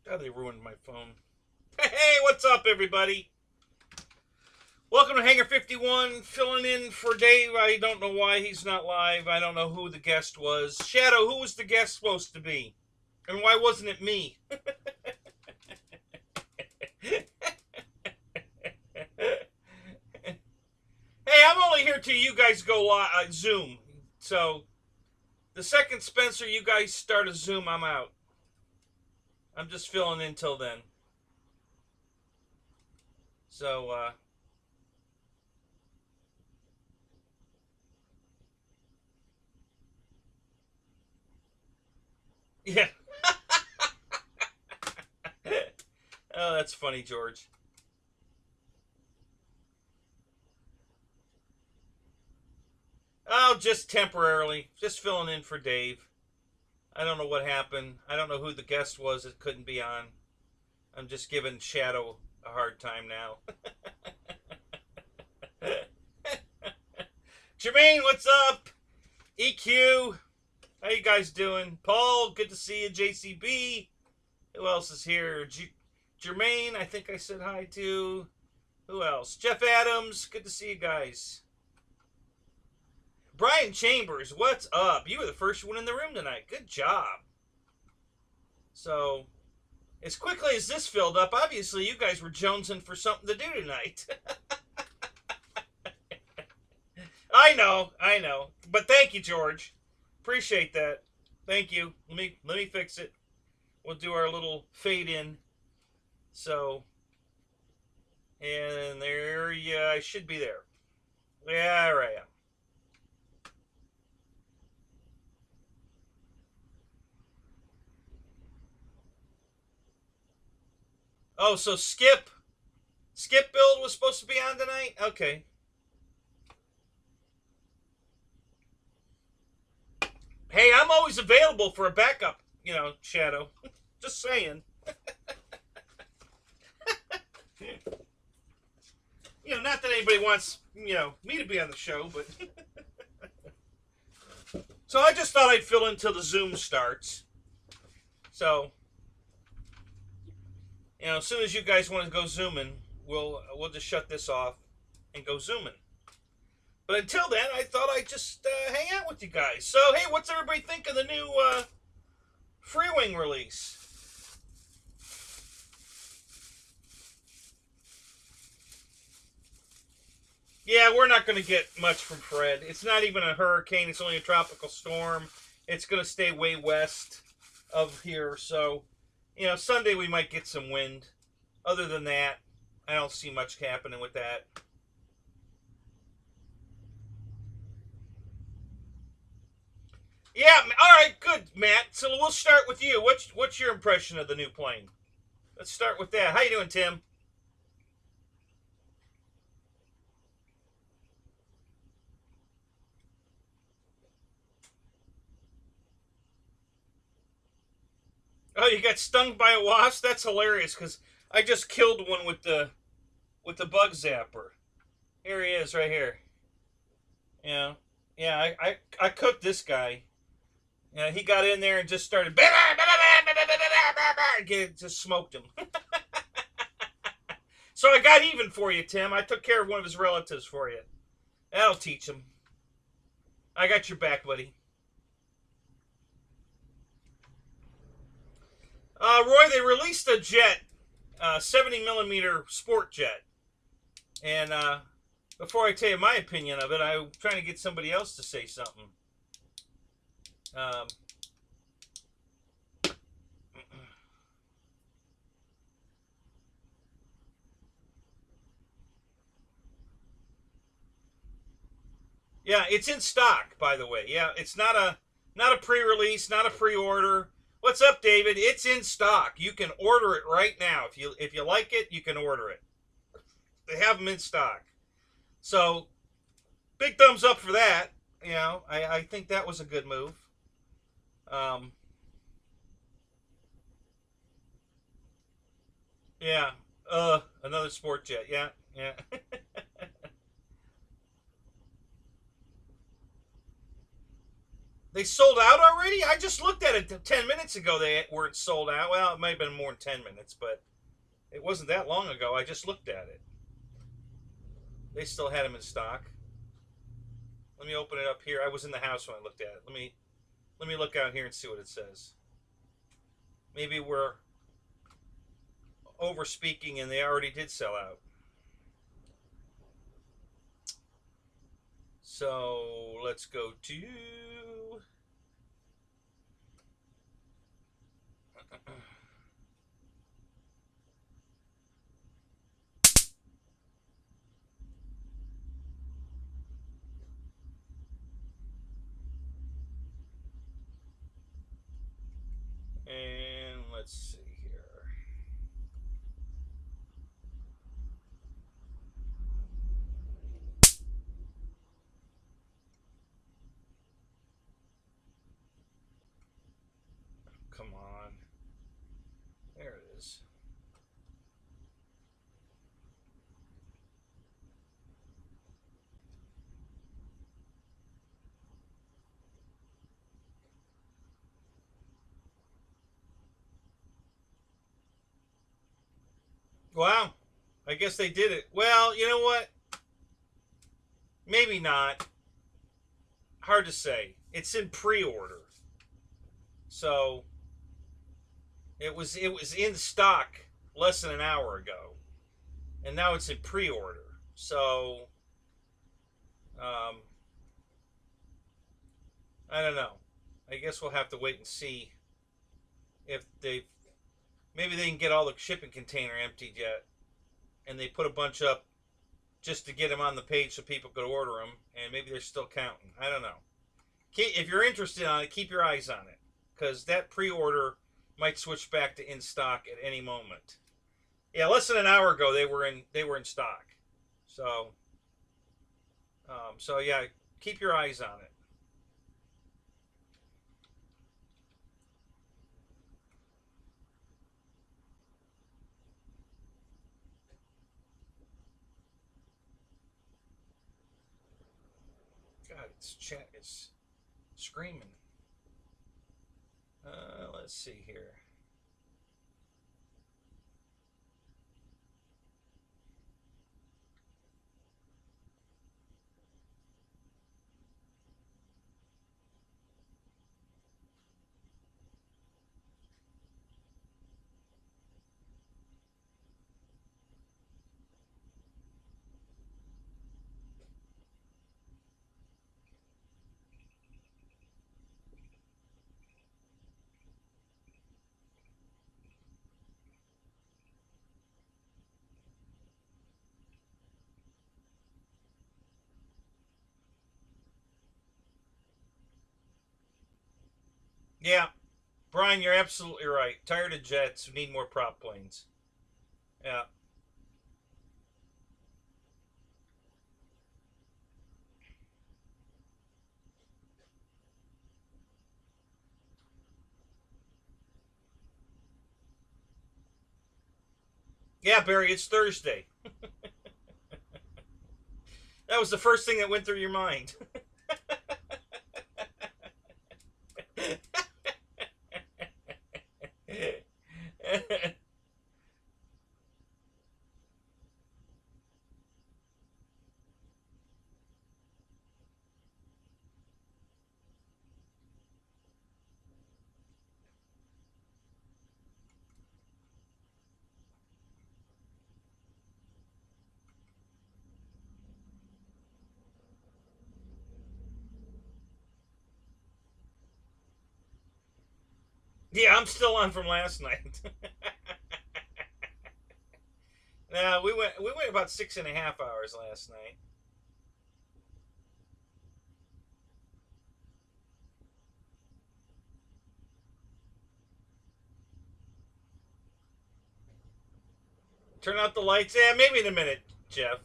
God, they ruined my phone. Hey, what's up, everybody? Welcome to Hangar 51, filling in for Dave. I don't know why he's not live. I don't know who the guest was. Shadow, who was the guest supposed to be? And why wasn't it me? Hey, I'm only here till you guys go live, Zoom. So, the second Spencer, you guys start a Zoom, I'm out. I'm just filling in till then. So, yeah. Oh, that's funny, George. Oh, just temporarily. Just filling in for Dave. I don't know what happened. I don't know who the guest was that couldn't be on. I'm just giving Shadow a hard time now. Jermaine, what's up? EQ, how you guys doing? Paul, good to see you. JCB, who else is here? Jermaine, I think I said hi to. Who else? Jeff Adams, good to see you guys. Brian Chambers, what's up? You were the first one in the room tonight. Good job. So, as quickly as this filled up, obviously you guys were jonesing for something to do tonight. I know. But thank you, George. Appreciate that. Thank you. Let me fix it. We'll do our little fade in. So, and there, yeah, I should be there. Yeah, all right. Oh, so Skip Build was supposed to be on tonight? Okay. Hey, I'm always available for a backup, Shadow. Just saying. Not that anybody wants, me to be on the show, but... So I just thought I'd fill in till the Zoom starts. So, as soon as you guys want to go zooming, we'll just shut this off and go zooming. But until then, I thought I'd just hang out with you guys. So, hey, what's everybody think of the new Freewing release? Yeah, we're not going to get much from Fred. It's not even a hurricane. It's only a tropical storm. It's going to stay way west of here. So, Sunday we might get some wind. Other than that, I don't see much happening with that. Yeah, all right, good, Matt. So we'll start with you. What's your impression of the new plane? Let's start with that. How you doing, Tim? Oh, you got stung by a wasp? That's hilarious because I just killed one with the bug zapper. Here he is, right here. Yeah. I cooked this guy. Yeah, he got in there and just started. Just smoked him. So I got even for you, Tim. I took care of one of his relatives for you. That'll teach him. I got your back, buddy. Roy, they released a jet, 70 millimeter sport jet, and before I tell you my opinion of it, I'm trying to get somebody else to say something. Yeah, it's in stock, by the way. Yeah, it's not a pre-release, not a pre-order. What's up, David? It's in stock. You can order it right now. If you like it, you can order it. They have them in stock. So, big thumbs up for that. I think that was a good move. Yeah. Another sport jet. Yeah. They sold out already? I just looked at it 10 minutes ago. They weren't sold out. Well, it might have been more than 10 minutes, but it wasn't that long ago. I just looked at it. They still had them in stock. Let me open it up here. I was in the house when I looked at it. Let me look out here and see what it says. Maybe we're over speaking and they already did sell out. So let's go to and let's see here. Come on. There it is. Wow. I guess they did it. Well, you know what? Maybe not. Hard to say. It's in pre-order. So it was in stock less than an hour ago. And now it's in pre-order. So I don't know. I guess we'll have to wait and see if maybe they can get all the shipping container emptied yet, and they put a bunch up just to get them on the page so people could order them, and maybe they're still counting. I don't know. If you're interested on it, keep your eyes on it, because that pre-order might switch back to in stock at any moment. Yeah, less than an hour ago they were in stock. So so yeah, keep your eyes on it. God, it's screaming. Let's see here. Yeah, Brian, you're absolutely right. Tired of jets. We need more prop planes. Yeah. Yeah, Barry, it's Thursday. That was the first thing that went through your mind. Yeah, I'm still on from last night. No, we went about 6.5 hours last night. Turn out the lights. Yeah, maybe in a minute, Jeff.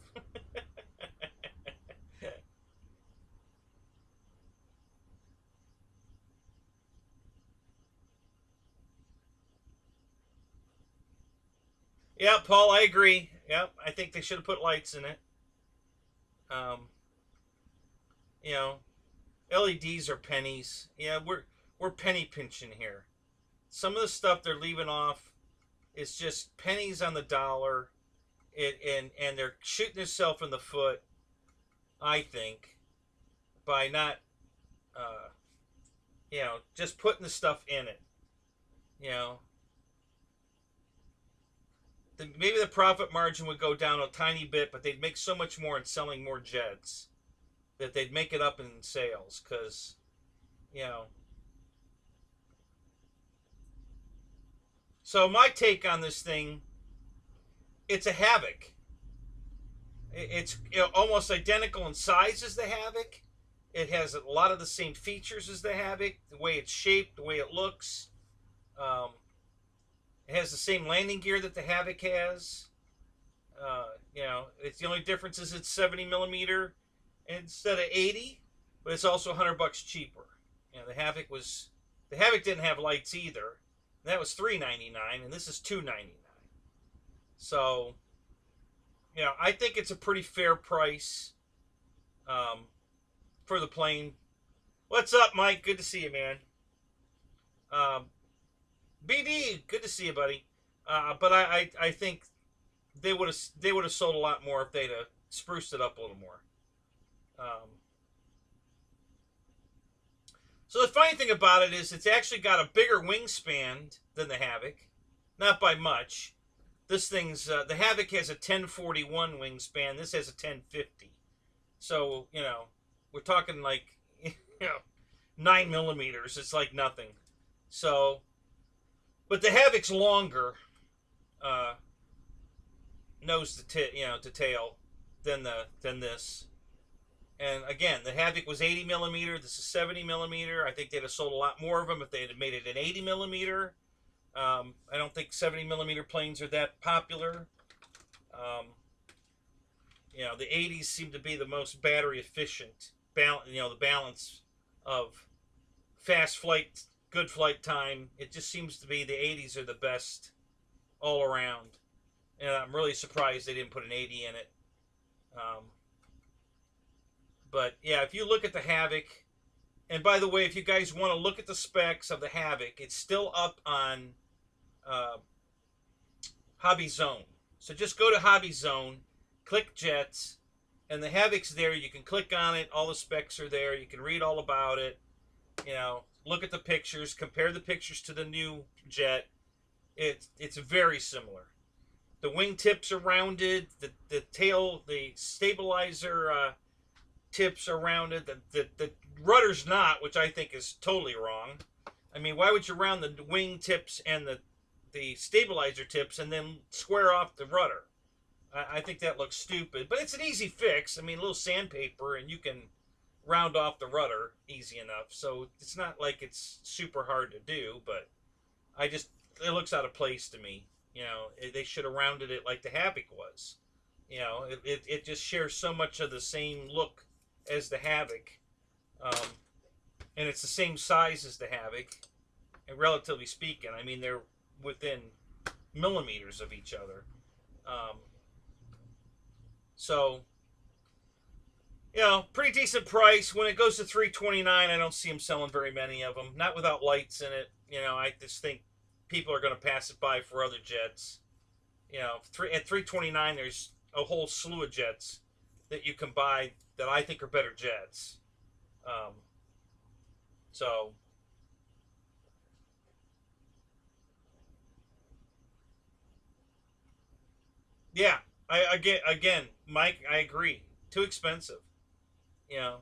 Yeah, Paul, I agree. Yep, I think they should have put lights in it. Um, you know, LEDs are pennies. Yeah, we're penny pinching here. Some of the stuff they're leaving off is just pennies on the dollar. And they're shooting themselves in the foot, I think, by not, uh, just putting the stuff in it. You know, maybe the profit margin would go down a tiny bit, but they'd make so much more in selling more jets that they'd make it up in sales. Because, you know, so my take on this thing, it's a Havoc. It's almost identical in size as the Havoc. It has a lot of the same features as the Havoc, the way it's shaped, the way it looks. Um, it has the same landing gear that the Havoc has. It's the only difference is it's 70 millimeter instead of 80, but it's also $100 cheaper. The Havoc didn't have lights either. That was $399, and this is $299. So, I think it's a pretty fair price for the plane. What's up, Mike? Good to see you, man. BD, good to see you, buddy. But I think they would have sold a lot more if they'd have spruced it up a little more. So the funny thing about it is it's actually got a bigger wingspan than the Havoc, not by much. This thing's the Havoc has a 1041 wingspan. This has a 1050. So we're talking like 9 millimeters. It's like nothing. So, but the Havoc's longer, nose to tail than this. And again, the Havoc was 80 millimeter. This is 70 millimeter. I think they'd have sold a lot more of them if they had made it an 80 millimeter. I don't think 70 millimeter planes are that popular. The 80s seem to be the most battery efficient. The balance of fast flight, good flight time. It just seems to be the 80s are the best all around. And I'm really surprised they didn't put an 80 in it. But yeah, if you look at the Havoc, and by the way, if you guys want to look at the specs of the Havoc, it's still up on Hobby Zone. So just go to Hobby Zone, click Jets, and the Havoc's there. You can click on it. All the specs are there. You can read all about it. Look at the pictures. Compare the pictures to the new jet. It's very similar. The wing tips are rounded. The tail, the stabilizer tips are rounded. The rudder's not, which I think is totally wrong. I mean, why would you round the wing tips and the stabilizer tips and then square off the rudder? I think that looks stupid, but it's an easy fix. I mean, a little sandpaper and you can round off the rudder easy enough. So it's not like it's super hard to do, but it looks out of place to me. They should have rounded it like the Havoc was. It just shares so much of the same look as the Havoc. And it's the same size as the Havoc. And relatively speaking, I mean, they're within millimeters of each other. So, pretty decent price. When it goes to $329, I don't see them selling very many of them. Not without lights in it. I just think people are going to pass it by for other jets. At $329, there's a whole slew of jets that you can buy that I think are better jets. So, yeah, again, Mike, I agree. Too expensive.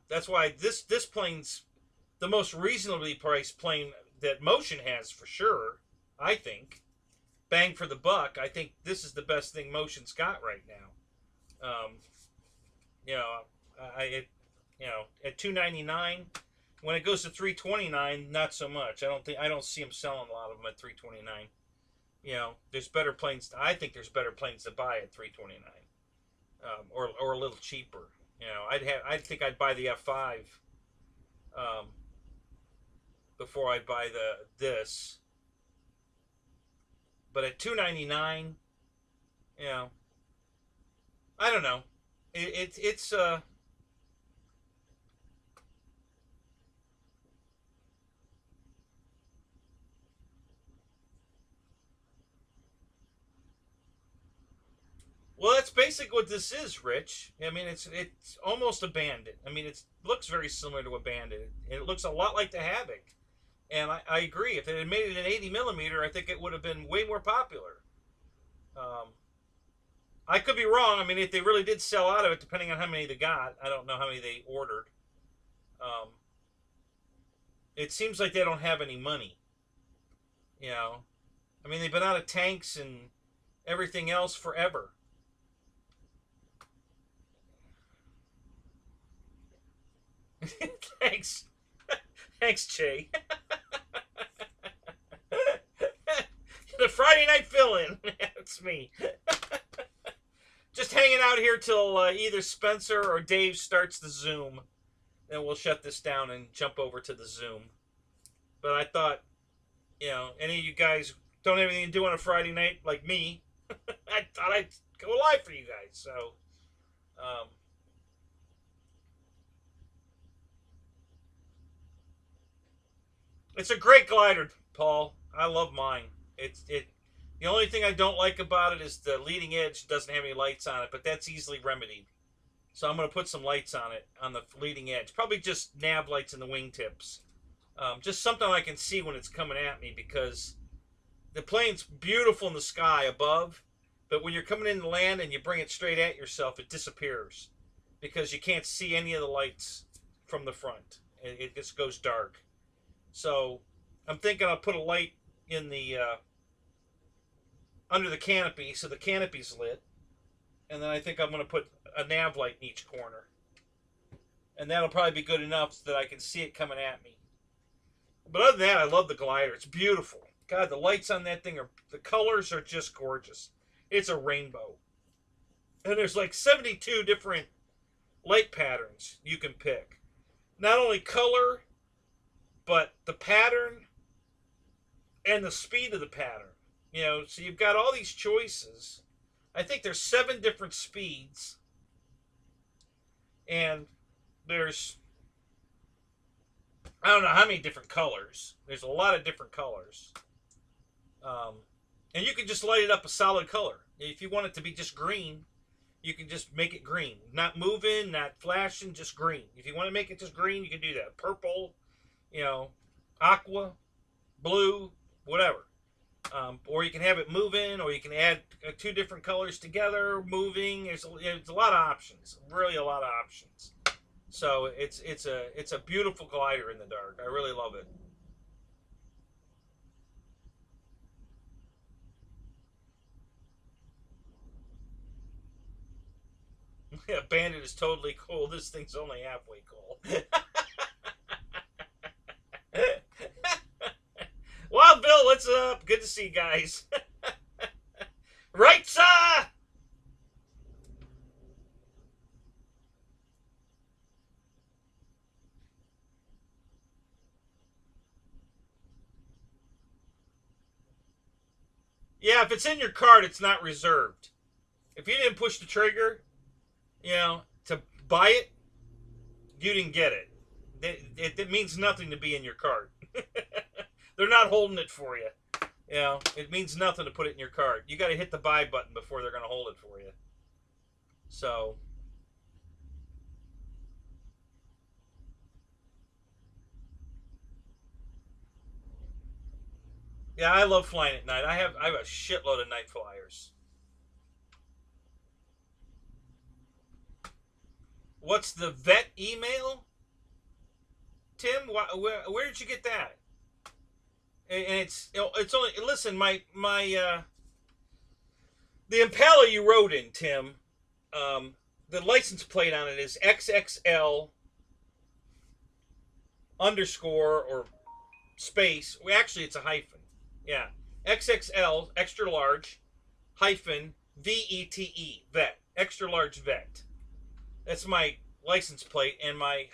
That's why this plane's the most reasonably priced plane that Motion has for sure. I think, bang for the buck. I think this is the best thing Motion's got right now. At $299, when it goes to $329, not so much. I don't see them selling a lot of them at $329. There's better planes. I think there's better planes to buy at $329, or a little cheaper. I think I'd buy the F5 before I buy this. But at $299, I don't know. It's Well, that's basically what this is, Rich. I mean, it's almost a Bandit. I mean, it looks very similar to a Bandit, and it looks a lot like the Havoc. And I agree. If it had made it an 80 millimeter, I think it would have been way more popular. Um, I could be wrong. I mean, if they really did sell out of it, depending on how many they got, I don't know how many they ordered. Um, it seems like they don't have any money. You know, I mean, they've been out of tanks and everything else forever. Thanks. Thanks, Jay. The Friday night fill-in. That's me. Just hanging out here till either Spencer or Dave starts the Zoom. Then we'll shut this down and jump over to the Zoom. But I thought, you know, any of you guys don't have anything to do on a Friday night like me, I thought I'd go live for you guys. So, it's a great glider, Paul. I love mine. The only thing I don't like about it is the leading edge doesn't have any lights on it, but that's easily remedied. So I'm going to put some lights on it on the leading edge. Probably just nav lights in the wingtips. Just something I can see when it's coming at me, because the plane's beautiful in the sky above, but when you're coming in to land and you bring it straight at yourself, it disappears because you can't see any of the lights from the front. It just goes dark. So I'm thinking I'll put a light in the under the canopy, so the canopy's lit, and then I think I'm going to put a nav light in each corner, and that'll probably be good enough so that I can see it coming at me. But other than that, I love the glider. It's beautiful. God, the lights on that thing the colors are just gorgeous. It's a rainbow. And there's like 72 different light patterns you can pick. Not only color, but the pattern and the speed of the pattern. You know, so you've got all these choices. I think there's 7 different speeds. And there's, I don't know how many different colors. There's a lot of different colors. And you can just light it up a solid color. If you want it to be just green, you can just make it green. Not moving, not flashing, just green. If you want to make it just green, you can do that. Purple, you know, aqua, blue, whatever. Or you can have it moving, or you can add 2 different colors together, moving. There's a lot of options. Really a lot of options. So it's a beautiful glider in the dark. I really love it. Yeah, Bandit is totally cool. This thing's only halfway cool. Wild Bill, what's up? Good to see you guys. Right, sir? Yeah, if it's in your card, it's not reserved. If you didn't push the trigger, you know, to buy it, you didn't get it. It means nothing to be in your card. They're not holding it for you. You know, it means nothing to put it in your card. You got to hit the buy button before they're going to hold it for you. So, yeah, I love flying at night. I have a shitload of night flyers. What's the vet email? Tim, where did you get that? And it's only, listen, my the Impala you rode in, Tim, the license plate on it is XXL underscore or space. Well, actually, it's a hyphen. Yeah, XXL extra large hyphen VETE vet, extra large vet. That's my license plate, and my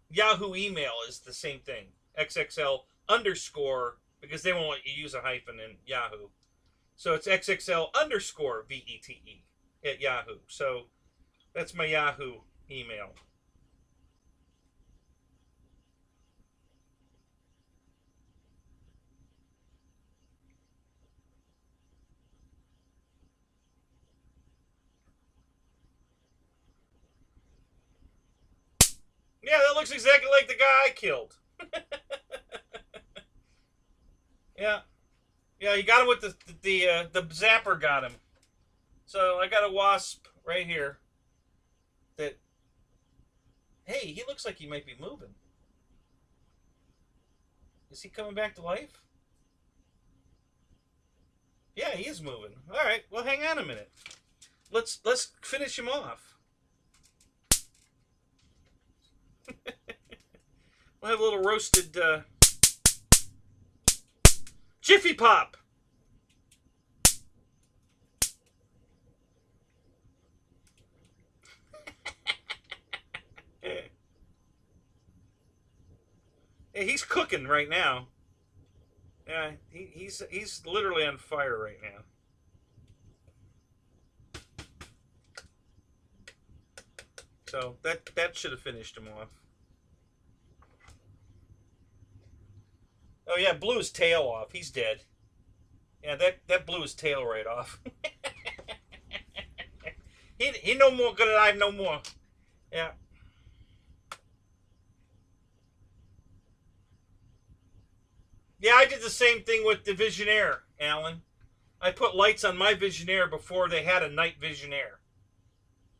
Yahoo email is the same thing. XXL underscore, because they won't let you use a hyphen in Yahoo. So it's XXL underscore VETE at Yahoo. So that's my Yahoo email. looks exactly like the guy I killed. Yeah. Yeah, he got him with the zapper got him. So I got a wasp right here that, hey, he looks like he might be moving. Is he coming back to life? Yeah, he is moving. All right, well, hang on a minute. Let's finish him off. We'll have a little roasted Jiffy Pop. Yeah, he's cooking right now. Yeah, he's literally on fire right now. So that should have finished him off. Oh yeah, blew his tail off. He's dead. Yeah, that blew his tail right off. he no more good alive no more. Yeah. Yeah, I did the same thing with the Visionaire, Alan. I put lights on my Visionaire before they had a night Visionaire.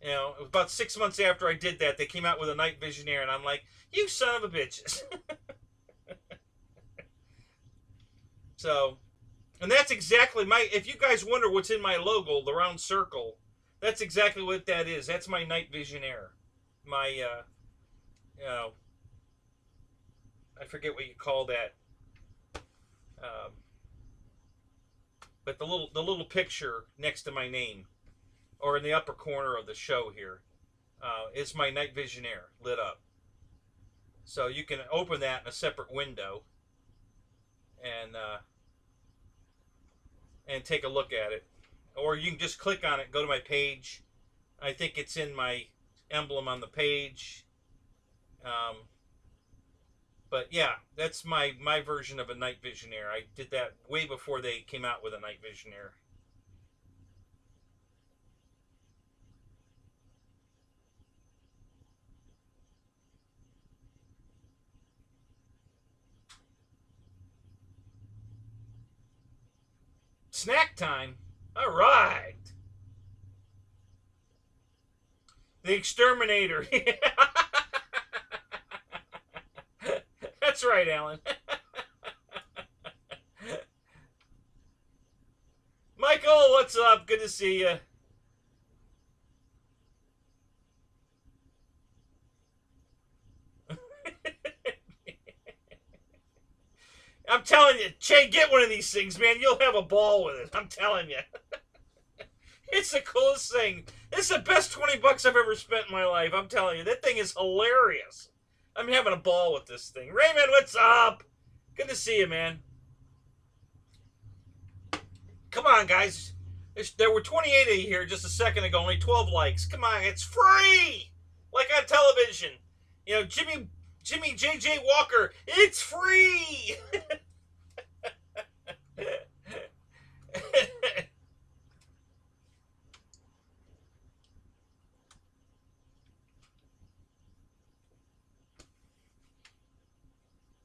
You know, it was about 6 months after I did that, they came out with a night Visionaire, and I'm like, you son of a bitches. So, and that's exactly my, if you guys wonder what's in my logo, the round circle, that's exactly what that is. That's my night Visionaire. My, you know, I forget what you call that. But the little picture next to my name, or in the upper corner of the show here, is my night Visionaire lit up. So you can open that in a separate window and take a look at it, or you can just click on it, go to my page. I think it's in my emblem on the page. But yeah, that's my version of a night Visionaire. I did that way before they came out with a night Visionaire. Snack time. All right. The Exterminator. That's right, Alan. Michael, what's up? Good to see you. I'm telling you, Che, get one of these things, man. You'll have a ball with it. I'm telling you. It's the coolest thing. It's the best 20 bucks I've ever spent in my life. I'm telling you, that thing is hilarious. I'm having a ball with this thing. Raymond, what's up? Good to see you, man. Come on, guys. There were 28 of you here just a second ago. Only 12 likes. Come on, it's free. Like on television. You know, Jimmy J.J. Walker, it's free.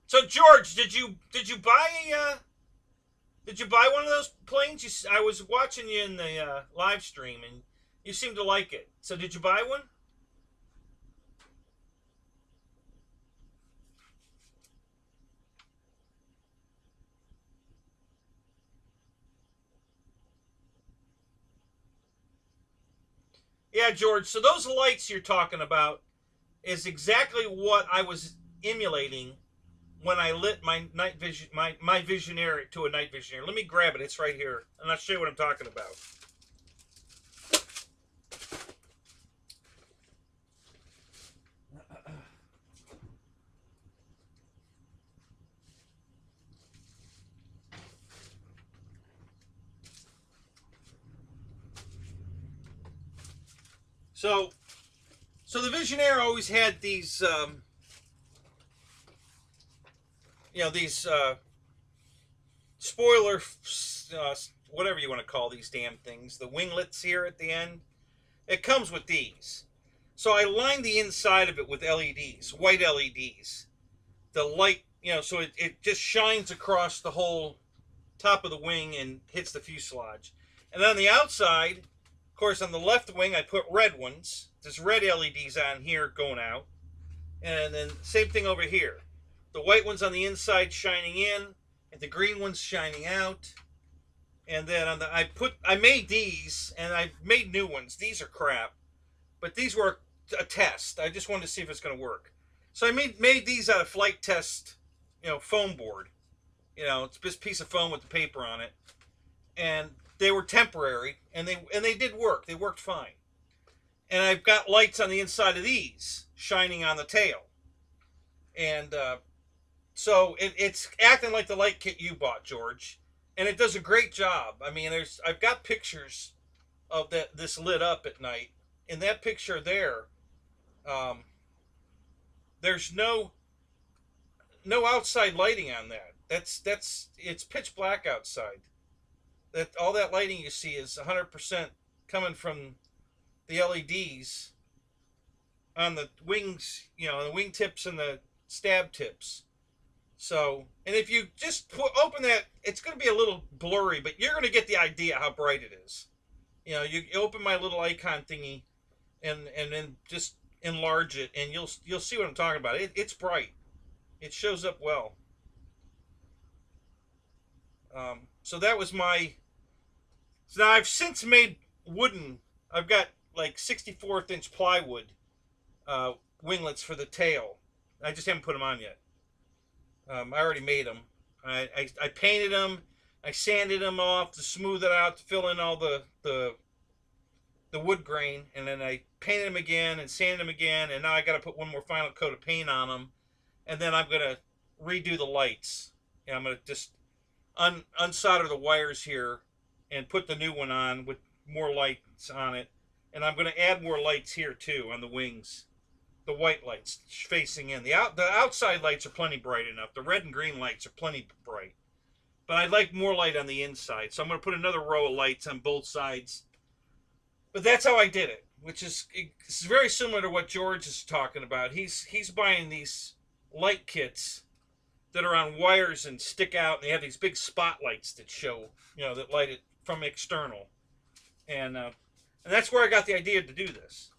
So George, did you buy one of those planes? I was watching you in the live stream, and you seemed to like it. So did you buy one? Yeah, George. So those lights you're talking about is exactly what I was emulating when I lit my night vision, my Visionaire to a night Visionaire. Let me grab it. It's right here, and I'll show you what I'm talking about. So the Visionaire always had these, you know, these spoiler, whatever you want to call these damn things, the winglets here at the end. It comes with these. So I lined the inside of it with LEDs, white LEDs. The light, so it just shines across the whole top of the wing and hits the fuselage. And on the outside, of course, on the left wing, I put red ones. There's red LEDs on here going out. And then same thing over here. The white ones on the inside shining in, and the green ones shining out. And then on the I made these, and I made new ones. These are crap, but these were a test. I just wanted to see if it's going to work. So I made these out of flight test, foam board. It's this piece of foam with the paper on it, and they were temporary, and they did work. They worked fine. And I've got lights on the inside of these shining on the tail, and so it's acting like the light kit you bought, George, and it does a great job. I mean, I've got pictures of this lit up at night. In that picture there, there's no outside lighting on that. It's pitch black outside. All that lighting you see is 100% coming from the LEDs on the wings, the wing tips and the stab tips. So, and if you just open that, it's going to be a little blurry, but you're going to get the idea how bright it is. You open my little icon thingy, and then just enlarge it, and you'll see what I'm talking about. It's bright. It shows up well. So that was my. So now I've since made wooden. I've got like 64th inch plywood winglets for the tail. I just haven't put them on yet. I already made them. I painted them. I sanded them off to smooth it out, to fill in all the wood grain, and then I painted them again and sanded them again, and now I got to put one more final coat of paint on them, and then I'm going to redo the lights. I'm going to just unsolder the wires here and put the new one on with more lights on it, and I'm going to add more lights here too on the wings. The white lights facing in. The outside lights are plenty bright enough. The red and green lights are plenty bright. But I'd like more light on the inside, so I'm going to put another row of lights on both sides. But that's how I did it, which is it's very similar to what George is talking about. He's buying these light kits that are on wires and stick out, and they have these big spotlights that show, that light it from external. And that's where I got the idea to do this.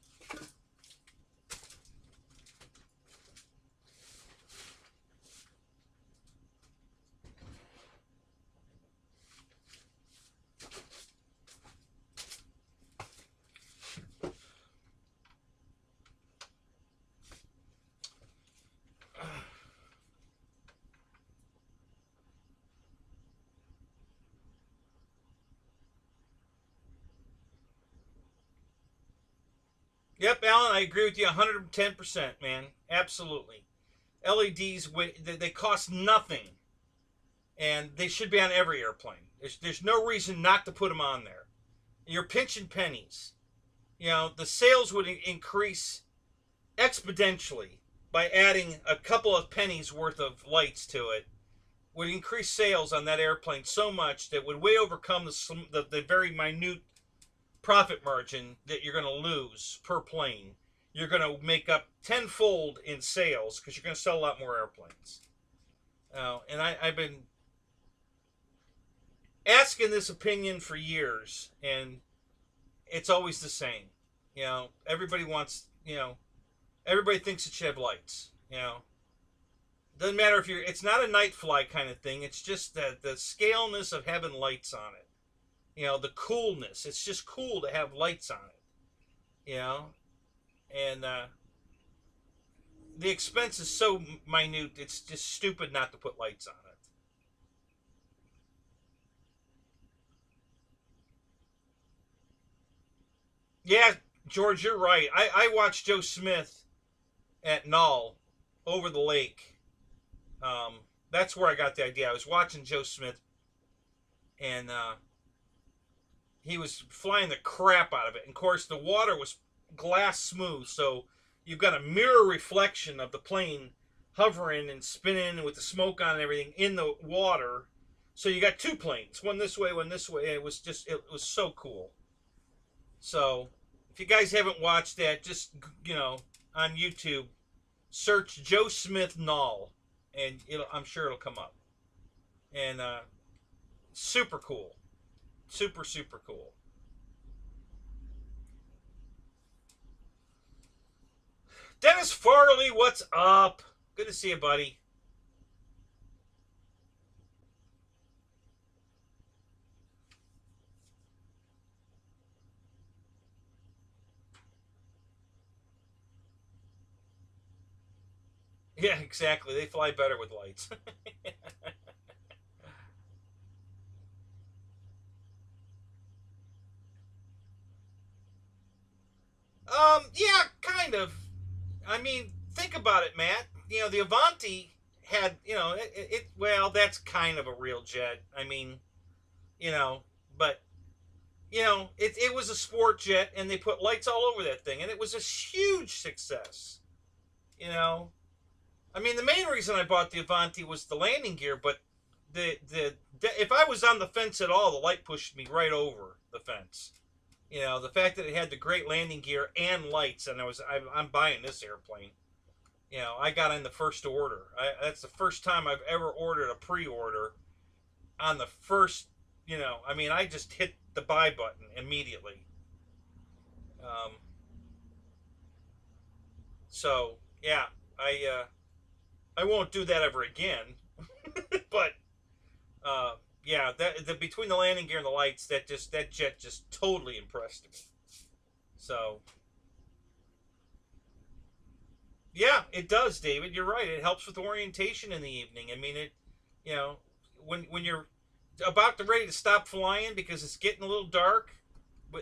Yep, Alan, I agree with you 110%, man. Absolutely. LEDs, they cost nothing, and they should be on every airplane. There's no reason not to put them on there. You're pinching pennies. The sales would increase exponentially by adding a couple of pennies worth of lights to it. Would increase sales on that airplane so much that would way overcome the very minute profit margin that you're going to lose per plane. You're going to make up tenfold in sales because you're going to sell a lot more airplanes. And I've been asking this opinion for years, and it's always the same. Everybody wants, everybody thinks it should have lights. Doesn't matter if it's not a night fly kind of thing. It's just that the scaleness of having lights on it. The coolness. It's just cool to have lights on it. And the expense is so minute, it's just stupid not to put lights on it. Yeah, George, you're right. I watched Joe Smith at Null over the lake. That's where I got the idea. I was watching Joe Smith, and he was flying the crap out of it. And of course, the water was glass smooth, so you've got a mirror reflection of the plane hovering and spinning with the smoke on and everything in the water. So you got two planes, one this way, one this way. It was so cool. So If you guys haven't watched that, just, on YouTube, search Joe Smith Null, and I'm sure it'll come up. And super cool. Super, super cool. Dennis Farley, what's up? Good to see you, buddy. Yeah, exactly. They fly better with lights. Yeah, kind of. I mean, think about it, Matt. The Avanti had, well, that's kind of a real jet. I mean, you know, but it was a sport jet, and they put lights all over that thing, and it was a huge success. You know, I mean, the main reason I bought the Avanti was the landing gear, but the if I was on the fence at all, the light pushed me right over the fence. The fact that it had the great landing gear and lights, and I'm buying this airplane. I got in the first order. That's the first time I've ever ordered a pre-order on the first. I mean, I just hit the buy button immediately. So yeah, I won't do that ever again. But yeah, between the landing gear and the lights, that jet just totally impressed me. So yeah, it does, David. You're right. It helps with orientation in the evening. I mean, you know, when you're about to ready to stop flying because it's getting a little dark,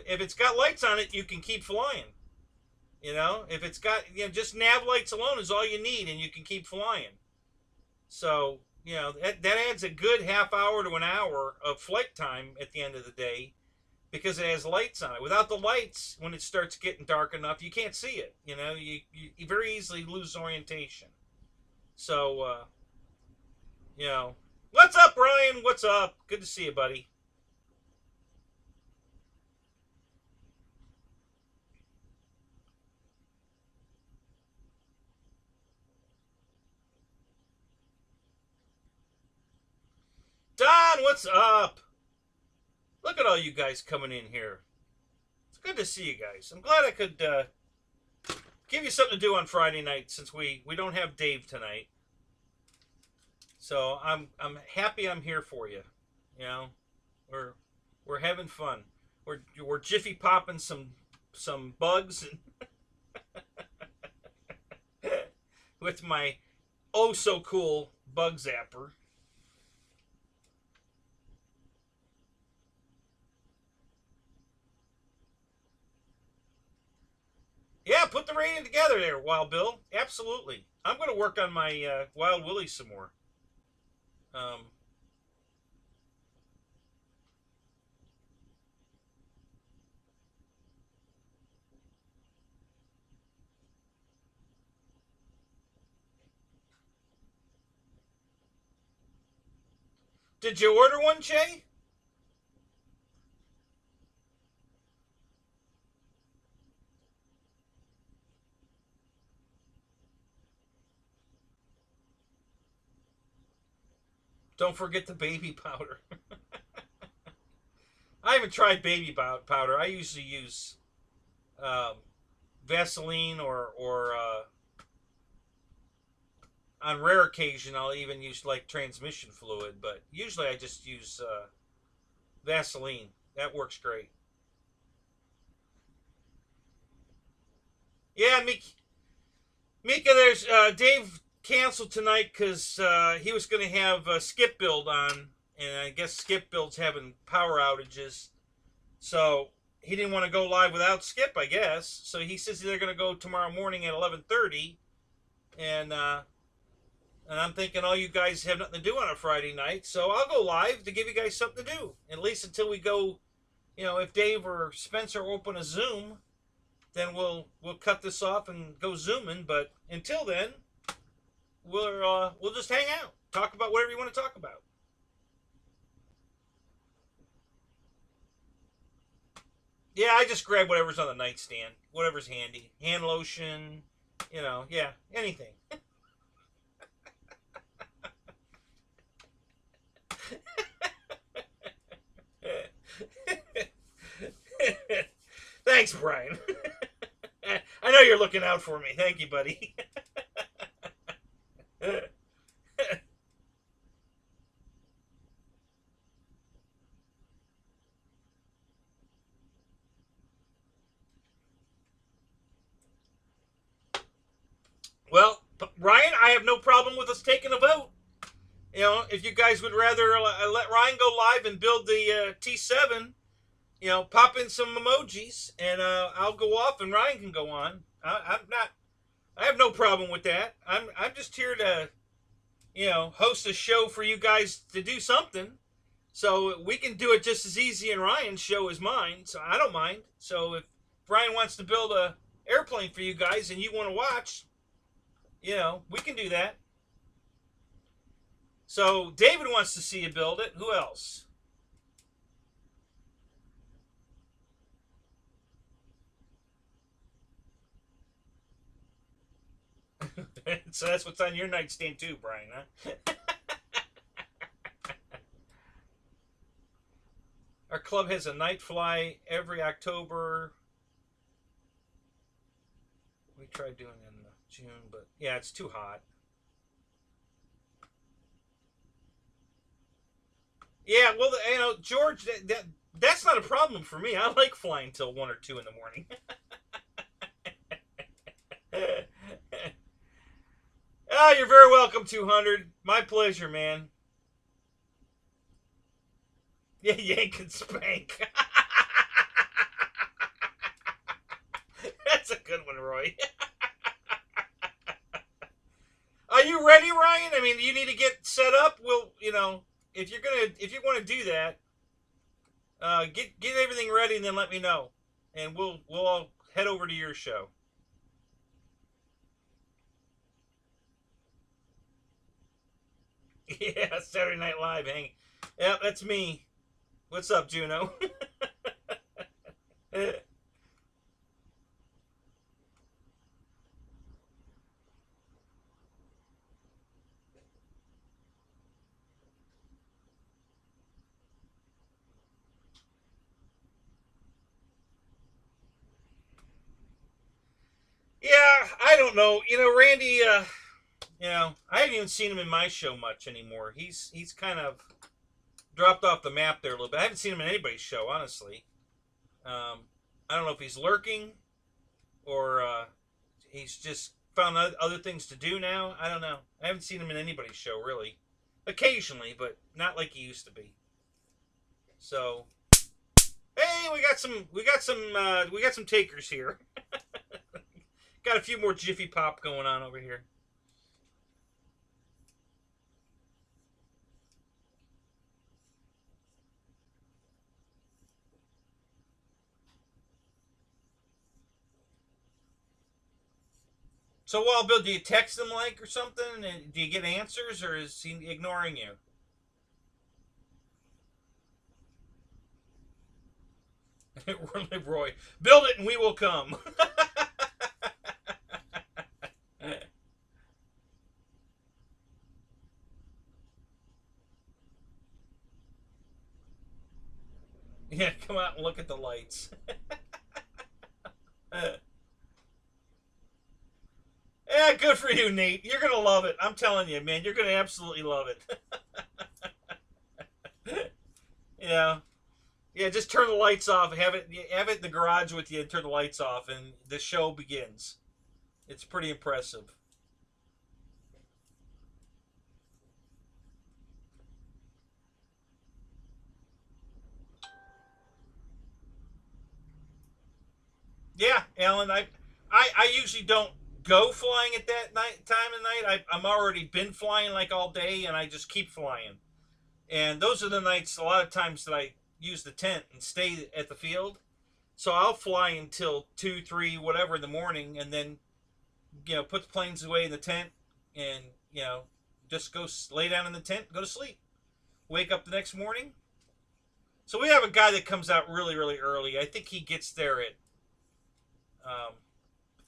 if it's got lights on it, you can keep flying. If it's got, just nav lights alone is all you need, and you can keep flying. So, that adds a good half hour to an hour of flight time at the end of the day because it has lights on it. Without the lights, when it starts getting dark enough, you can't see it. You very easily lose orientation. So, what's up, Ryan? What's up? Good to see you, buddy. Don, what's up? Look at all you guys coming in here. It's good to see you guys. I'm glad I could give you something to do on Friday night since we don't have Dave tonight. So I'm happy I'm here for you. We're having fun. We're jiffy popping some bugs with my oh so cool bug zapper. Yeah, put the rating together there, Wild Bill. Absolutely. I'm going to work on my Wild Willie some more. Um, did you order one, Jay? Don't forget the baby powder. I haven't tried baby powder. I usually use um, Vaseline or on rare occasion I'll even use like transmission fluid, but usually I just use Vaseline. That works great. Yeah, Mika, there's Dave canceled tonight because he was going to have Skip Build on, and I guess Skip Build's having power outages, so he didn't want to go live without Skip, I guess. So he says they're going to go tomorrow morning at 11:30, and I'm thinking all you guys have nothing to do on a Friday night, so I'll go live to give you guys something to do, at least until we go. If Dave or Spencer open a Zoom, then we'll cut this off and go zooming. But until then, we'll just hang out, talk about whatever you want to talk about. Yeah, I just grab whatever's on the nightstand, whatever's handy. Hand lotion, yeah, anything. Thanks, Brian. I know you're looking out for me. Thank you, buddy. Well, Ryan, I have no problem with us taking a vote. If you guys would rather let Ryan go live and build the T7, pop in some emojis, and I'll go off, and Ryan can go on. I have no problem with that. I'm just here to, host a show for you guys to do something. So we can do it just as easy, and Ryan's show is mine, so I don't mind. So if Brian wants to build a airplane for you guys and you want to watch, we can do that. So David wants to see you build it. Who else? So that's what's on your nightstand too, Brian, huh? Our club has a night fly every October. We tried doing it in June, but yeah, it's too hot. Yeah, well, George, that's not a problem for me. I like flying till 1 or 2 in the morning. Oh, you're very welcome, 200. My pleasure, man. Yeah, yank and spank. That's a good one, Roy. Are you ready, Ryan? I mean, you need to get set up. We'll, if you want to do that, get everything ready and then let me know, and we'll all head over to your show. Yeah, Saturday Night Live, hang. Yeah, that's me. What's up, Juno? Yeah, I don't know. Randy, I haven't even seen him in my show much anymore. He's kind of dropped off the map there a little bit. I haven't seen him in anybody's show, honestly. I don't know if he's lurking or he's just found other things to do now. I don't know. I haven't seen him in anybody's show, really. Occasionally, but not like he used to be. So, hey, we got some takers here. Got a few more Jiffy Pop going on over here. So, Wild Bill, do you text him or something? And do you get answers, or is he ignoring you? Roy, build it and we will come. Yeah, come out and look at the lights. Yeah, good for you, Nate. You're going to love it. I'm telling you, man. You're going to absolutely love it. Yeah. Yeah, just turn the lights off. Have it in the garage with you and turn the lights off, and the show begins. It's pretty impressive. Yeah, Alan, I usually don't go flying at that time of night. I'm already been flying all day, and I just keep flying. And those are the nights a lot of times that I use the tent and stay at the field. So I'll fly until 2, 3, whatever in the morning, and then put the planes away in the tent, and just go lay down in the tent, go to sleep. Wake up the next morning. So we have a guy that comes out really, really early. I think he gets there at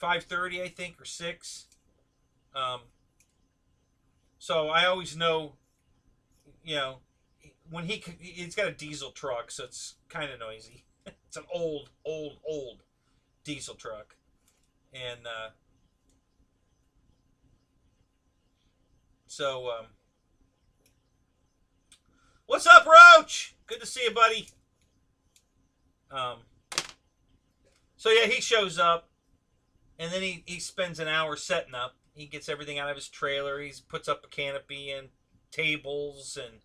5:30, I think, or 6. Um, so I always know, you know, when he's got a diesel truck, so it's kind of noisy. It's an old diesel truck, and what's up, Roach? Good to see you, buddy. So yeah, he shows up, and then he spends an hour setting up. He gets everything out of his trailer. He puts up a canopy and tables, and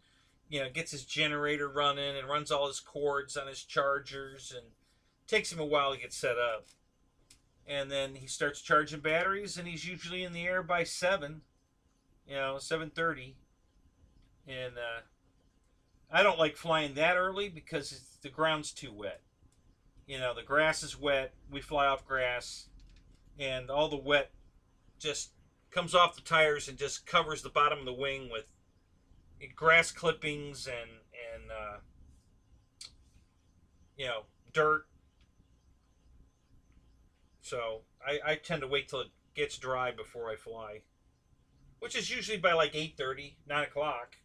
gets his generator running and runs all his cords on his chargers, and takes him a while to get set up. And then he starts charging batteries, and he's usually in the air by 7, 7:30. And I don't like flying that early because the ground's too wet. The grass is wet. We fly off grass, and all the wet just comes off the tires and just covers the bottom of the wing with grass clippings and dirt. So I tend to wait till it gets dry before I fly, which is usually by like 8:30, 9 o'clock.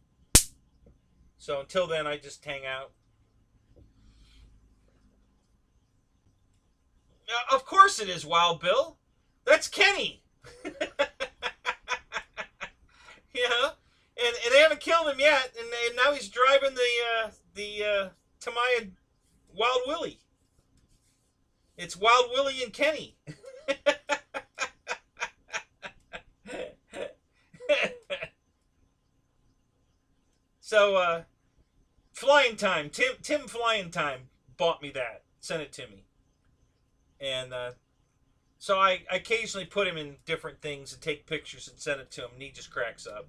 So until then, I just hang out. Of course it is, Wild Bill. That's Kenny. And they haven't killed him yet, and now he's driving the Tamaya Wild Willie. It's Wild Willie and Kenny. So Flying Time, Tim Flying Time bought me that, sent it to me, and so I occasionally put him in different things and take pictures and send it to him, and he just cracks up.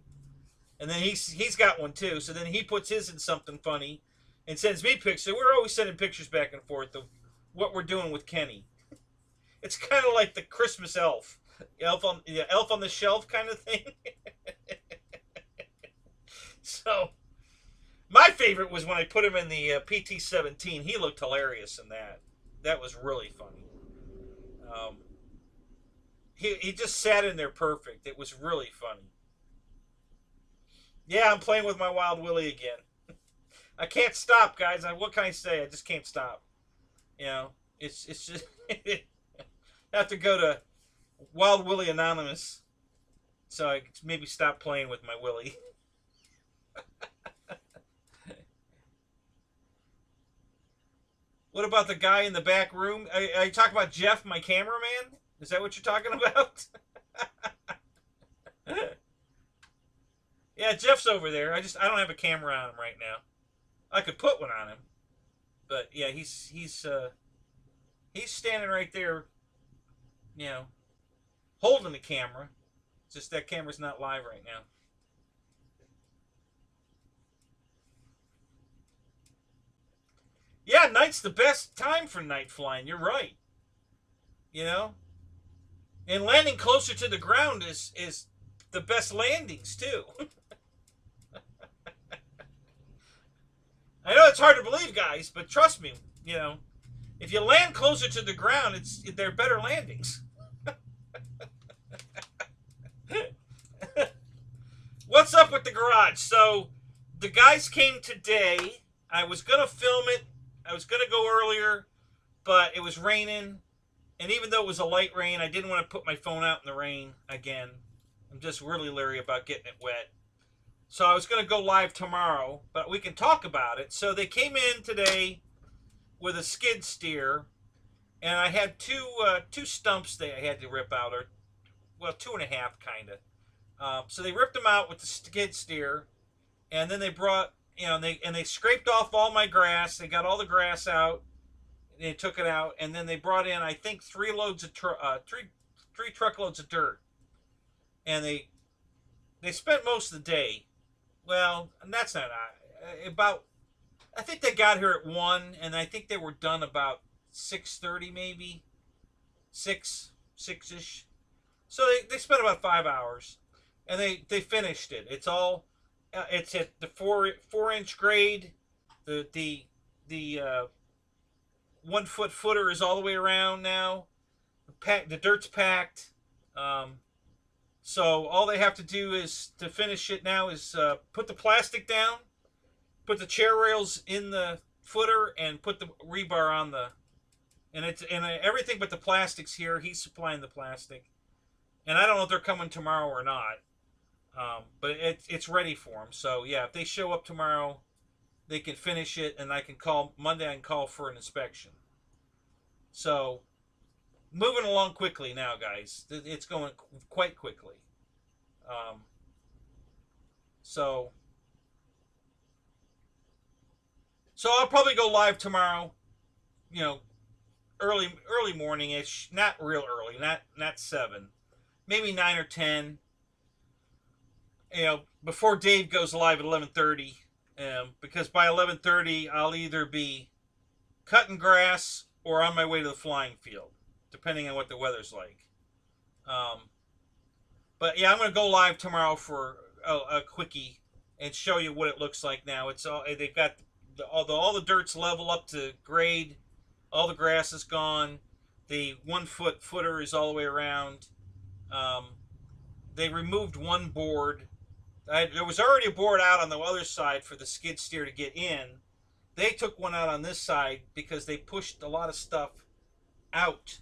And then he's got one too, so then he puts his in something funny and sends me pictures. So we're always sending pictures back and forth of what we're doing with Kenny. It's kind of like the Christmas elf on the shelf kind of thing. So my favorite was when I put him in the PT-17. He looked hilarious in that. That was really funny. He just sat in there perfect. It was really funny. Yeah, I'm playing with my Wild Willie again. I can't stop, guys. What can I say? I just can't stop. It's just I have to go to Wild Willie Anonymous, so I maybe stop playing with my Willie. What about the guy in the back room? Are you talking about Jeff, my cameraman? Is that what you're talking about? Yeah, Jeff's over there. I don't have a camera on him right now. I could put one on him, but yeah, he's standing right there, holding the camera. It's just that camera's not live right now. Yeah, night's the best time for night flying. You're right. And landing closer to the ground is the best landings too. I know it's hard to believe, guys, but trust me, if you land closer to the ground, they're better landings. What's up with the garage? So the guys came today. I was gonna film it. I was gonna go earlier, but it was raining, and even though it was a light rain, I didn't want to put my phone out in the rain again. I'm just really leery about getting it wet. So I was going to go live tomorrow, but we can talk about it. So they came in today with a skid steer, and I had two stumps that I had to rip out, or well, 2.5 kind of. So they ripped them out with the skid steer, and then they brought, they scraped off all my grass. They got all the grass out. They took it out, and then they brought in, I think, 3 truckloads of dirt, and they spent most of the day. Well, that's not about. I think they got here at 1, and I think they were done about 6:30, maybe 6-ish. So they spent about 5 hours, and they finished it. It's all it's at the 4-inch grade. The the 1 foot footer is all the way around now. The dirt's packed. So all they have to do is to finish it now is put the plastic down, put the chair rails in the footer, and put the rebar on the. And it's and everything but the plastics here. He's supplying the plastic, and I don't know if they're coming tomorrow or not. But it's ready for them. So yeah, if they show up tomorrow, they can finish it, and I can call Monday. I can call for an inspection. So moving along quickly now, guys. It's going quite quickly. So I'll probably go live tomorrow. You know, early morning ish. Not real early. Not 7. Maybe 9 or 10. You know, before Dave goes live at 11:30. Because by 11:30 I'll either be cutting grass or on my way to the flying field, depending on what the weather's like. But yeah, I'm going to go live tomorrow for a quickie and show you what it looks like now. It's all they've got all the dirt's level up to grade. All the grass is gone. The 1 foot footer is all the way around. They removed one board. There was already a board out on the other side for the skid steer to get in. They took one out on this side because they pushed a lot of stuff out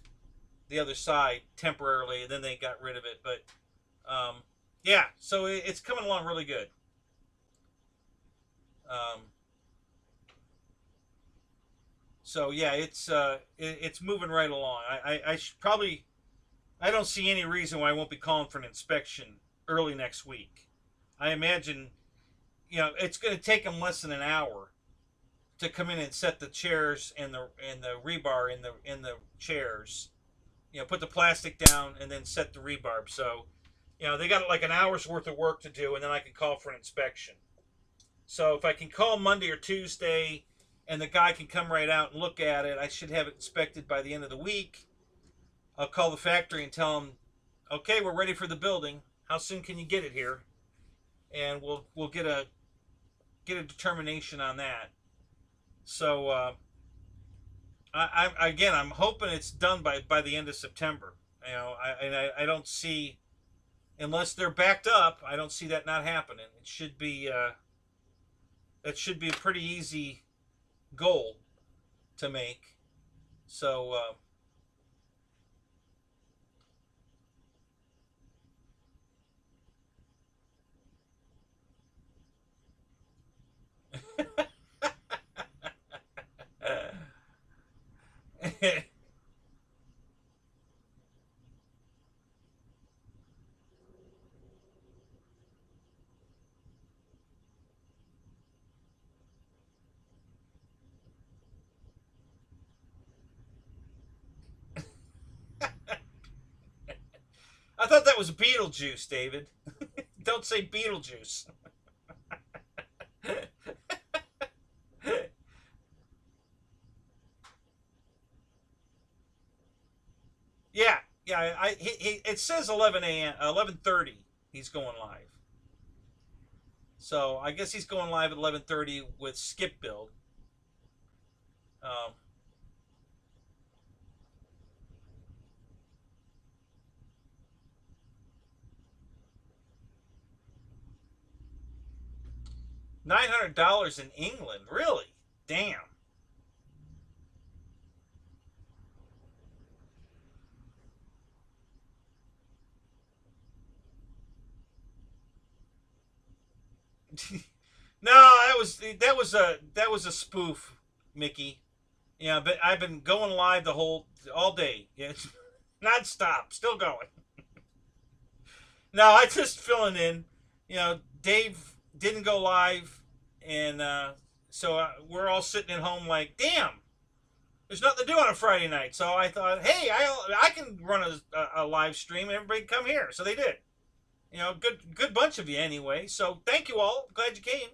the other side temporarily, and then they got rid of it. But yeah, so it's coming along really good. So yeah, it's moving right along. I should probably, I don't see any reason why I won't be calling for an inspection early next week. I imagine, you know, it's going to take them less than an hour to come in and set the chairs and the rebar in the chairs. You know, put the plastic down and then set the rebar. So, you know, they got like an hour's worth of work to do, and then I can call for an inspection. So if I can call Monday or Tuesday, and the guy can come right out and look at it, I should have it inspected by the end of the week. I'll call the factory and tell them, okay, we're ready for the building. How soon can you get it here? And we'll get a determination on that. So I'm hoping it's done by the end of September. You know, I don't see, unless they're backed up, I don't see that not happening. It should be that should be a pretty easy goal to make. So I thought that was Beetlejuice, David. Don't say Beetlejuice. Yeah, it says 11 a.m. 11:30. He's going live. So I guess he's going live at 11:30 with Skip Build. Um, $900 in England, really? Damn. No, that was a spoof, Mickey. Yeah, but I've been going live all day. Yeah, it's non-stop, still going. No, I just filling in. You know, Dave didn't go live, and so we're all sitting at home like, damn, there's nothing to do on a Friday night. So I thought, hey, I can run a live stream, and everybody come here. So they did. You know, good bunch of you anyway. So thank you all. Glad you came.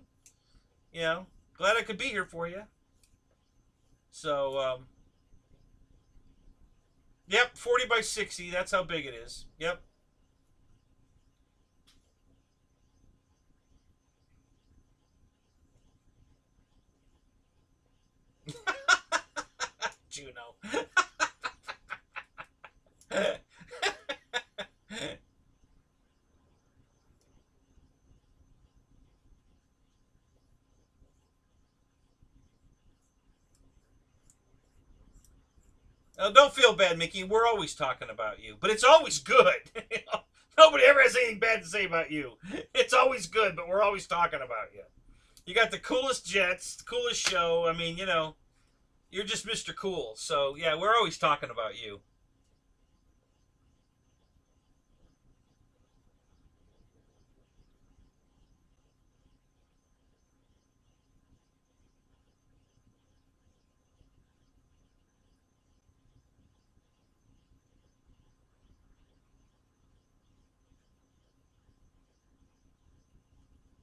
You know, glad I could be here for you. So, yep, 40 by 60. That's how big it is. Yep. you know. Don't feel bad, Mickey. We're always talking about you, but it's always good. Nobody ever has anything bad to say about you. It's always good, but we're always talking about you. You got the coolest jets, the coolest show. I mean, you know, you're just Mr. Cool. So, yeah, we're always talking about you.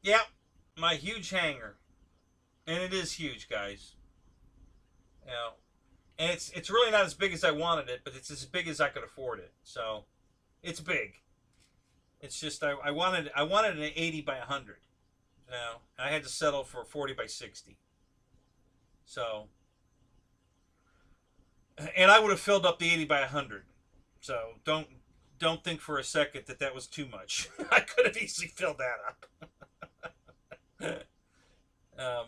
Yeah, my huge hangar. And it is huge, guys. You know, and it's really not as big as I wanted it, but it's as big as I could afford it. So, it's big. It's just I wanted an 80 by 100. You know, I had to settle for 40 by 60. So, and I would have filled up the 80 by 100. So don't think for a second that that was too much. I could have easily filled that up. um,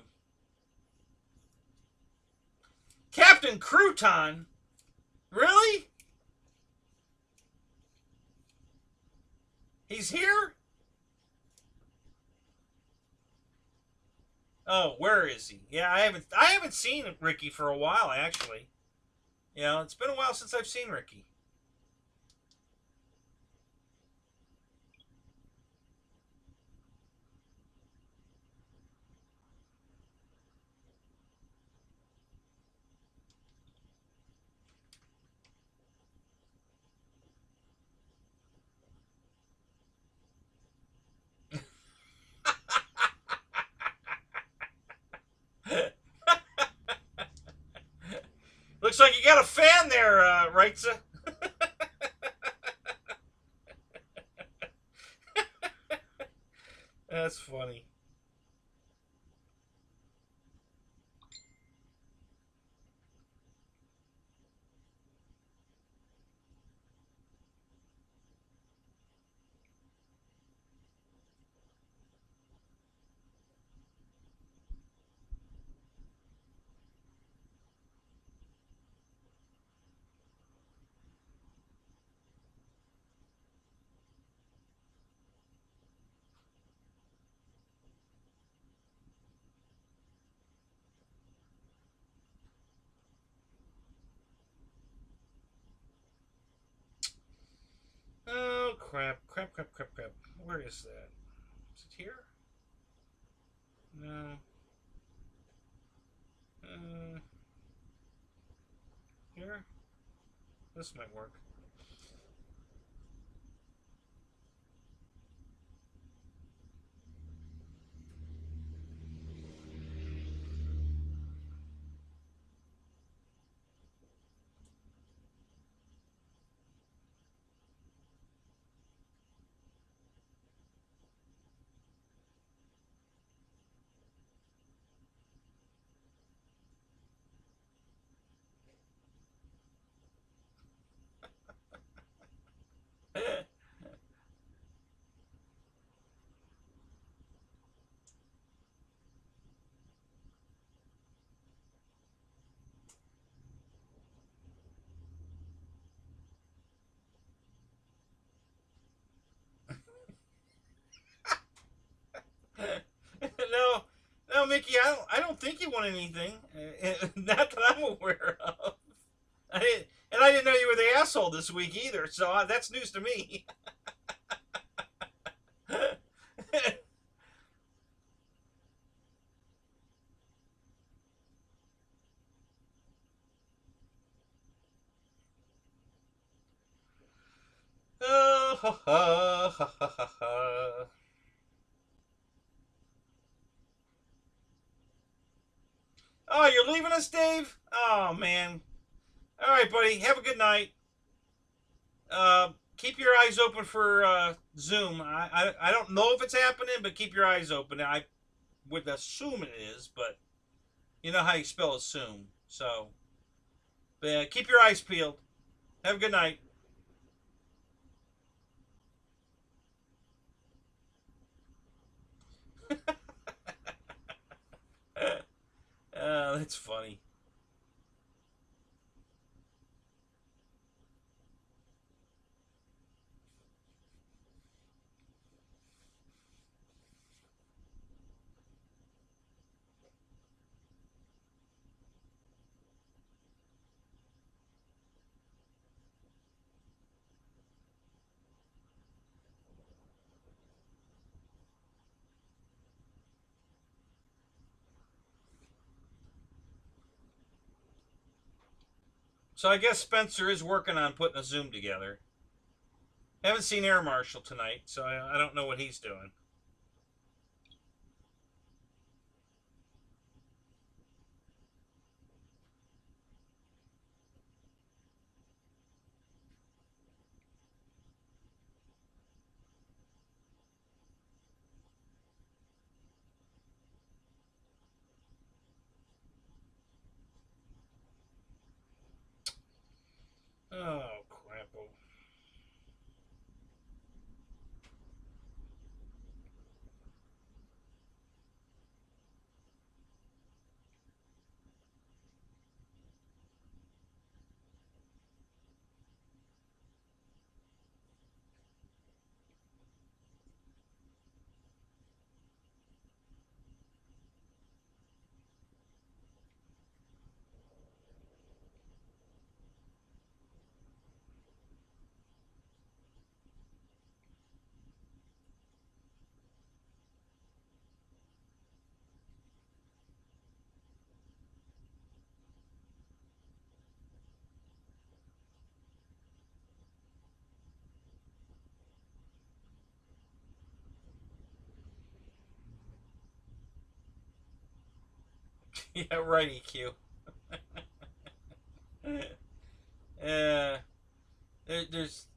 Captain Crouton, really? He's here? Oh, where is he? Yeah, I haven't seen Ricky for a while actually. You know, it's been a while since I've seen Ricky. Looks like you got a fan there, Reitza. That's funny. Oh, crap. Crap, crap, crap, crap. Where is that? Is it here? No. Here? This might work. No, no, Mickey. I don't think you won anything. Not that I'm aware of. I didn't know you were the asshole this week either. So that's news to me. Oh, ha, ha, ha, ha, ha, ha. Oh, you're leaving us, Dave? Oh, man. All right, buddy. Have a good night. Keep your eyes open for Zoom. I don't know if it's happening, but keep your eyes open. I would assume it is, but you know how you spell assume. So, But keep your eyes peeled. Have a good night. That's funny. So I guess Spencer is working on putting a Zoom together. Haven't seen Air Marshal tonight, so I don't know what he's doing. Oh, crap. Yeah, right, EQ. uh, there's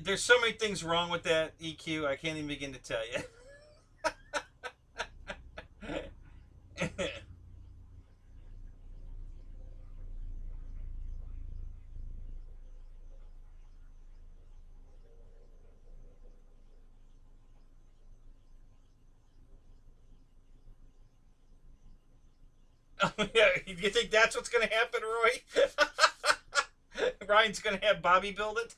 there's so many things wrong with that EQ. I can't even begin to tell you. Yeah, you think that's what's going to happen, Roy? Ryan's going to have Bobby build it?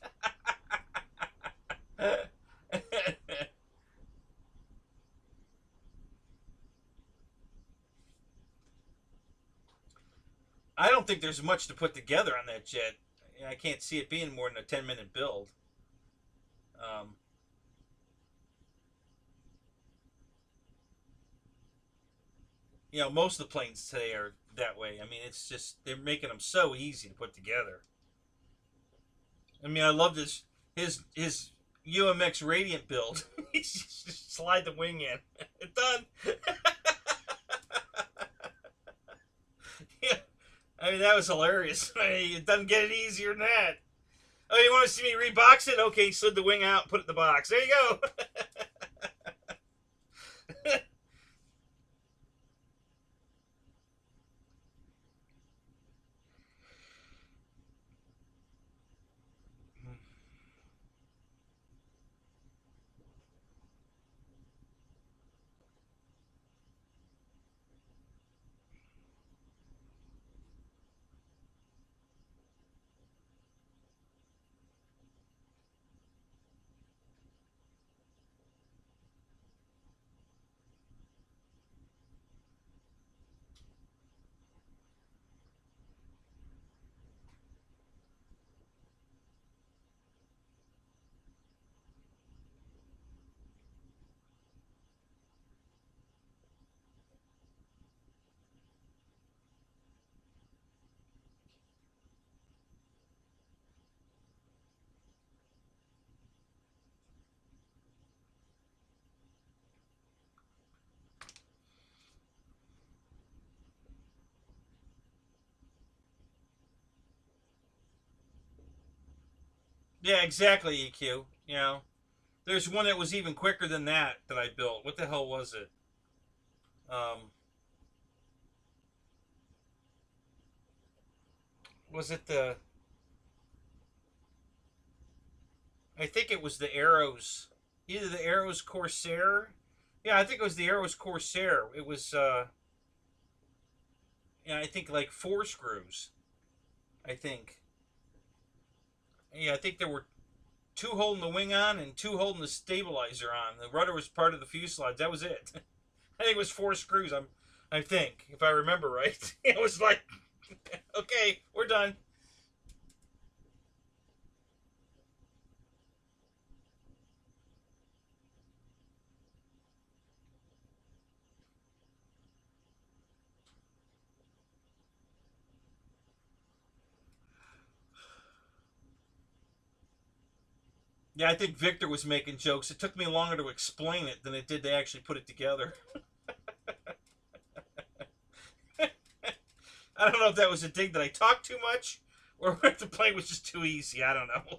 I don't think there's much to put together on that jet. I can't see it being more than a 10-minute build. Um, most of the planes today are that way. I mean, it's just they're making them so easy to put together. I mean, I love this his UMX Radiant build. You just slide the wing in. It's done. Yeah, I mean that was hilarious. I mean, it doesn't get any easier than that. Oh, you want to see me rebox it? Okay, slid the wing out, and put it in the box. There you go. Yeah, exactly, EQ. There's one that was even quicker than that I built. What the hell was it? Um, Was it the? I think it was the Arrows. Either the Arrows Corsair. Yeah, I think it was the Arrows Corsair. It was. Yeah, I think like 4 screws. I think. Yeah, I think there were 2 holding the wing on and 2 holding the stabilizer on. The rudder was part of the fuselage. That was it. I think it was 4 screws. I think, if I remember right. It was like, okay, we're done. Yeah, I think Victor was making jokes. It took me longer to explain it than it did to actually put it together. I don't know if that was a dig that I talked too much or if the plane was just too easy. I don't know.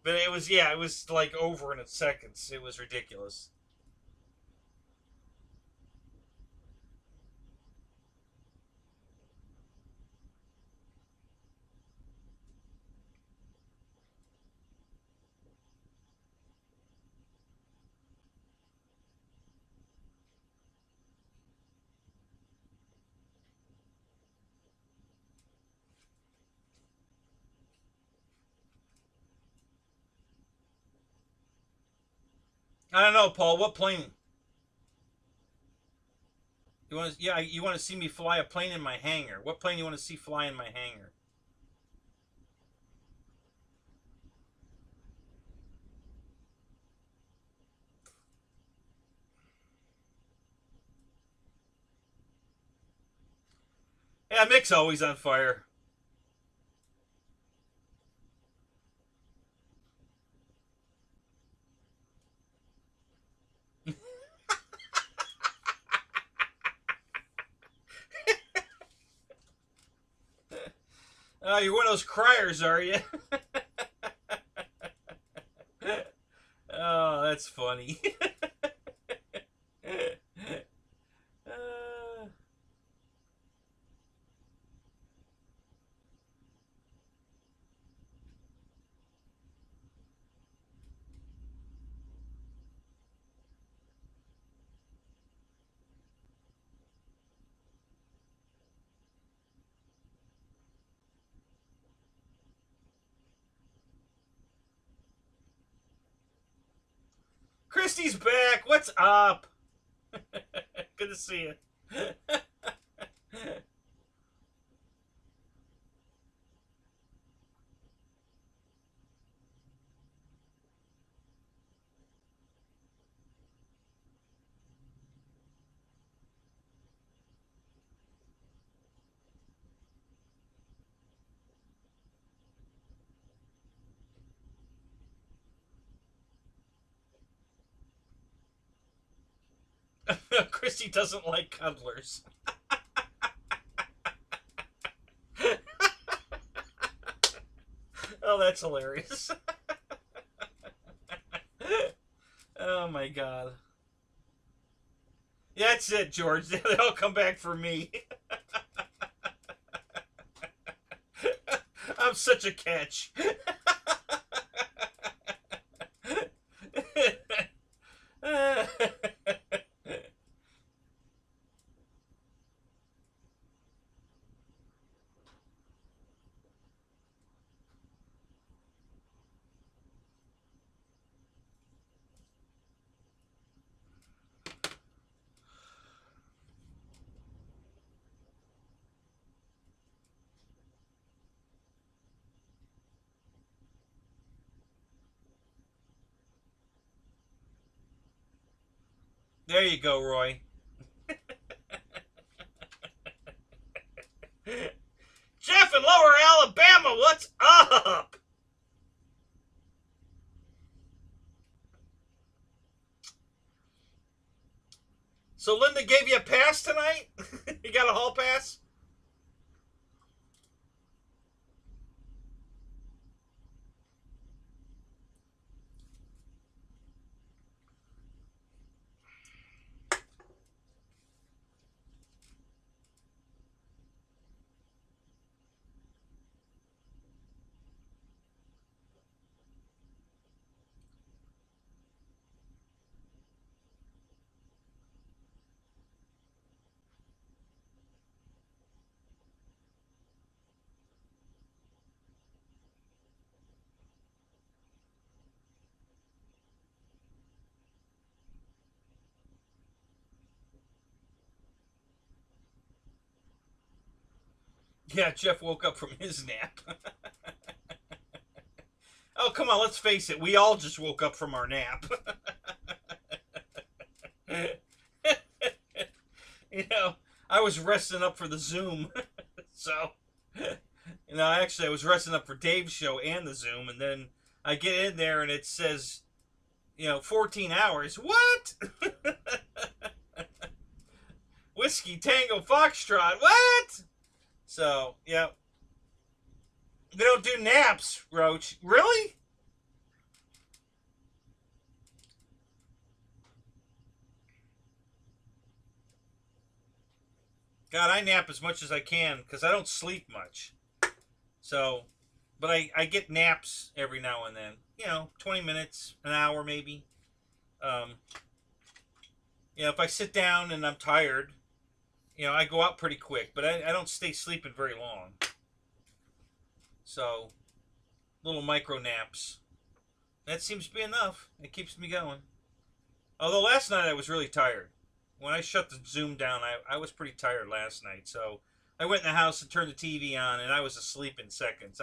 But it was, yeah, it was like over in seconds. It was ridiculous. I don't know, Paul. What plane? You want to? Yeah, you want to see me fly a plane in my hangar? What plane you want to see fly in my hangar? Yeah, Mick's always on fire. You're one of those criers, are you? Oh, that's funny. uh, Christy's back. What's up? Good to see you. Christy doesn't like cuddlers. Oh, that's hilarious. Oh my god. That's it, George. They all come back for me. I'm such a catch. There you go, Roy. Jeff in Lower Alabama, what's up? So Linda gave you a pass tonight? You got a hall pass? Yeah, Jeff woke up from his nap. Oh, come on, let's face it. We all just woke up from our nap. You know, I was resting up for the Zoom. So, actually, I was resting up for Dave's show and the Zoom. And then I get in there and it says, 14 hours. What? Whiskey Tango Foxtrot. What? So, yeah. They don't do naps, Roach. Really? God, I nap as much as I can because I don't sleep much. So, but I get naps every now and then. 20 minutes, an hour maybe. If I sit down and I'm tired, I go out pretty quick, but I don't stay sleeping very long. So, little micro naps. That seems to be enough. It keeps me going. Although last night I was really tired. When I shut the Zoom down, I was pretty tired last night. So I went in the house and turned the TV on, and I was asleep in seconds.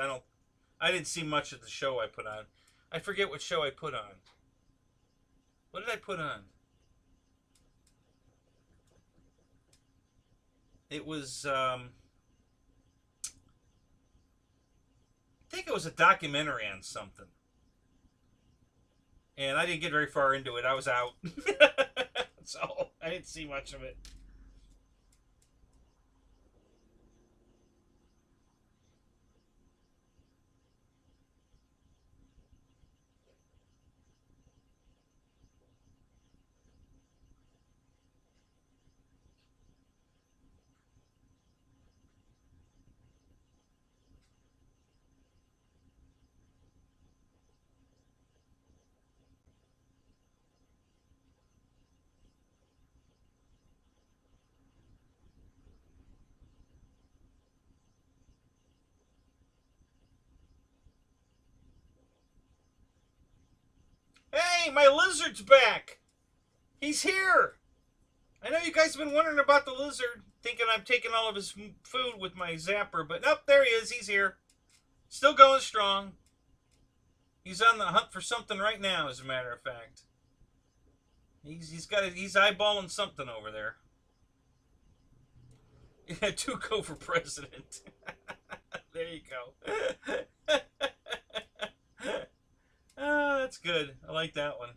I didn't see much of the show I put on. I forget what show I put on. What did I put on? It was, I think it was a documentary on something. And I didn't get very far into it. I was out. So I didn't see much of it. Hey, my lizard's back. He's here. I know you guys have been wondering about the lizard, thinking I'm taking all of his food with my zapper, but nope, there he is. He's here. Still going strong. He's on the hunt for something right now, as a matter of fact. He's eyeballing something over there. Yeah, to go for president. There you go. Oh, that's good. I like that one.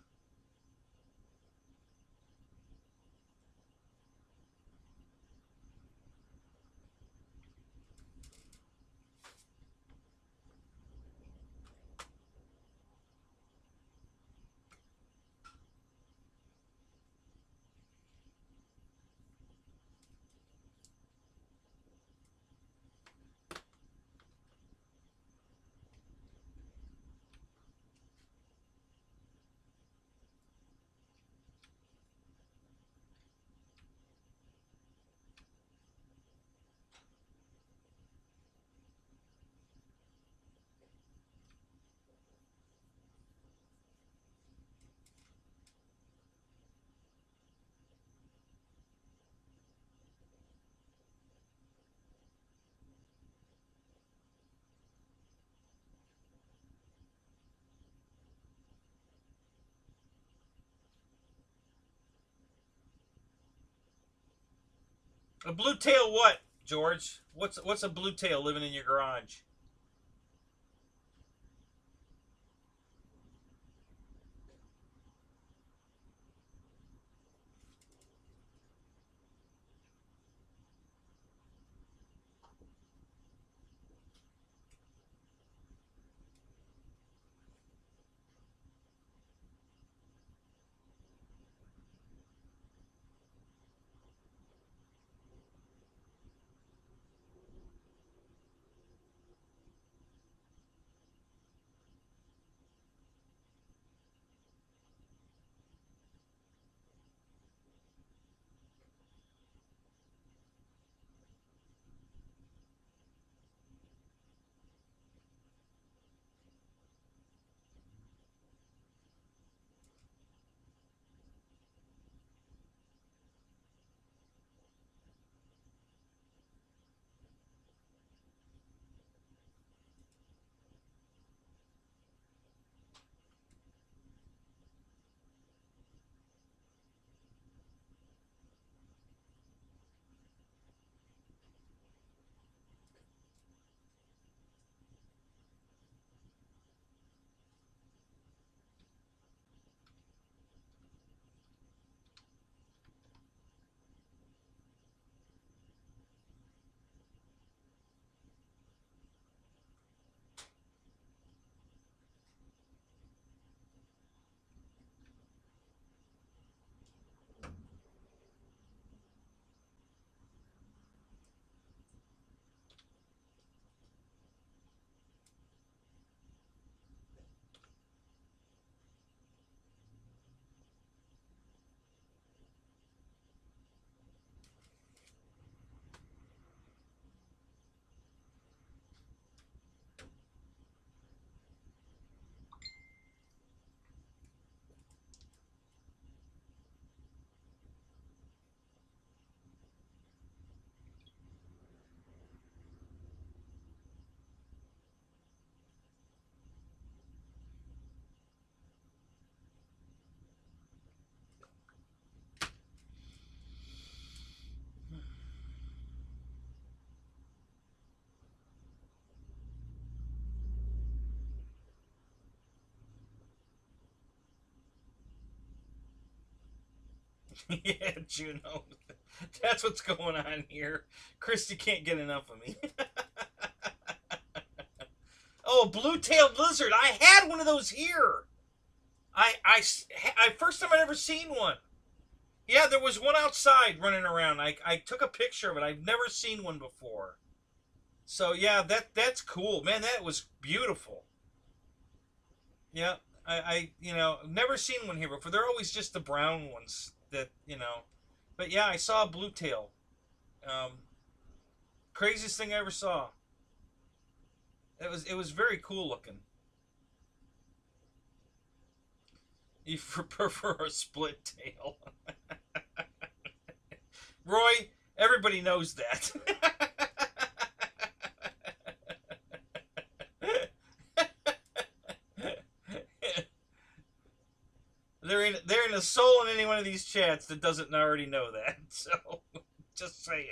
A blue tail what, George? What's a blue tail living in your garage? Yeah, Juno. That's what's going on here. Christy can't get enough of me. Oh, blue-tailed lizard. I had one of those here. I first time I'd ever seen one. Yeah, there was one outside running around. I took a picture of it. I've never seen one before. So yeah, that's cool, man. That was beautiful. Yeah, never seen one here before. They're always just the brown ones that. But yeah, I saw a blue tail. Um, Craziest thing I ever saw. It was very cool looking. You prefer a split tail, Roy? Everybody knows that. There ain't a soul in any one of these chats that doesn't already know that. So, just saying.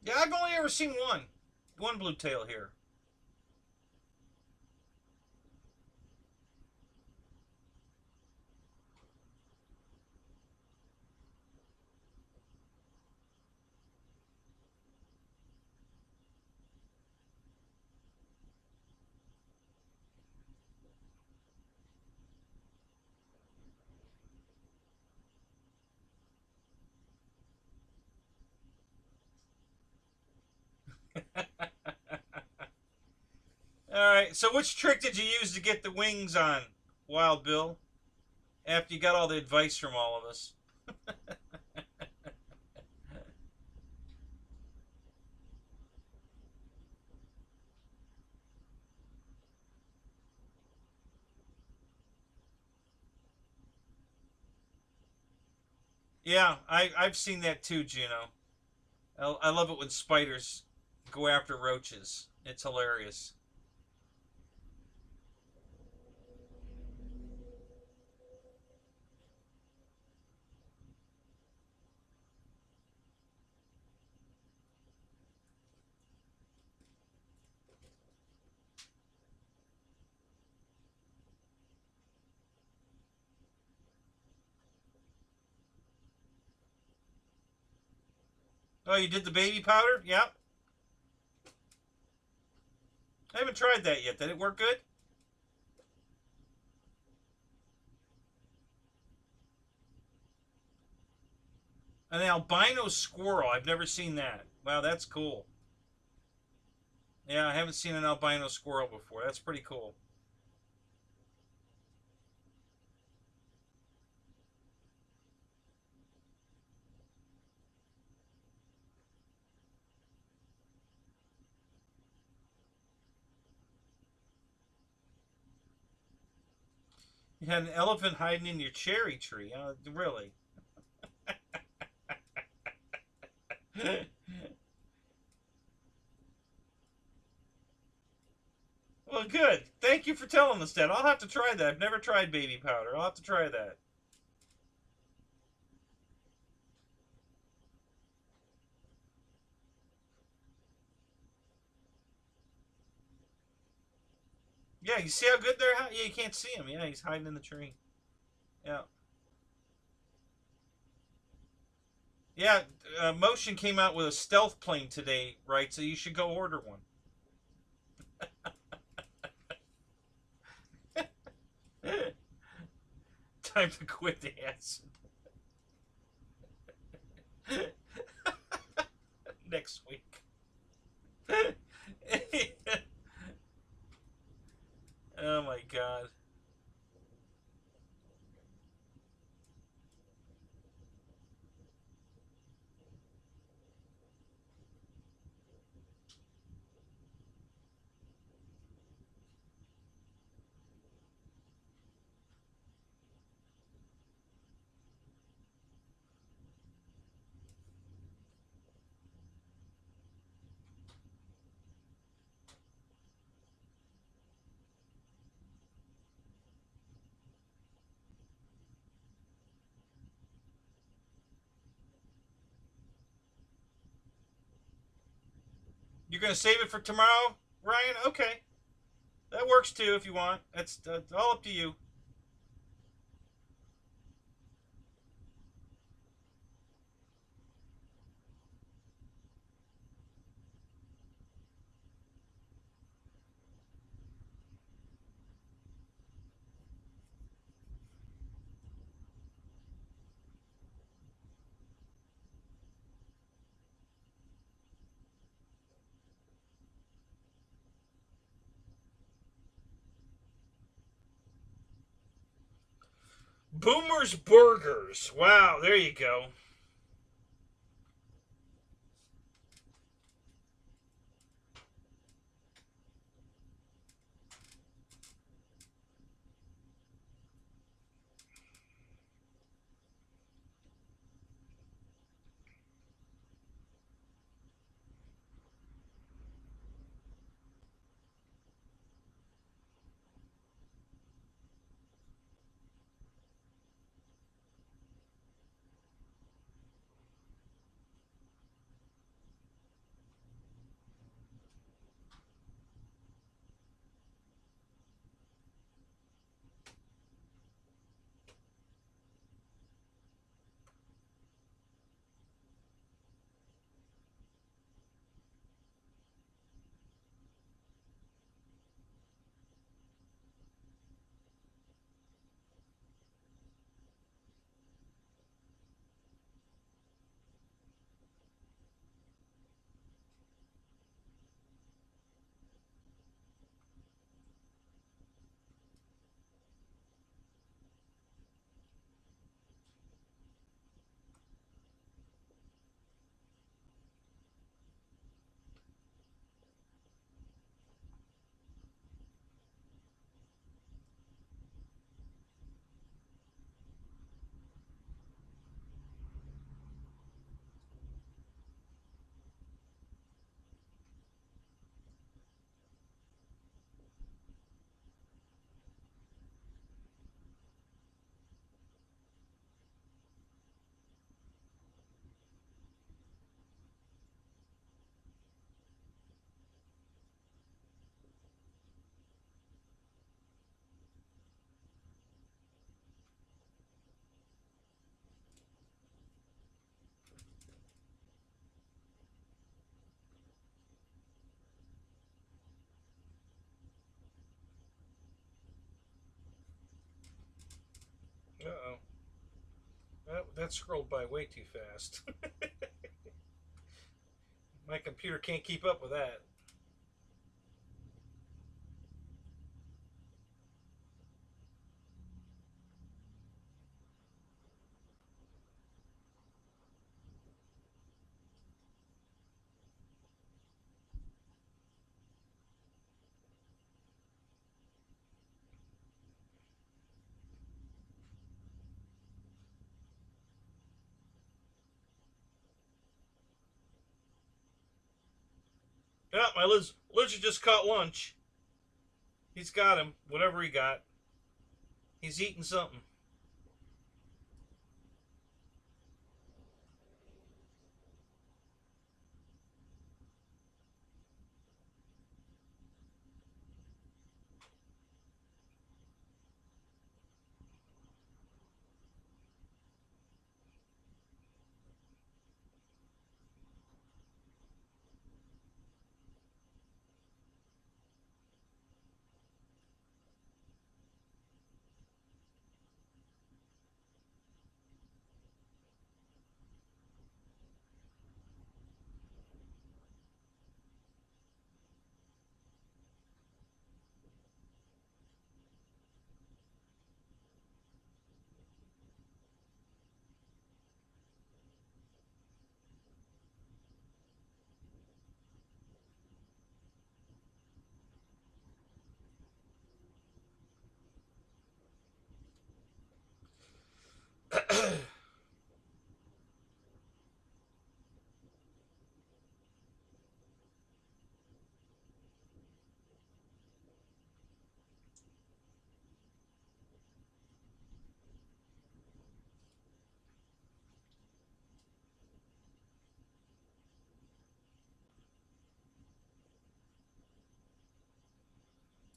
Yeah, I've only ever seen one blue tail here. All right. So, which trick did you use to get the wings on, Wild Bill? After you got all the advice from all of us. Yeah, I've seen that too, Juno. I love it when spiders go after roaches. It's hilarious. Oh, you did the baby powder? Yep. I haven't tried that yet. Did it work good? An albino squirrel. I've never seen that. Wow, that's cool. Yeah, I haven't seen an albino squirrel before. That's pretty cool. You had an elephant hiding in your cherry tree. Really? Well, good. Thank you for telling us that. I'll have to try that. I've never tried baby powder. I'll have to try that. Yeah, you see how good they're? Yeah, you can't see him. Yeah, he's hiding in the tree. Yeah. Yeah, Motion came out with a stealth plane today, right? So you should go order one. Time to quit the acid. Next week. Oh my god. You're gonna save it for tomorrow, Ryan? Okay, that works too if you want. That's all up to you. Boomer's Burgers. Wow, there you go. Uh oh. That scrolled by way too fast. My computer can't keep up with that. Yeah, my lizard just caught lunch. He's got him. Whatever he got. He's eating something.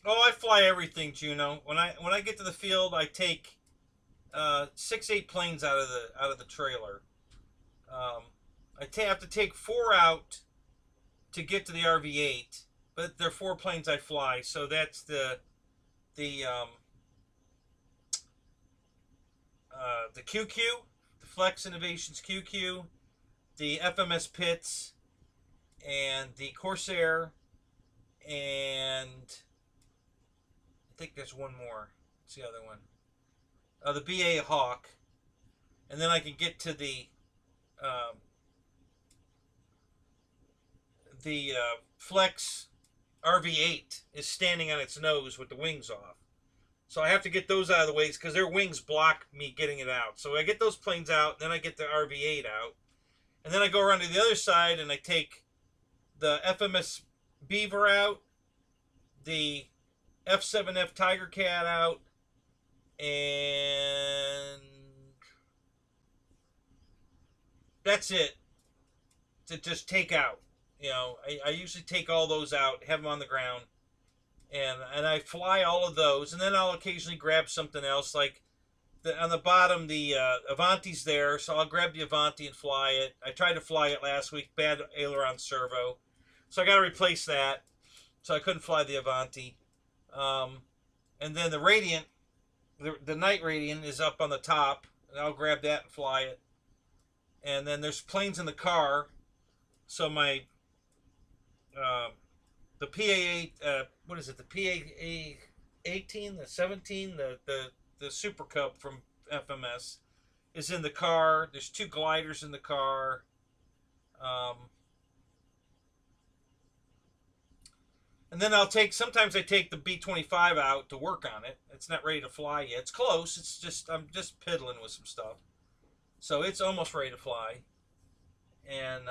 Oh, I fly everything, Juno. When I get to the field, I take 6-8 planes out of the trailer. Have to take 4 out to get to the RV8, but there are 4 planes I fly. So that's the QQ, the Flex Innovations QQ, the FMS Pitts, and the Corsair, and I think there's one more. What's the other one? The BA Hawk, and then I can get to the Flex RV8 is standing on its nose with the wings off. So I have to get those out of the way because their wings block me getting it out. So I get those planes out, then I get the RV8 out. And then I go around to the other side and I take the FMS Beaver out, the F7F Tiger Cat out, and that's it to just take out. You know, I usually take all those out, have them on the ground, and I fly all of those, and then I'll occasionally grab something else, like on the bottom, the Avanti's there, so I'll grab the Avanti and fly it. I tried to fly it last week, bad aileron servo, so I got to replace that, so I couldn't fly the Avanti. And then the Radiant, the Night Radiant is up on the top, and I'll grab that and fly it. And then there's planes in the car, so my the PA8, what is it? The PA18, the 17, the Super Cup from FMS is in the car. There's 2 gliders in the car. And then sometimes I take the B-25 out to work on it. It's not ready to fly yet. It's close. It's just, I'm just piddling with some stuff. So it's almost ready to fly. And,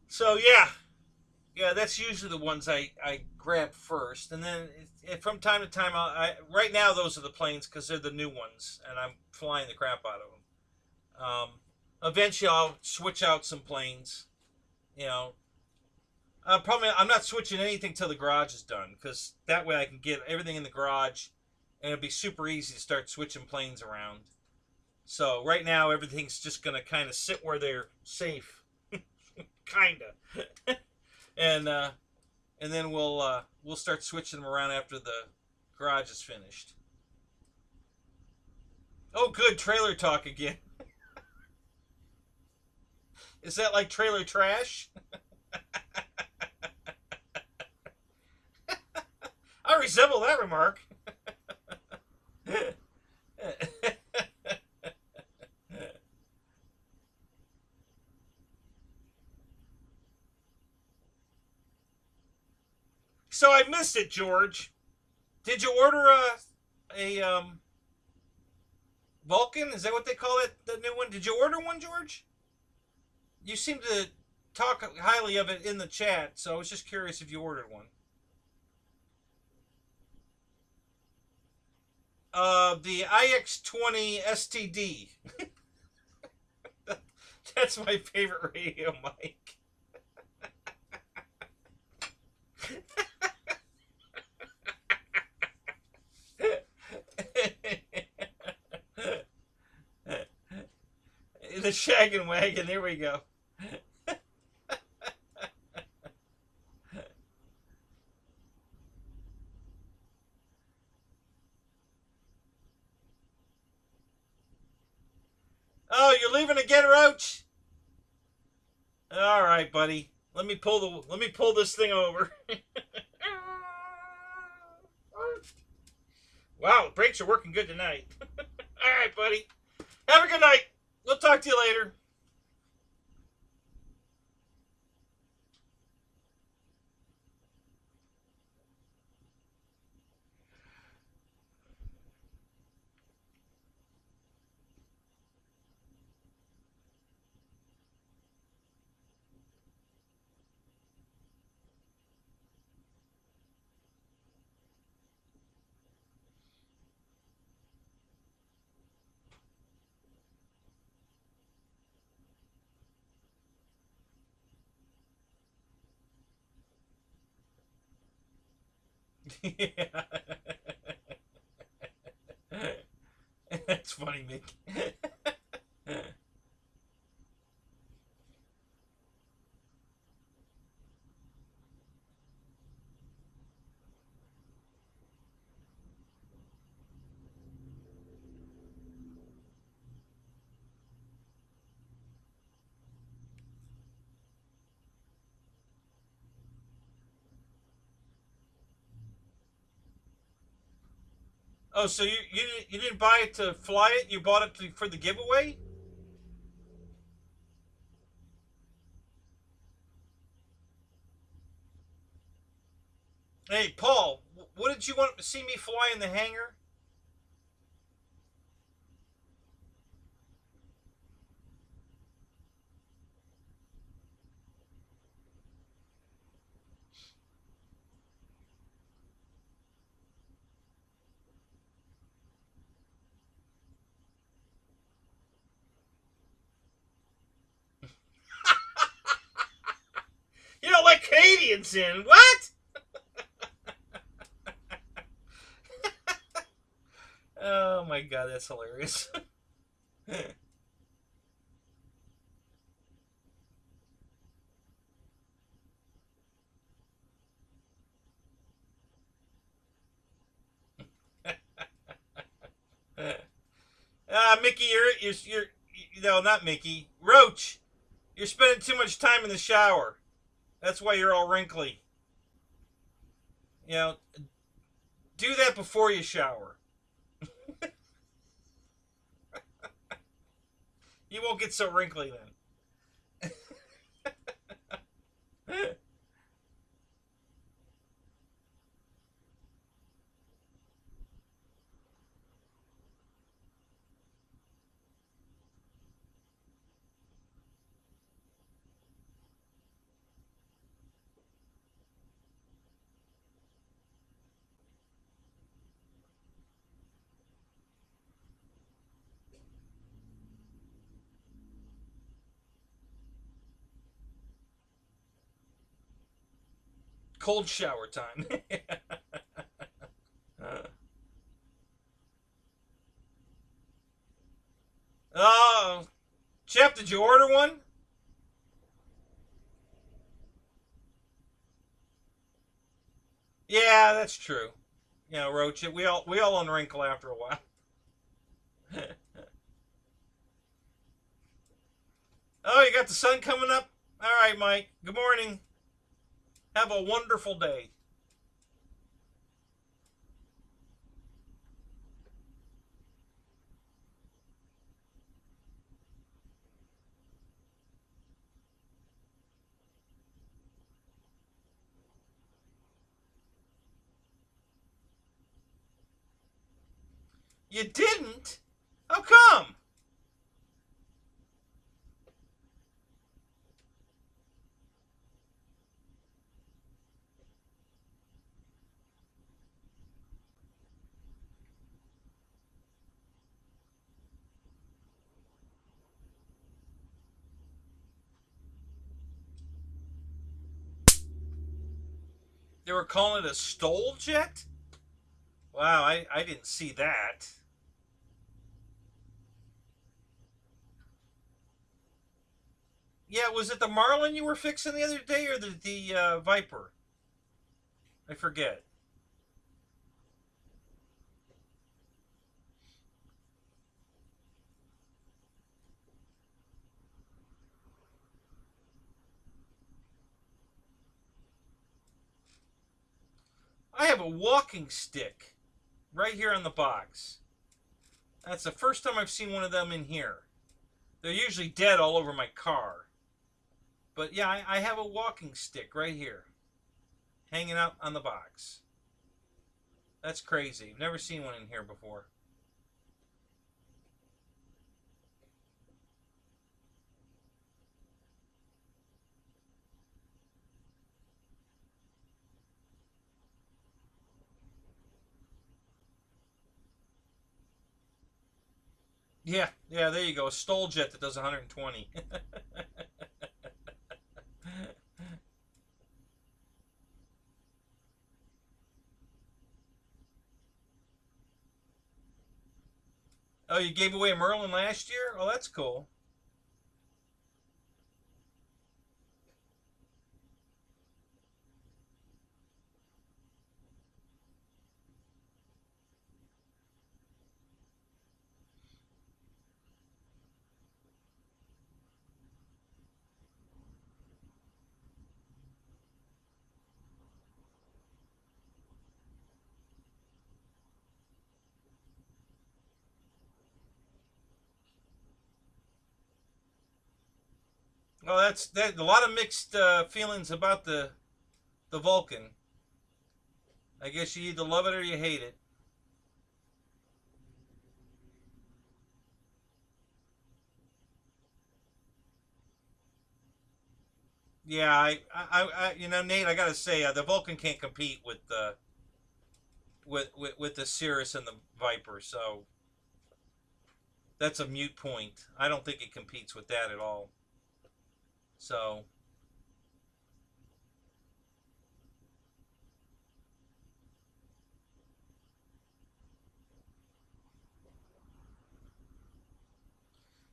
so yeah, that's usually the ones I grab first. And then from time to time, right now those are the planes because they're the new ones. And I'm flying the crap out of them. Eventually, I'll switch out some planes. You know, I'm not switching anything till the garage is done because that way I can get everything in the garage, and it'll be super easy to start switching planes around. So right now, everything's just gonna kind of sit where they're safe, kinda, and then we'll start switching them around after the garage is finished. Oh, good, trailer talk again. Is that like trailer trash? I resemble that remark. So I missed it, George. Did you order Vulcan, is that what they call it? The new one? Did you order one, George? You seem to talk highly of it in the chat, so I was just curious if you ordered one. The IX20 STD. That's my favorite radio mic. The shaggin' wagon, there we go. Oh, you're leaving again, Roach? All right, buddy. Let me pull this thing over. Wow, the brakes are working good tonight. All right, buddy. Have a good night. We'll talk to you later. Yeah. That's funny, Mick. Oh, so you didn't buy it to fly it? You bought it for the giveaway? Hey, Paul, what did you want to see me fly in the hangar? You don't let Canadians in. What? Oh my god, that's hilarious. Mickey, you're no, not Mickey. Roach, you're spending too much time in the shower. That's why you're all wrinkly. You know, do that before you shower. You won't get so wrinkly then. Cold shower time. Oh, Jeff, did you order one? Yeah, that's true. You know, Roach, we all unwrinkle after a while. Oh, you got the sun coming up? All right, Mike. Good morning. Have a wonderful day. You didn't? How come? They were calling it a stole jet? Wow, I didn't see that. Yeah, was it the Marlin you were fixing the other day or the Viper? I forget. I have a walking stick right here on the box. That's the first time I've seen one of them in here. They're usually dead all over my car. But yeah, I have a walking stick right here, hanging out on the box. That's crazy. I've never seen one in here before. Yeah, yeah, there you go. A stole jet that does 120. Oh, you gave away a Merlin last year? Oh, that's cool. Oh, that's that. A lot of mixed feelings about the Vulcan. I guess you either love it or you hate it. Yeah, Nate, I gotta say, the Vulcan can't compete with the with the Cirrus and the Viper, so that's a mute point. I don't think it competes with that at all. So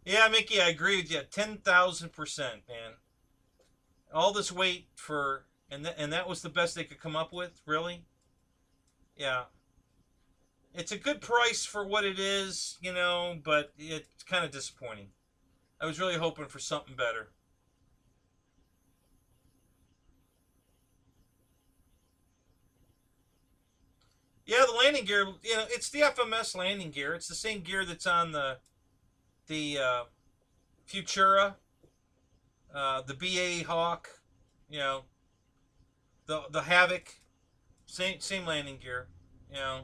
yeah, Mickey, I agree with you, 10,000%, man. All this wait for and that was the best they could come up with, really? Yeah, it's a good price for what it is, but it's kind of disappointing. I was really hoping for something better. Yeah, the landing gear, it's the FMS landing gear. It's the same gear that's on the Futura, the BA Hawk, you know, the Havoc, same landing gear, you know.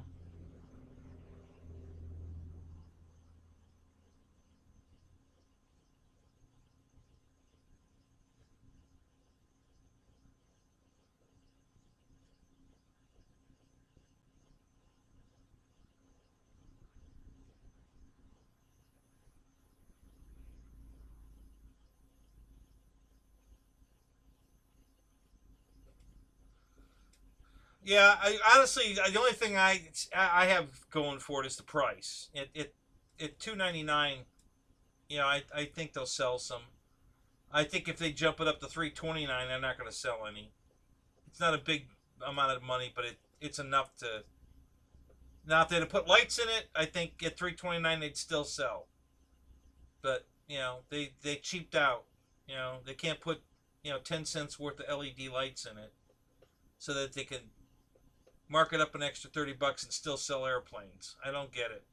Yeah, I honestly the only thing I have going for it is the price. At 299, I think they'll sell some. I think if they jump it up to 329, they're not going to sell any. It's not a big amount of money, but it's enough to. Now, if they'd put lights in it, I think at 329 they'd still sell. But they cheaped out. They can't put 10 cents worth of LED lights in it so that they can mark it up an extra $30 and still sell airplanes. I don't get it.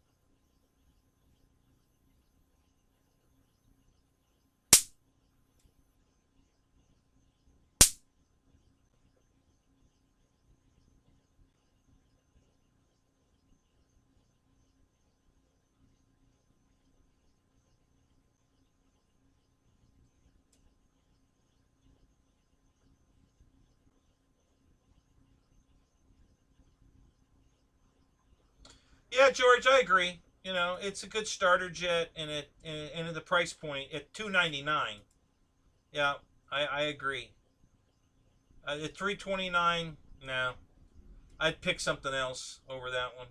Yeah, George, I agree. You know, it's a good starter jet, and at the price point at $299. Yeah, I agree. At 329, no, I'd pick something else over that one.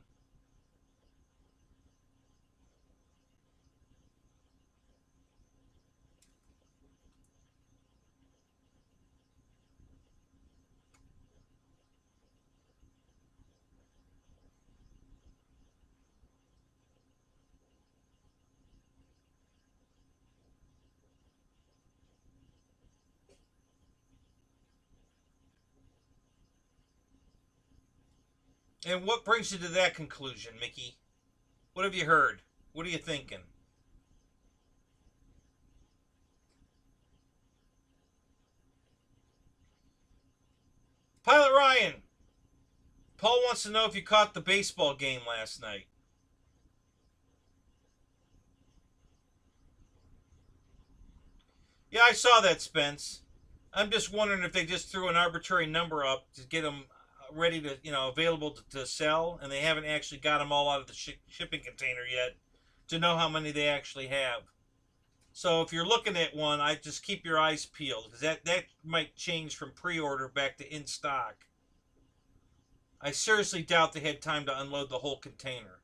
And what brings you to that conclusion, Mickey? What have you heard? What are you thinking? Pilot Ryan, Paul wants to know if you caught the baseball game last night. Yeah, I saw that, Spence. I'm just wondering if they just threw an arbitrary number up to get them ready to, available to sell, and they haven't actually got them all out of the shipping container yet to know how many they actually have. So if you're looking at one, I just keep your eyes peeled because that might change from pre-order back to in stock. I seriously doubt they had time to unload the whole container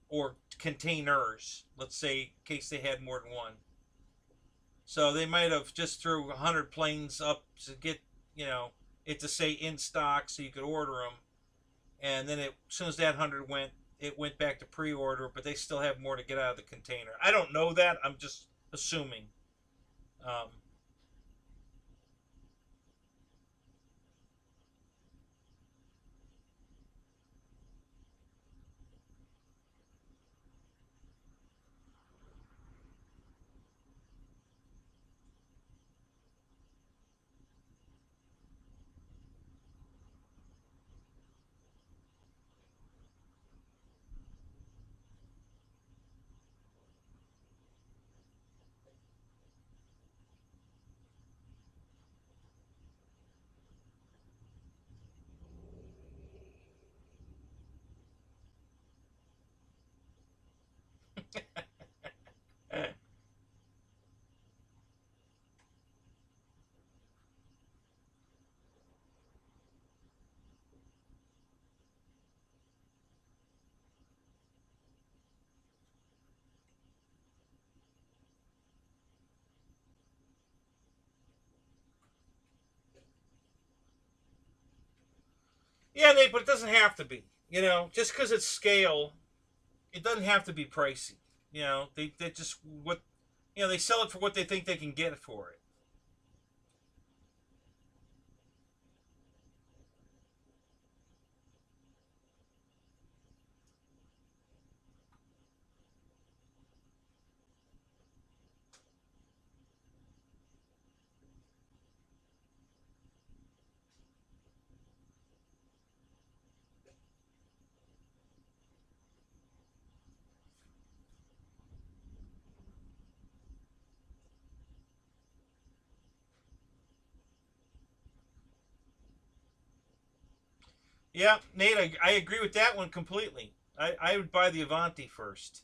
or containers. Let's say in case they had more than one. So they might have just threw 100 planes up to get, it to say in stock so you could order them. And then as soon as that 100 went, it went back to pre-order, but they still have more to get out of the container. I don't know that. I'm just assuming. Um, yeah, Nate, but it doesn't have to be. Just because it's scale, it doesn't have to be pricey. They just what they sell it for what they think they can get for it. Yeah, Nate, I agree with that one completely. I would buy the Avanti first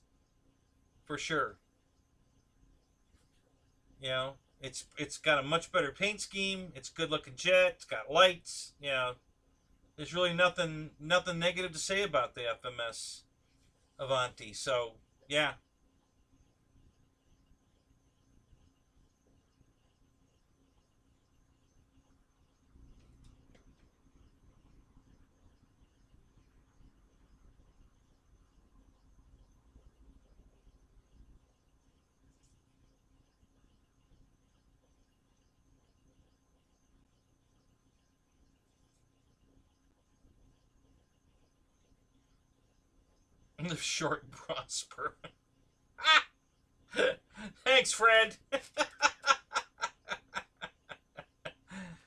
for sure. It's got a much better paint scheme. It's a good looking jet. It's got lights. There's really nothing negative to say about the FMS Avanti. So yeah, the short and prosper. Thanks, Fred.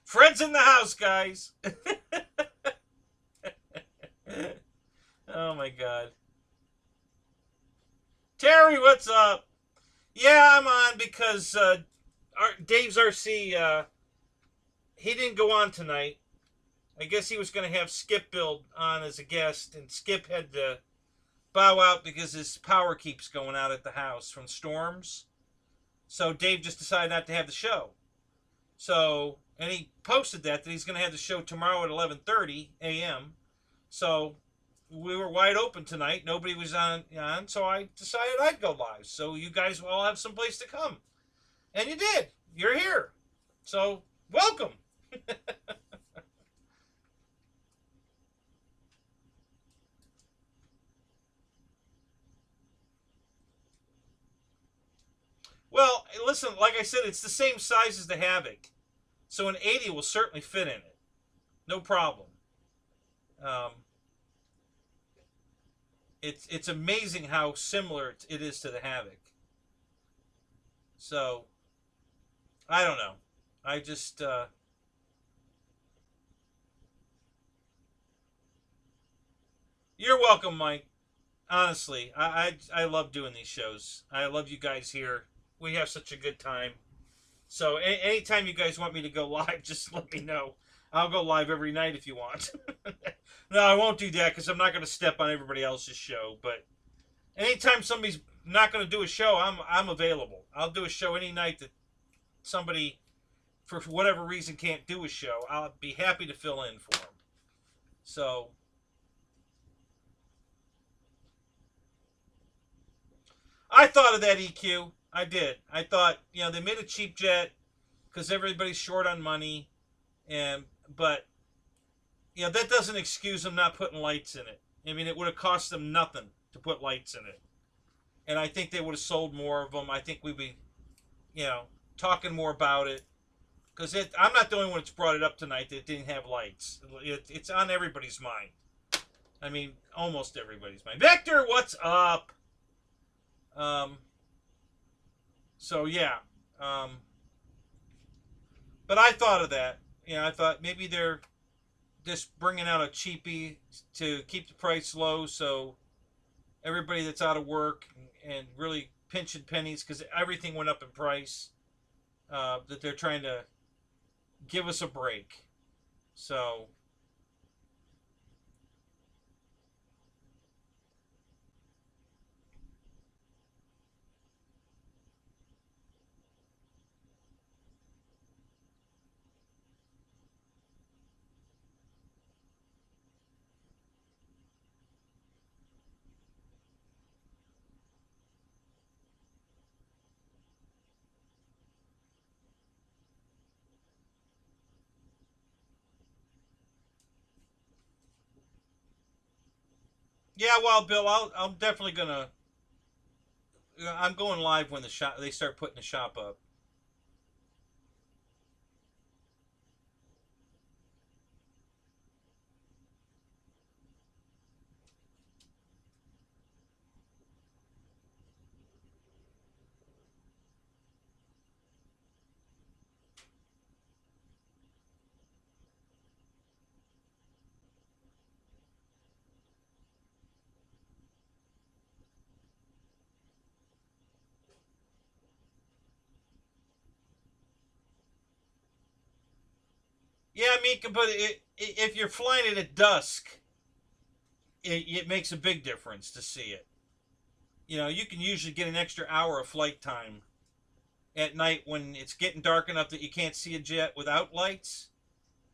Fred's in the house, guys. Oh my God, Terry, what's up? Yeah, I'm on because Dave's RC. He didn't go on tonight. I guess he was going to have Skip build on as a guest, and Skip had to bow out because his power keeps going out at the house from storms. So Dave just decided not to have the show. So, and he posted that he's going to have the show tomorrow at 11:30 a.m. So we were wide open tonight. Nobody was on, so I decided I'd go live. So you guys will all have some place to come. And you did. You're here. So, welcome. Well, listen, like I said, it's the same size as the Havoc. So an 80 will certainly fit in it. No problem. Um, it's amazing how similar it is to the Havoc. So, I don't know. I just, you're welcome, Mike. Honestly, I love doing these shows. I love you guys here. We have such a good time. So anytime you guys want me to go live, just let me know. I'll go live every night if you want. No, I won't do that because I'm not going to step on everybody else's show. But anytime somebody's not going to do a show, I'm available. I'll do a show any night that somebody, for whatever reason, can't do a show. I'll be happy to fill in for them. So I thought of that, EQ. I did. I thought, they made a cheap jet because everybody's short on money, but that doesn't excuse them not putting lights in it. I mean, it would have cost them nothing to put lights in it, and I think they would have sold more of them. I think we'd be, talking more about it because I'm not the only one that's brought it up tonight that didn't have lights. It's on everybody's mind. I mean, almost everybody's mind. Victor, what's up? So yeah, but I thought of that. I thought maybe they're just bringing out a cheapie to keep the price low, so everybody that's out of work and really pinching pennies because everything went up in price, that they're trying to give us a break. So yeah, well, Bill, I'm definitely gonna. I'm going live when they start putting the shop up. Yeah, I mean, but if you're flying it at dusk, it makes a big difference to see it. You can usually get an extra hour of flight time at night when it's getting dark enough that you can't see a jet without lights.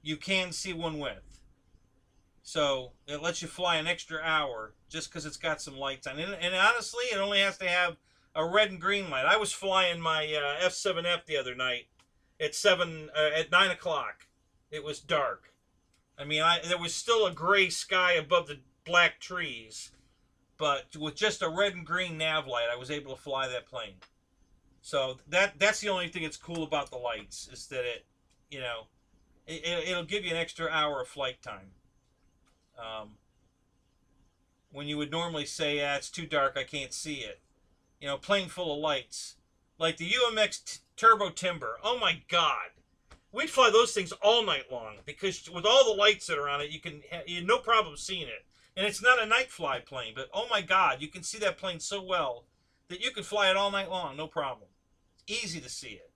You can see one with. So it lets you fly an extra hour just because it's got some lights on. And honestly, it only has to have a red and green light. I was flying my F7F the other night at 9 o'clock. It was dark. I mean, there was still a gray sky above the black trees, but with just a red and green nav light, I was able to fly that plane. So that's the only thing that's cool about the lights is that it'll give you an extra hour of flight time. When you would normally say, it's too dark, I can't see it. Plane full of lights. Like the UMX Turbo Timber. Oh my God. We'd fly those things all night long because with all the lights that are on it, you have no problem seeing it. And it's not a night fly plane, but oh my God, you can see that plane so well that you can fly it all night long, no problem. It's easy to see it.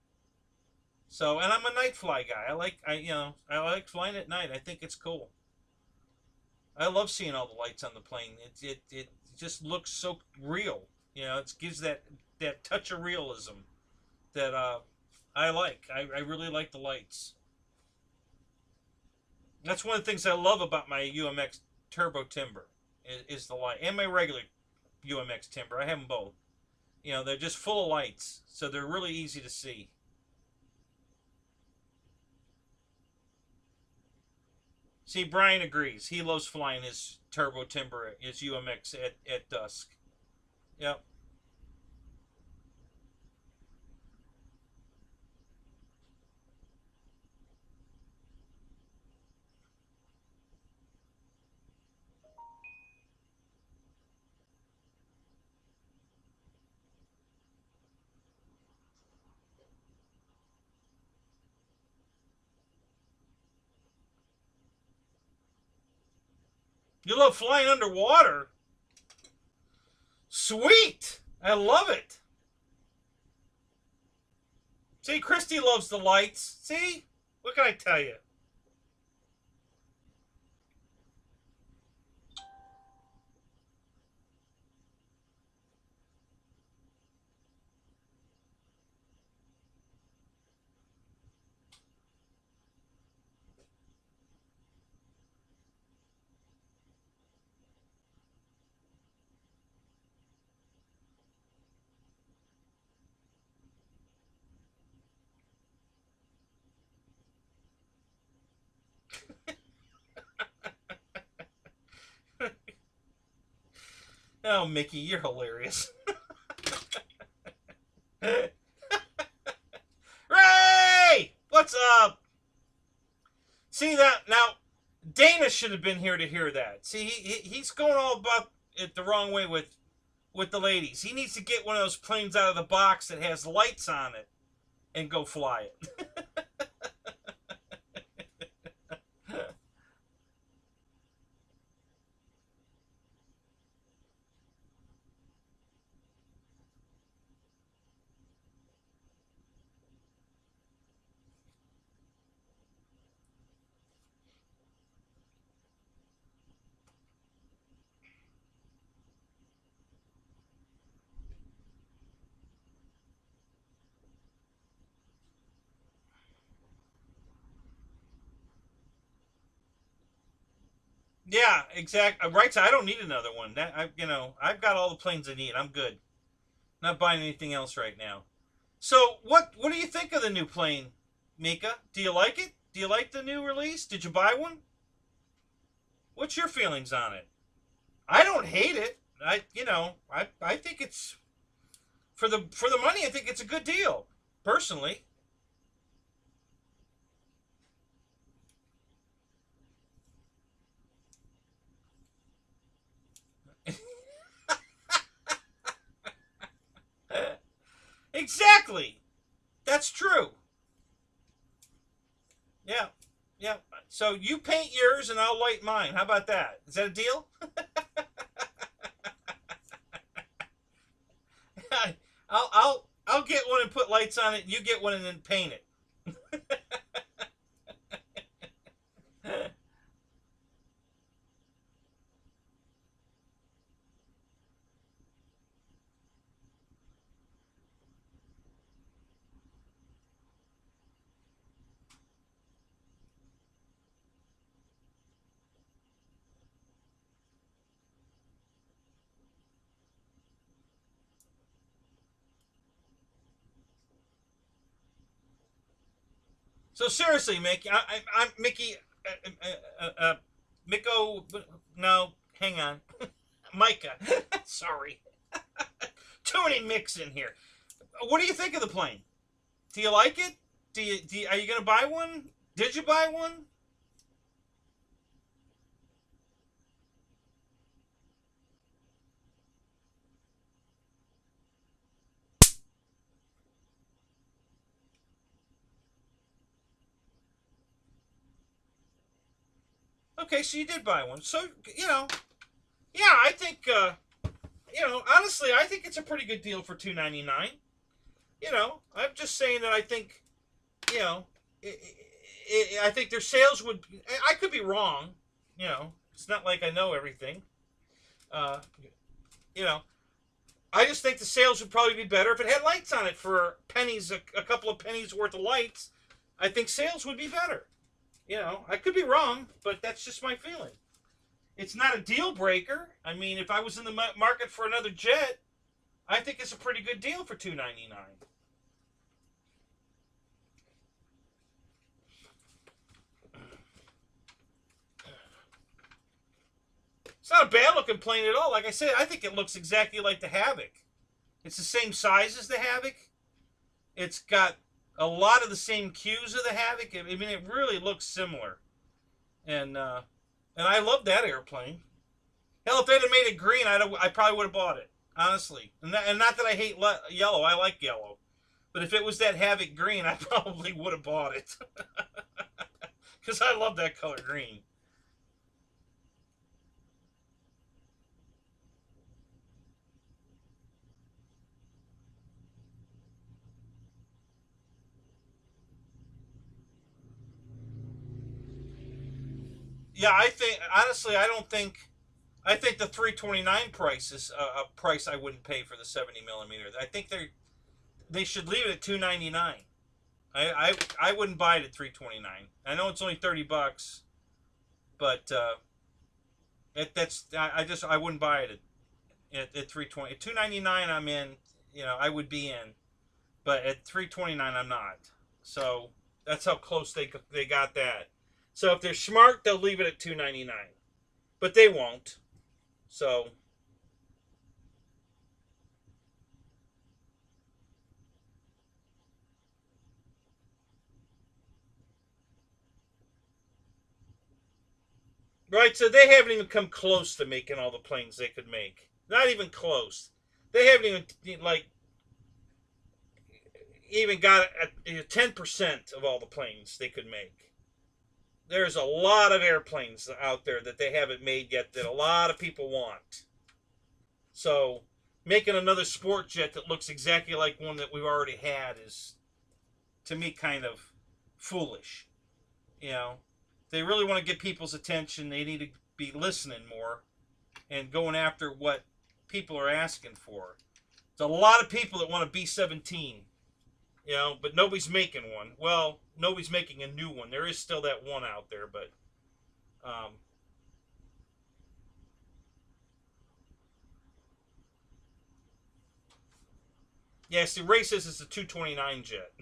So, and I'm a night fly guy. I like flying at night. I think it's cool. I love seeing all the lights on the plane. It just looks so real. You know, it gives that touch of realism that I like. I really like the lights. That's one of the things I love about my UMX Turbo Timber is the light, and my regular UMX Timber. I have them both. You know, they're just full of lights, so they're really easy to see. See, Brian agrees. He loves flying his Turbo Timber, his UMX at dusk. Yep. You love flying underwater? Sweet! I love it. See, Christy loves the lights. See? What can I tell you? Oh, Mickey, you're hilarious. Ray! What's up? See that? Now, Dana should have been here to hear that. See, he's going all about it the wrong way with the ladies. He needs to get one of those planes out of the box that has lights on it and go fly it. Yeah, exactly. Right. So I don't need another one. I've got all the planes I need. I'm good. Not buying anything else right now. So what do you think of the new plane, Mika? Do you like it? Do you like the new release? Did you buy one? What's your feelings on it? I don't hate it. I think it's for the money. I think it's a good deal, personally. Exactly. That's true. Yeah. Yeah. So you paint yours and I'll light mine. How about that? Is that a deal? I'll get one and put lights on it. You get one and then paint it. So seriously, Mickey, I'm Mickey, Miko. No, hang on, Micah. Sorry, too many mix in here. What do you think of the plane? Do you like it? Are you gonna buy one? Did you buy one? Okay, so you did buy one. So yeah, I think honestly, I think it's a pretty good deal for $299. I'm just saying that I think you know, I think their sales would. I could be wrong. It's not like I know everything. Uh, You know, I just think the sales would probably be better if it had lights on it for pennies, a couple of pennies worth of lights. I think sales would be better. You know, I could be wrong, but that's just my feeling. It's not a deal breaker. I mean, if I was in the market for another jet, I think it's a pretty good deal for $299. It's not a bad looking plane at all. Like I said, I think it looks exactly like the Havoc. It's the same size as the Havoc. It's got a lot of the same cues of the Havoc. I mean, it really looks similar. And I love that airplane. Hell, if they'd have made it green, I probably would have bought it. Honestly, and not that I hate yellow. I like yellow, but if it was that Havoc green, I probably would have bought it because I love that color green. Yeah, I think honestly, I don't think. I think the 329 price is a price I wouldn't pay for the 70 millimeter. I think they should leave it at 299. I wouldn't buy it at 329. I know it's only $30, but I wouldn't buy it at 320. At 299 I'm in. You know, I would be in, but at 329 I'm not. So that's how close they got that. So if they're smart, they'll leave it at 299, but they won't. So right, so they haven't even come close to making all the planes they could make. Not even close. They haven't even like even got 10% of all the planes they could make. There's a lot of airplanes out there that they haven't made yet that a lot of people want. So making another sport jet that looks exactly like one that we've already had is, to me, kind of foolish. You know, if they really want to get people's attention, they need to be listening more and going after what people are asking for. There's a lot of people that want a B-17, you know, but nobody's making one. Well, nobody's making a new one. There is still that one out there, but um, yeah, see, Ray says it's a 229 jet.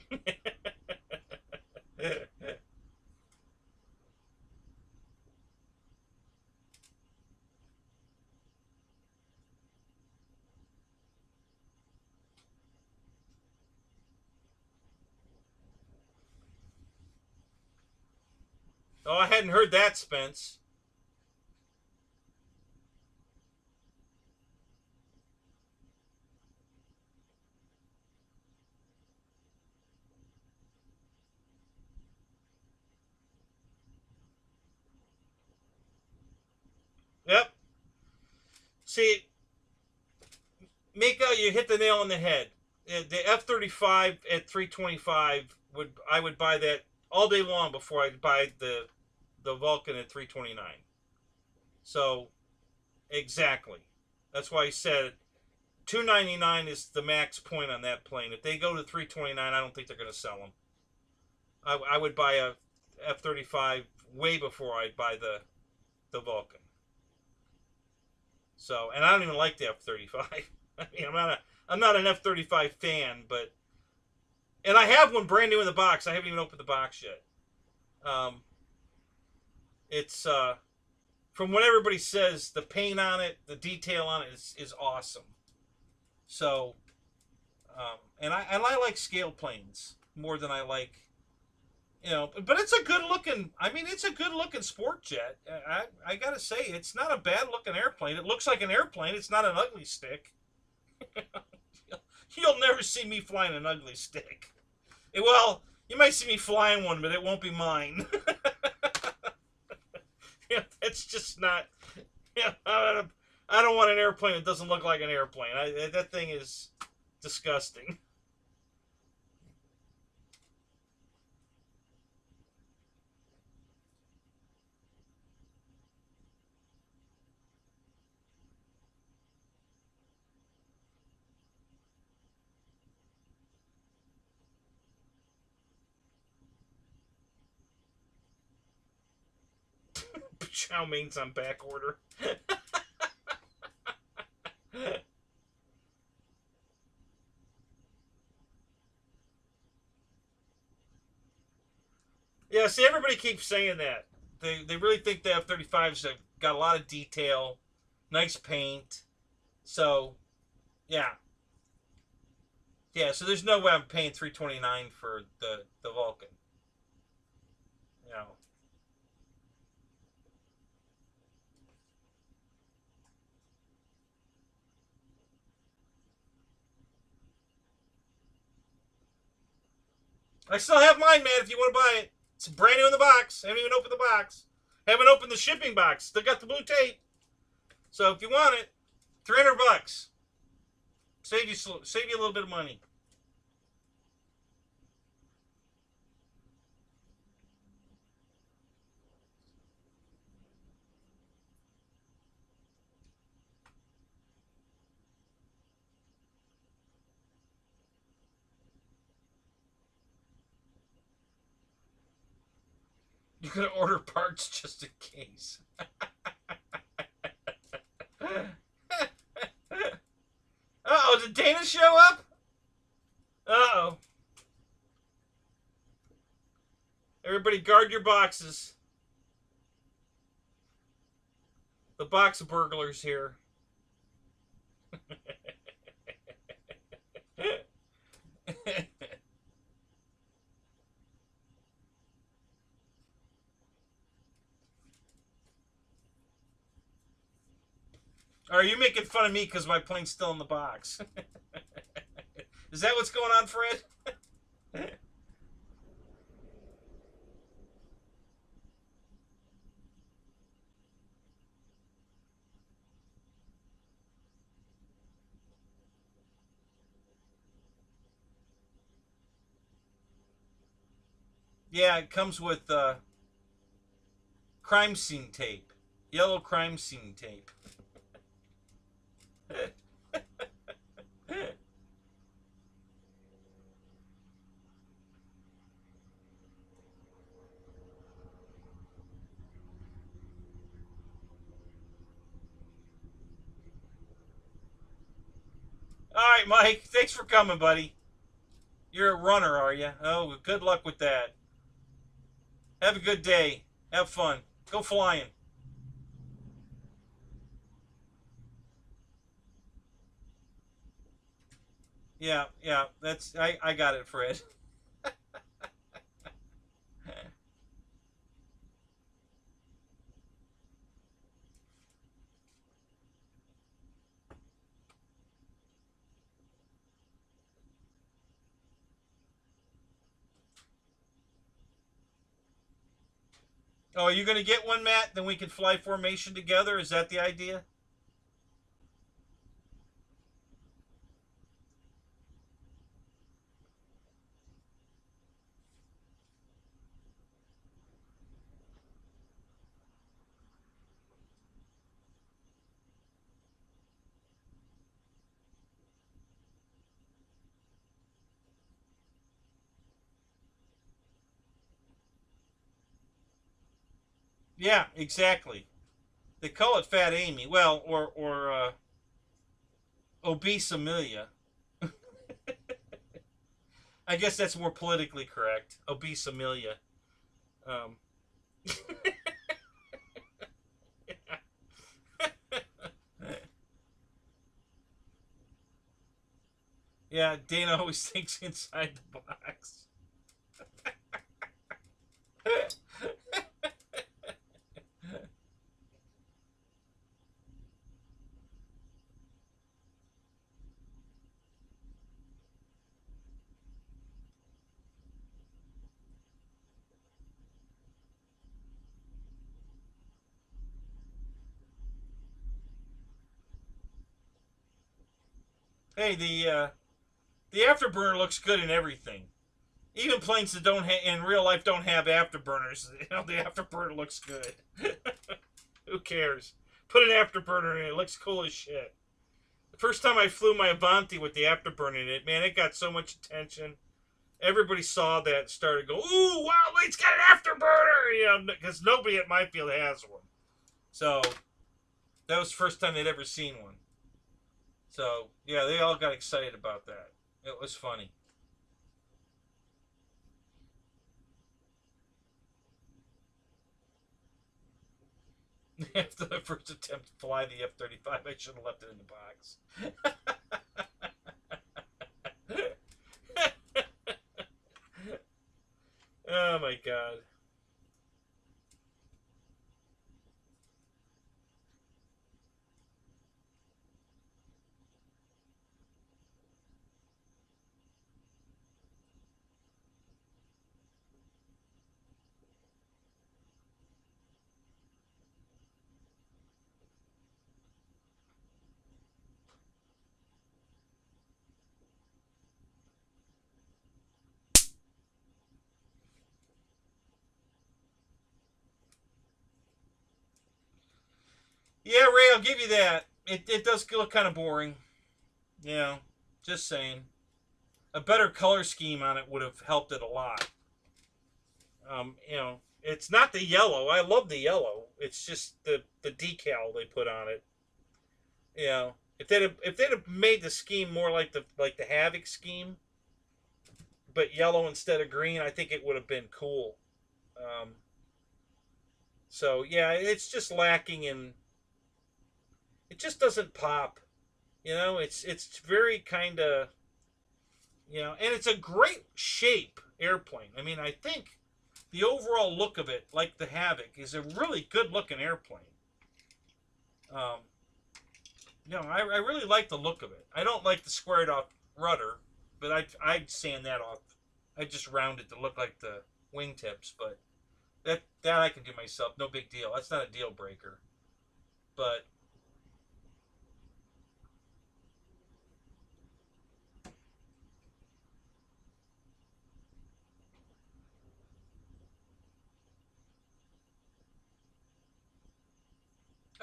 Oh, I hadn't heard that, Spence. Yep. See, Mika, you hit the nail on the head. The F-35 at 325 I would buy that all day long before I'd buy the Vulcan at 329. So exactly, that's why I said 299 is the max point on that plane. If they go to 329, I don't think they're going to sell them. I would buy a F-35 way before I'd buy the Vulcan. So, and I don't even like the F-35. I mean, I'm not an F-35 fan, but and I have one brand new in the box. I haven't even opened the box yet. Um, it's from what everybody says, the paint on it, the detail on it is awesome. So, and I like scale planes more than I like, you know. But it's a good looking. I mean, it's a good looking sport jet. I gotta say, it's not a bad looking airplane. It looks like an airplane. It's not an ugly stick. You'll never see me flying an ugly stick. Well, you might see me flying one, but it won't be mine. Yeah, it's just not. Yeah, I don't want an airplane that doesn't look like an airplane. That thing is disgusting. Chow Main's on back order. Yeah, see, everybody keeps saying that. They really think the F-35s have got a lot of detail, nice paint. So, yeah. Yeah, so there's no way I'm paying $329 for the Vulcan. You know. I still have mine, man, if you want to buy it. It's brand new in the box. I haven't even opened the box. Haven't opened the shipping box. Still got the blue tape. So if you want it, $300. Save you a little bit of money. You could order parts just in case. Uh-oh, did Dana show up? Uh-oh. Everybody guard your boxes. The box burglars here. Are you making fun of me because my plane's still in the box? Is that what's going on, Fred? Yeah, it comes with crime scene tape. Yellow crime scene tape. All right, Mike. Thanks for coming, buddy. You're a runner, are you? Oh, good luck with that. Have a good day. Have fun. Go flying. Yeah, that's I got it, Fred. Oh, are you going to get one, Matt? Then we can fly formation together? Is that the idea? Yeah, exactly. They call it Fat Amy. Well, or Obese Amelia. I guess that's more politically correct. Obese Amelia. Um, yeah, Dana always thinks inside the box. Hey, the afterburner looks good in everything. Even planes that don't in real life don't have afterburners, you know, the afterburner looks good. Who cares? Put an afterburner in it. It looks cool as shit. The first time I flew my Avanti with the afterburner in it, man, it got so much attention. Everybody saw that and started going, ooh, wow, it's got an afterburner! You know, because nobody at my field has one. So that was the first time they'd ever seen one. So yeah, they all got excited about that. It was funny. After the first attempt to fly the F-35, I should have left it in the box. Oh my god. Yeah, Ray, I'll give you that. It does look kind of boring. You know, just saying. A better color scheme on it would have helped it a lot. You know, it's not the yellow. I love the yellow. It's just the decal they put on it. You know, if they'd have made the scheme more like the Havoc scheme, but yellow instead of green, I think it would have been cool. Um, so yeah, it's just lacking in. It just doesn't pop. You know, it's very kind of, you know, and it's a great shape airplane. I mean, I think the overall look of it, like the Havoc, is a really good looking airplane. Um, you know, I really like the look of it. I don't like the squared off rudder, but I'd sand that off. I just round it to look like the wingtips, but that I can do myself. No big deal. That's not a deal breaker. But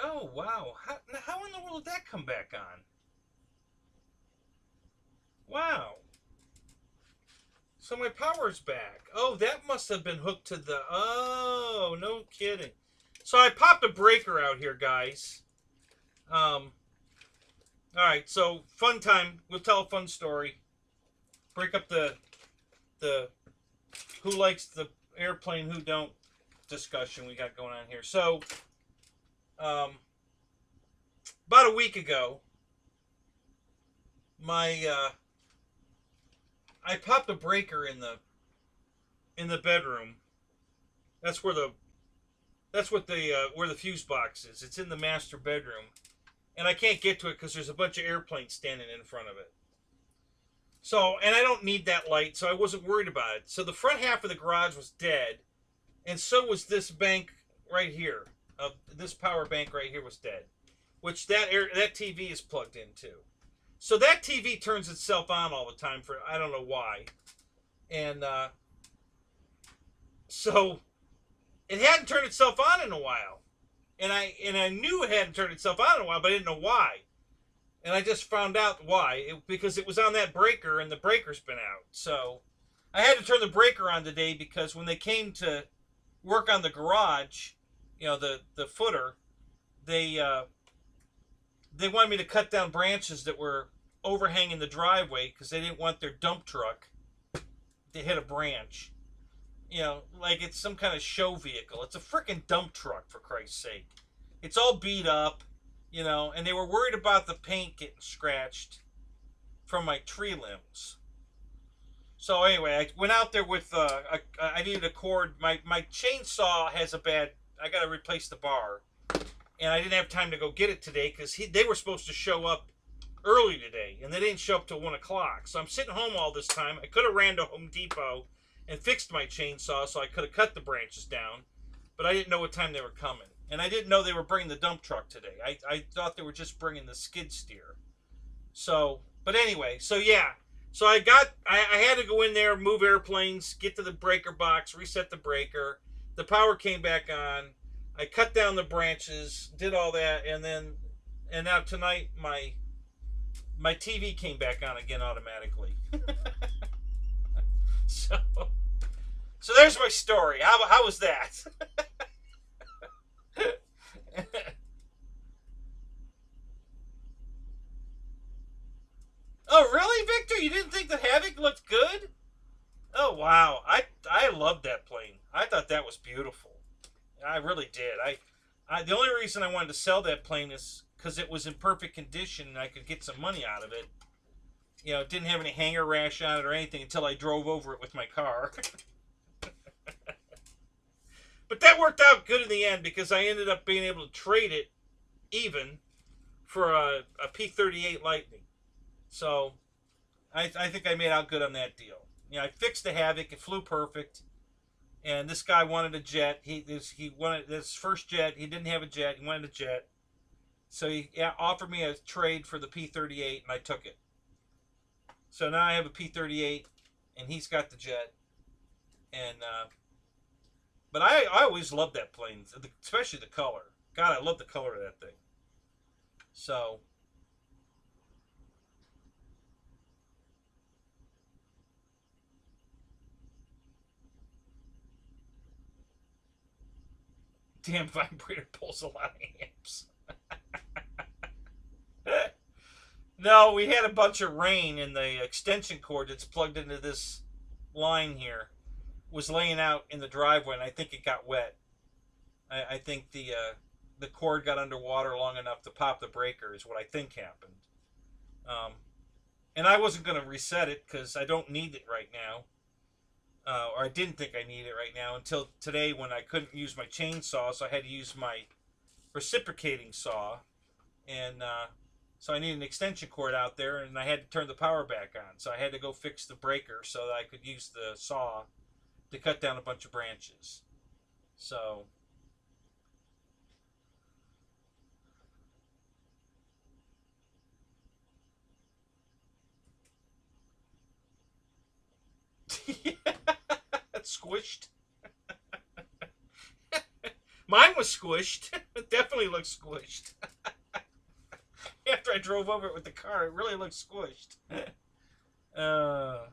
oh wow, how in the world did that come back on? Wow. So my power's back. Oh, that must have been hooked to the... Oh, no kidding. So I popped a breaker out here, guys. All right, so fun time. We'll tell a fun story. Break up the who likes the airplane, who don't discussion we got going on here. So, about a week ago, I popped a breaker in the bedroom. That's where the fuse box is. It's in the master bedroom, and I can't get to it because there's a bunch of airplanes standing in front of it. So, and I don't need that light, so I wasn't worried about it. So the front half of the garage was dead, and so was this bank right here. This power bank right here was dead, which that TV is plugged into. So that TV turns itself on all the time for I don't know why, and so it hadn't turned itself on in a while, and I knew it hadn't turned itself on in a while, but I didn't know why, and I just found out why because it was on that breaker and the breaker's been out. So I had to turn the breaker on today because when they came to work on the garage, you know, the footer, they wanted me to cut down branches that were overhanging the driveway because they didn't want their dump truck to hit a branch. You know, like it's some kind of show vehicle. It's a freaking dump truck, for Christ's sake. It's all beat up, you know, and they were worried about the paint getting scratched from my tree limbs. So anyway, I went out there with, I needed a cord. My chainsaw has a bad, I got to replace the bar. And I didn't have time to go get it today because they were supposed to show up early today, and they didn't show up till 1 o'clock. So I'm sitting home all this time. I could have ran to Home Depot and fixed my chainsaw so I could have cut the branches down, but I didn't know what time they were coming. And I didn't know they were bringing the dump truck today. I thought they were just bringing the skid steer. So, but anyway, so yeah. So I had to go in there, move airplanes, get to the breaker box, reset the breaker. The power came back on. I cut down the branches, did all that, and now tonight my TV came back on again automatically. so there's my story. How was that? loved that plane. I thought that was beautiful. I really did. The only reason I wanted to sell that plane is because it was in perfect condition and I could get some money out of it. You know, it didn't have any hanger rash on it or anything until I drove over it with my car. But that worked out good in the end because I ended up being able to trade it even for a P-38 Lightning. So I think I made out good on that deal. You know, I fixed the Havoc. It flew perfect. And this guy wanted a jet. He wanted his first jet. He didn't have a jet. He wanted a jet. So he offered me a trade for the P-38, and I took it. So now I have a P-38, and he's got the jet. And but I always loved that plane, especially the color. God, I love the color of that thing. So damn vibrator pulls a lot of amps. No, we had a bunch of rain, and the extension cord that's plugged into this line here was laying out in the driveway, and I think it got wet. I think the cord got underwater long enough to pop the breaker is what I think happened. And I wasn't going to reset it because I don't need it right now. Or I didn't think I needed it right now until today when I couldn't use my chainsaw, so I had to use my reciprocating saw. And so I needed an extension cord out there, and I had to turn the power back on. So I had to go fix the breaker so that I could use the saw to cut down a bunch of branches. So yeah, it's squished. Mine was squished. It definitely looks squished. After I drove over it with the car, it really looks squished. uh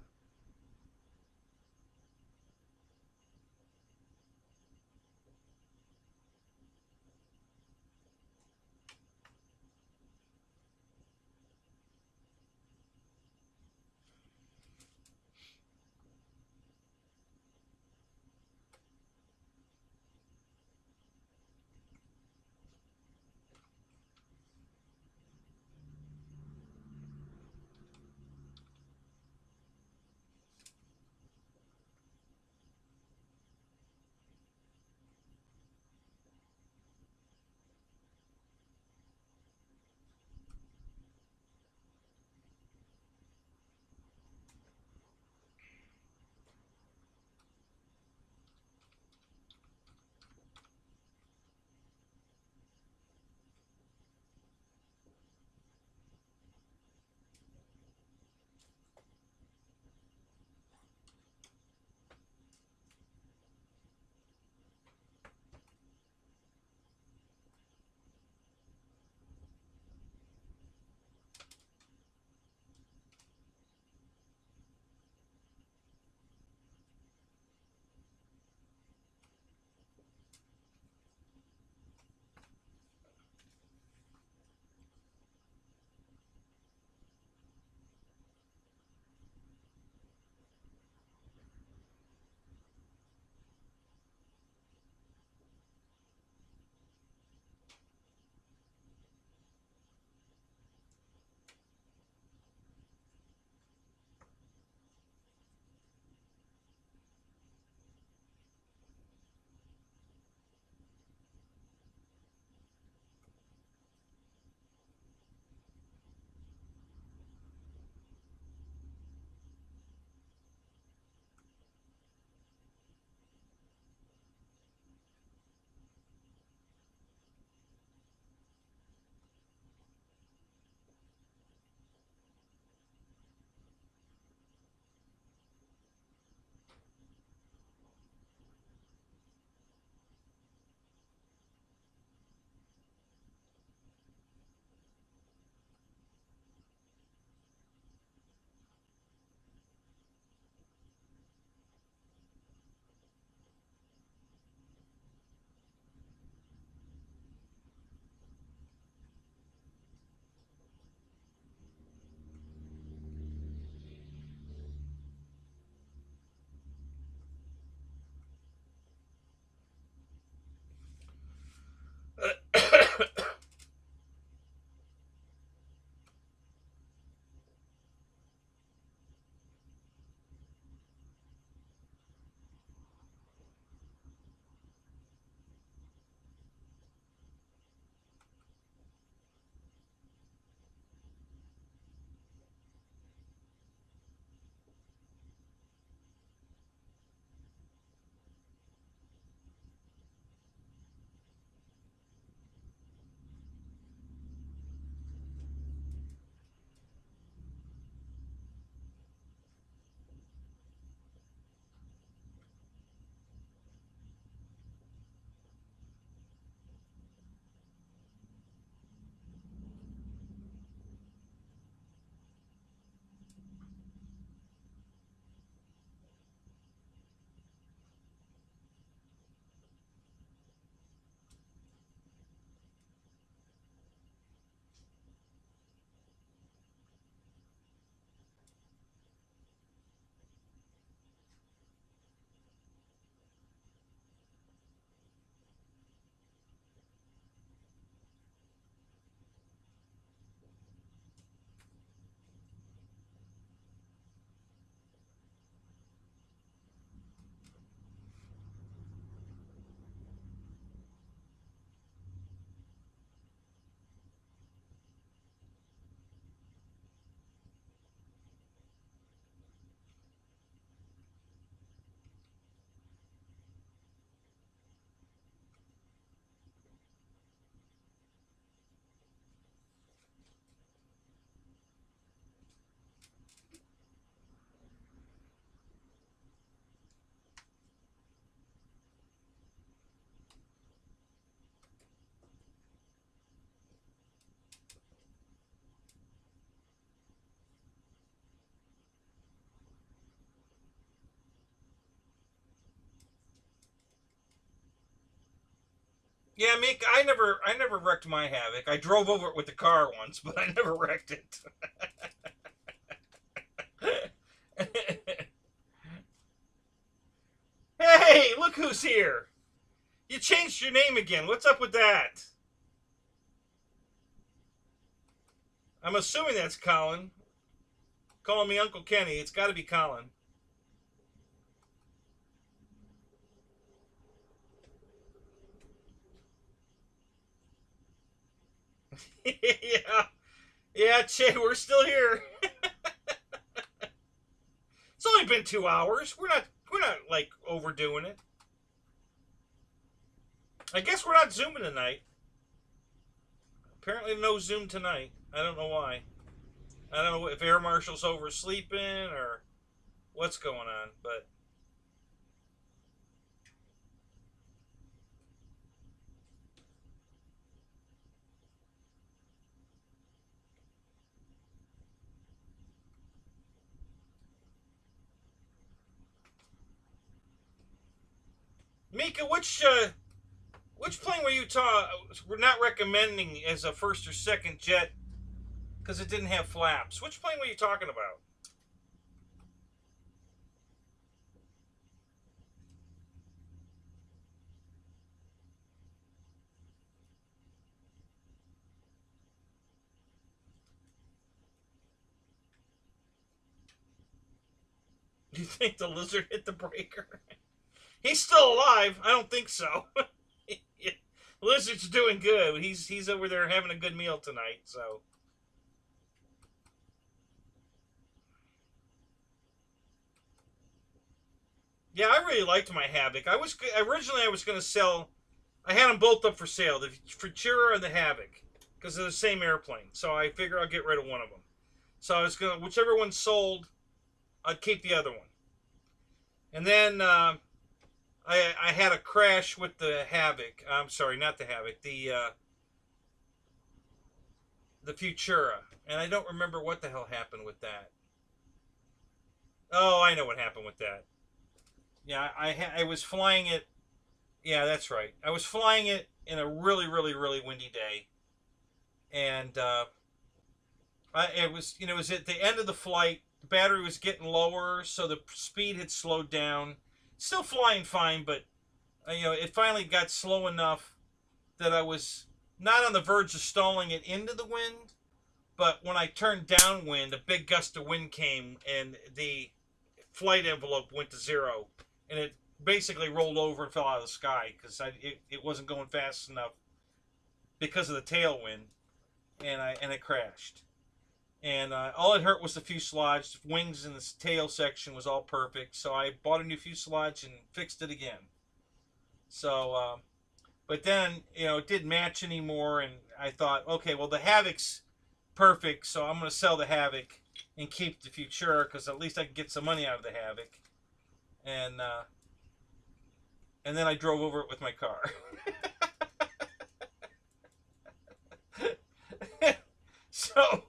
Yeah, Meek, I never wrecked my Havoc. I drove over it with the car once, but I never wrecked it. Hey, look who's here. You changed your name again. What's up with that? I'm assuming that's Colin. Calling me Uncle Kenny. It's got to be Colin. Yeah. Yeah, Che, we're still here. It's only been 2 hours. We're not like overdoing it. I guess we're not zooming tonight. Apparently no Zoom tonight. I don't know why. I don't know if Air Marshal's oversleeping or what's going on, but Mika, which plane were you we're not recommending as a first or second jet because it didn't have flaps? Which plane were you talking about? Do you think the lizard hit the breaker? He's still alive. I don't think so. Lizard's doing good. He's over there having a good meal tonight. So yeah, I really liked my Havoc. I was going to sell. I had them both up for sale, the Futura and the Havoc, because they're the same airplane. So I figure I'll get rid of one of them. So I was gonna, whichever one sold, I'd keep the other one. And then I had a crash with the Havoc. I'm sorry, not the Havoc. The Futura, and I don't remember what the hell happened with that. Oh, I know what happened with that. Yeah, I was flying it. Yeah, that's right. I was flying it in a really, really, really windy day, and it was at the end of the flight. The battery was getting lower, so the speed had slowed down. Still flying fine, but it finally got slow enough that I was not on the verge of stalling it into the wind, but when I turned downwind, a big gust of wind came, and the flight envelope went to zero, and it basically rolled over and fell out of the sky because it wasn't going fast enough because of the tailwind, and it crashed. And all it hurt was the fuselage. The wings and the tail section was all perfect. So I bought a new fuselage and fixed it again. So, but then, it didn't match anymore. And I thought, okay, well, the Havoc's perfect. So I'm going to sell the Havoc and keep the Futura because at least I can get some money out of the Havoc. And then I drove over it with my car. So,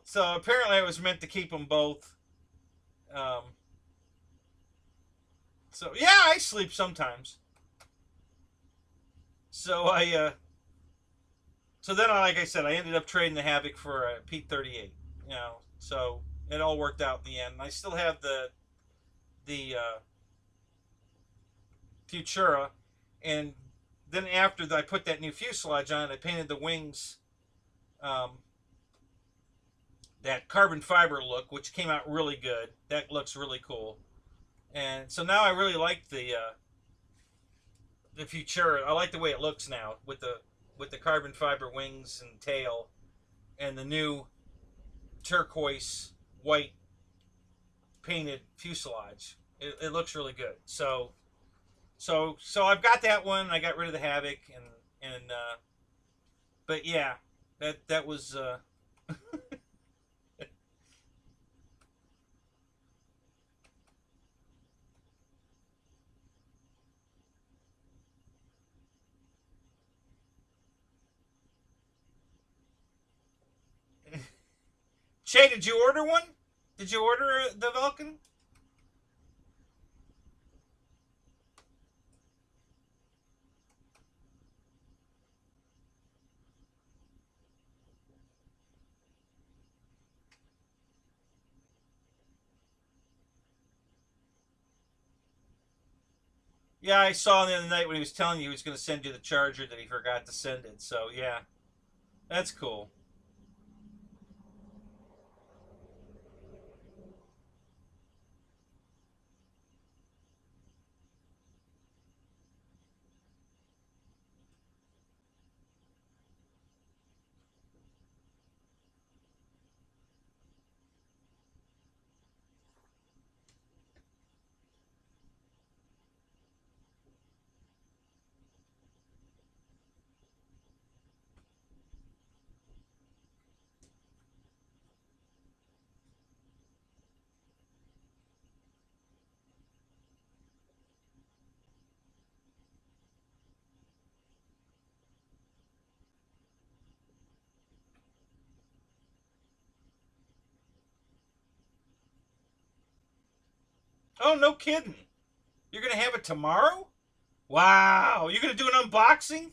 so apparently I was meant to keep them both. Um, so yeah, I sleep sometimes. So so then, like I said, I ended up trading the Havoc for a P-38. So it all worked out in the end. I still have the Futura, and then after I put that new fuselage on, I painted the wings. That carbon fiber look, which came out really good. That looks really cool. And so now I really like the Futura. I like the way it looks now with the carbon fiber wings and tail and the new turquoise white painted fuselage. It looks really good. So I've got that one. I got rid of the Havoc and but yeah, that was Shay, did you order one? Did you order the Vulcan? Yeah, I saw the other night when he was telling you he was going to send you the charger that he forgot to send it. So yeah, that's cool. Oh, no kidding. You're going to have it tomorrow? Wow. You're going to do an unboxing?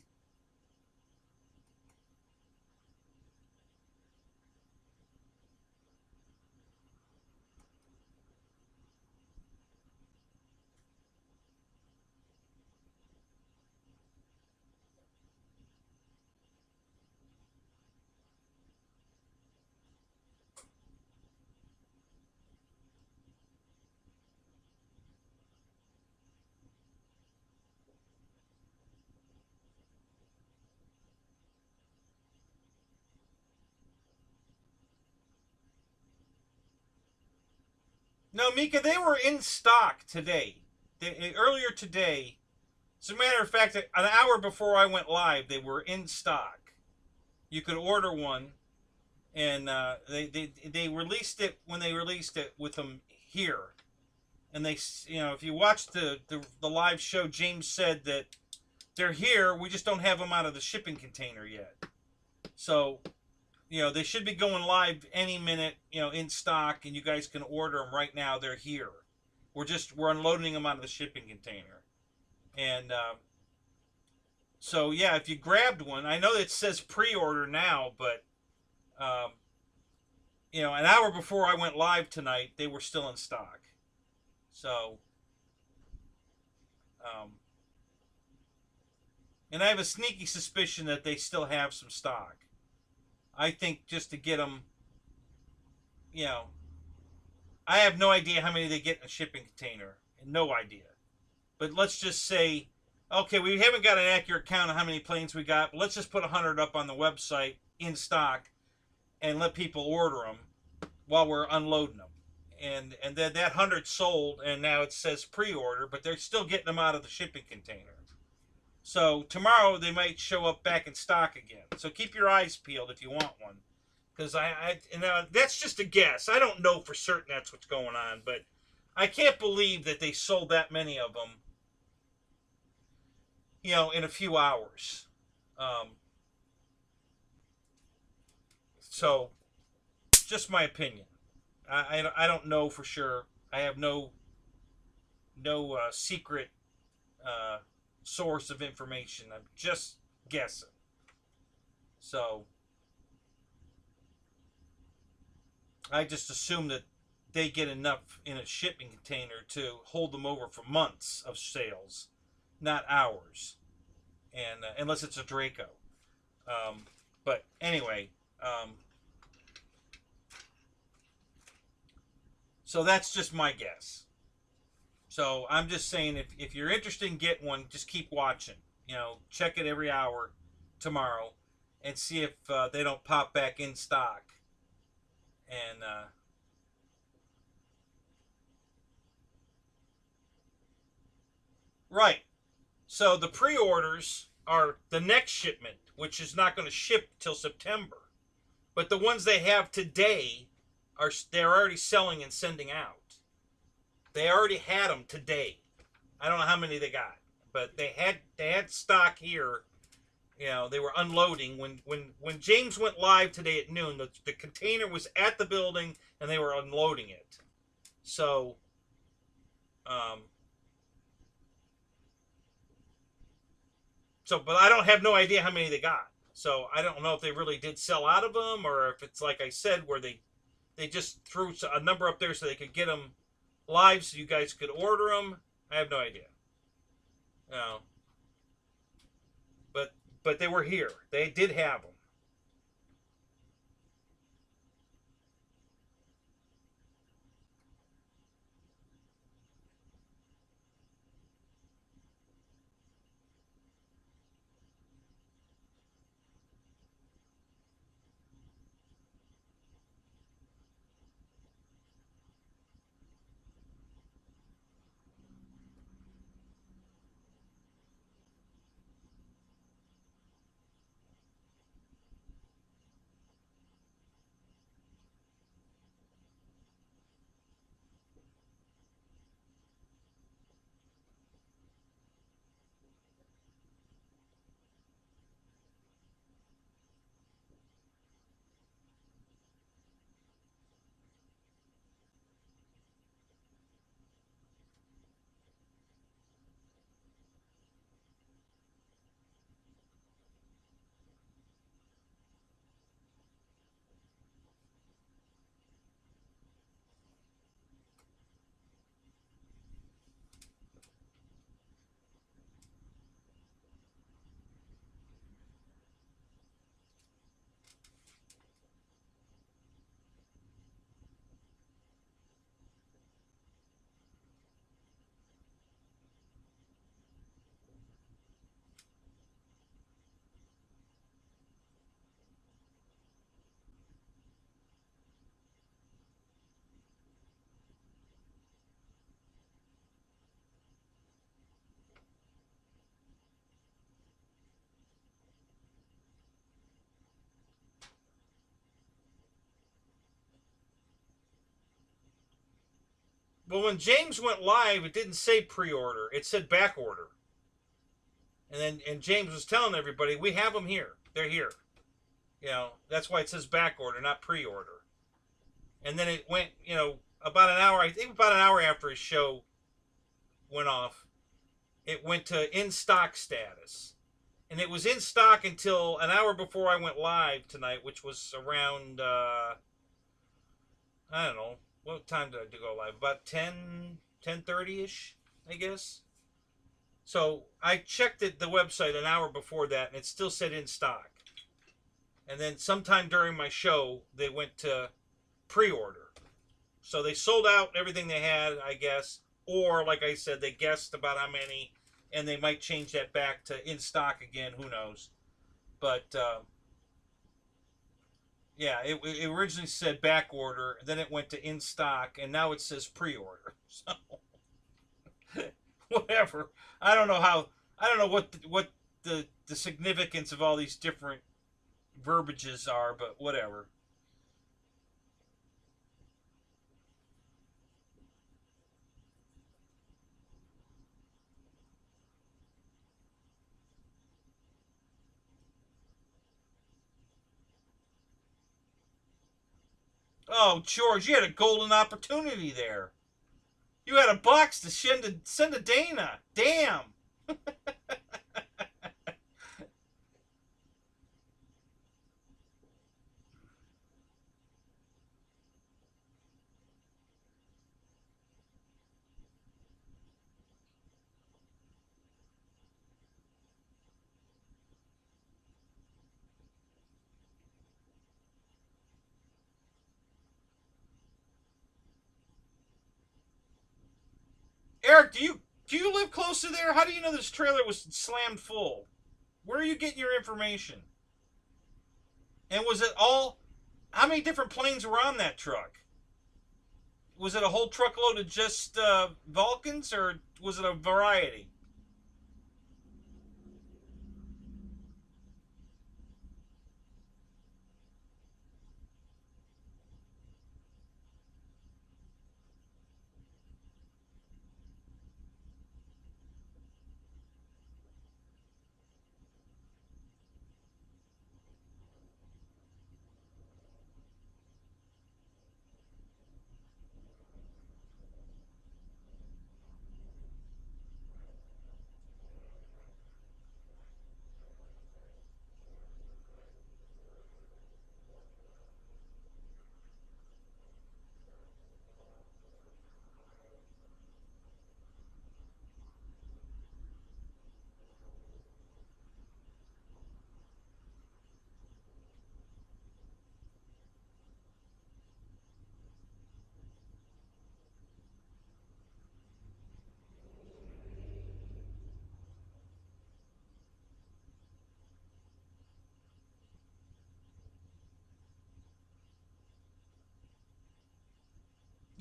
No, Mika, they were in stock today. Earlier today, as a matter of fact, an hour before I went live, they were in stock. You could order one, and they released it when they released it with them here. And they, if you watch the live show, James said that they're here. We just don't have them out of the shipping container yet. So, they should be going live any minute, in stock, and you guys can order them right now. They're here. We're unloading them out of the shipping container. And so, yeah, if you grabbed one, I know it says pre-order now, but, an hour before I went live tonight, they were still in stock. So, and I have a sneaky suspicion that they still have some stock. I think just to get them, I have no idea how many they get in a shipping container. No idea. But let's just say, okay, we haven't got an accurate count of how many planes we got, but let's just put 100 up on the website in stock and let people order them while we're unloading them. And then that 100 sold, and now it says pre-order, but they're still getting them out of the shipping container. So tomorrow they might show up back in stock again. So keep your eyes peeled if you want one, because that's just a guess. I don't know for certain that's what's going on, but I can't believe that they sold that many of them, in a few hours. So just my opinion. I don't know for sure. I have no secret source of information. I'm just guessing. So I just assume that they get enough in a shipping container to hold them over for months of sales, not hours, and unless it's a Draco. But anyway, so that's just my guess. So I'm just saying, if you're interested in getting one, just keep watching. Check it every hour tomorrow and see if they don't pop back in stock. And right. So the pre-orders are the next shipment, which is not going to ship till September. But the ones they have today they're already selling and sending out. They already had them today. I don't know how many they got, but they had stock here. They were unloading when James went live today at noon. The container was at the building and they were unloading it. So, but I don't have no idea how many they got. So I don't know if they really did sell out of them, or if it's like I said, where they just threw a number up there so they could get them live so you guys could order them. I have no idea. Uh, but they were here. They did have them. Well, when James went live, it didn't say pre-order; it said back order. And James was telling everybody, we have them here. They're here. That's why it says back order, not pre-order. And then it went, about an hour. I think about an hour after his show went off, it went to in stock status, and it was in stock until an hour before I went live tonight, which was around I don't know what time did I go live? About 10:30 ish, I guess. So I checked the website an hour before that, and it still said in stock. And then sometime during my show, they went to pre-order. So they sold out everything they had, I guess. Or, like I said, they guessed about how many, and they might change that back to in stock again. Who knows? But, yeah, it originally said back order, then it went to in stock, and now it says pre-order. So, whatever. I don't know what the significance of all these different verbiages are, but whatever. Oh, George, you had a golden opportunity there. You had a box to send to Dana. Damn. Eric, do you live close to there? How do you know this trailer was slammed full? Where are you getting your information? And was it all? How many different planes were on that truck? Was it a whole truckload of just Vulcans, or was it a variety?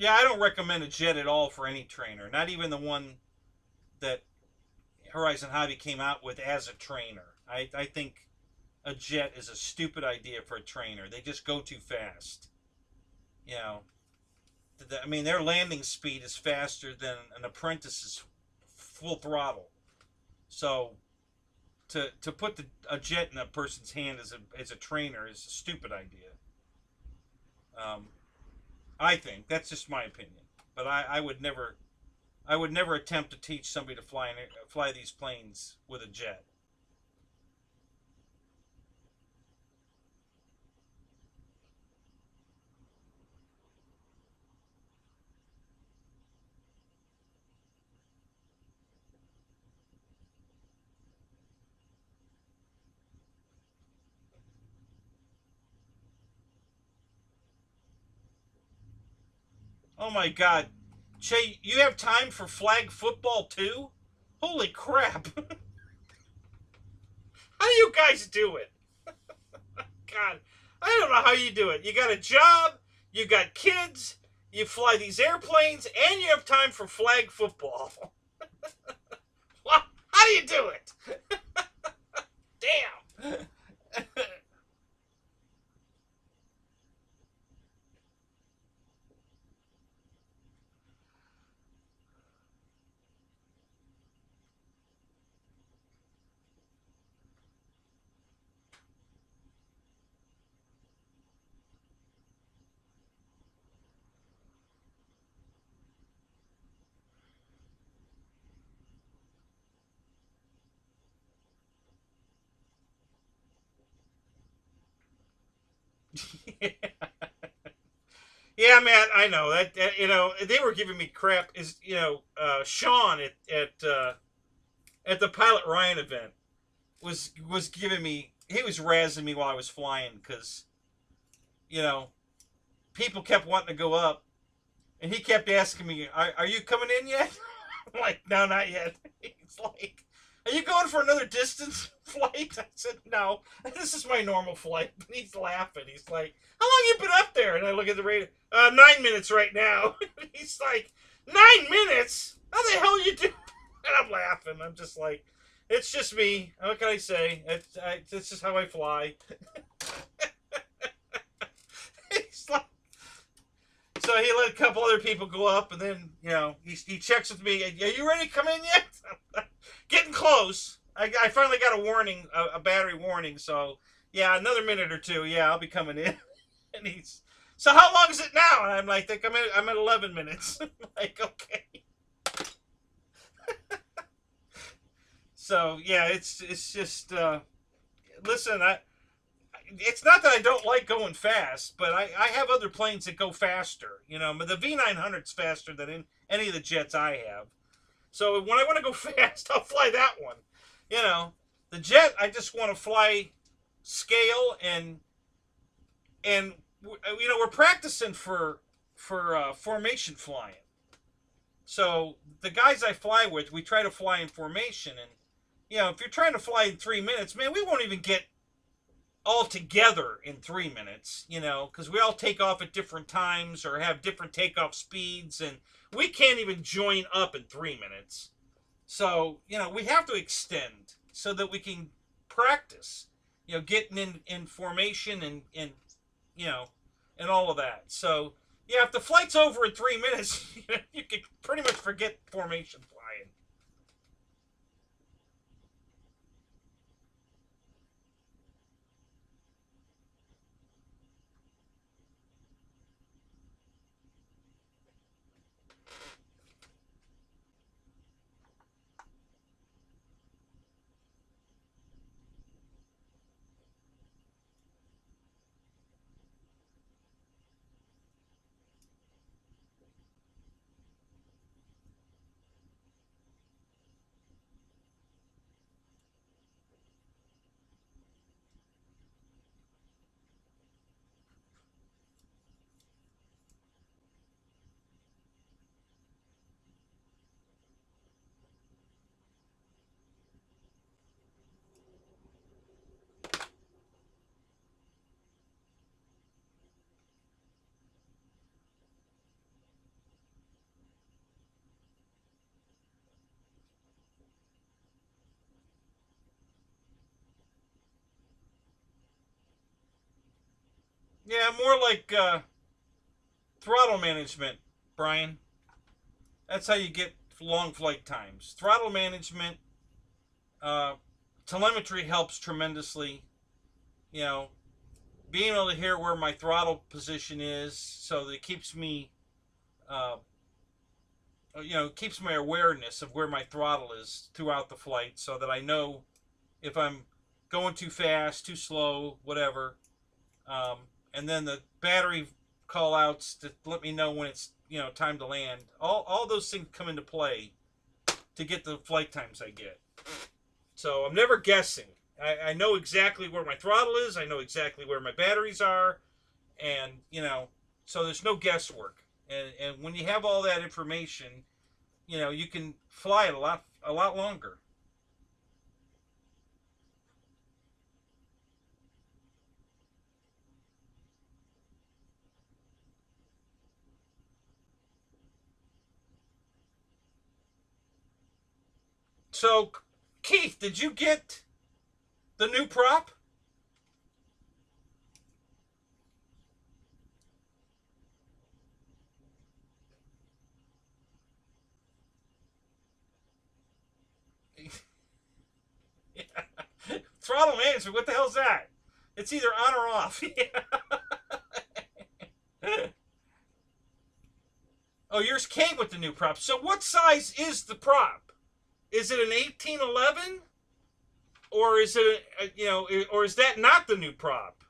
Yeah, I don't recommend a jet at all for any trainer. Not even the one that Horizon Hobby came out with as a trainer. I think a jet is a stupid idea for a trainer. They just go too fast. You know, I mean, their landing speed is faster than an apprentice's full throttle. So to put a jet in a person's hand as a trainer is a stupid idea. Um, I think that's just my opinion. But I would never attempt to teach somebody to fly these planes with a jet. Oh my God, Che, you have time for flag football too? Holy crap! How do you guys do it? God, I don't know how you do it. You got a job, you got kids, you fly these airplanes, and you have time for flag football. How do you do it? Damn. Yeah, man, I know that. You know, they were giving me crap. Is Sean at the Pilot Ryan event was giving me. He was razzing me while I was flying because you know people kept wanting to go up, and he kept asking me, "Are you coming in yet?" I'm like, "No, not yet." He's like, "Are you going for another distance flight?" I said, "No, this is my normal flight." And he's laughing. He's like, "How long you been up there?" And I look at the radio. 9 minutes right now. He's like, 9 minutes? How the hell you do? And I'm laughing. I'm just like, it's just me. What can I say? It's just how I fly. He's like, so he let a couple other people go up, and then he checks with me. Are you ready to come in yet? Getting close. I finally got a warning, a battery warning. So yeah, another minute or two. Yeah, I'll be coming in. And he's, so how long is it now? And I'm like, I'm at 11 minutes. I'm like, okay. So yeah, it's just listen. It's not that I don't like going fast, but I have other planes that go faster. But the V900's faster than any of the jets I have. So when I want to go fast, I'll fly that one. The jet, I just want to fly scale and we're practicing for formation flying. So the guys I fly with, we try to fly in formation, and if you're trying to fly in 3 minutes, man, we won't even get all together in 3 minutes, because we all take off at different times or have different takeoff speeds, and we can't even join up in 3 minutes. So we have to extend so that we can practice, getting in formation and you know, and all of that. So yeah, if the flight's over in 3 minutes, you can pretty much forget formation flying. Yeah, more like throttle management, Brian. That's how you get long flight times. Throttle management, uh, telemetry helps tremendously. You know, being able to hear where my throttle position is, so that it keeps me, uh, keeps my awareness of where my throttle is throughout the flight, so that I know if I'm going too fast, too slow, whatever. Um, and then the battery call outs to let me know when it's time to land. All those things come into play to get the flight times I get. So I'm never guessing. I know exactly where my throttle is. I know exactly where my batteries are, and so there's no guesswork. And when you have all that information, you can fly it a lot longer. So, Keith, did you get the new prop? Throttle management, what the hell's that? It's either on or off. Oh, yours came with the new prop. So what size is the prop? Is it an 1811? Or is it, or is that not the new prop?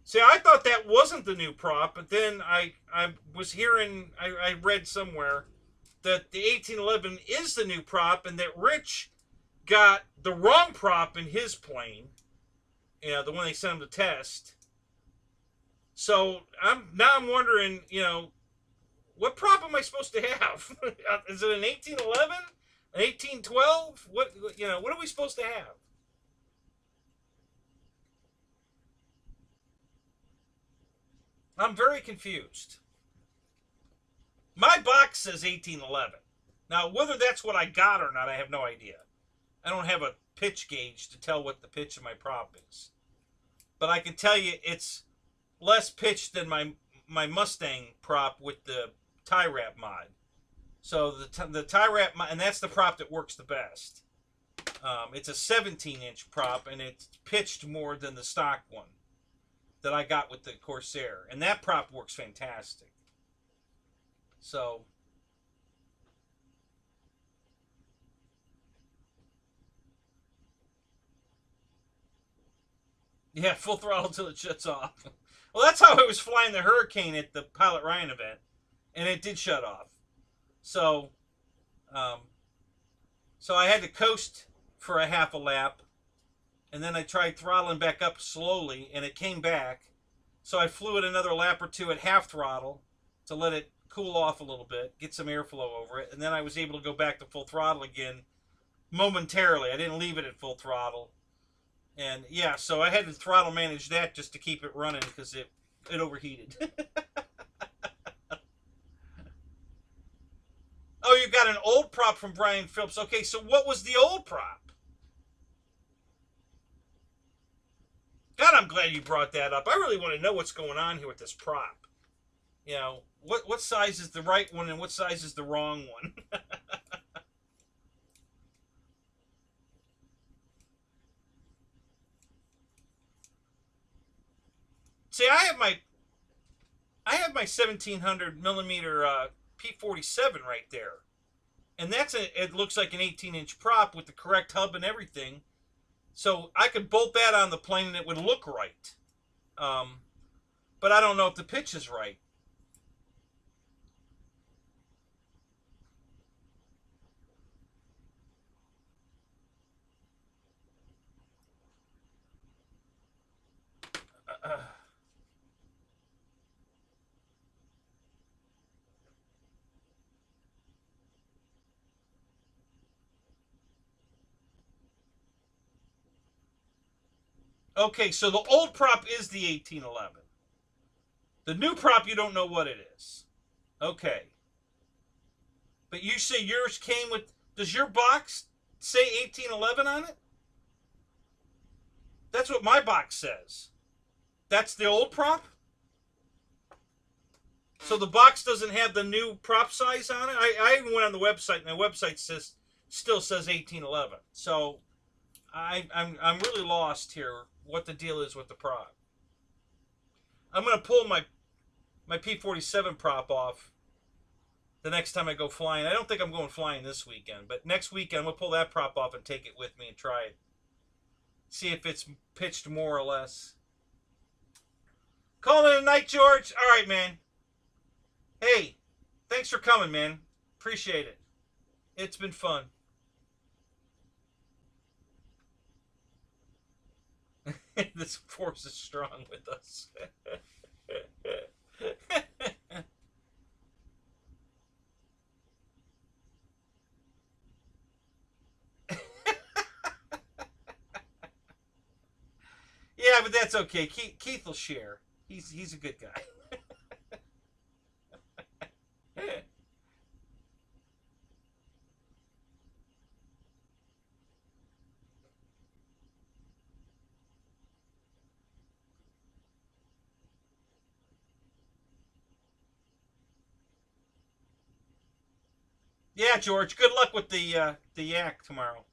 See, I thought that wasn't the new prop, but then I was hearing, I read somewhere that the 1811 is the new prop, and that Rich got the wrong prop in his plane, the one they sent him to test. So I'm wondering, what prop am I supposed to have? Is it an 1811? An 1812? What are we supposed to have? I'm very confused. My box says 1811. Now, whether that's what I got or not, I have no idea. I don't have a pitch gauge to tell what the pitch of my prop is. But I can tell you it's less pitched than my Mustang prop with the tie wrap mod. So the tie wrap mod, and that's the prop that works the best. It's a 17-inch prop, and it's pitched more than the stock one that I got with the Corsair, and that prop works fantastic. So yeah, full throttle till it shuts off. Well, that's how I was flying the Hurricane at the Pilot Ryan event, and it did shut off. So, um, so I had to coast for a half a lap, and then I tried throttling back up slowly, and it came back. So I flew it another lap or two at half throttle to let it cool off a little bit, get some airflow over it, and then I was able to go back to full throttle again momentarily. I didn't leave it at full throttle. And yeah, so I had to throttle manage that just to keep it running because it overheated. Oh, you got an old prop from Brian Phillips. Okay, so what was the old prop? God, I'm glad you brought that up. I really want to know what's going on here with this prop. What size is the right one and what size is the wrong one? See, I have my 1700 millimeter P47 right there, and it looks like an 18-inch prop with the correct hub and everything. So I could bolt that on the plane and it would look right. But I don't know if the pitch is right. Okay, so the old prop is the 1811. The new prop, you don't know what it is. Okay. But you say yours came with... Does your box say 1811 on it? That's what my box says. That's the old prop? So the box doesn't have the new prop size on it? I even went on the website, and the website still says 1811. So I'm really lost here what the deal is with the prop. I'm going to pull my P-47 prop off the next time I go flying. I don't think I'm going flying this weekend, but next weekend I'm going to pull that prop off and take it with me and try it. See if it's pitched more or less. Calling it a night, George. All right, man. Hey, thanks for coming, man. Appreciate it. It's been fun. This force is strong with us. Yeah, but that's okay. Keith will share. He's a good guy. Yeah, George. Good luck with the yak tomorrow.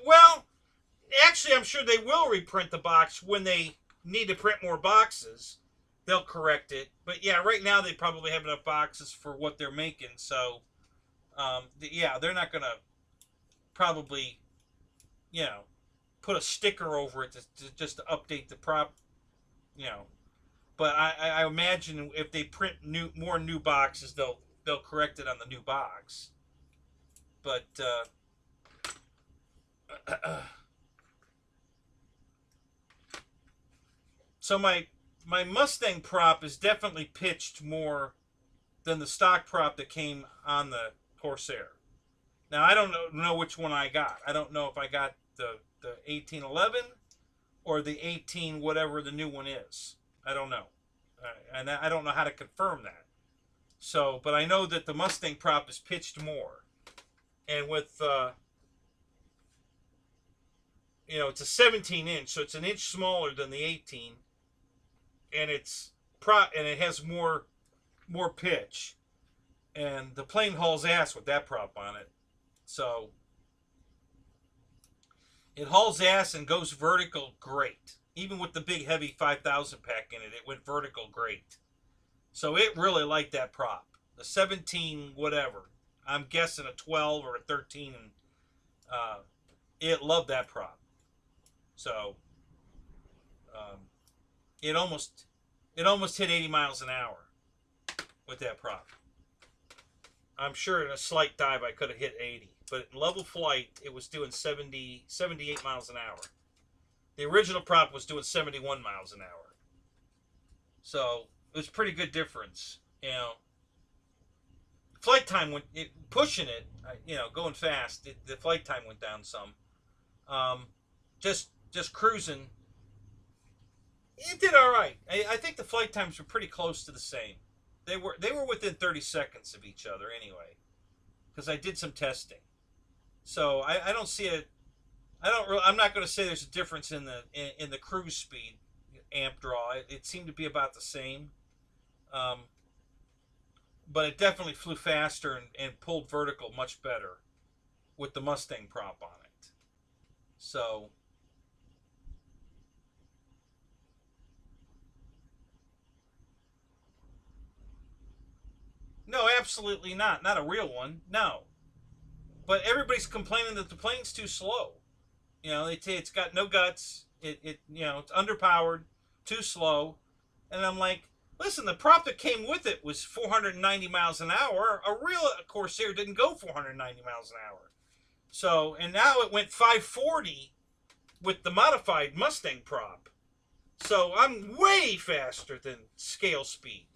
Well, actually, I'm sure they will reprint the box when they need to print more boxes. They'll correct it. But yeah, right now they probably have enough boxes for what they're making. So, yeah, they're not going to probably, put a sticker over it just to update the prop, But I imagine if they print more new boxes, they'll correct it on the new box. But so my Mustang prop is definitely pitched more than the stock prop that came on the Corsair. Now I don't know which one I got. I don't know if I got the 1811 or the 18 whatever the new one is. I don't know, and I don't know how to confirm that. So, but I know that the Mustang prop is pitched more, and with it's a 17-inch, so it's an inch smaller than the 18, and it has more pitch, and the plane hauls ass with that prop on it. So it hauls ass and goes vertical great. Even with the big heavy 5,000 pack in it, it went vertical great. So it really liked that prop. The 17 whatever, I'm guessing a 12 or a 13, and it loved that prop. So it almost hit 80 miles an hour with that prop. I'm sure in a slight dive I could have hit 80, but in level flight it was doing 78 miles an hour. The original prop was doing 71 miles an hour. So it was a pretty good difference, Flight time pushing it, going fast. The flight time went down some. Just cruising, it did all right. I think the flight times were pretty close to the same. They were within 30 seconds of each other anyway, because I did some testing. So I don't see it. I'm not going to say there's a difference in the cruise speed amp draw. It seemed to be about the same. But it definitely flew faster and pulled vertical much better with the Mustang prop on it. So no, absolutely not. Not a real one. No. But everybody's complaining that the plane's too slow. They say it's got no guts. It's underpowered, too slow. And I'm like, listen, the prop that came with it was 490 miles an hour. A real Corsair didn't go 490 miles an hour. So, and now it went 540 with the modified Mustang prop. So I'm way faster than scale speed.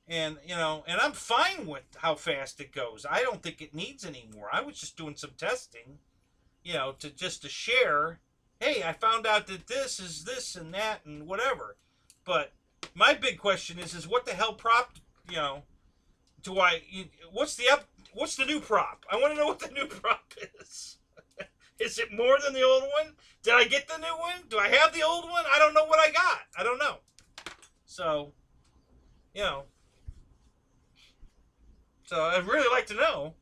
And, you know, and I'm fine with how fast it goes. I don't think it needs any more. I was just doing some testing, you know, to just to share, hey, I found out that this is this and that and whatever. But my big question is what the hell prop, you know, do I, what's the new prop? I want to know what the new prop is. Is it more than the old one? Did I get the new one? Do I have the old one? I don't know what I got. I don't know. So, you know, so I'd really like to know.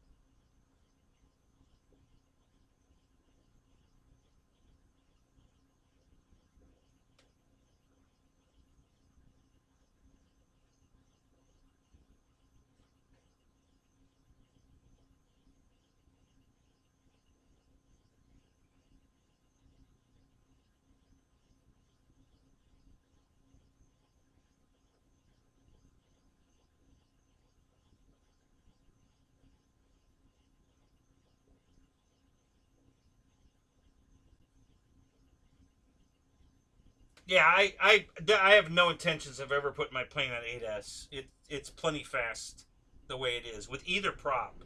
Yeah, I have no intentions of ever putting my plane on 8S. It's plenty fast the way it is. With either prop,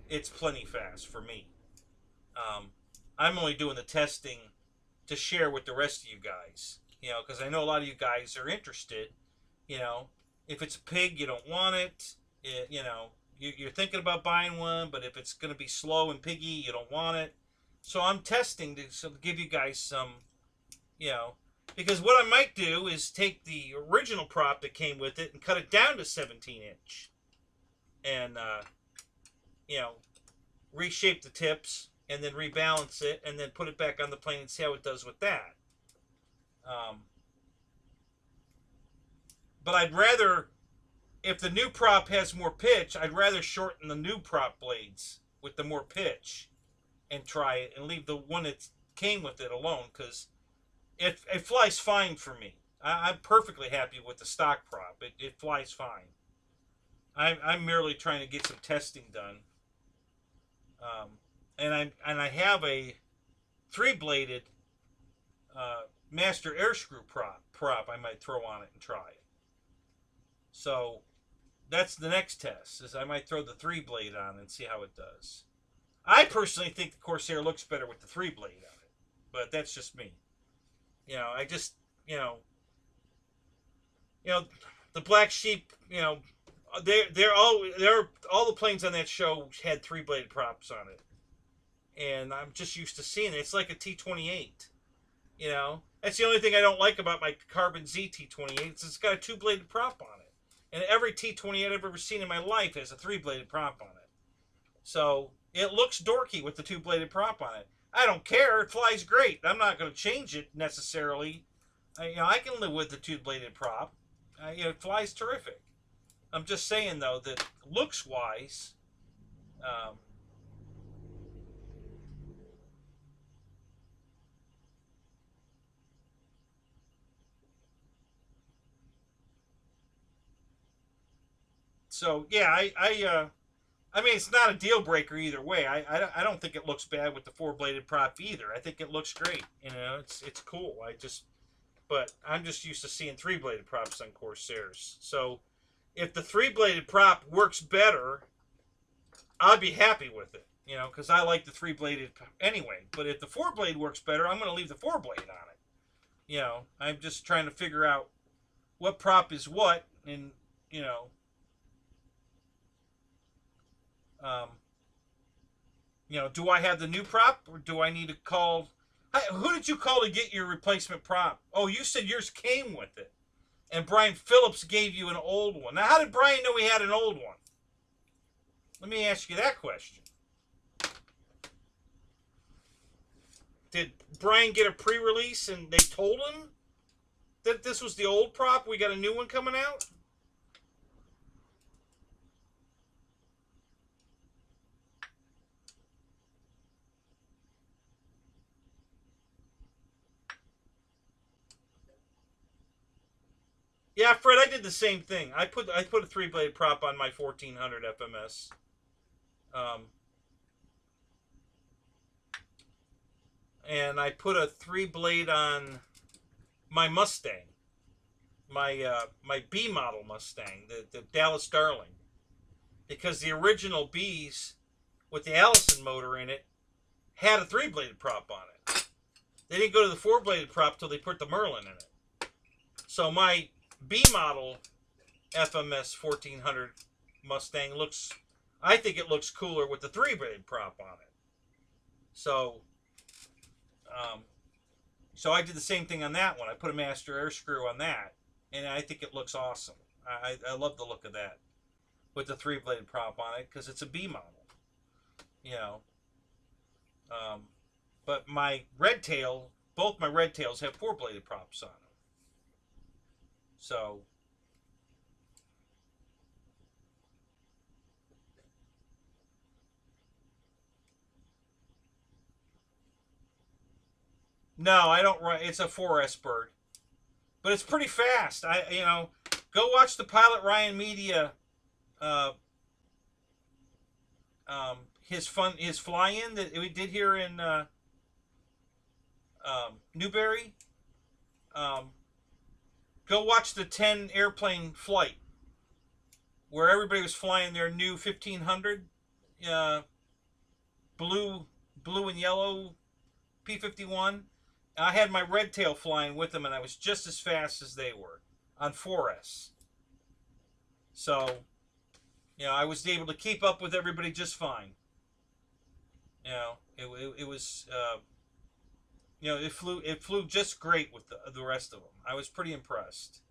it's plenty fast for me. Um, I'm only doing the testing to share with the rest of you guys. You know, because I know a lot of you guys are interested. You know, if it's a pig, you don't want it. You know, you're thinking about buying one, but if it's going to be slow and piggy, you don't want it. So I'm testing to give you guys some, you know, because what I might do is take the original prop that came with it and cut it down to 17-inch, and you know, reshape the tips and then rebalance it and then put it back on the plane and see how it does with that. Um, but I'd rather, if the new prop has more pitch, I'd rather shorten the new prop blades with the more pitch and try it and leave the one that came with it alone, because it flies fine for me. I'm perfectly happy with the stock prop. It flies fine. I'm merely trying to get some testing done. Um, and I have a 3-bladed master air screw prop I might throw on it and try. So that's the next test, is I might throw the 3-blade on and see how it does. I personally think the Corsair looks better with the 3-blade on it, but that's just me. You know, I just, you know, the Black Sheep, you know, they're all the planes on that show had 3-bladed props on it, and I'm just used to seeing it. It's like a T-28. You know, that's the only thing I don't like about my Carbon Z T-28. It's got a 2-bladed prop on it, and every T-28 I've ever seen in my life has a 3-bladed prop on it. So it looks dorky with the 2-bladed prop on it. I don't care. It flies great. I'm not going to change it necessarily. You know, I can live with the 2-bladed prop. You know, it flies terrific. I'm just saying, though, that looks-wise, um, so yeah, I mean, it's not a deal breaker either way. I don't think it looks bad with the 4-bladed prop either. I think it looks great. You know, it's cool. But I'm just used to seeing 3-bladed props on Corsairs. So if the 3-bladed prop works better, I'd be happy with it. You know, because I like the 3-bladed anyway. But if the 4-blade works better, I'm going to leave the 4-blade on it. You know, I'm just trying to figure out what prop is what, and you know, um, do I have the new prop, or do I need to call? Who did you call to get your replacement prop? Oh, you said yours came with it, and Brian Phillips gave you an old one. Now, how did Brian know he had an old one? Let me ask you that question. Did Brian get a pre-release and they told him that this was the old prop? We got a new one coming out? Yeah, Fred, I did the same thing. I put a 3-blade prop on my 1400 FMS. Um, and I put a 3-blade on my Mustang. my B model Mustang, the Dallas Darling, because the original Bs with the Allison motor in it had a 3-bladed prop on it. They didn't go to the 4-bladed prop till they put the Merlin in it. So my B model FMS 1400 Mustang looks, I think it looks cooler with the 3-bladed prop on it. So, so I did the same thing on that one. I put a master air screw on that, and I think it looks awesome. I love the look of that with the 3-bladed prop on it because it's a B model, you know. But my red tail, both my red tails have 4-bladed props on them. So, no, I don't run. It's a 4S Bird, but it's pretty fast. Go watch the Pilot Ryan Media, his fly-in that we did here in Newberry. Go watch the 10 airplane flight where everybody was flying their new 1500 blue and yellow P-51. I had my red tail flying with them, and I was just as fast as they were on 4S. So, I was able to keep up with everybody just fine. It was, it flew just great with the rest of them. I was pretty impressed.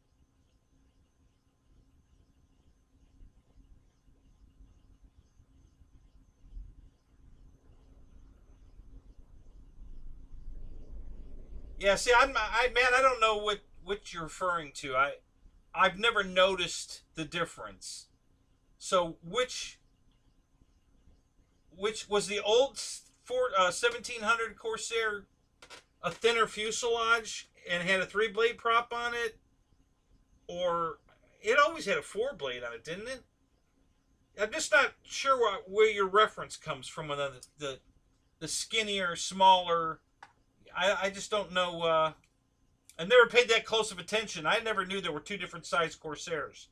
Yeah, see, man, I don't know what you're referring to. I've never noticed the difference. So which was the old 1700 Corsair a thinner fuselage and had a 3-blade prop on it, or it always had a 4-blade on it, didn't it? I'm just not sure where your reference comes from. The skinnier, smaller. I just don't know. I never paid that close of attention. I never knew there were two different size Corsairs.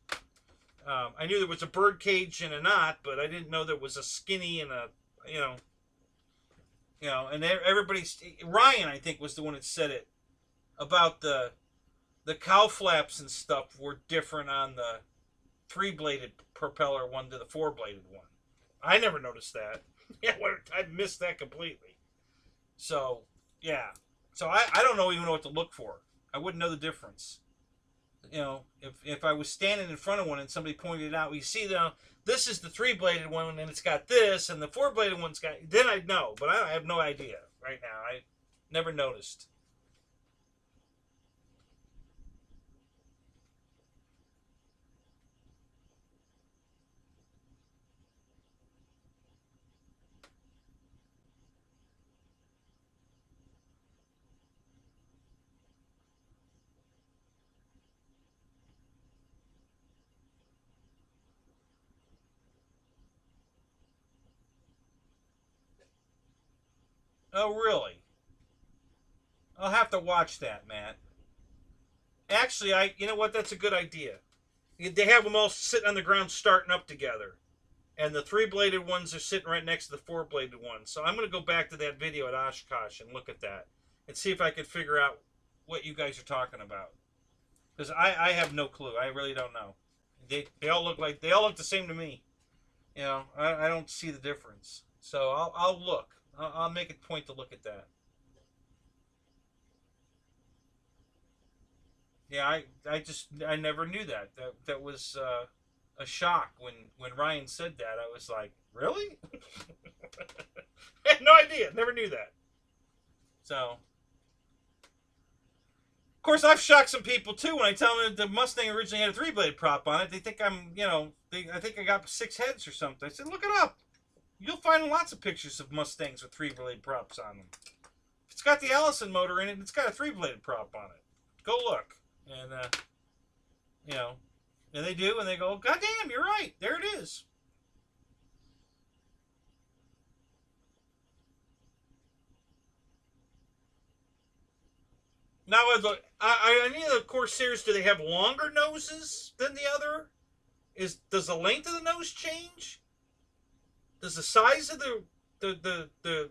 I knew there was a bird cage and a knot, but I didn't know there was a skinny and a, and everybody's, Ryan, I think, was the one that said it about the cow flaps and stuff were different on the 3-bladed propeller one to the 4-bladed one. I never noticed that. Yeah, I missed that completely. So, yeah. So I don't even know what to look for. I wouldn't know the difference. If I was standing in front of one and somebody pointed it out, you see, this is the 3-bladed one and it's got this, and the 4-bladed one's got, then I'd know. But I have no idea right now. I never noticed. Oh, really? I'll have to watch that, Matt. Actually, you know what? That's a good idea. They have them all sitting on the ground starting up together. And the 3-bladed ones are sitting right next to the 4-bladed ones. So I'm going to go back to that video at Oshkosh and look at that. And see if I can figure out what you guys are talking about. Because I have no clue. I really don't know. They all look the same to me. I don't see the difference. So I'll look. I'll make a point to look at that. Yeah, I never knew that. That was a shock when Ryan said that. I was like, really? I had no idea. Never knew that. So, of course, I've shocked some people too when I tell them the Mustang originally had a 3-blade prop on it. They think I think I got 6 heads or something. I said, look it up. You'll find lots of pictures of Mustangs with 3-blade props on them. If it's got the Allison motor in it, it's got a 3-bladed prop on it. Go look. And, and they do, and they go, God damn, you're right. There it is. Now, any of the Corsairs, do they have longer noses than the other? Does the length of the nose change? Does the size of the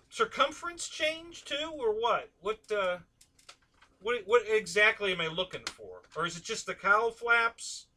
circumference change too, or what? What exactly am I looking for? Or is it just the cowl flaps?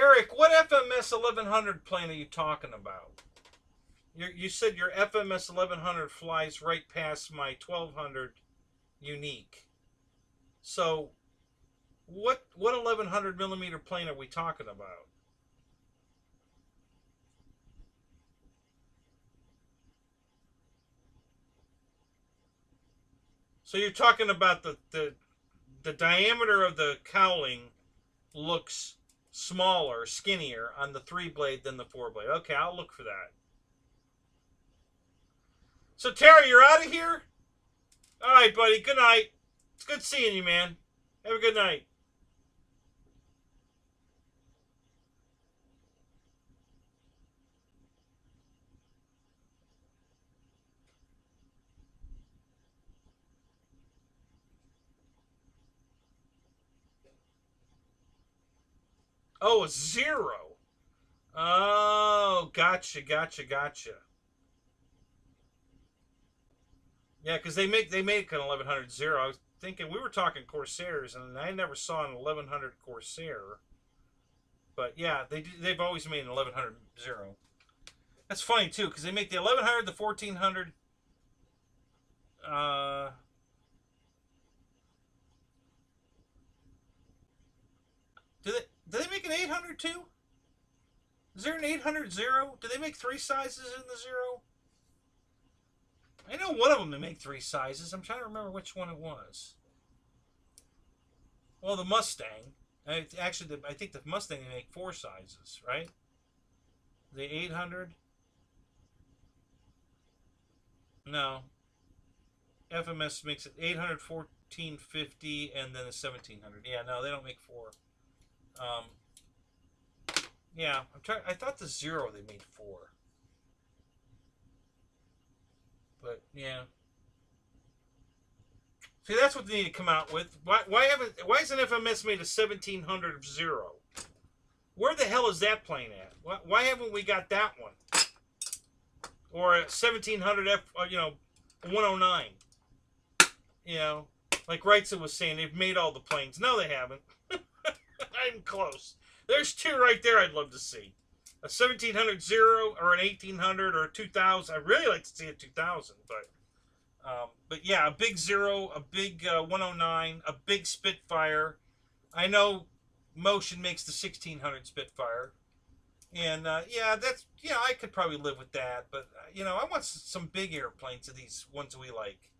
Eric, what FMS 1100 plane are you talking about? You said your FMS 1100 flies right past my 1200 unique. So, what 1100 millimeter plane are we talking about? So you're talking about the diameter of the cowling looks smaller, skinnier on the 3-blade than the 4-blade. Okay, I'll look for that. So, Terry, you're out of here? All right, buddy. Good night. It's good seeing you, man. Have a good night. Oh, a 0. Oh, gotcha. Yeah, because they make an 1100 0. I was thinking we were talking Corsairs, and I never saw an 1100 Corsair. But yeah, they've always made an 1100 0. That's funny too, because they make the 1100, the 1400. Do they make an 800 too? Is there an 800 0? Do they make 3 sizes in the 0? I know one of them they make 3 sizes. I'm trying to remember which one it was. Well, the Mustang. Actually, I think the Mustang they make 4 sizes, right? The 800. No. FMS makes it 800, 1450, and then a 1700. Yeah, no, they don't make 4. Yeah, I thought the 0 they made 4. But yeah. See, that's what they need to come out with. Why isn't FMS made a 1700 0? Where the hell is that plane at? Why haven't we got that one? Or a 1700 109. Like Wrightson was saying, they've made all the planes. No, they haven't. I'm close. There's 2 right there I'd love to see. A 1700 0 or an 1800 or a 2000. I'd really like to see a 2000, but yeah, a big 0, a big 109, a big Spitfire. I know Motion makes the 1600 Spitfire, and I could probably live with that. But I want some big airplanes of these ones we like.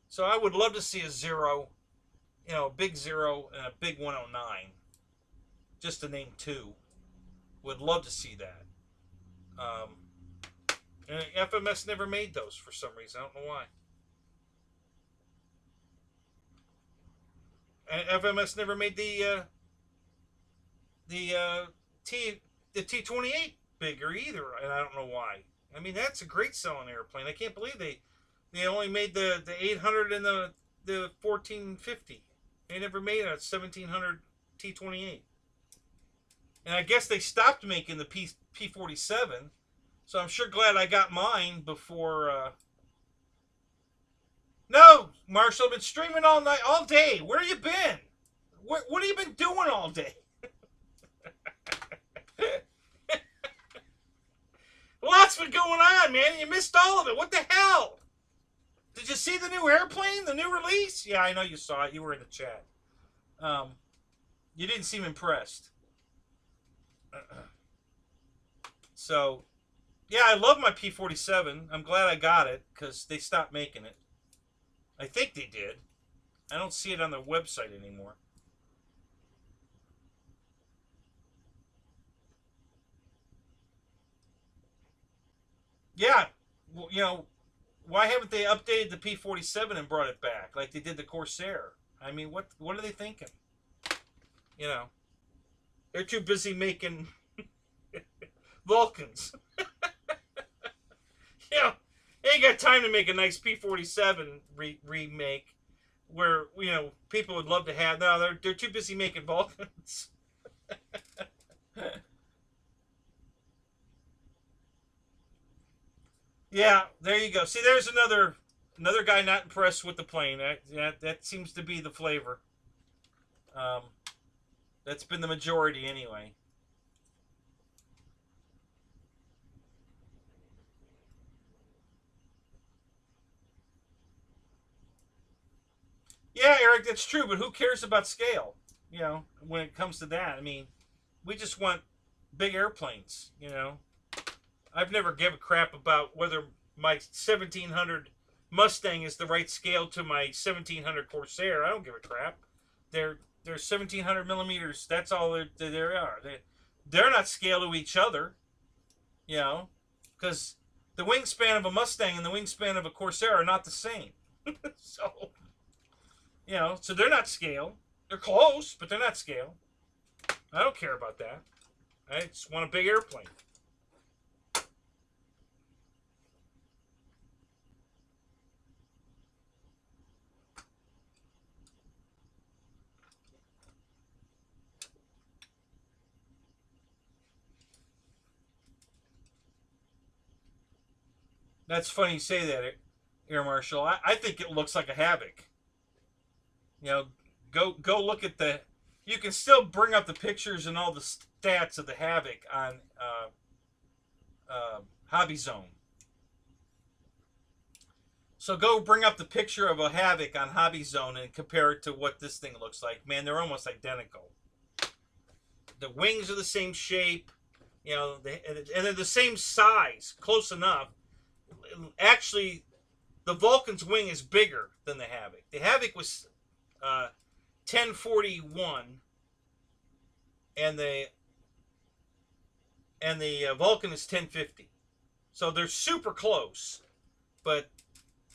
So I would love to see a 0, a big 0 and a big 109. Just to name 2. Would love to see that. And FMS never made those for some reason. I don't know why. And FMS never made the T-28 bigger either, and I don't know why. I mean, that's a great selling airplane. I can't believe they only made the 800 and the 1450. They never made a 1700 T-28. And I guess they stopped making the P-47, so I'm sure glad I got mine before. No, Marshall, I've been streaming all night, all day. Where have you been? What have you been doing all day? Lots been going on, man. You missed all of it. What the hell? Did you see the new airplane, the new release? Yeah, I know you saw it. You were in the chat. You didn't seem impressed. So, yeah, I love my P-47. I'm glad I got it because they stopped making it. I think they did. I don't see it on their website anymore. Yeah, well, why haven't they updated the P-47 and brought it back like they did the Corsair? I mean, what are they thinking? You know, they're too busy making Vulcans. They ain't got time to make a nice P-47 remake where people would love to have. No, they're too busy making Vulcans. Yeah, there you go. See, there's another guy not impressed with the plane. That seems to be the flavor. Um, that's been the majority anyway. Yeah, Eric, that's true, but who cares about scale? When it comes to that, I mean, we just want big airplanes. I've never given a crap about whether my 1700 Mustang is the right scale to my 1700 Corsair. I don't give a crap. They're 1700 millimeters. That's all they are. They're not scale to each other. Because the wingspan of a Mustang and the wingspan of a Corsair are not the same. So so they're not scale. They're close, but they're not scale. I don't care about that. I just want a big airplane. That's funny you say that, Air Marshal. I think it looks like a Havoc. You know, go look at the. You can still bring up the pictures and all the stats of the Havoc on Hobby Zone. So go bring up the picture of a Havoc on Hobby Zone and compare it to what this thing looks like. Man, they're almost identical. The wings are the same shape, and they're the same size, close enough. Actually, the Vulcan's wing is bigger than the Havoc. The Havoc was 1041, and the Vulcan is 1050. So they're super close, but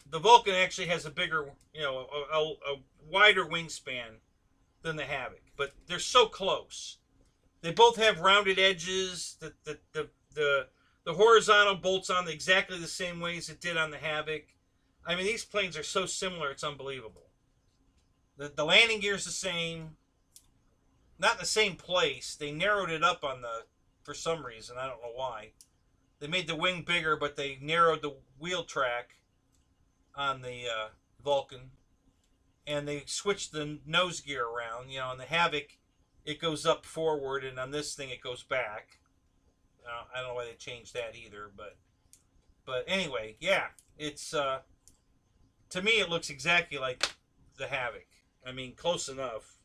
the Vulcan actually has a bigger, a wider wingspan than the Havoc. But they're so close. They both have rounded edges. The horizontal bolts on exactly the same way as it did on the Havoc. I mean, these planes are so similar, it's unbelievable. The landing gear is the same. Not in the same place. They narrowed it up for some reason. I don't know why. They made the wing bigger, but they narrowed the wheel track on the Vulcan. And they switched the nose gear around. On the Havoc, it goes up forward, and on this thing, it goes back. I don't know why they changed that either, but anyway, yeah, it's to me it looks exactly like the Havoc. I mean, close enough.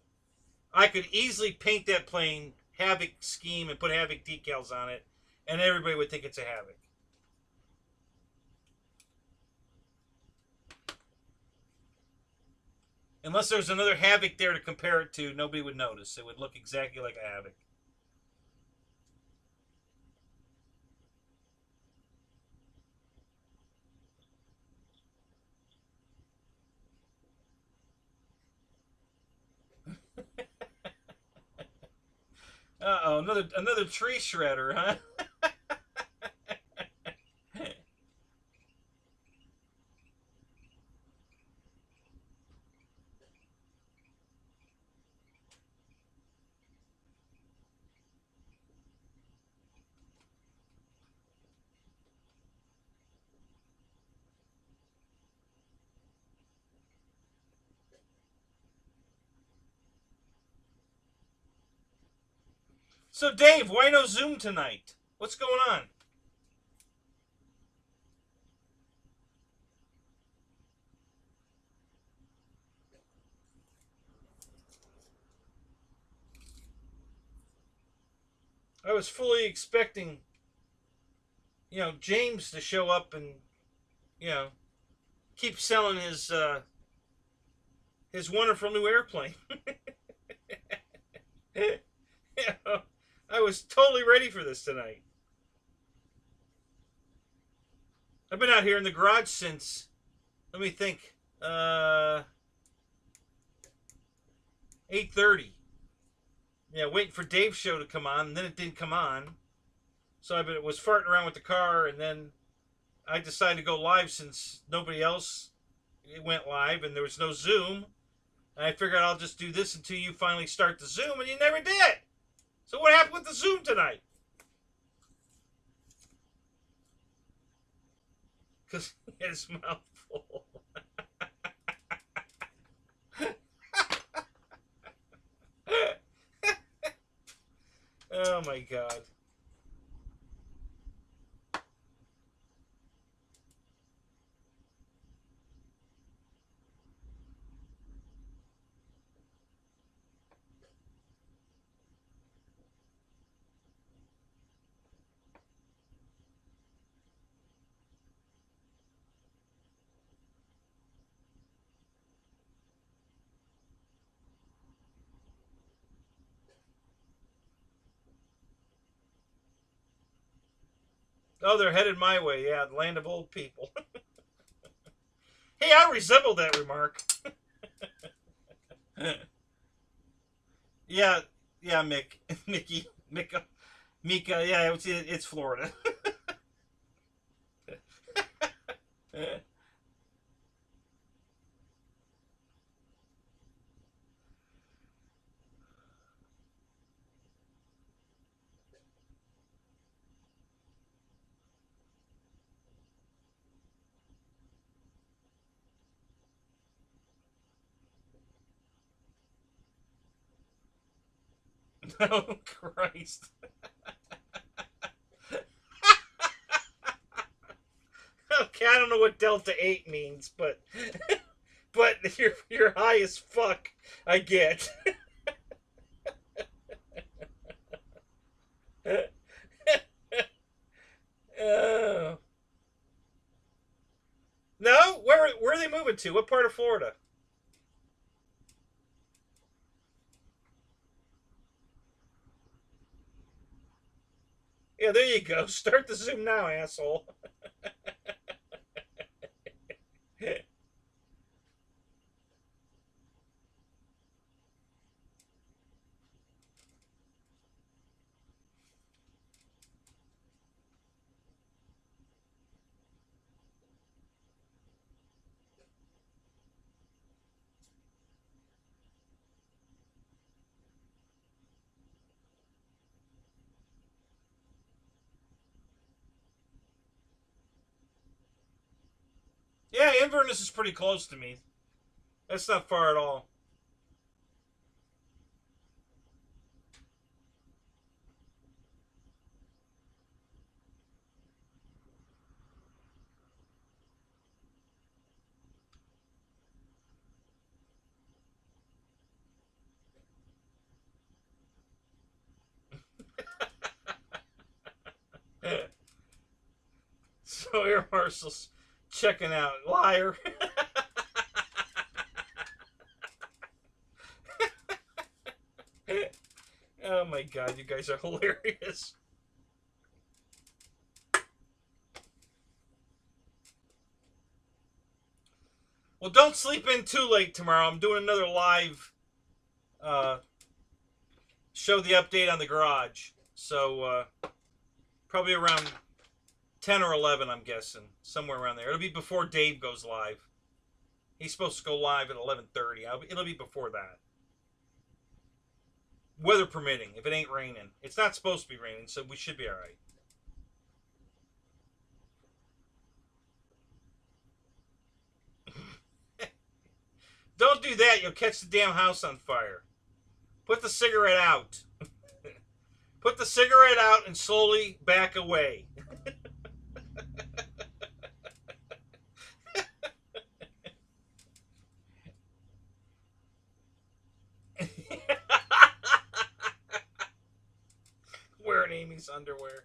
I could easily paint that plane Havoc scheme and put Havoc decals on it, and everybody would think it's a Havoc. Unless there's another Havoc there to compare it to, nobody would notice. It would look exactly like a Havoc. Uh-oh, another tree shredder, huh? So, Dave, why no Zoom tonight? What's going on? I was fully expecting, James to show up and, you know, keep selling his his wonderful new airplane. I was totally ready for this tonight. I've been out here in the garage since, let me think, 8:30. Yeah, waiting for Dave's show to come on, and then it didn't come on. So I was farting around with the car, and then I decided to go live since nobody else went live, and there was no Zoom. And I figured I'll just do this until you finally start the Zoom, and you never did. So what happened with the Zoom tonight? Because he had his mouth full. Oh my God. Oh, they're headed my way. Yeah, the land of old people. Hey, I resemble that remark. Yeah, yeah, Mika. Yeah, it's Florida. Oh, Christ. Okay, I don't know what Delta 8 means, but you're high as fuck, I get. Oh. No? Where are they moving to? What part of Florida? Yeah, there you go. Start the Zoom now, asshole. Yeah, Inverness is pretty close to me. That's not far at all. So Air Marshal's checking out. Liar. Oh my God, you guys are hilarious. Well, don't sleep in too late tomorrow. I'm doing another live show the update on the garage. So probably around 10 or 11, I'm guessing. Somewhere around there. It'll be before Dave goes live. He's supposed to go live at 11:30. It'll be before that. Weather permitting, if it ain't raining. It's not supposed to be raining, so we should be alright. Don't do that. You'll catch the damn house on fire. Put the cigarette out. Put the cigarette out and slowly back away. Wearing Amy's underwear.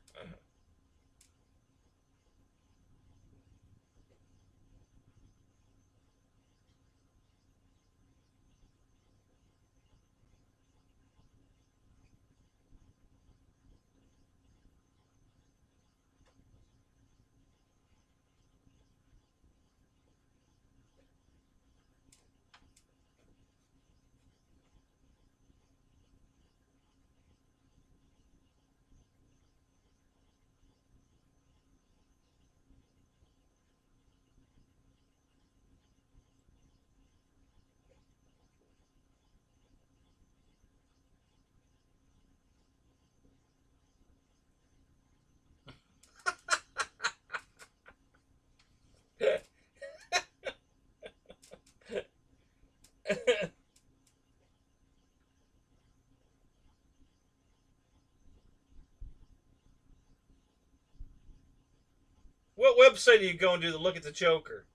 What website are you going to look at the choker?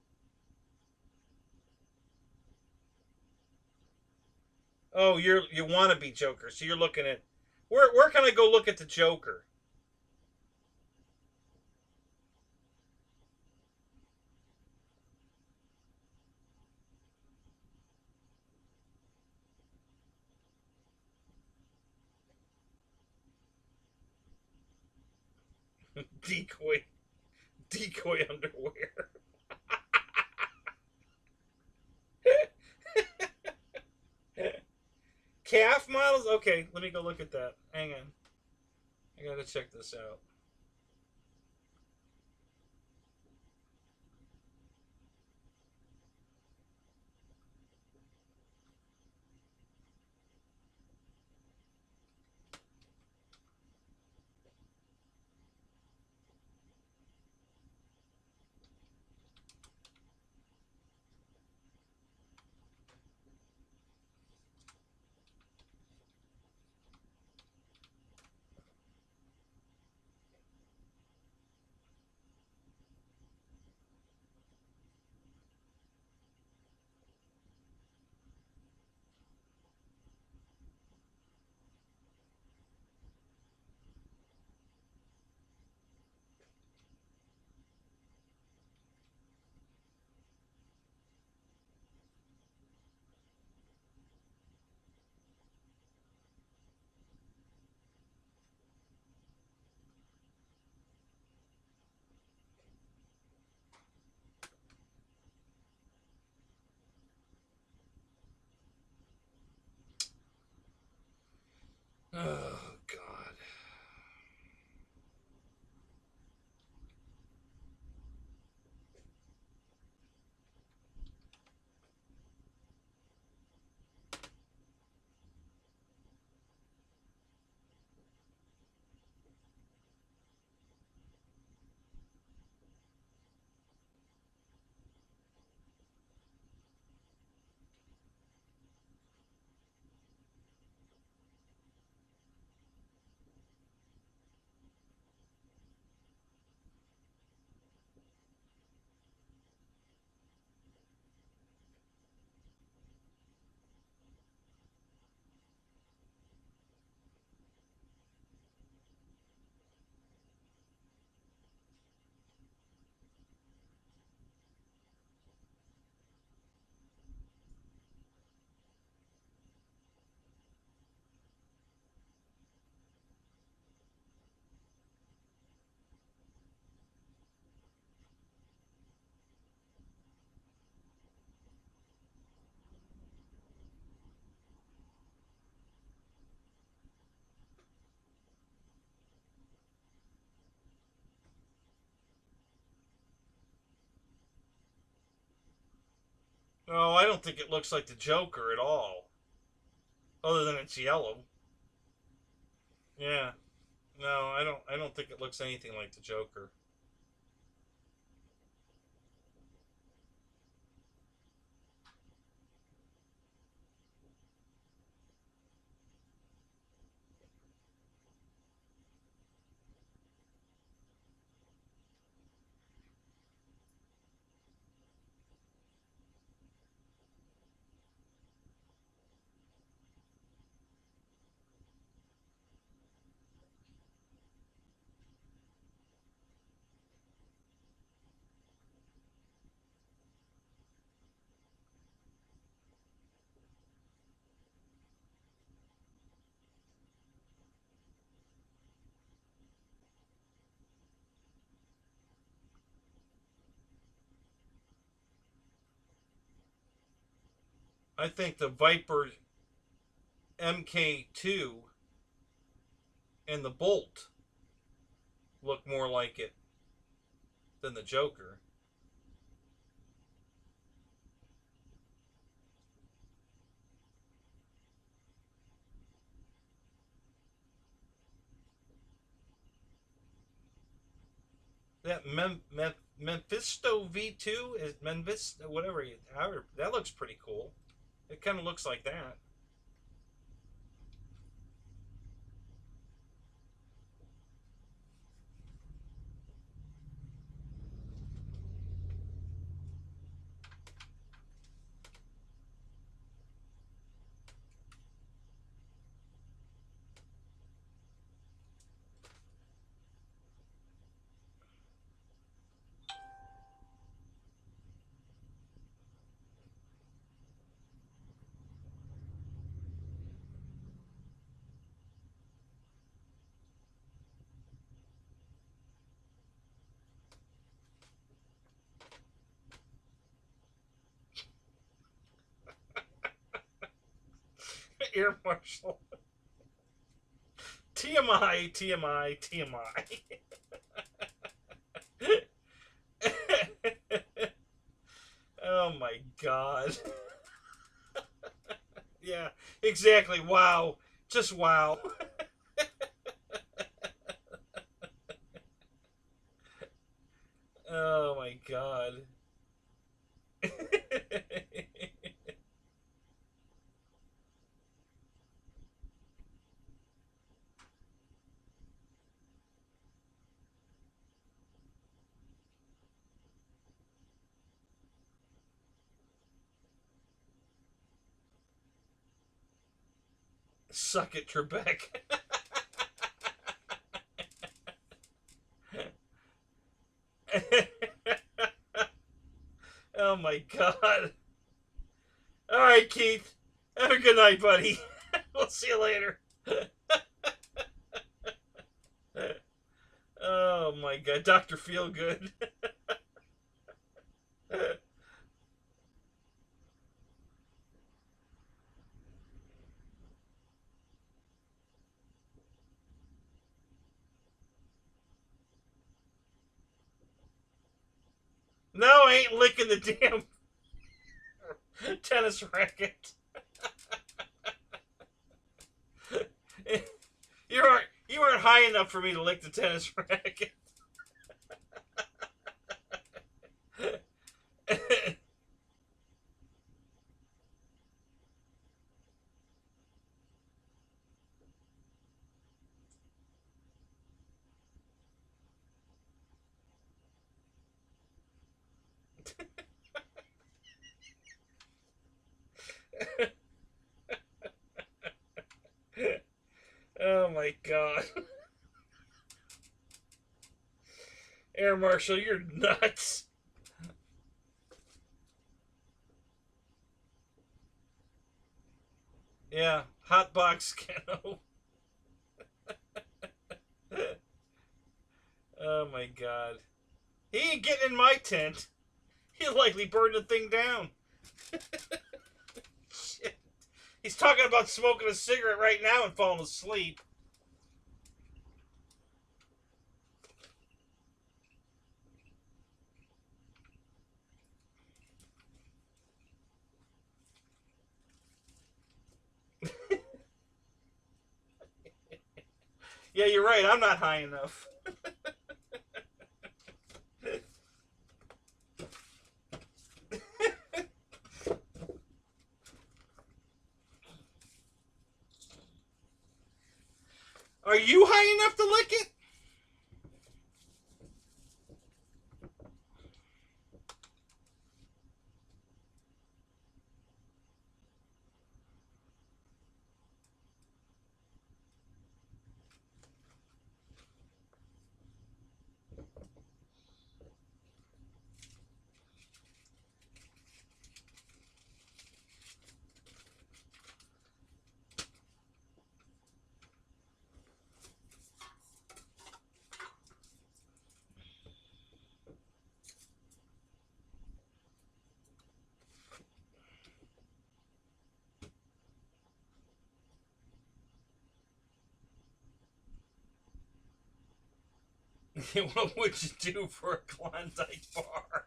Oh, you want to be Joker, so you're looking at where can I go look at the Joker? decoy decoy underwear. Calf models? Okay, let me go look at that. Hang on. I gotta check this out. Oh God. Oh, I don't think it looks like the Joker at all. Other than it's yellow. Yeah. No, I don't think it looks anything like the Joker. I think the Viper MK2 and the Bolt look more like it than the Joker. That Mephisto V2 is Memphis, whatever. However, that looks pretty cool. It kind of looks like that. Air Marshal. TMI, TMI, TMI. Oh my God. Yeah, exactly. Wow. Just wow. Oh my God. Suck it, Trebek. Oh my God. All right, Keith. Have a good night, buddy. We'll see you later. Oh my God, Dr. Feelgood. No, I ain't licking the damn tennis racket. You aren't high enough for me to lick the tennis racket. Oh my God. Air Marshal, you're nuts. Yeah, hotbox Keno. Oh my God. He ain't getting in my tent. He'll likely burn the thing down. Shit. He's talking about smoking a cigarette right now and falling asleep. Yeah, you're right. I'm not high enough. Are you high enough to lick it? What would you do for a Klondike bar?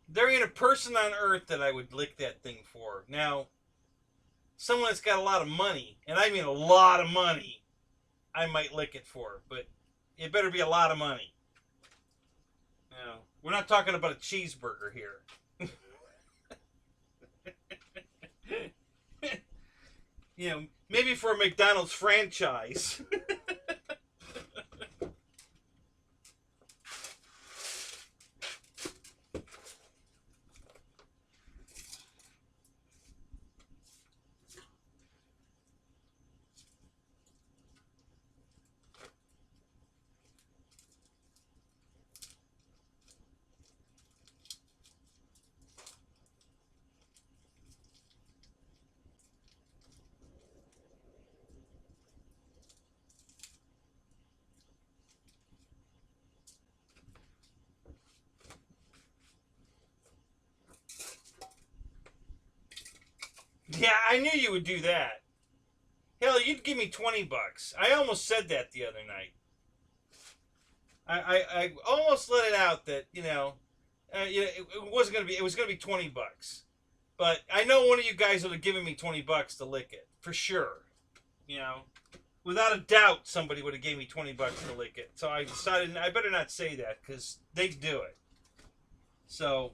There ain't a person on earth that I would lick that thing for. Now, someone that's got a lot of money, and I mean a lot of money, I might lick it for. But it better be a lot of money. You know, we're not talking about a cheeseburger here. You know, maybe for a McDonald's franchise. Yeah, I knew you would do that. Hell, you'd give me $20. I almost said that the other night. I almost let it out that it wasn't gonna be. It was gonna be $20. But I know one of you guys would have given me $20 to lick it for sure. You know, without a doubt, somebody would have gave me $20 to lick it. So I decided I better not say that because they'd do it. So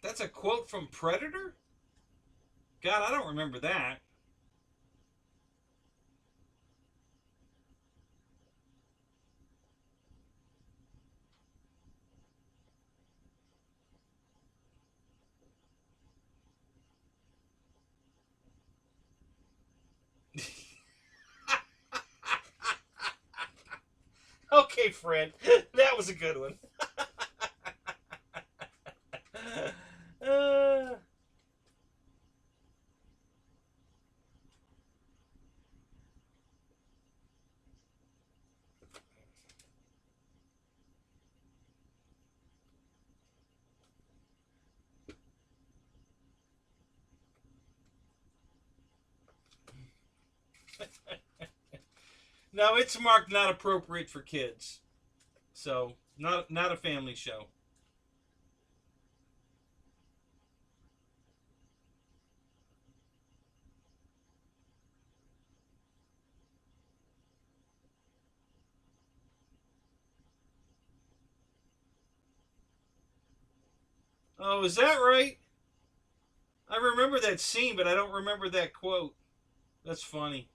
that's a quote from Predator? God, I don't remember that. Okay, Fred. That was a good one. uh, no, it's marked not appropriate for kids. So, not a family show. Oh, is that right? I remember that scene, but I don't remember that quote. That's funny.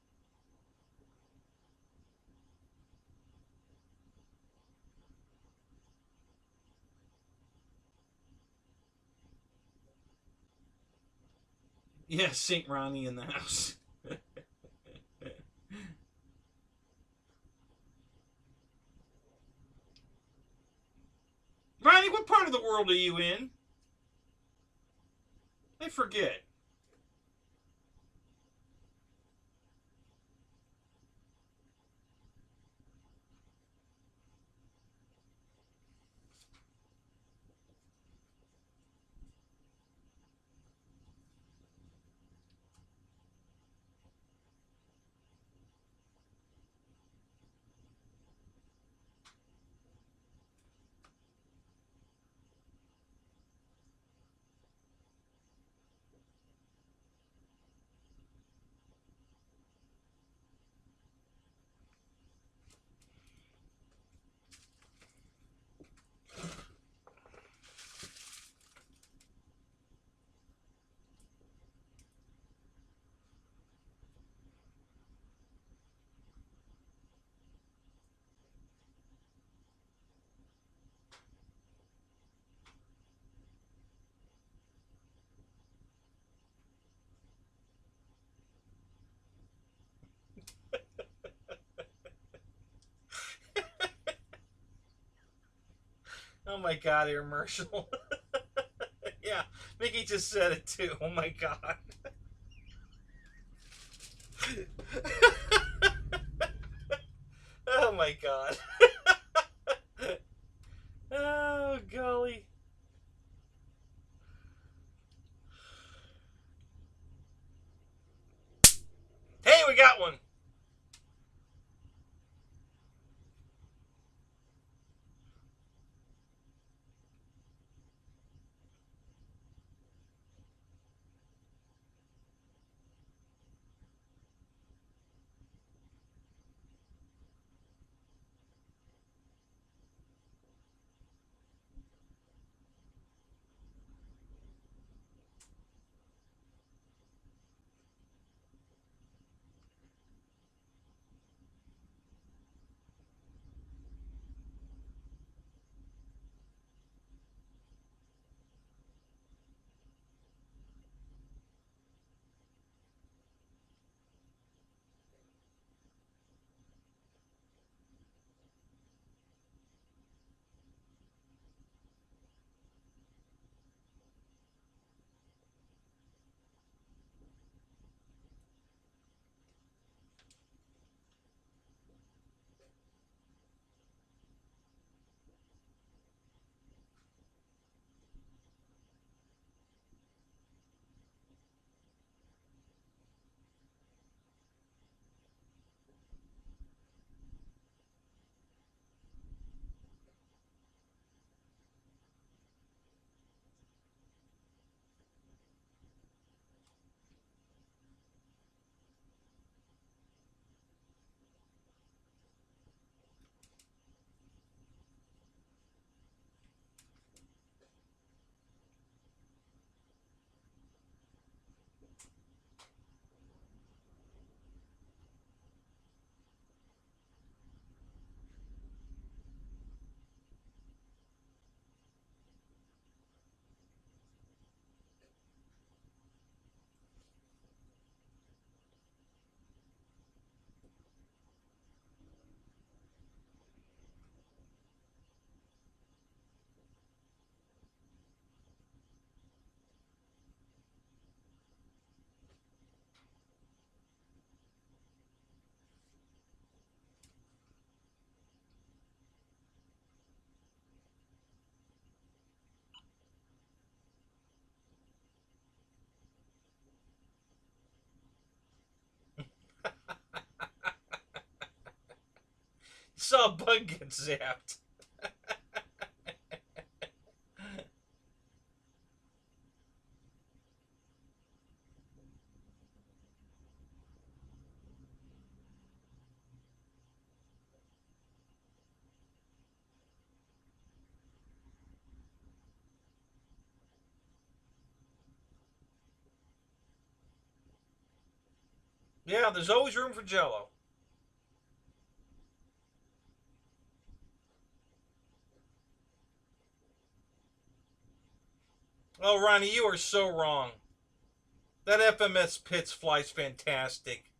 Yeah, St. Ronnie in the house. Ronnie, what part of the world are you in? I forget. Oh my God, Air Marshal. Yeah, Mickey just said it too. Oh my God. Oh my God. Oh golly. Hey, we got one. Saw a bug get zapped. Yeah, there's always room for Jello. Oh, Ronnie, you are so wrong. That FMS Pitts flies fantastic.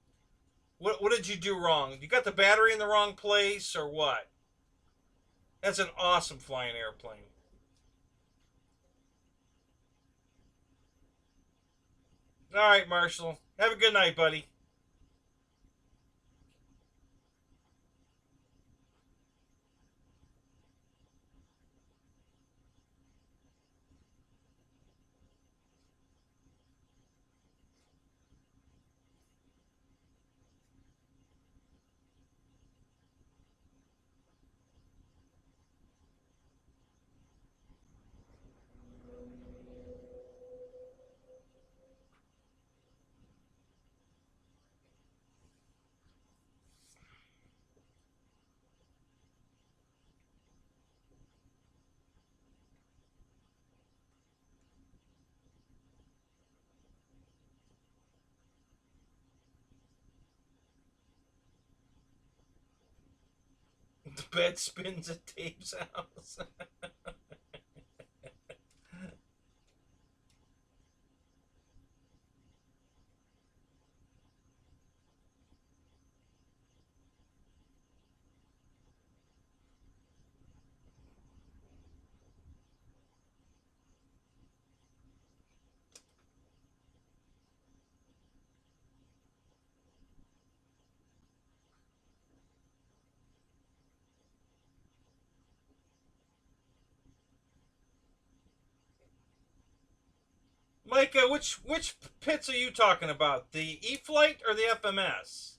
What did you do wrong? You got the battery in the wrong place, or what? That's an awesome flying airplane. All right, Marshall. Have a good night, buddy. The bed spins at Dave's house. Micah, which pits are you talking about? The E-Flight or the FMS?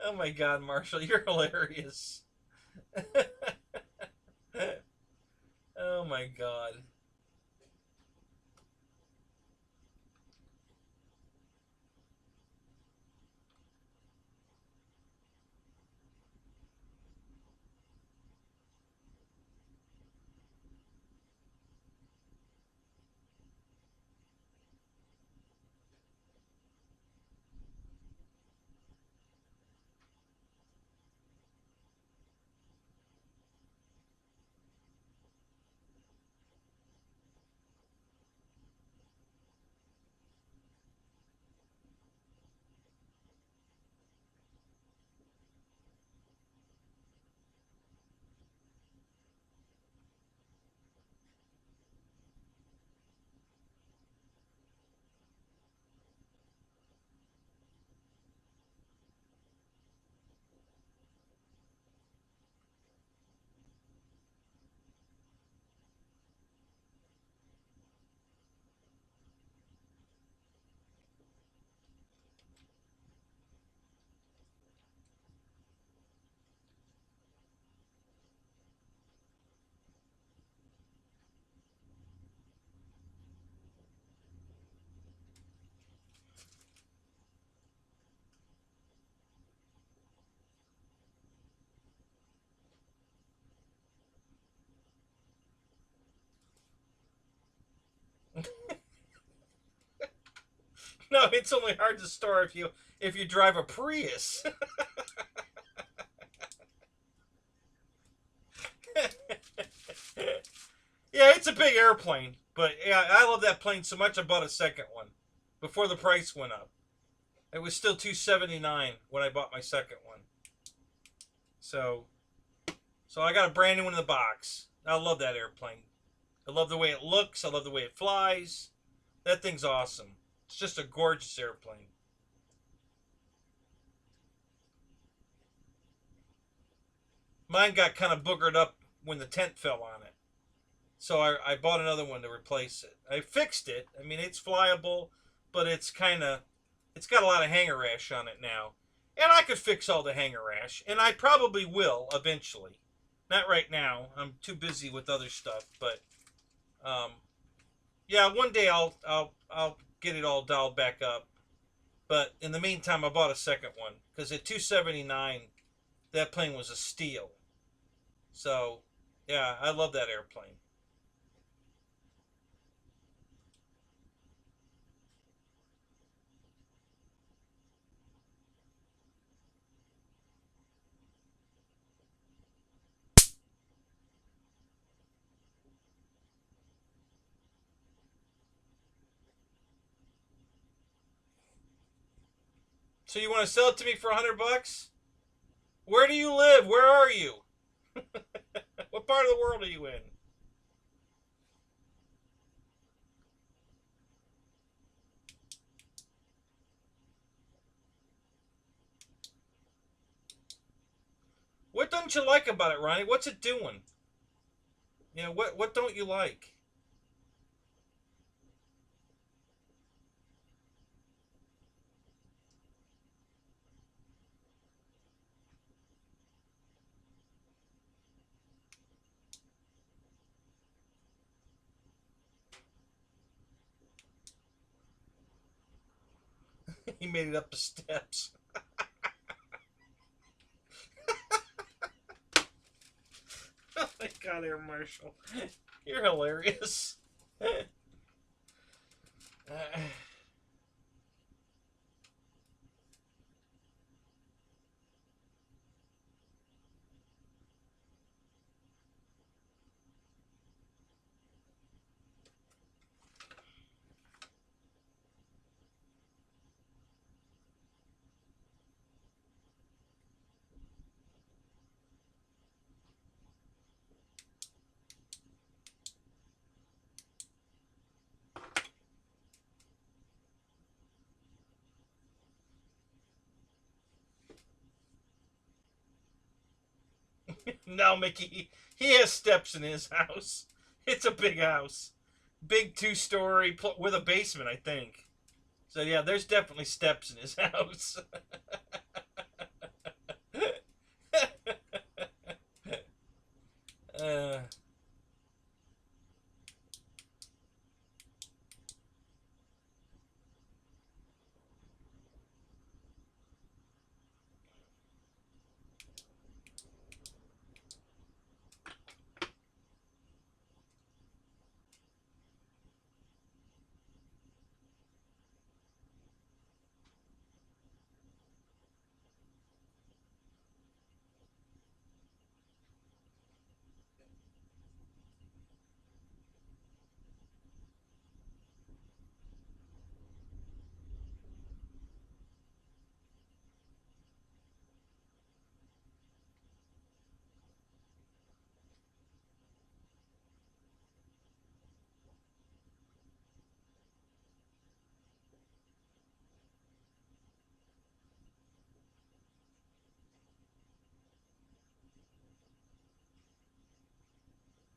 Oh my God, Marshall, you're hilarious. Oh my God. No, it's only hard to store if you drive a Prius. Yeah, Yeah, it's a big airplane. But yeah, I love that plane so much I bought a second one before the price went up. It was still $279 when I bought my second one. So I got a brand new one in the box. I love that airplane. I love the way it looks. I love the way it flies. That thing's awesome. It's just a gorgeous airplane. Mine got kind of boogered up when the tent fell on it. So I bought another one to replace it. I fixed it. I mean, it's flyable, but it's got a lot of hanger rash on it now. And I could fix all the hanger rash, and I probably will eventually. Not right now. I'm too busy with other stuff, but yeah, one day I'll get it all dialed back up. But in the meantime, I bought a second one because at $279, that plane was a steal. So yeah, I love that airplane. So you want to sell it to me for $100? Where do you live? Where are you? What part of the world are you in? What don't you like about it, Ronnie? What's it doing? You know, what don't you like? He made it up the steps. Oh my God, Air Marshal. You're hilarious. No, Mickey, he has steps in his house. It's a big house. Big two-story with a basement, I think. So yeah, there's definitely steps in his house. uh,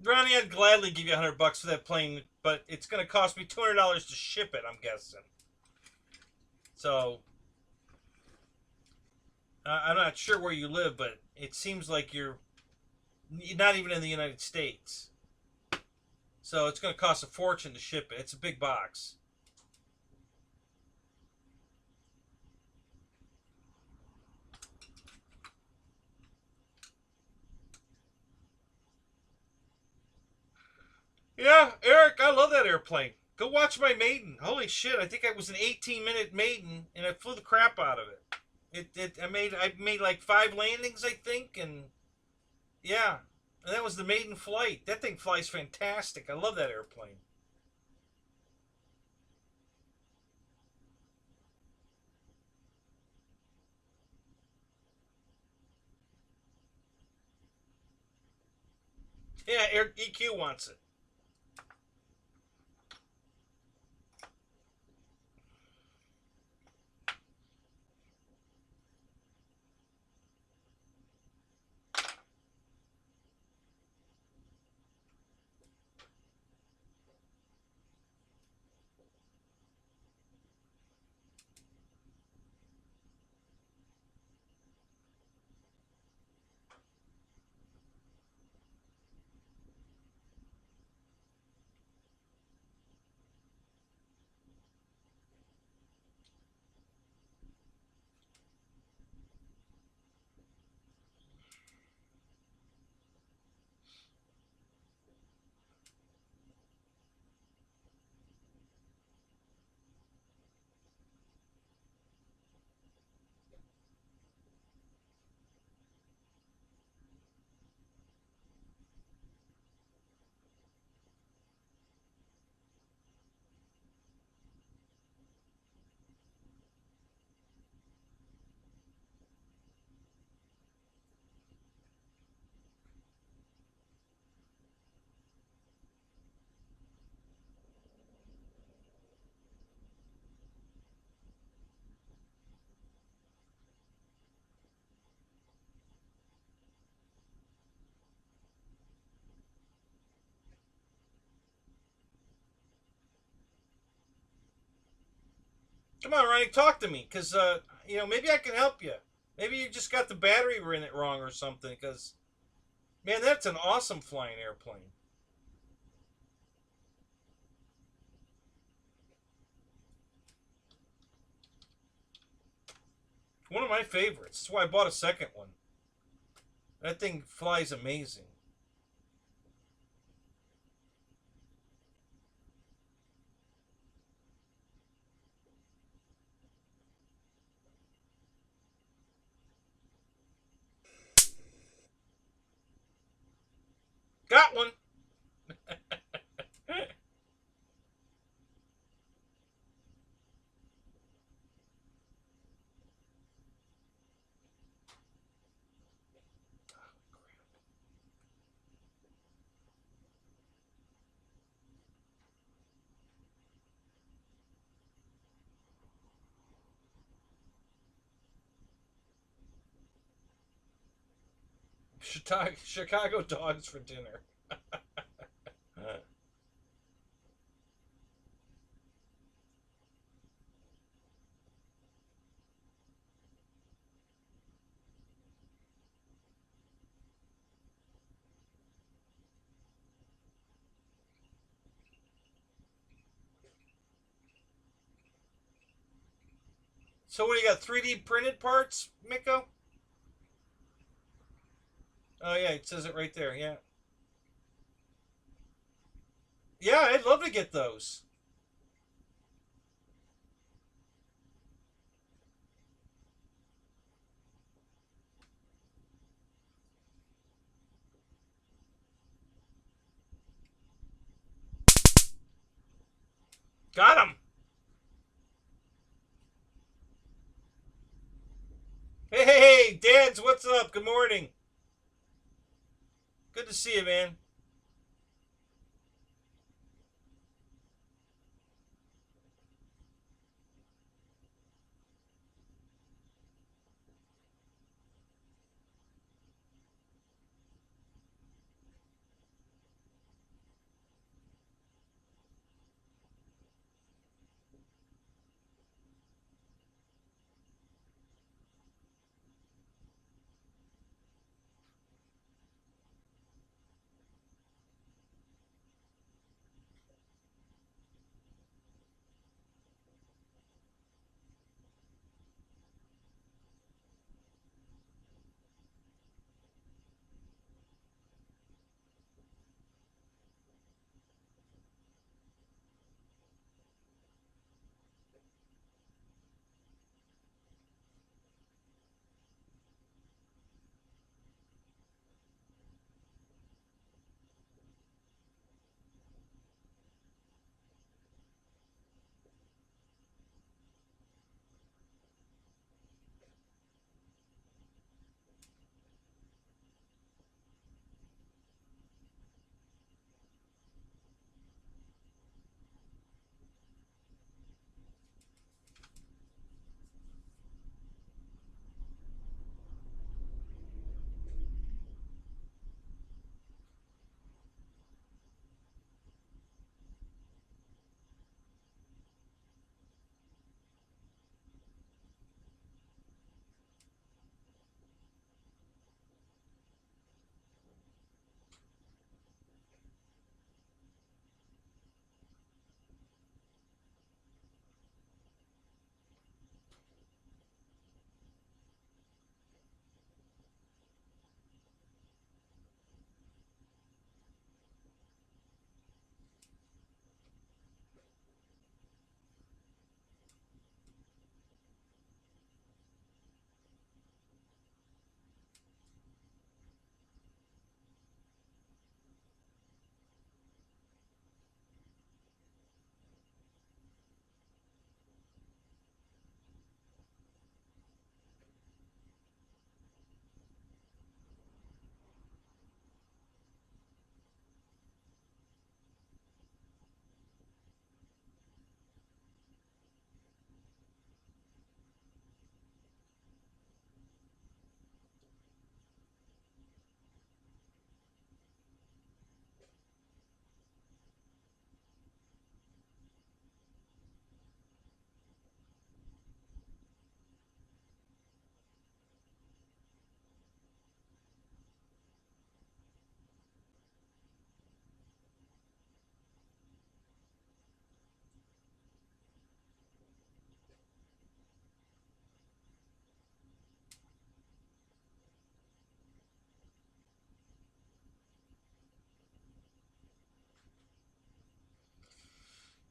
Ronnie, I'd gladly give you $100 for that plane, but it's going to cost me $200 to ship it, I'm guessing. So, I'm not sure where you live, but it seems like you're not even in the United States. So it's going to cost a fortune to ship it. It's a big box. Yeah, Eric, I love that airplane. Go watch my maiden. Holy shit, I think I was an 18-minute maiden, and I flew the crap out of it. I made like 5 landings, I think, and yeah, And that was the maiden flight. That thing flies fantastic. I love that airplane. Yeah, EQ wants it. Come on, Ronnie, talk to me, because maybe I can help you. Maybe you just got the battery in it wrong or something. Because man, that's an awesome flying airplane. One of my favorites. That's why I bought a second one. That thing flies amazing. Got one. Chicago dogs for dinner. So what do you got? 3D printed parts, Miko? Oh yeah, it says it right there. Yeah. Yeah, I'd love to get those. Got them. Hey, hey, hey, Dads, what's up? Good morning. Good to see you, man.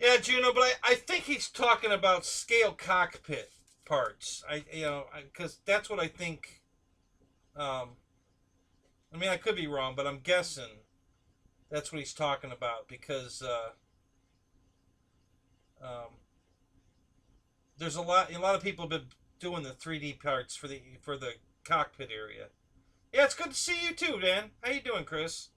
Yeah, Juno, but I think he's talking about scale cockpit parts. Because that's what I think. Um, I mean, I could be wrong, but I'm guessing that's what he's talking about because um, there's a lot of people have been doing the 3D parts for the cockpit area. Yeah, it's good to see you too, Dan. How you doing, Chris?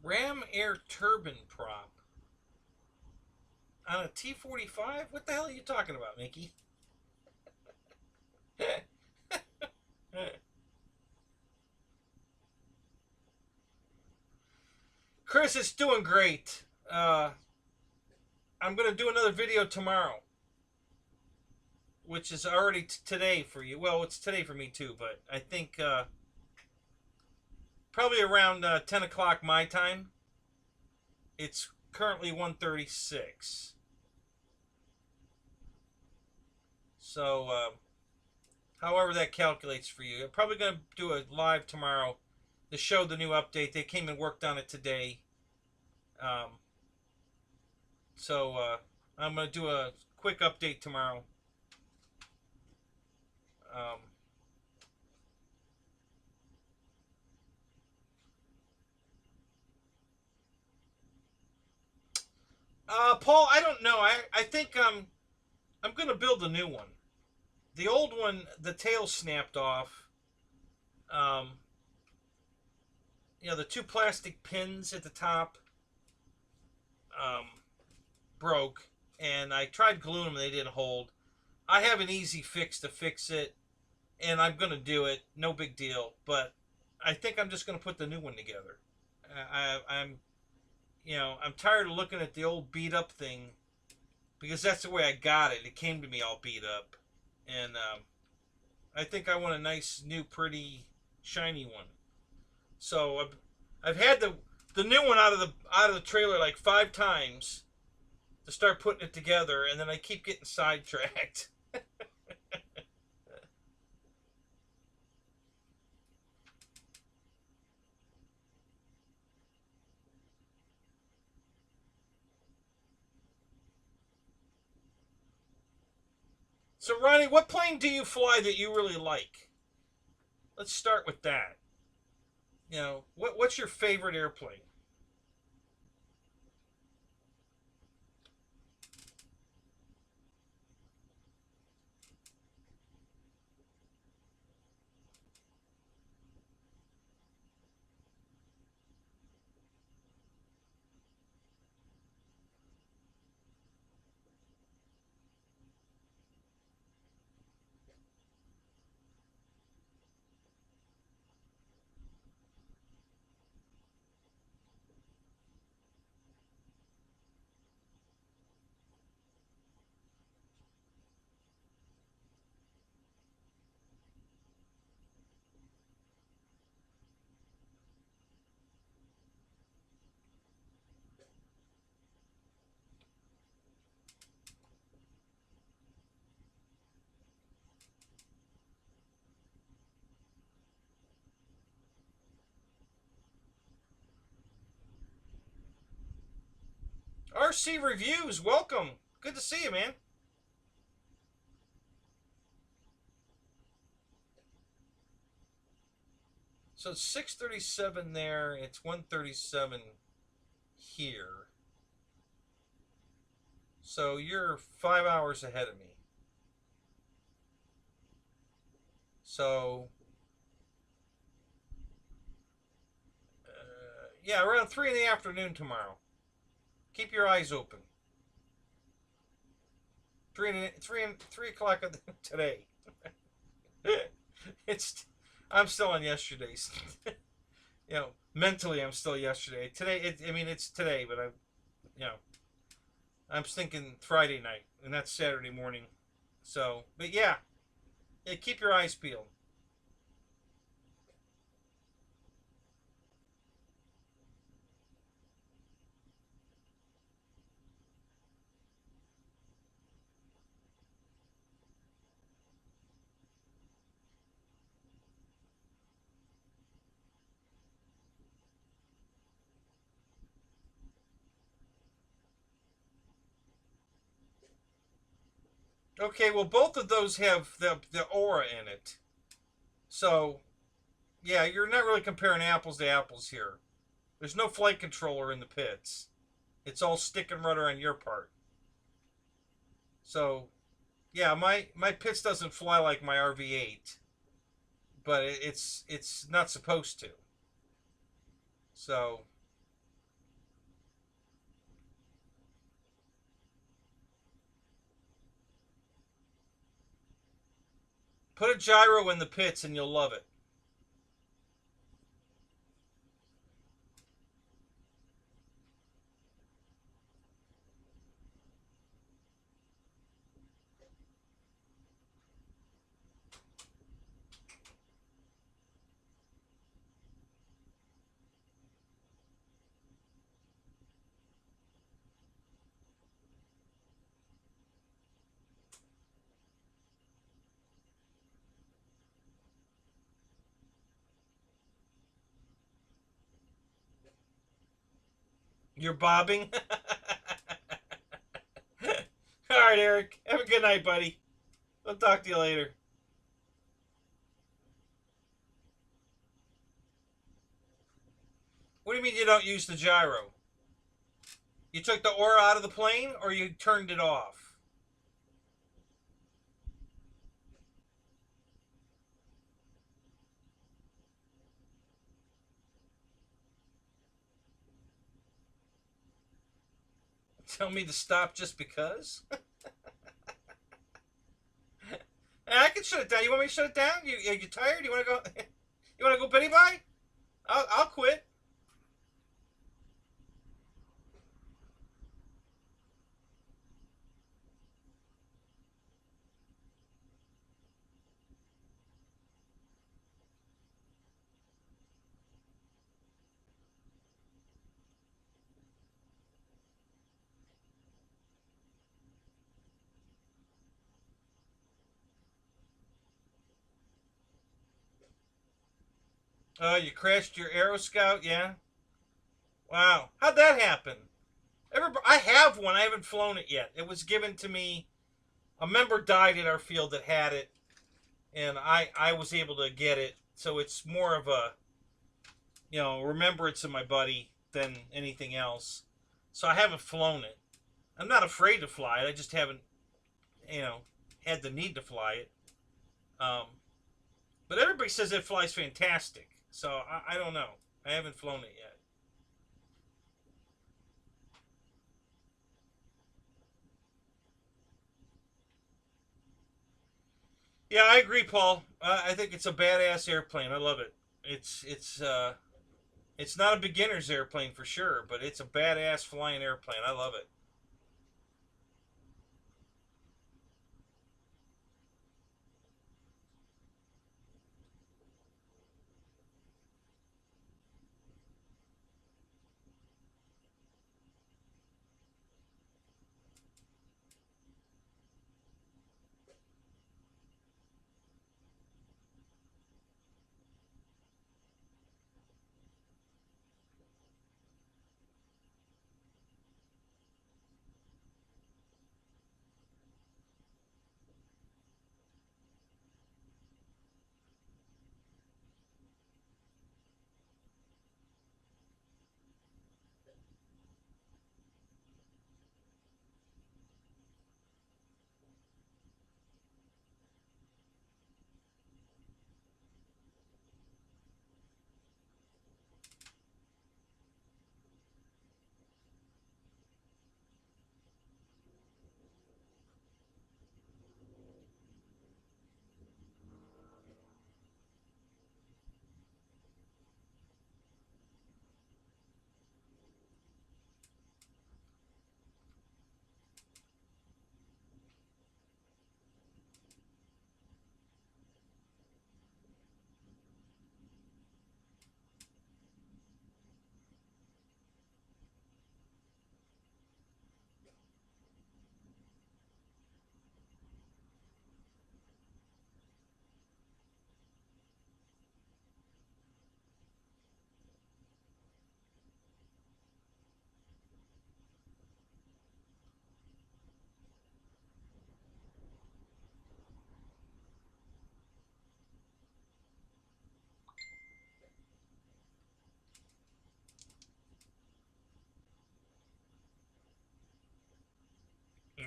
Ram air turbine prop on a T-45? What the hell are you talking about, Mickey? Chris, it's doing great. I'm going to do another video tomorrow, which is already today for you. Well, it's today for me too, but I think probably around 10 o'clock my time. It's currently 1:36. So, however that calculates for you. I'm probably going to do a live tomorrow to show the new update. They came and worked on it today. So, I'm going to do a quick update tomorrow. Paul, I don't know. I think I'm going to build a new one. The old one, the tail snapped off. You know, the two plastic pins at the top broke, and I tried gluing them and they didn't hold. I have an easy fix to fix it, and I'm going to do it. No big deal, but I think I'm just going to put the new one together. I'm tired of looking at the old beat up thing, because that's the way I got it. It came to me all beat up, and I think I want a nice, new, pretty, shiny one. So I've had the new one out of the trailer like 5 times to start putting it together, and then I keep getting sidetracked. So, Ronnie, what plane do you fly that you really like? Let's start with that. You know, what's your favorite airplane? RC Reviews, welcome. Good to see you, man. So it's 6:37 there. It's 1:37 here. So you're 5 hours ahead of me. So, yeah, around 3 in the afternoon tomorrow. Keep your eyes open. 3 o'clock today. I'm still on yesterday's. You know, mentally I'm still yesterday. Today, it's today, but I'm thinking Friday night, and that's Saturday morning. So, but yeah, keep your eyes peeled. Okay, well, both of those have the aura in it. So, yeah, you're not really comparing apples to apples here. There's no flight controller in the pits. It's all stick and rudder on your part. So, yeah, my pits doesn't fly like my RV8, but it's not supposed to. So, put a gyro in the pits and you'll love it. You're bobbing? All right, Eric. Have a good night, buddy. I'll talk to you later. What do you mean you don't use the gyro? You took the aura out of the plane or you turned it off? Tell me to stop just because? I can shut it down. You want me to shut it down? Are you tired? You want to go? You want to go Betty Bye? I'll quit. You crashed your Aero Scout, yeah? Wow. How'd that happen? I have one. I haven't flown it yet. It was given to me. A member died at our field that had it, and I was able to get it. So it's more of a, remembrance of my buddy than anything else. So I haven't flown it. I'm not afraid to fly it. I just haven't, had the need to fly it. Um, but everybody says it flies fantastic. So I don't know. I haven't flown it yet. Yeah, I agree, Paul. I think it's a badass airplane. I love it. It's not a beginner's airplane for sure, but it's a badass flying airplane. I love it.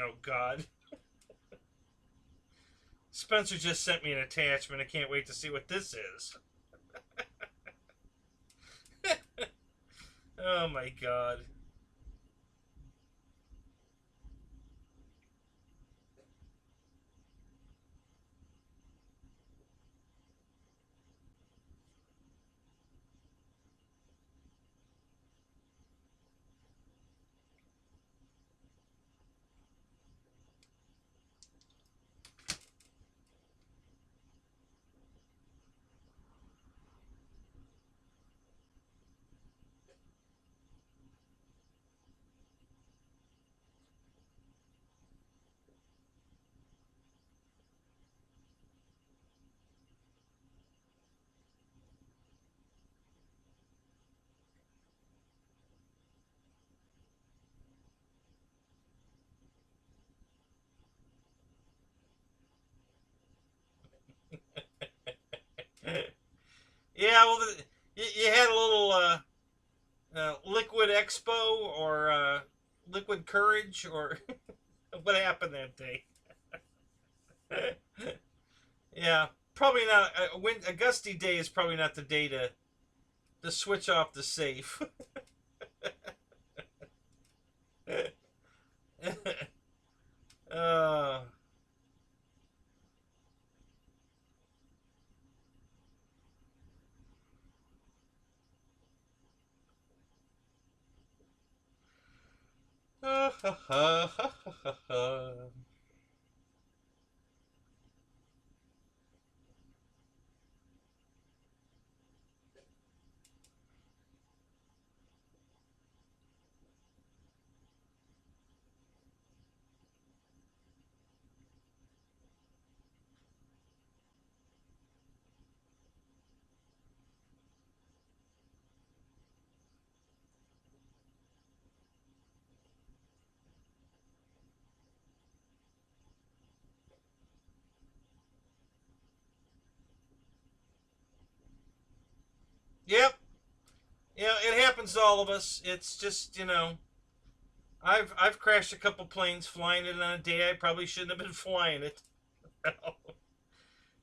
Oh God. Spencer just sent me an attachment. I can't wait to see what this is. Oh my God. Yeah, well, you had a little Liquid Expo or Liquid Courage, or what happened that day? Yeah, probably not. A gusty day is probably not the day to switch off the safe. uh, yep. Yeah, it happens to all of us. It's just, I've crashed a couple planes flying it on a day I probably shouldn't have been flying it.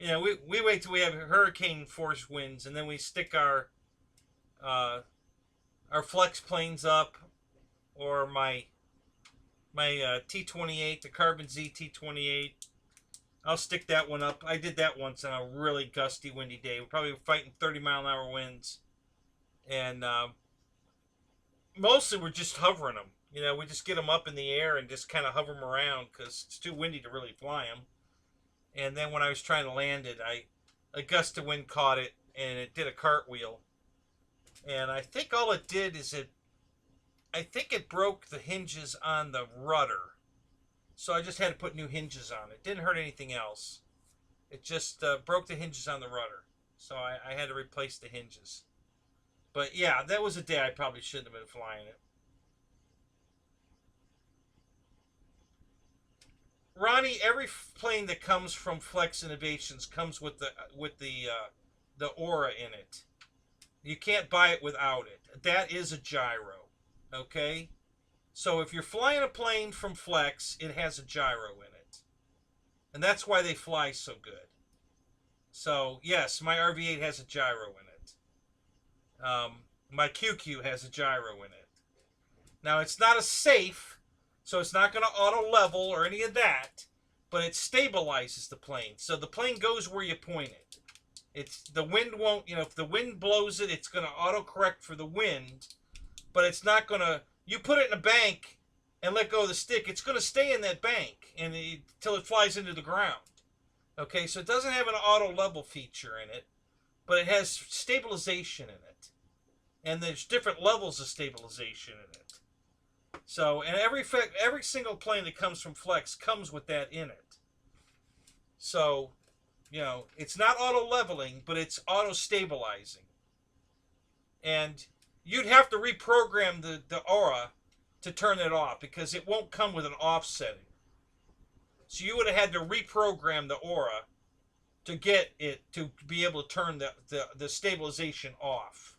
We wait till we have hurricane force winds, and then we stick uh, our flex planes up, or my T-28, the Carbon Z T-28. I'll stick that one up. I did that once on a really gusty, windy day. We're probably fighting 30-mile-an-hour winds, and mostly we're just hovering them. We just get them up in the air and just kind of hover them around because it's too windy to really fly them. And then when I was trying to land it, a gust of wind caught it and it did a cartwheel. And I think all it did is I think it broke the hinges on the rudder. So I just had to put new hinges on it. Didn't hurt anything else. It just broke the hinges on the rudder. So I had to replace the hinges. But yeah, that was a day I probably shouldn't have been flying it. Ronnie, every plane that comes from Flex Innovations comes with the aura in it. You can't buy it without it. That is a gyro. Okay? So if you're flying a plane from Flex, it has a gyro in it. And that's why they fly so good. So, yes, my RV8 has a gyro in it. My QQ has a gyro in it. Now, it's not a safe, so it's not going to auto level or any of that, but it stabilizes the plane. So the plane goes where you point it. The wind won't, if the wind blows it, it's going to auto correct for the wind, but it's not going to, you put it in a bank and let go of the stick, it's going to stay in that bank until it flies into the ground. Okay, so it doesn't have an auto level feature in it, but it has stabilization in it. And there's different levels of stabilization in it. So, and every single plane that comes from Flex comes with that in it. So, it's not auto leveling, but it's auto stabilizing. And you'd have to reprogram the aura to turn it off because it won't come with an off setting. So you would have had to reprogram the aura to get it to be able to turn the stabilization off.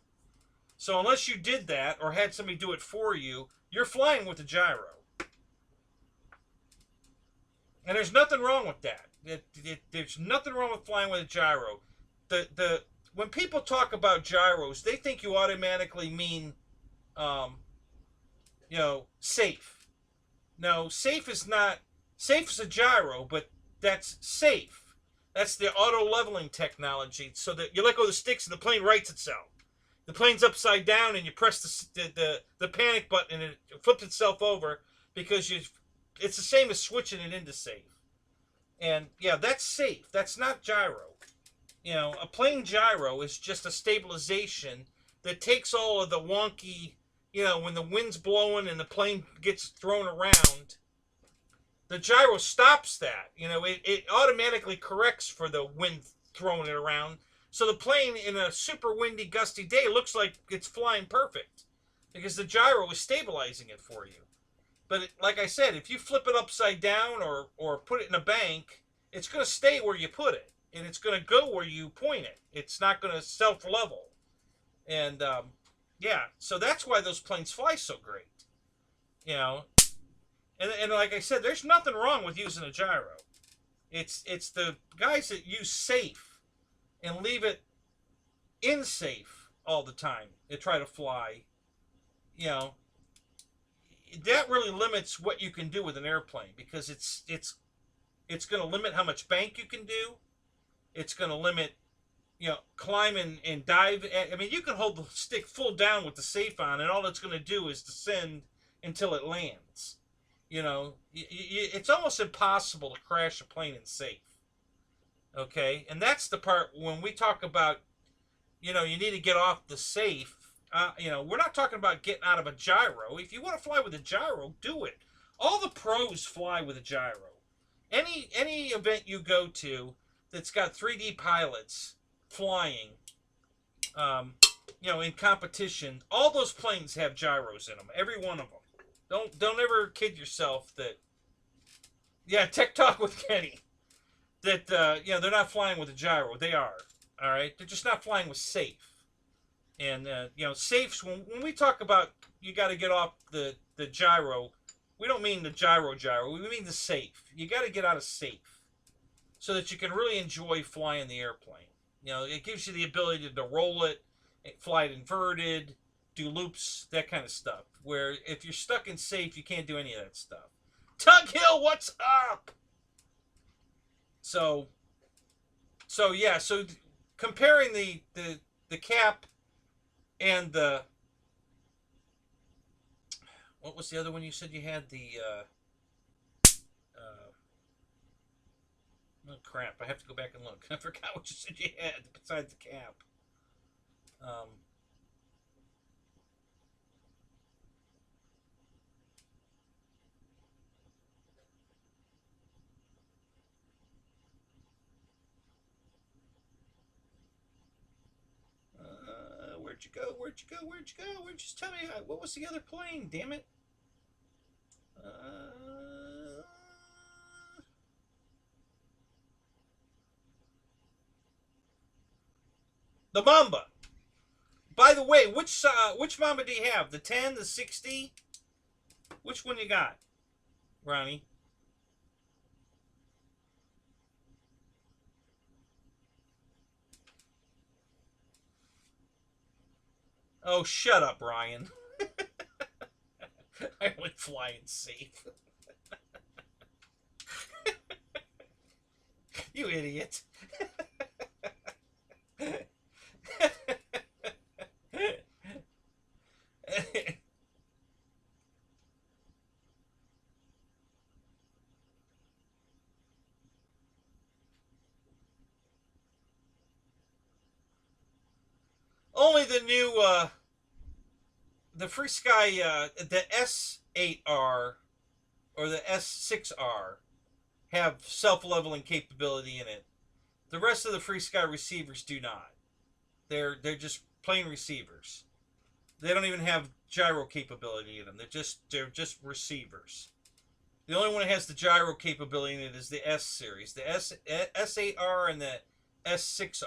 So unless you did that or had somebody do it for you, you're flying with a gyro. And there's nothing wrong with that. There's nothing wrong with flying with a gyro. When people talk about gyros, they think you automatically mean, safe. No, safe is not. Safe is a gyro, but that's safe. That's the auto leveling technology, so that you let go of the sticks and the plane rights itself. The plane's upside down and you press the panic button and it flips itself over because it's the same as switching it into safe. And yeah, that's safe. That's not gyro. A plain gyro is just a stabilization that takes all of the wonky, when the wind's blowing and the plane gets thrown around, the gyro stops that. It automatically corrects for the wind throwing it around. So the plane in a super windy, gusty day looks like it's flying perfect because the gyro is stabilizing it for you. But like I said, if you flip it upside down or put it in a bank, it's going to stay where you put it. and it's going to go where you point it. It's not going to self-level. And, yeah, so that's why those planes fly so great. You know, and like I said, there's nothing wrong with using a gyro. It's the guys that use safe and leave it in safe all the time that try to fly, you know, that really limits what you can do with an airplane, because it's going to limit how much bank you can do. It's going to limit, you know, climb and dive. I mean, you can hold the stick full down with the safe on, and all it's going to do is descend until it lands. You know, it's almost impossible to crash a plane in safe. Okay, and that's the part when we talk about, you know, you need to get off the safe. You know, we're not talking about getting out of a gyro. If you want to fly with a gyro, do it. All the pros fly with a gyro. Any event you go to that's got 3D pilots flying, you know, in competition, all those planes have gyros in them. Every one of them. Don't ever kid yourself that. Yeah, Tech Talk with Kenny. That you know, they're not flying with a gyro. They are. All right, they're just not flying with safe. And, you know, safes, when we talk about you got to get off the gyro, we don't mean the gyro, we mean the safe. You got to get out of safe so that you can really enjoy flying the airplane. You know, it gives you the ability to roll it, fly it inverted, do loops, that kind of stuff. Where if you're stuck in safe, you can't do any of that stuff. Tug Hill, what's up? So yeah, so comparing the cap and the, what was the other one you said you had? The, oh crap, I have to go back and look. I forgot what you said you had besides the cap. Where'd you go? Where'd you go? Where'd you go? Just tell me, what was the other plane? Damn it. The Mamba. By the way, which Mamba do you have? The 10, the 60? Which one you got, Ronnie? Oh, shut up, Ryan. I only fly in safe. You idiot. Only the new, the Free Sky, the S8R or the S6R have self-leveling capability in it. The rest of the Free Sky receivers do not. They're just plain receivers. They don't even have gyro capability in them. They're just receivers. The only one that has the gyro capability in it is the S series, the S8R and the S6R.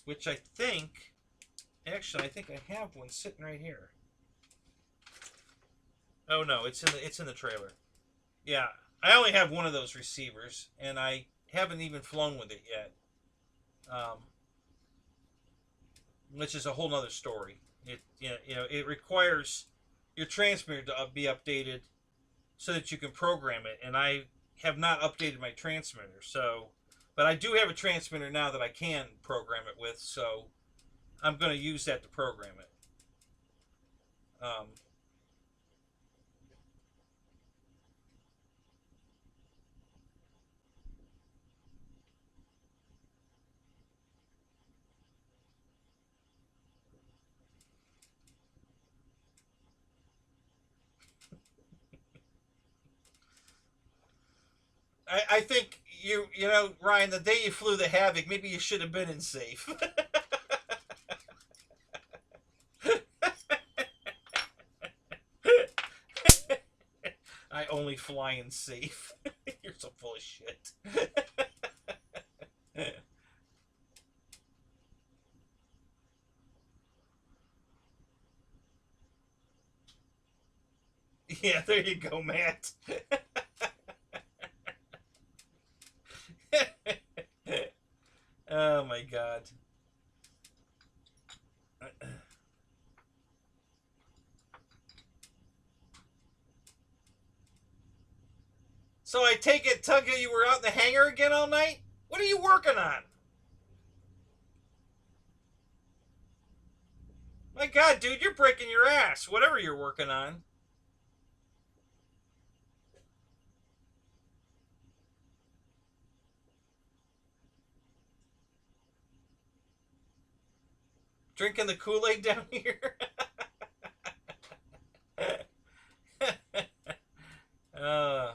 Which I think, actually, I think I have one sitting right here. Oh no, it's in the trailer. Yeah, I only have one of those receivers, and I haven't even flown with it yet. Which is a whole nother story. It requires your transmitter to be updated so that you can program it, and I have not updated my transmitter, so. But I do have a transmitter now that I can program it with, so I'm going to use that to program it. I think you know, Ryan, the day you flew the Havoc, maybe you should have been in safe. I only fly in safe. You're so full of shit. Yeah, there you go, Matt. Oh my God. So I take it, Tugga, you were out in the hangar again all night? What are you working on? My God, dude, you're breaking your ass. Whatever you're working on. Drinking the Kool-Aid down here? uh,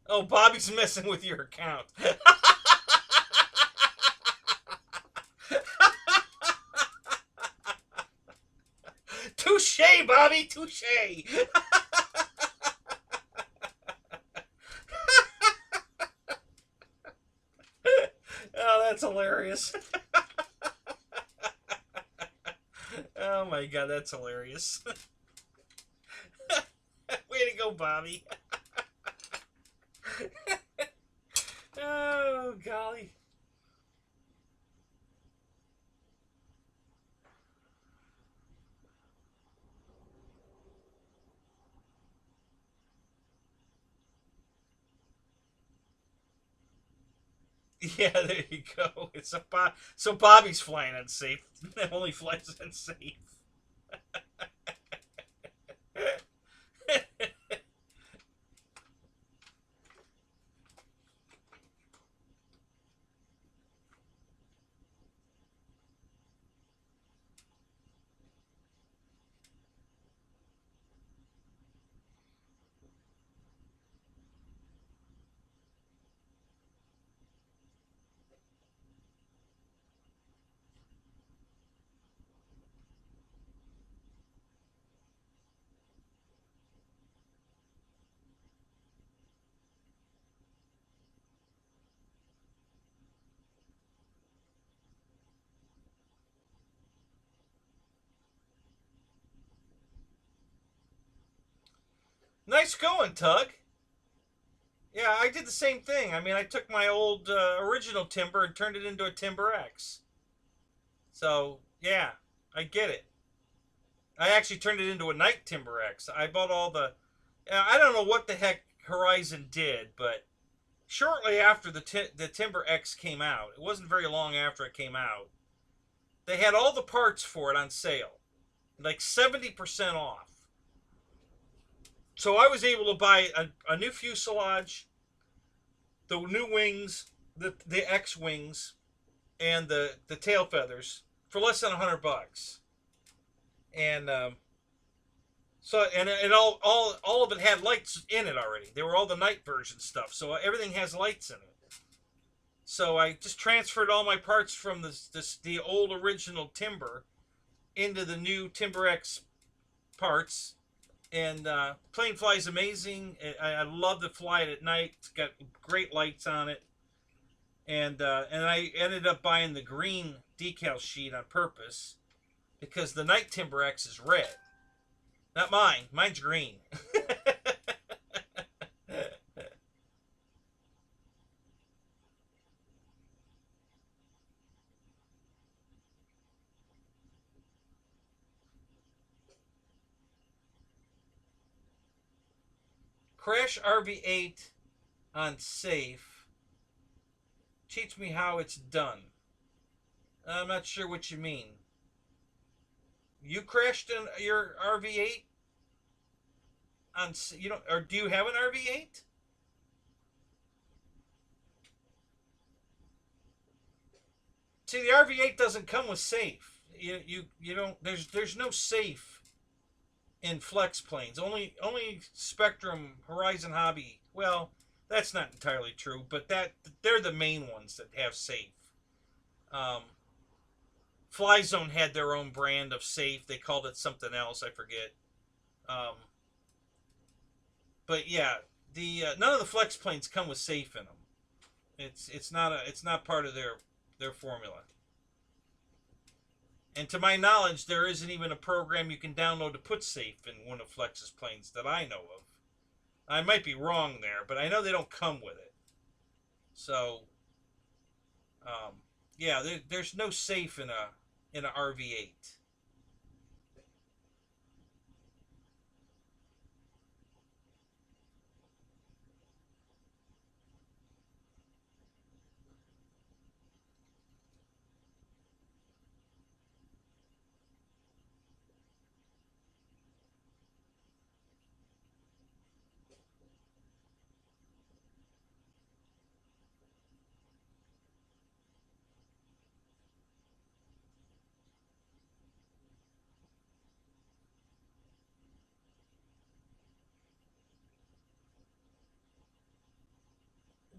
oh, Bobby's messing with your account. Touche, Bobby, touche. Oh, that's hilarious. Oh my God, that's hilarious. Way to go, Bobby. Oh, golly. Yeah, there you go. It's a so Bobby's flying unsafe. Only flies unsafe. Nice going, Tug. Yeah, I did the same thing. I mean, I took my old original timber and turned it into a Timber X. So, yeah, I get it. I actually turned it into a Night Timber X. I bought all the... I don't know what the heck Horizon did, but shortly after the Timber X came out, it wasn't very long after it came out, they had all the parts for it on sale. Like 70% off. So I was able to buy a new fuselage, the new wings, the X wings, and the tail feathers for less than $100. And so and all of it had lights in it already. They were all the night version stuff. So everything has lights in it. So I just transferred all my parts from the old original Timber into the new Timber X parts. And plane flies amazing. I love to fly it at night. It's got great lights on it. And I ended up buying the green decal sheet on purpose because the Night Timber X is red. Not mine. Mine's green. Crash RV8 on safe. Teach me how it's done. I'm not sure what you mean. You crashed in your RV8 on or do you have an RV8? See, the RV8 doesn't come with safe. you don't, there's no safe in flex planes. Only Spectrum, Horizon Hobby. Well, that's not entirely true, but they're the main ones that have safe. Um, Fly Zone had their own brand of safe. They called it something else. I forget. Um, but yeah, the none of the flex planes come with safe in them. It's not part of their formula. And to my knowledge, there isn't even a program you can download to put safe in one of Flex's planes that I know of. I might be wrong there, but I know they don't come with it. So, yeah, there's no safe in a RV8.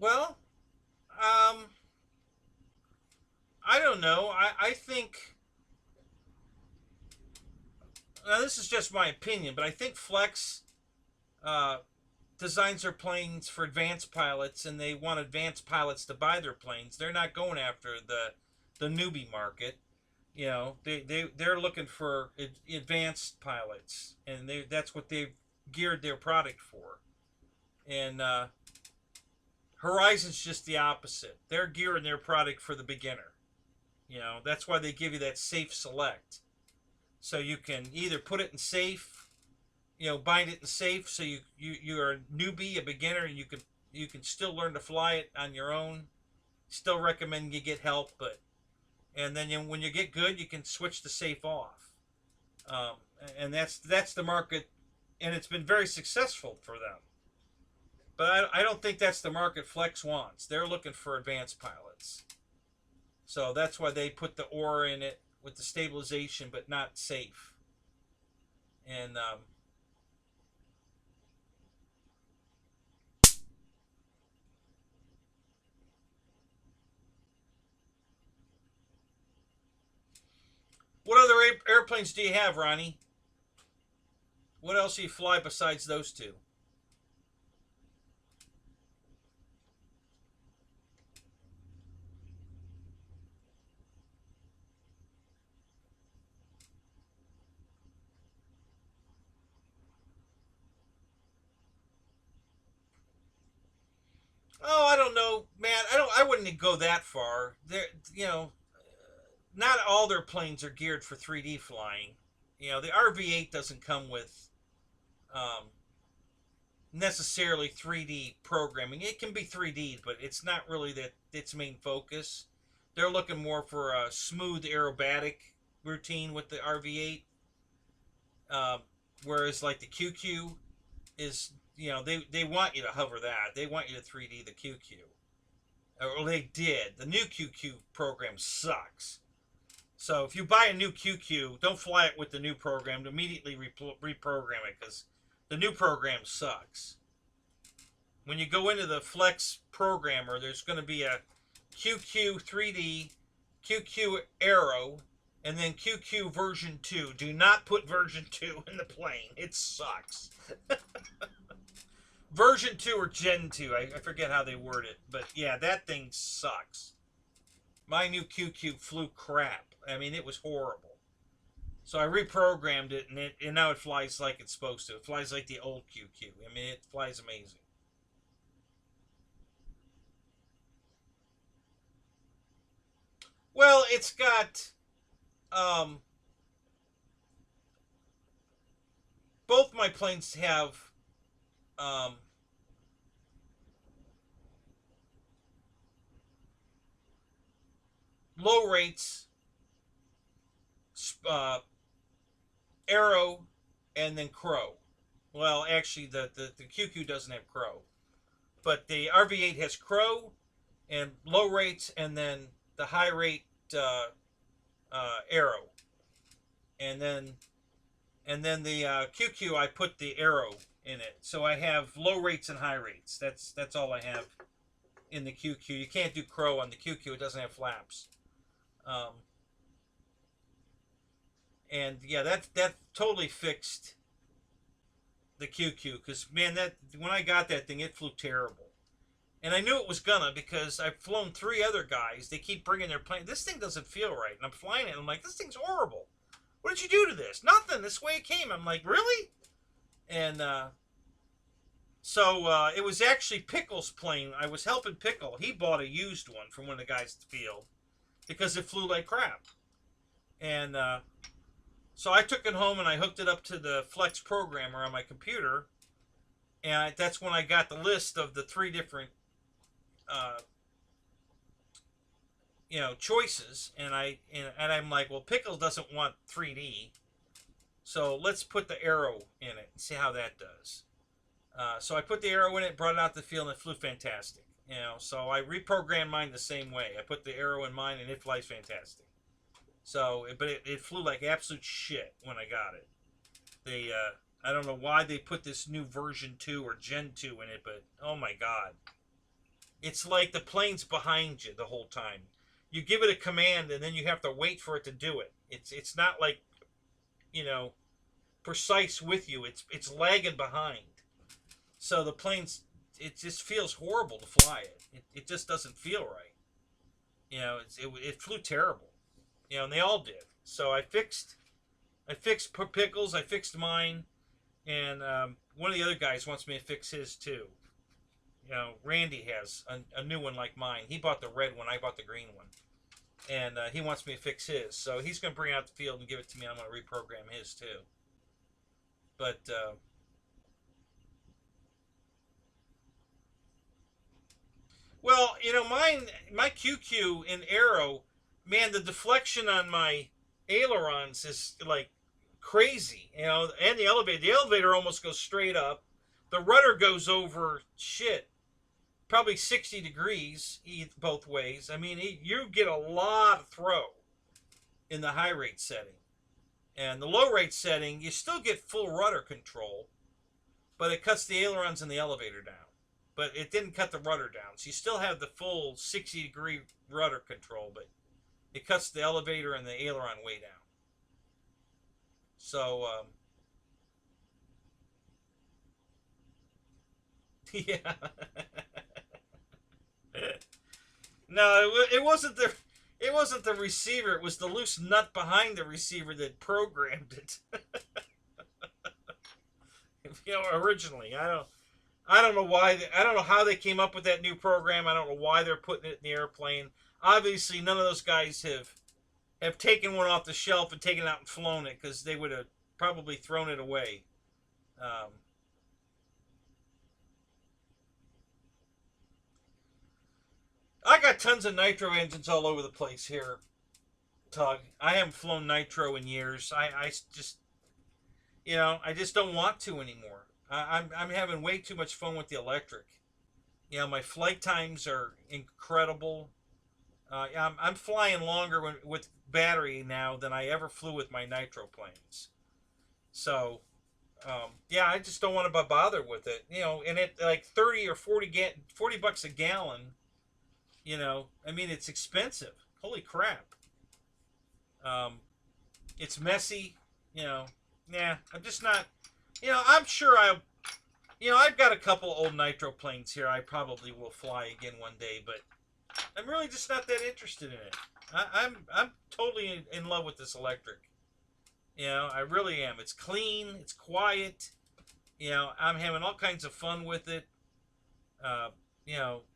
Well, um, I don't know. I think, now this is just my opinion, but I think Flex uh, designs their planes for advanced pilots, and they want advanced pilots to buy their planes. They're not going after the newbie market. You know, they're looking for advanced pilots, and that's what they've geared their product for. And Horizon's just the opposite. They're gearing their product for the beginner. You know, that's why they give you that safe select. So you can either put it in safe, bind it in safe, so you're a newbie, a beginner, and you can still learn to fly it on your own. Still recommend you get help, but and then when you get good, you can switch the safe off. Um, and that's the market, and it's been very successful for them. But I don't think that's the market Flex wants. They're looking for advanced pilots. So that's why they put the Aura in it with the stabilization, but not safe. And what other airplanes do you have, Ronnie? What else do you fly besides those two? Oh, I don't know, man. I wouldn't go that far. You know, not all their planes are geared for 3D flying. You know, the RV8 doesn't come with um, necessarily 3D programming. It can be 3D, but it's not really its main focus. They're looking more for a smooth aerobatic routine with the RV8, um, whereas like the QQ is, they want you to hover that. They want you to 3D the QQ. Or they did. The new QQ program sucks. So if you buy a new QQ, don't fly it with the new program. Immediately reprogram it, because the new program sucks. When you go into the Flex programmer, there's going to be a QQ 3D, QQ Aero, and then QQ version 2. Do not put version 2 in the plane. It sucks. Version 2 or Gen 2. I forget how they word it. But yeah, that thing sucks. My new QQ flew crap. I mean, it was horrible. So I reprogrammed it, and now it flies like it's supposed to. It flies like the old QQ. I mean, it flies amazing. Well, it's got both my planes have um, low rates, uh, Arrow, and then Crow. Well, actually, the QQ doesn't have Crow, but the RV8 has Crow and low rates, and then the high rate Arrow. and then the QQ, I put the arrow in it. So I have low rates and high rates. That's all I have in the QQ. You can't do crow on the QQ. It doesn't have flaps. Um, and yeah, that totally fixed the QQ, because man, that when I got that thing, it flew terrible. And I knew it was gonna, because I've flown 3 other guys. They keep bringing their plane. This thing doesn't feel right. And I'm flying it. And I'm like, this thing's horrible. What did you do to this? Nothing. This way it came. I'm like, really? And so it was actually Pickle's plane. I was helping Pickle. He bought a used one from one of the guys at the field because it flew like crap. And so I took it home and I hooked it up to the Flex programmer on my computer. And that's when I got the list of the 3 different choices, and I'm like, well, Pickle doesn't want 3D, so let's put the arrow in it and see how that does. So I put the arrow in it, brought it out to the field, and it flew fantastic. So I reprogrammed mine the same way. I put the arrow in mine, and it flies fantastic. So, but it flew like absolute shit when I got it. I don't know why they put this new version 2 or Gen 2 in it, but oh my god. It's like the plane's behind you the whole time. You give it a command and then you have to wait for it to do it. It's not like, precise with you. It's lagging behind. So the plane's, it just feels horrible to fly it. It just doesn't feel right. It flew terrible. And they all did. So I fixed Pickles, I fixed mine, and one of the other guys wants me to fix his too. Randy has a new one like mine. He bought the red one. I bought the green one. And he wants me to fix his. So he's going to bring it out the field and give it to me. I'm going to reprogram his too. But well, my QQ in Aero, man, the deflection on my ailerons is like crazy. And the elevator almost goes straight up. The rudder goes over probably 60 degrees both ways. I mean, you get a lot of throw in the high rate setting. And the low rate setting, you still get full rudder control, but it cuts the ailerons and the elevator down. But it didn't cut the rudder down. So you still have the full 60 degree rudder control, but it cuts the elevator and the aileron way down. So, yeah. No, it wasn't the receiver. It was the loose nut behind the receiver that programmed it. Originally, I don't know why. I don't know how they came up with that new program. I don't know why they're putting it in the airplane. Obviously, none of those guys have taken one off the shelf and taken it out and flown it, because they would have probably thrown it away. I got tons of nitro engines all over the place here, Tug. I haven't flown nitro in years. I just, I just don't want to anymore. I'm having way too much fun with the electric. My flight times are incredible. I'm flying longer with battery now than I ever flew with my nitro planes. So, yeah, I just don't want to bother with it. And it like 30 or 40 bucks a gallon. I mean, it's expensive. Holy crap. It's messy. Nah, I'm just not. I'm sure I've got a couple old nitro planes here. I probably will fly again one day, but I'm really just not that interested in it. I'm totally in love with this electric. I really am. It's clean. It's quiet. I'm having all kinds of fun with it.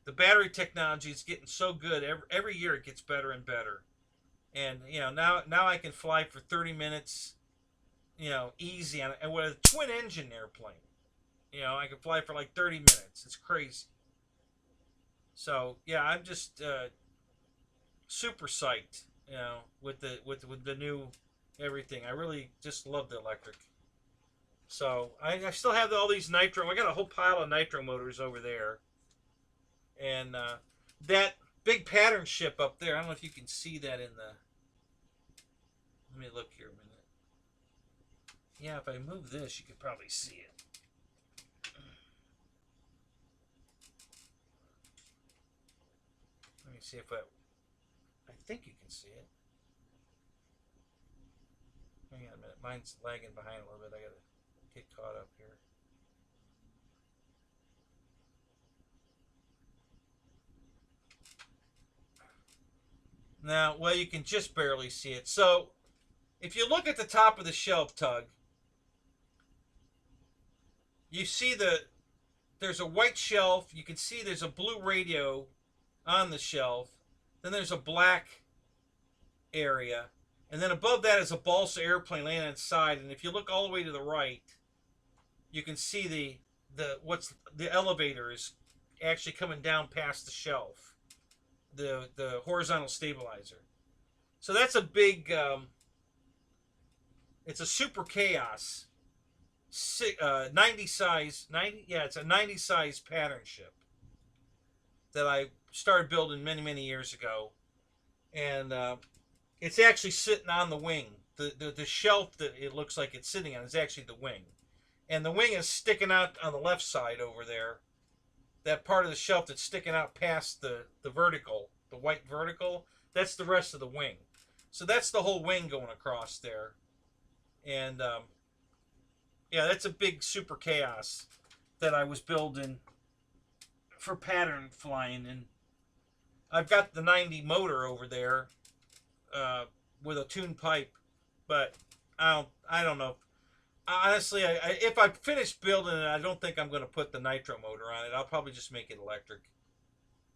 The battery technology is getting so good. Every year it gets better and better. And, now I can fly for 30 minutes, easy. And with a twin engine airplane, I can fly for like 30 minutes. It's crazy. So, yeah, I'm just super psyched, with the new everything. I really just love the electric. So, I still have all these nitro. I got a whole pile of nitro motors over there. And that big pattern ship up there, I don't know if you can see that in the... Let me look here a minute. Yeah, if I move this, you could probably see it. Let me see if I think you can see it. Hang on a minute. Mine's lagging behind a little bit. I gotta get caught up here. Now, well, you can just barely see it. So, if you look at the top of the shelf, Tug, you see there's a white shelf. You can see there's a blue radio on the shelf. Then there's a black area. And then above that is a balsa airplane landing inside. And if you look all the way to the right, you can see the elevator is actually coming down past the shelf. The horizontal stabilizer. So that's a big it's a Super Chaos 90 size, it's a 90 size pattern ship that I started building many years ago, and it's actually sitting on the wing. The shelf that it looks like it's sitting on is actually the wing, and the wing is sticking out on the left side over there. That part of the shelf that's sticking out past the vertical, the white vertical, that's the rest of the wing. So that's the whole wing going across there. And yeah, that's a big Super Chaos that I was building for pattern flying. And I've got the 90 motor over there with a tuned pipe, but I don't know. Honestly, if I finish building it, I don't think I'm going to put the nitro motor on it. I'll probably just make it electric.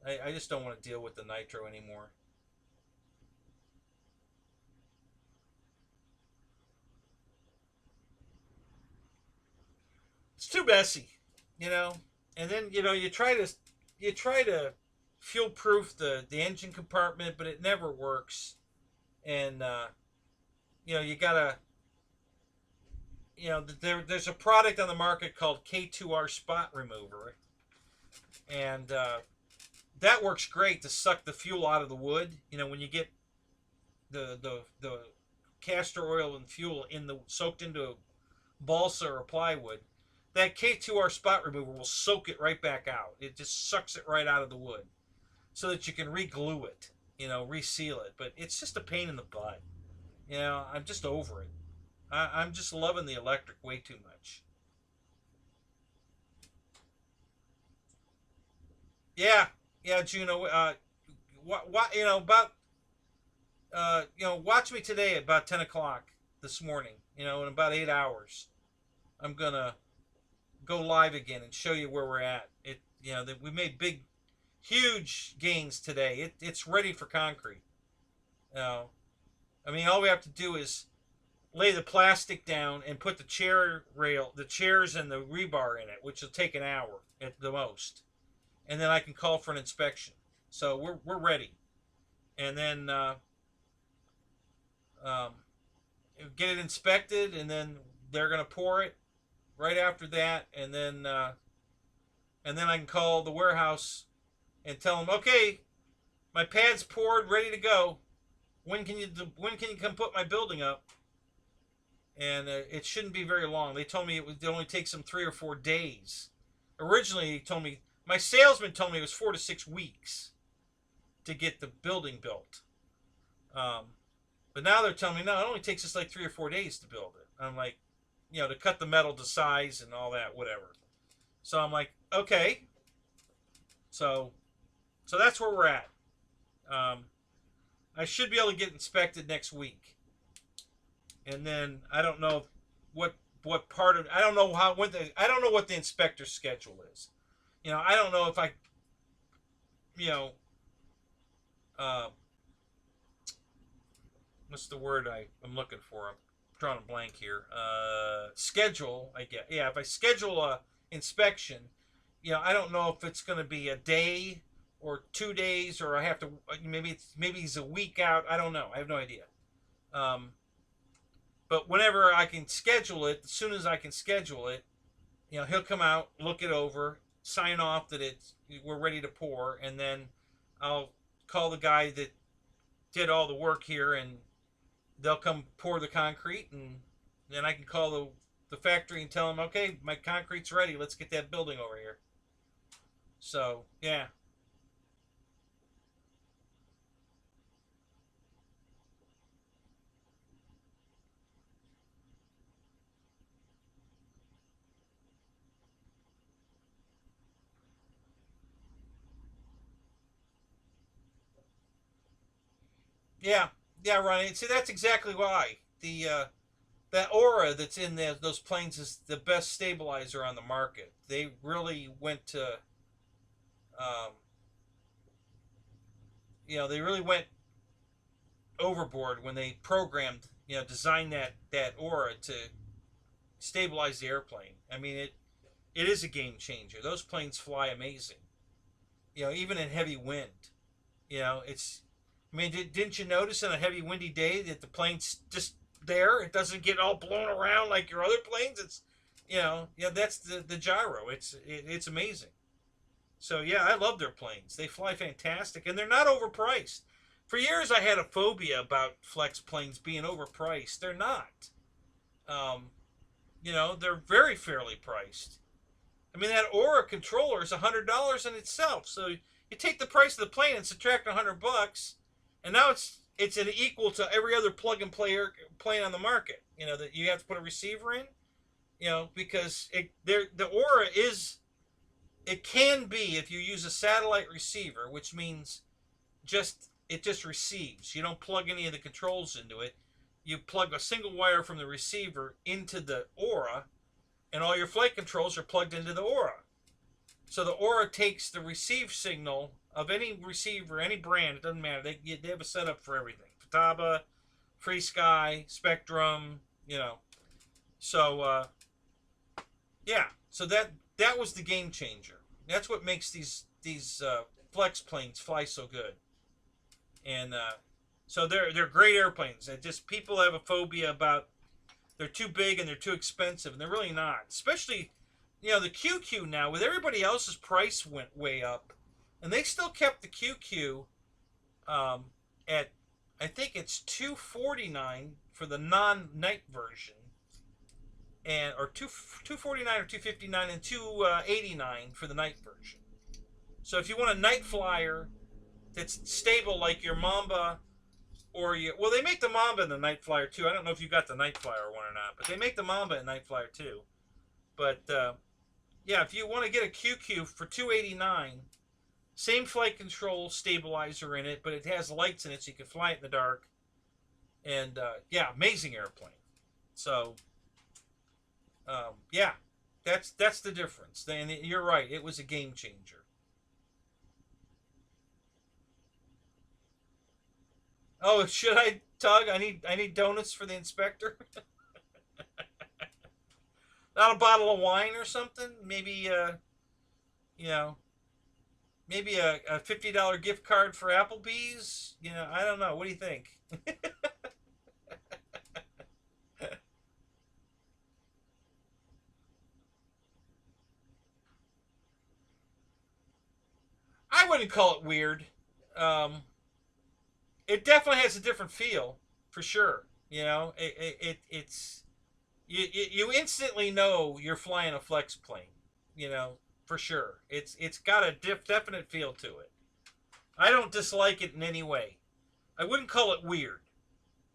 I just don't want to deal with the nitro anymore. It's too messy, you know. And then you try to fuel proof the engine compartment, but it never works. And you gotta. There's a product on the market called K2R Spot Remover, and that works great to suck the fuel out of the wood. When you get the castor oil and fuel soaked into a balsa or plywood, that K2R Spot Remover will soak it right back out. It just sucks it right out of the wood, so that you can re-glue it, reseal it. But it's just a pain in the butt. I'm just over it. I'm just loving the electric way too much. Yeah, Juno. Watch me today at about 10 o'clock this morning. In about 8 hours, I'm gonna go live again and show you where we're at. That we made huge gains today. It's ready for concrete. All we have to do is lay the plastic down and put the chairs and the rebar in it, which will take an hour at the most, and then I can call for an inspection. So we're ready, and then get it inspected, and then they're gonna pour it right after that, and then I can call the warehouse and tell them, okay, my pad's poured, ready to go. When can you come put my building up? And it shouldn't be very long. They told me it would only take some 3 or 4 days. Originally, my salesman told me it was 4 to 6 weeks to get the building built. But now they're telling me, no, it only takes us like 3 or 4 days to build it. I'm like, to cut the metal to size and all that, whatever. So I'm like, okay. So that's where we're at. I should be able to get inspected next week. And then I don't know what part of I don't know I don't know what the inspector's schedule is. I don't know if I what's the word I'm looking for? I'm drawing a blank here. Schedule, I guess. Yeah, if I schedule a inspection, I don't know if it's going to be a day or 2 days, or I have to maybe it's a week out. I don't know. I have no idea. But whenever I can schedule it, as soon as I can schedule it, he'll come out, look it over, sign off that we're ready to pour, and then I'll call the guy that did all the work here, and they'll come pour the concrete, and Then I can call the factory and tell them, okay, my concrete's ready. Let's get that building over here. So yeah, yeah, yeah, Ronnie. See, that's exactly why that aura that's in those planes is the best stabilizer on the market. They really went to, um, they really went overboard when they programmed, designed that aura to stabilize the airplane. I mean, it is a game changer. Those planes fly amazing. Even in heavy wind. It's. I mean, didn't you notice on a heavy windy day that the plane's just there? It doesn't get all blown around like your other planes. It's, yeah, that's the gyro. It's amazing. So yeah, I love their planes. They fly fantastic, and they're not overpriced. For years, I had a phobia about flex planes being overpriced. They're not. Um, they're very fairly priced. I mean, that Aura controller is $100 in itself. So you take the price of the plane and subtract $100, and now it's an equal to every other plug and play plane on the market. That you have to put a receiver in. Because the Aura is, it can be, if you use a satellite receiver, which means it just receives. You don't plug any of the controls into it. You plug a single wire from the receiver into the Aura, and all your flight controls are plugged into the Aura. So the Aura takes the receive signal of any receiver, any brand, it doesn't matter. They have a setup for everything. Futaba, Free Sky, Spectrum, So, yeah. So that was the game changer. That's what makes these flex planes fly so good. And so they're great airplanes. Just people have a phobia about they're too big and they're too expensive, and they're really not. Especially, the QQ now, with everybody else's price went way up, and they still kept the QQ at, I think it's $249 for the non-night version, and or $249 or $259 and $289 for the night version. So if you want a night flyer that's stable like your Mamba, well, they make the Mamba in the Night Flyer too. I don't know if you got the Night Flyer one or not, but they make the Mamba in Night Flyer too. But yeah, if you want to get a QQ for $289, same flight control stabilizer in it, but it has lights in it so you can fly it in the dark. And yeah, amazing airplane. So yeah, that's the difference. And you're right, it was a game changer. Oh, should I, Tug? I need donuts for the inspector. Not a bottle of wine or something. Maybe you know, maybe a $50 gift card for Applebee's. I don't know. What do you think? I wouldn't call it weird. Um, it definitely has a different feel, for sure. It's you instantly know you're flying a flex plane. For sure. It's got a definite feel to it. I don't dislike it in any way. I wouldn't call it weird,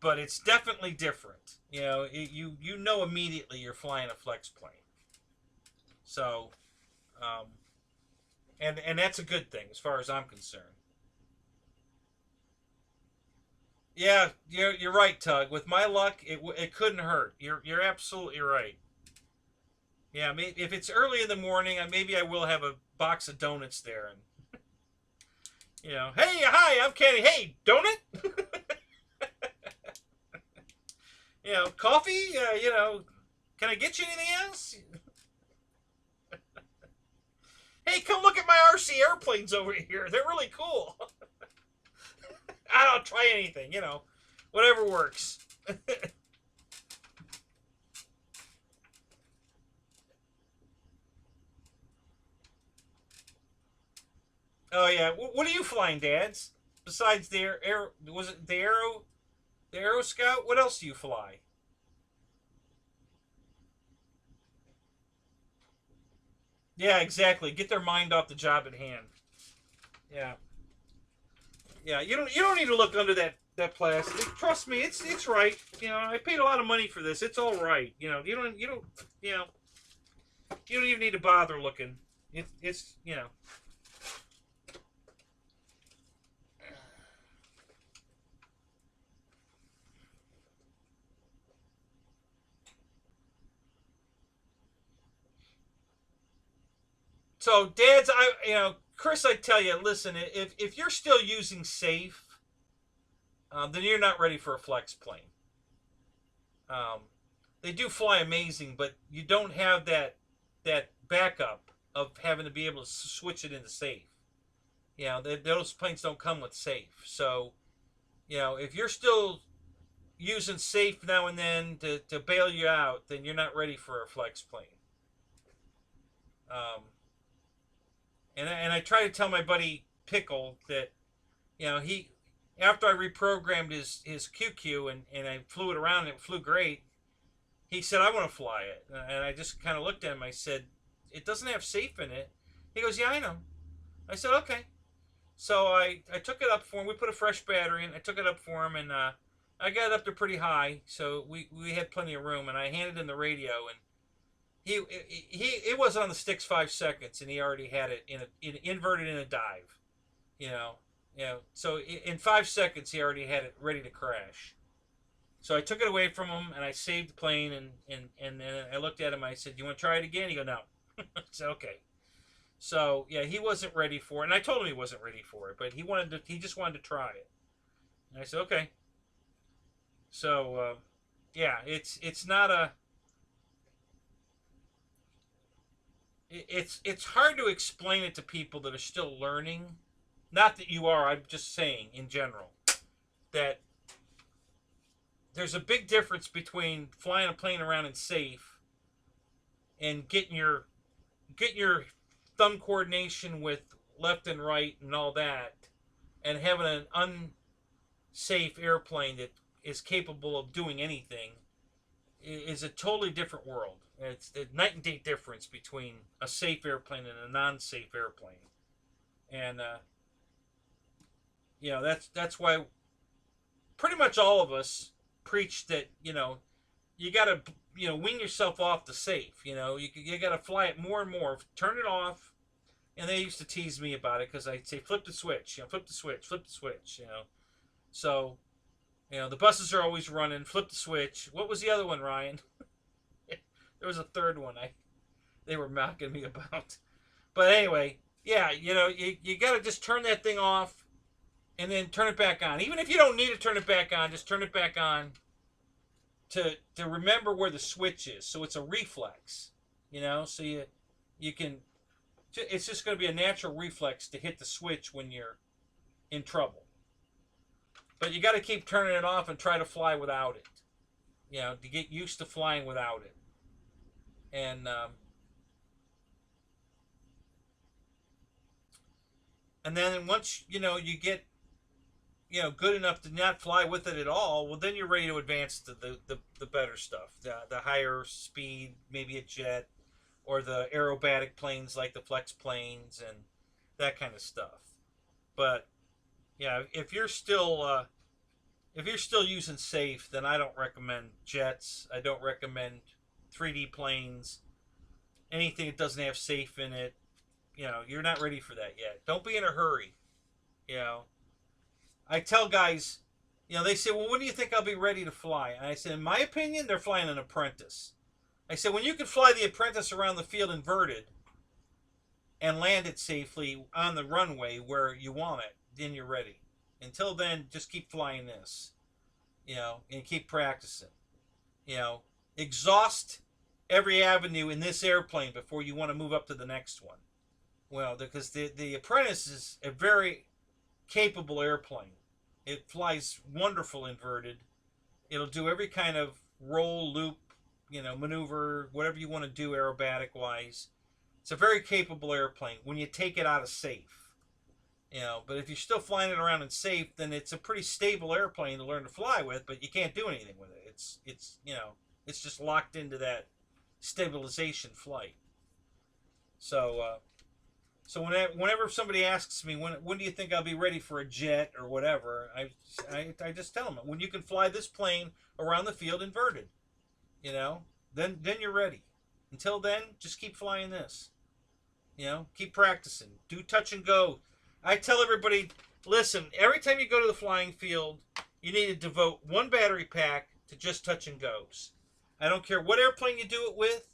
but it's definitely different. You know immediately you're flying a flex plane. So, um, and that's a good thing as far as I'm concerned. Yeah, you're right, Tug. With my luck, it couldn't hurt. You're absolutely right. Yeah, maybe if it's early in the morning, maybe I will have a box of donuts there, and hey, hi, I'm Kenny. Hey, donut. Coffee. Can I get you anything else? Hey, come look at my RC airplanes over here. They're really cool. I don't try anything. Whatever works. Oh yeah, what are you flying, Dads? Besides the was it the Aero Scout? What else do you fly? Yeah, exactly. Get their mind off the job at hand. Yeah. Yeah, you don't need to look under that plastic. Trust me, it's right. You know, I paid a lot of money for this. It's all right. You don't you know you don't even need to bother looking. It's you know. So dads, Chris, I tell you, listen, if you're still using safe, then you're not ready for a flex plane. Um, they do fly amazing, but you don't have that backup of having to be able to switch it into safe. Those planes don't come with safe. So, if you're still using safe now and then to bail you out, then you're not ready for a flex plane. Um, and I try to tell my buddy Pickle that, he, after I reprogrammed his QQ and I flew it around and it flew great, he said, I want to fly it. And I just kind of looked at him. I said, it doesn't have safe in it. He goes, yeah, I know. I said, okay. So I took it up for him. We put a fresh battery in. I took it up for him, and I got it up to pretty high, so we had plenty of room. And I handed him the radio, and it wasn't on the sticks 5 seconds, and he already had it inverted in a dive. So in 5 seconds he already had it ready to crash. So I took it away from him, and I saved the plane, and then I looked at him. I said, "You want to try it again?" He goes, "No." I said, "Okay." So yeah, he wasn't ready for it, and I told him he wasn't ready for it, but he just wanted to try it. And I said, "Okay." So yeah, it's not a it's hard to explain it to people that are still learning. Not that you are. I'm just saying in general that there's a big difference between flying a plane around in safe and getting your thumb coordination with left and right and all that, and having an unsafe airplane that is capable of doing anything is a totally different world. It's the night and day difference between a safe airplane and a non-safe airplane, and that's why pretty much all of us preach that you got to wean yourself off the safe. You got to fly it more and more. Turn it off. And they used to tease me about it because I'd say flip the switch, flip the switch, flip the switch. So the buses are always running. Flip the switch. What was the other one, Ryan? There was a third one. They were mocking me about. But anyway, yeah, you got to just turn that thing off and then turn it back on. Even if you don't need to turn it back on, just turn it back on to remember where the switch is. So it's a reflex, so you can, it's just going to be a natural reflex to hit the switch when you're in trouble. But you got to keep turning it off and try to fly without it, to get used to flying without it. And then once you get good enough to not fly with it at all, well, then you're ready to advance to the better stuff, the higher speed, maybe a jet, or the aerobatic planes like the flex planes and that kind of stuff. But yeah, if you're still using safe, then I don't recommend jets. I don't recommend 3D planes, anything that doesn't have safe in it. You're not ready for that yet. Don't be in a hurry. I tell guys, they say, well, when do you think I'll be ready to fly? And I said, in my opinion, they're flying an apprentice. I said, when you can fly the apprentice around the field inverted and land it safely on the runway where you want it, then you're ready. Until then, just keep flying this, and keep practicing. Exhaust every avenue in this airplane before you want to move up to the next one. Well, because the apprentice is a very capable airplane. It flies wonderful inverted. It'll do every kind of roll, loop, maneuver, whatever you want to do aerobatic wise. It's a very capable airplane when you take it out of safe. But if you're still flying it around in safe, then it's a pretty stable airplane to learn to fly with, but you can't do anything with it. It's just locked into that stabilization flight. So whenever somebody asks me when do you think I'll be ready for a jet or whatever, I just tell them when you can fly this plane around the field inverted, you know, then you're ready. Until then, just keep flying this. You know, keep practicing. Do touch and go. I tell everybody, listen, every time you go to the flying field, you need to devote one battery pack to just touch and goes. I don't care what airplane you do it with.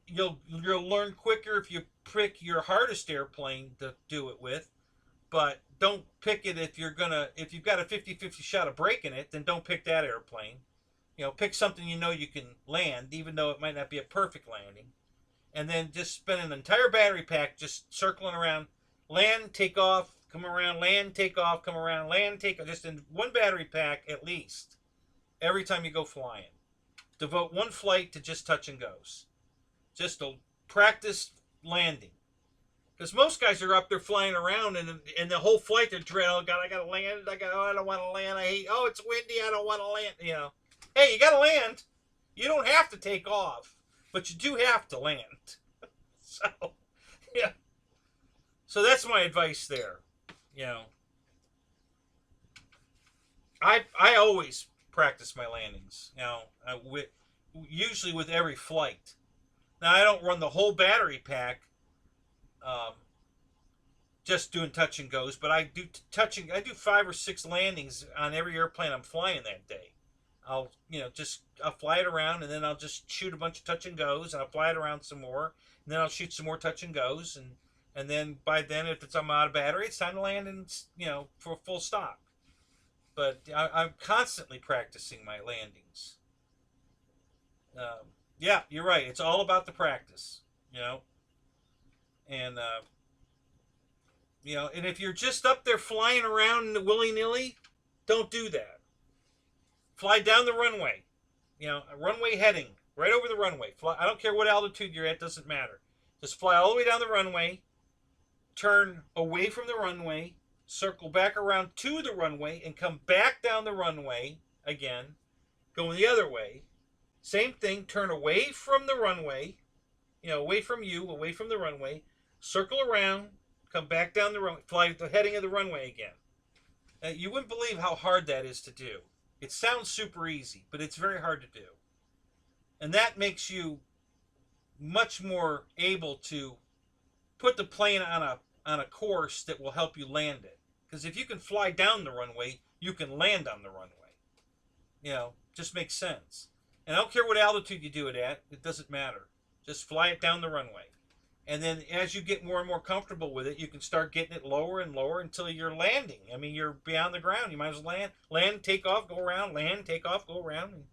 You'll learn quicker if you pick your hardest airplane to do it with, but don't pick it if you've got a 50-50 shot of breaking it, then don't pick that airplane. You know, pick something you know you can land, even though it might not be a perfect landing. And then just spend an entire battery pack just circling around, land, take off, come around, land, take off, come around, land, take off, just in one battery pack at least, every time you go flying. Devote one flight to just touch and goes. Just to practice landing. Because most guys are up there flying around and the whole flight they're dreading, oh God, I gotta land, I don't want to land, it's windy, I don't want to land, you know. Hey, you gotta land. You don't have to take off, but you do have to land. So, yeah. So that's my advice there. You know, I always practice my landings. You know, usually with every flight. Now I don't run the whole battery pack, just doing touch and goes, but I do 5 or 6 landings on every airplane I'm flying that day. I'll fly it around, and then I'll just shoot a bunch of touch and goes, and I'll fly it around some more, and then I'll shoot some more touch and goes, and then by then, if I'm out of battery, it's time to land and, you know, for a full stop. But I'm constantly practicing my landings. Yeah, you're right. It's all about the practice, you know. And, you know, and if you're just up there flying around willy-nilly, don't do that. Fly down the runway. You know, runway heading. Right over the runway. Fly, I don't care what altitude you're at. Doesn't matter. Just fly all the way down the runway. Turn away from the runway. Circle back around to the runway. And come back down the runway again. Going the other way. Same thing. Turn away from the runway. You know, away from away from the runway. Circle around. Come back down the runway. Fly the heading of the runway again. You wouldn't believe how hard that is to do. It sounds super easy, but it's very hard to do. And that makes you much more able to put the plane on a course that will help you land it. Because if you can fly down the runway, you can land on the runway. You know, just makes sense. And I don't care what altitude you do it at, it doesn't matter. Just fly it down the runway. And then as you get more and more comfortable with it, you can start getting it lower and lower until you're landing. I mean, you're beyond the ground. You might as well land, take off, go around, land, take off, go around. And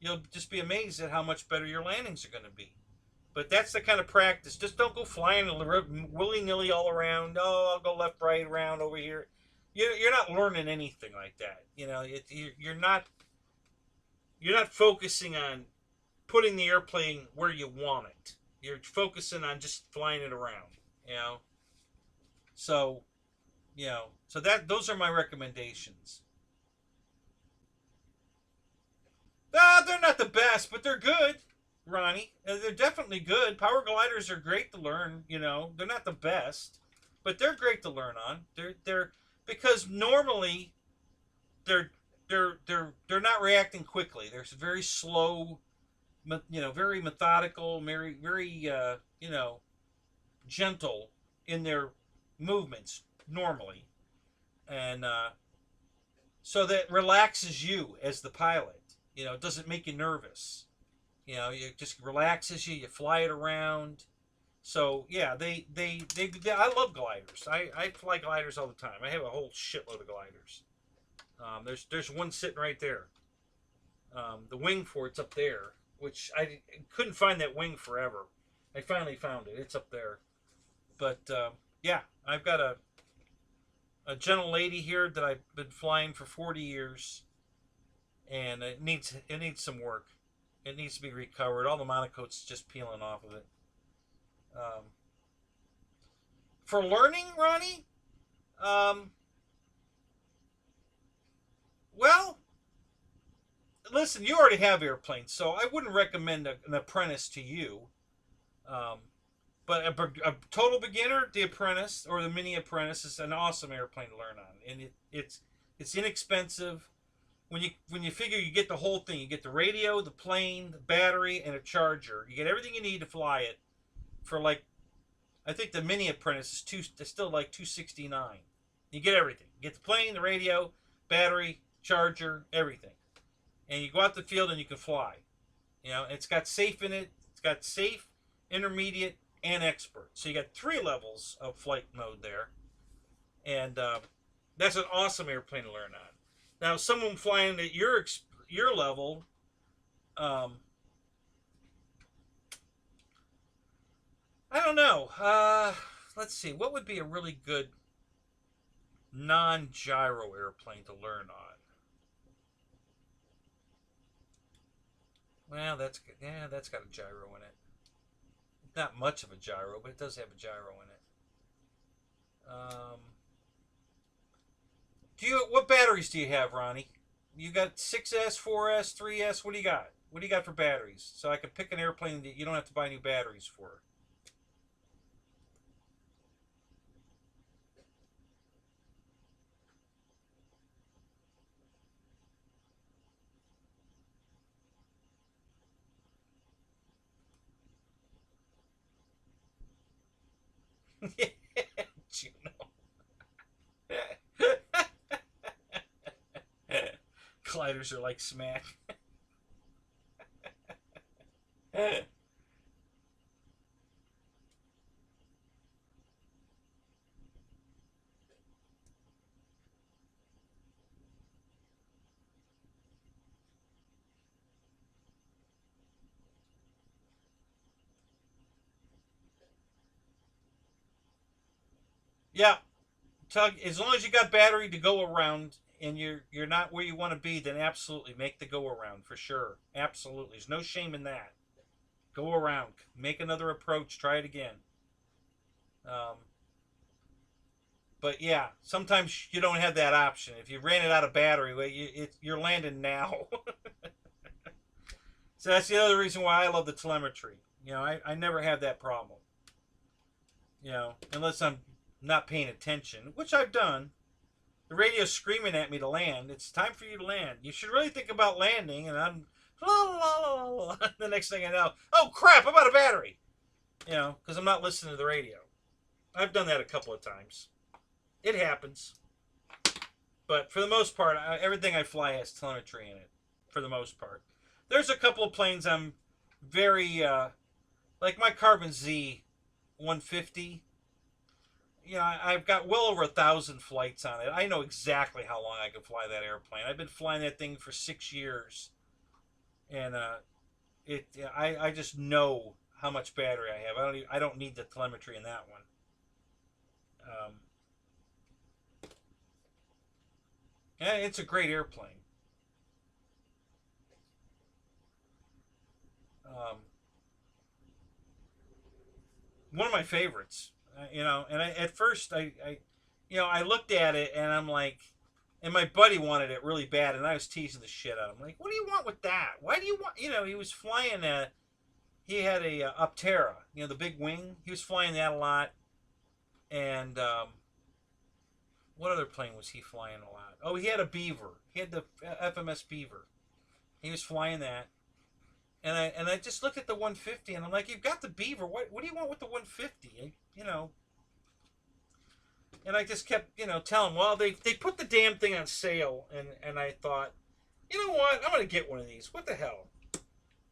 you'll just be amazed at how much better your landings are going to be. But that's the kind of practice. Just don't go flying willy-nilly all around. Oh, I'll go left, right, around over here. You're not learning anything like that. You know, you're not focusing on putting the airplane where you want it. You're focusing on just flying it around, you know. So, you know, those are my recommendations. They're not the best, but they're good, Ronnie. They're definitely good. Power gliders are great to learn, you know. They're not the best, but they're great to learn on. They're because normally they're not reacting quickly. They're very slow. You know, very methodical, very you know, gentle in their movements normally, and so that relaxes you as the pilot. You know, it doesn't make you nervous. You know, it just relaxes you. You fly it around. So yeah, they I love gliders. I fly gliders all the time. I have a whole shitload of gliders. There's one sitting right there. The wing for it's up there. Which I couldn't find that wing forever. I finally found it. It's up there. But, yeah, I've got a gentle lady here that I've been flying for 40 years. And it needs some work. It needs to be recovered. All the monocoat's just peeling off of it. For learning, Ronnie? Well... Listen, you already have airplanes, so I wouldn't recommend an apprentice to you. But a total beginner, the Apprentice or the Mini Apprentice, is an awesome airplane to learn on, and it's inexpensive. When you figure you get the whole thing, you get the radio, the plane, the battery, and a charger. You get everything you need to fly it for like, I think the Mini Apprentice is still like $269. You get everything. You get the plane, the radio, battery, charger, everything, and you go out the field and you can fly. You know, it's got safe in it. It's got safe, intermediate, and expert. So you got 3 levels of flight mode there, and that's an awesome airplane to learn on. Now, someone flying at your level, I don't know. Let's see. What would be a really good non-gyro airplane to learn on? Well, that's got a gyro in it. Not much of a gyro, but it does have a gyro in it. What batteries do you have, Ronnie? You got 6S, 4S, 3S. What do you got? What do you got for batteries? So I can pick an airplane that you don't have to buy new batteries for. Juno. Gliders are like smack. Yeah, Tug, as long as you got battery to go around and you're not where you want to be, then absolutely make the go around for sure. Absolutely. There's no shame in that. Go around. Make another approach. Try it again. But yeah, sometimes you don't have that option. If you ran it out of battery, you're landing now. So that's the other reason why I love the telemetry. You know, I never have that problem. You know, unless I'm not paying attention, which I've done. The radio's screaming at me to land. It's time for you to land. You should really think about landing. And I'm la la la la la. The next thing I know, oh crap, I'm out of battery. You know, because I'm not listening to the radio. I've done that a couple of times. It happens. But for the most part, everything I fly has telemetry in it. For the most part. There's a couple of planes I'm very, like my Carbon Z 150. You know, I've got well over 1,000 flights on it. I know exactly how long I can fly that airplane. I've been flying that thing for 6 years. And I just know how much battery I have. I don't need the telemetry in that one. Yeah, it's a great airplane. One of my favorites. You know, and at first I looked at it and I'm like, and my buddy wanted it really bad, and I was teasing the shit out of him. Like, what do you want with that? Why do you want? You know, he was flying he had a Optera, you know, the big wing. He was flying that a lot, and what other plane was he flying a lot? Oh, he had a Beaver. He had the FMS Beaver. He was flying that. And I just looked at the 150 and I'm like, you've got the Beaver. What do you want with the 150? You know. And I just kept, you know, telling, well, they put the damn thing on sale, and I thought, you know what? I'm gonna get one of these. What the hell?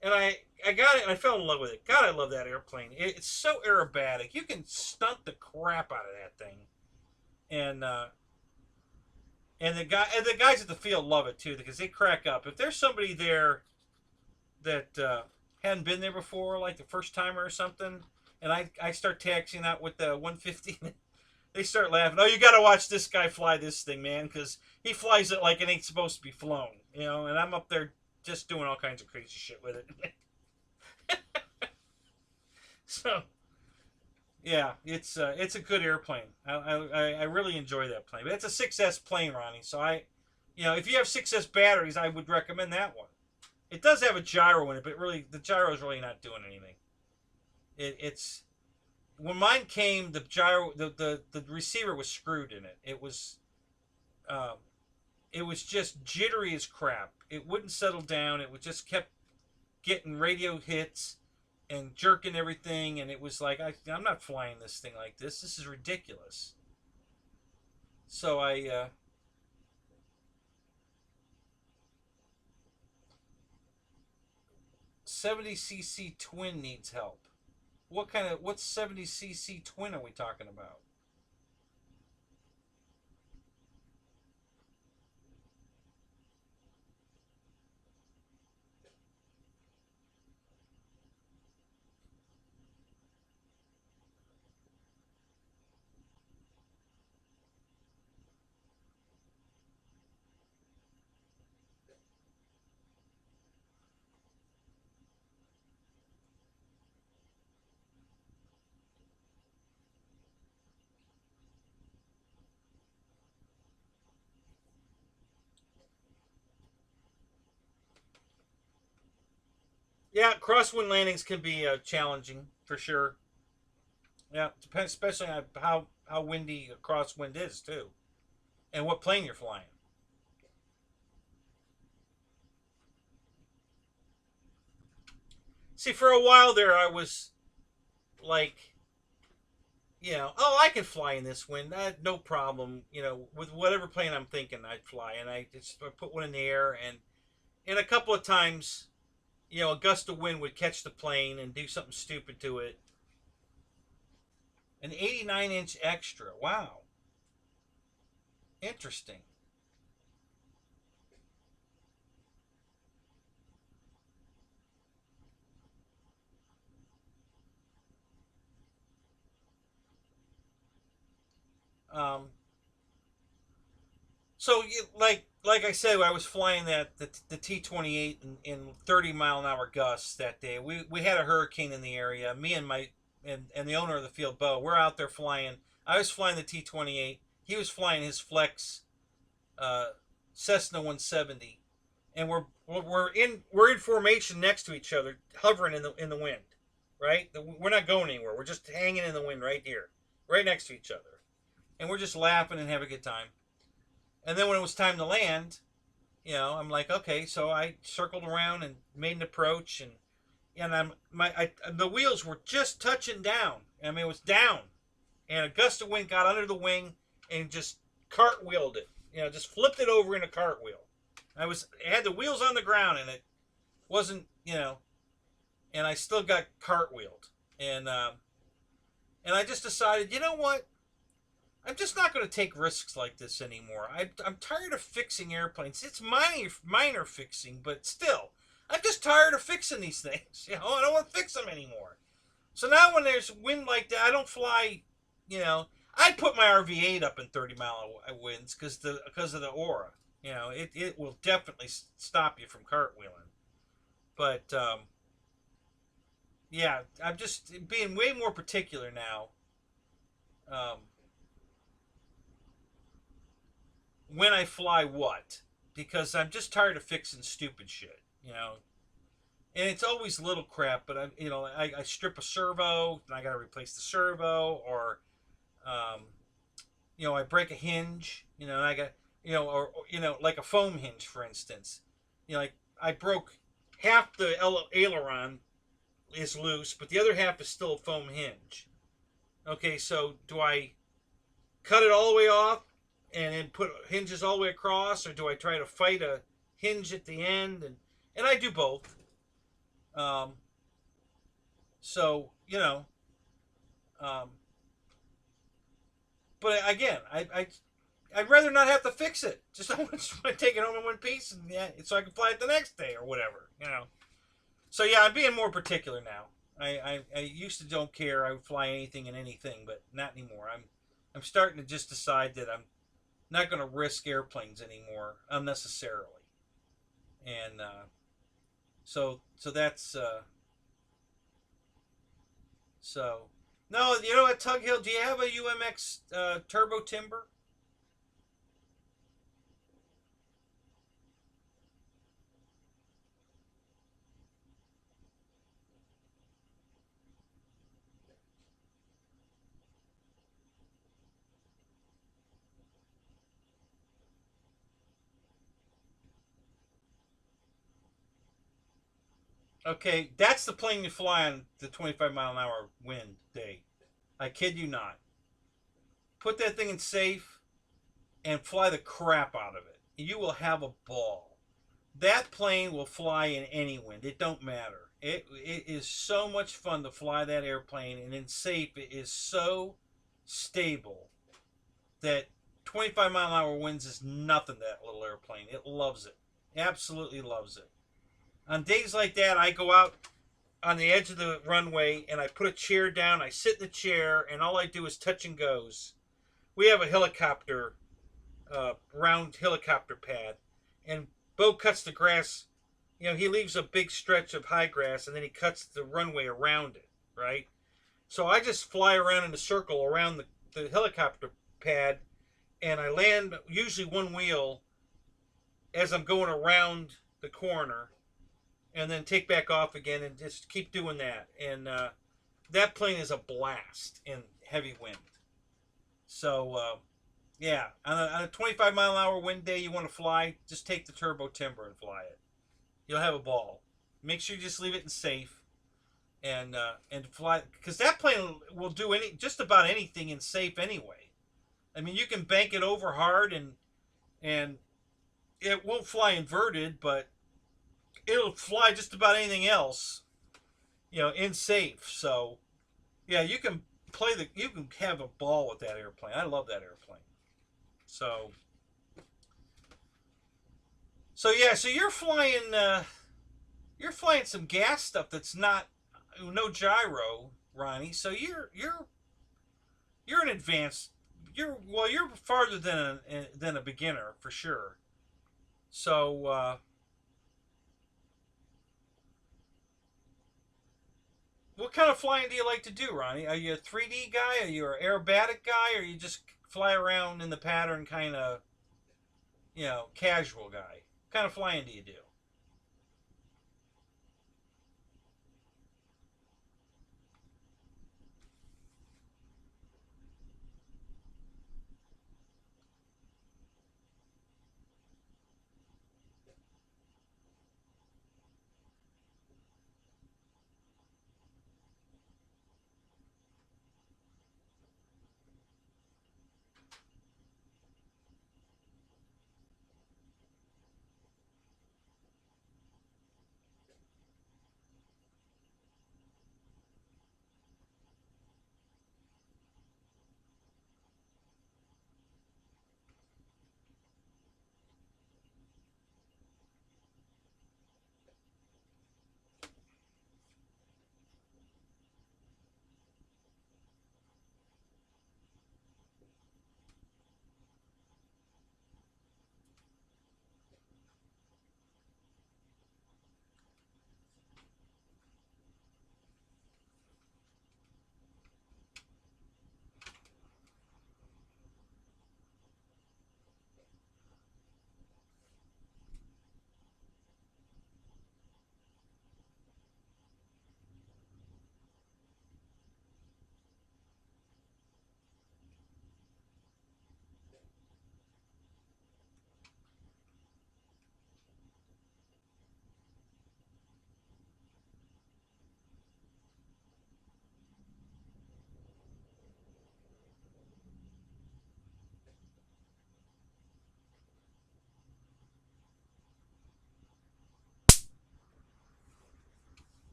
And I got it and I fell in love with it. God, I love that airplane. It's so aerobatic. You can stunt the crap out of that thing. And the guys at the field love it too, because they crack up. If there's somebody there that hadn't been there before, like the first timer or something, and I start taxiing out with the 150, they start laughing. Oh, you got to watch this guy fly this thing, man, because he flies it like it ain't supposed to be flown, you know. And I'm up there just doing all kinds of crazy shit with it. So, yeah, it's a good airplane. I really enjoy that plane. But it's a 6S plane, Ronnie. So you know, if you have 6S batteries, I would recommend that one. It does have a gyro in it, but really, the gyro is really not doing anything. when mine came, the gyro, the receiver was screwed in it. Um, it was just jittery as crap. It wouldn't settle down. It would just kept getting radio hits and jerking everything, and it was like I'm not flying this thing like this. This is ridiculous. So I 70cc twin needs help. What 70cc twin are we talking about? Yeah, crosswind landings can be challenging for sure. Yeah, depends, especially on how windy a crosswind is too, and what plane you're flying. See, for a while there, I was like, oh, I can fly in this wind, no problem. With whatever plane I'm thinking, I'd fly, and I just put one in the air, and a couple of times, a gust of wind would catch the plane and do something stupid to it. An 89-inch extra. Wow, interesting. Um, So, like I said, I was flying the T-28 in 30-mile-an-hour gusts that day. We had a hurricane in the area. Me and my and the owner of the field, Bo, we're out there flying. I was flying the T-28. He was flying his Flex uh, Cessna 170, and we're in formation next to each other, hovering in the wind. Right, we're not going anywhere. We're just hanging in the wind right here, right next to each other, and we're just laughing and having a good time. And then when it was time to land, I'm like, okay, so I circled around and made an approach, and the wheels were just touching down. I mean, it was down, and a gust of wind got under the wing and just cartwheeled it. Just flipped it over in a cartwheel. I had the wheels on the ground, and it wasn't, and I still got cartwheeled, and I just decided, you know what? I'm just not going to take risks like this anymore. I'm tired of fixing airplanes. It's minor fixing, but still, I'm just tired of fixing these things. I don't want to fix them anymore. So now when there's wind like that, I don't fly. I put my RV8 up in 30-mile winds because of the aura. It will definitely stop you from cartwheeling. But yeah, I'm just being way more particular now. Um, when I fly what, because I'm just tired of fixing stupid shit. And it's always little crap, but I strip a servo and I got to replace the servo, or um, I break a hinge, and I got or like a foam hinge, for instance. Like I broke half the aileron is loose, but the other half is still a foam hinge. Okay, so do I cut it all the way off and then put hinges all the way across, or do I try to fight a hinge at the end? And I do both. Um, so um, but again, I'd rather not have to fix it. Just I want to take it home in one piece, and so I can fly it the next day or whatever. So yeah, I'm being more particular now. I used to don't care. I would fly anything and anything, but not anymore. I'm starting to just decide that I'm not going to risk airplanes anymore unnecessarily. And so that's so. No, at Tug Hill, do you have a UMX turbo timber? Okay, that's the plane you fly on the 25-mile-an-hour wind day. I kid you not. Put that thing in safe and fly the crap out of it. You will have a ball. That plane will fly in any wind. It don't matter. It is so much fun to fly that airplane, and in safe, it is so stable that 25-mile-an-hour winds is nothing to that little airplane. It loves it. Absolutely loves it. On days like that, I go out on the edge of the runway and I put a chair down. I sit in the chair, and all I do is touch and goes. We have a helicopter, round helicopter pad, and Bo cuts the grass. You know, he leaves a big stretch of high grass, and then he cuts the runway around it, right? So I just fly around in a circle around the helicopter pad, and I land usually one wheel as I'm going around the corner, and then take back off again, and just keep doing that. And that plane is a blast in heavy wind. So yeah, on a 25-mile-an-hour wind day, you want to fly, just take the turbo timber and fly it. You'll have a ball. Make sure you just leave it in safe, and fly, because that plane will do just about anything in safe anyway. I mean, you can bank it over hard, and it won't fly inverted, but it'll fly just about anything else, in safe. So yeah, you can have a ball with that airplane. I love that airplane. So yeah, so you're flying some gas stuff that's not no gyro, Ronnie. So you're an advanced. You're farther than a beginner for sure. So what kind of flying do you like to do, Ronnie? Are you a 3D guy? Are you an aerobatic guy? Or you just fly around in the pattern kind of, casual guy? What kind of flying do you do?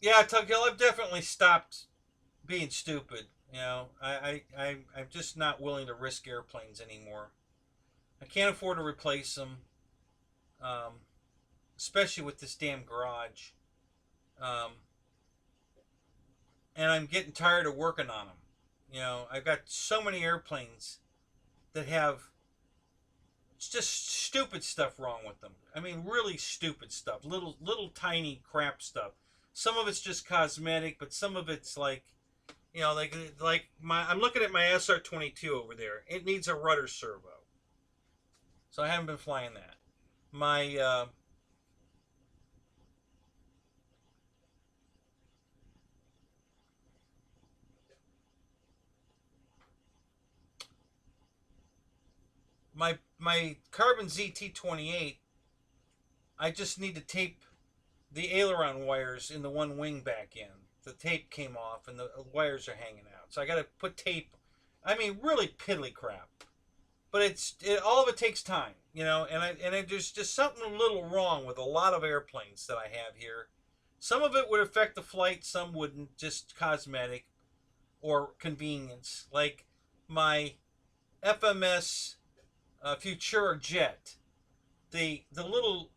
Yeah, Tuggill, I've definitely stopped being stupid. I'm just not willing to risk airplanes anymore. I can't afford to replace them, um, especially with this damn garage. Um, and I'm getting tired of working on them. I've got so many airplanes that have just stupid stuff wrong with them. I mean, really stupid stuff, little tiny crap stuff. Some of it's just cosmetic, but some of it's like my. I'm looking at my SR22 over there. It needs a rudder servo, so I haven't been flying that. My my Carbon ZT28, I just need to tape the aileron wires in the one wing back in. The tape came off and the wires are hanging out. So I got to put tape. I mean, really piddly crap. But all of it takes time, you know. And there's just something a little wrong with a lot of airplanes that I have here. Some of it would affect the flight, some wouldn't, just cosmetic or convenience. Like my FMS Futura Jet, the little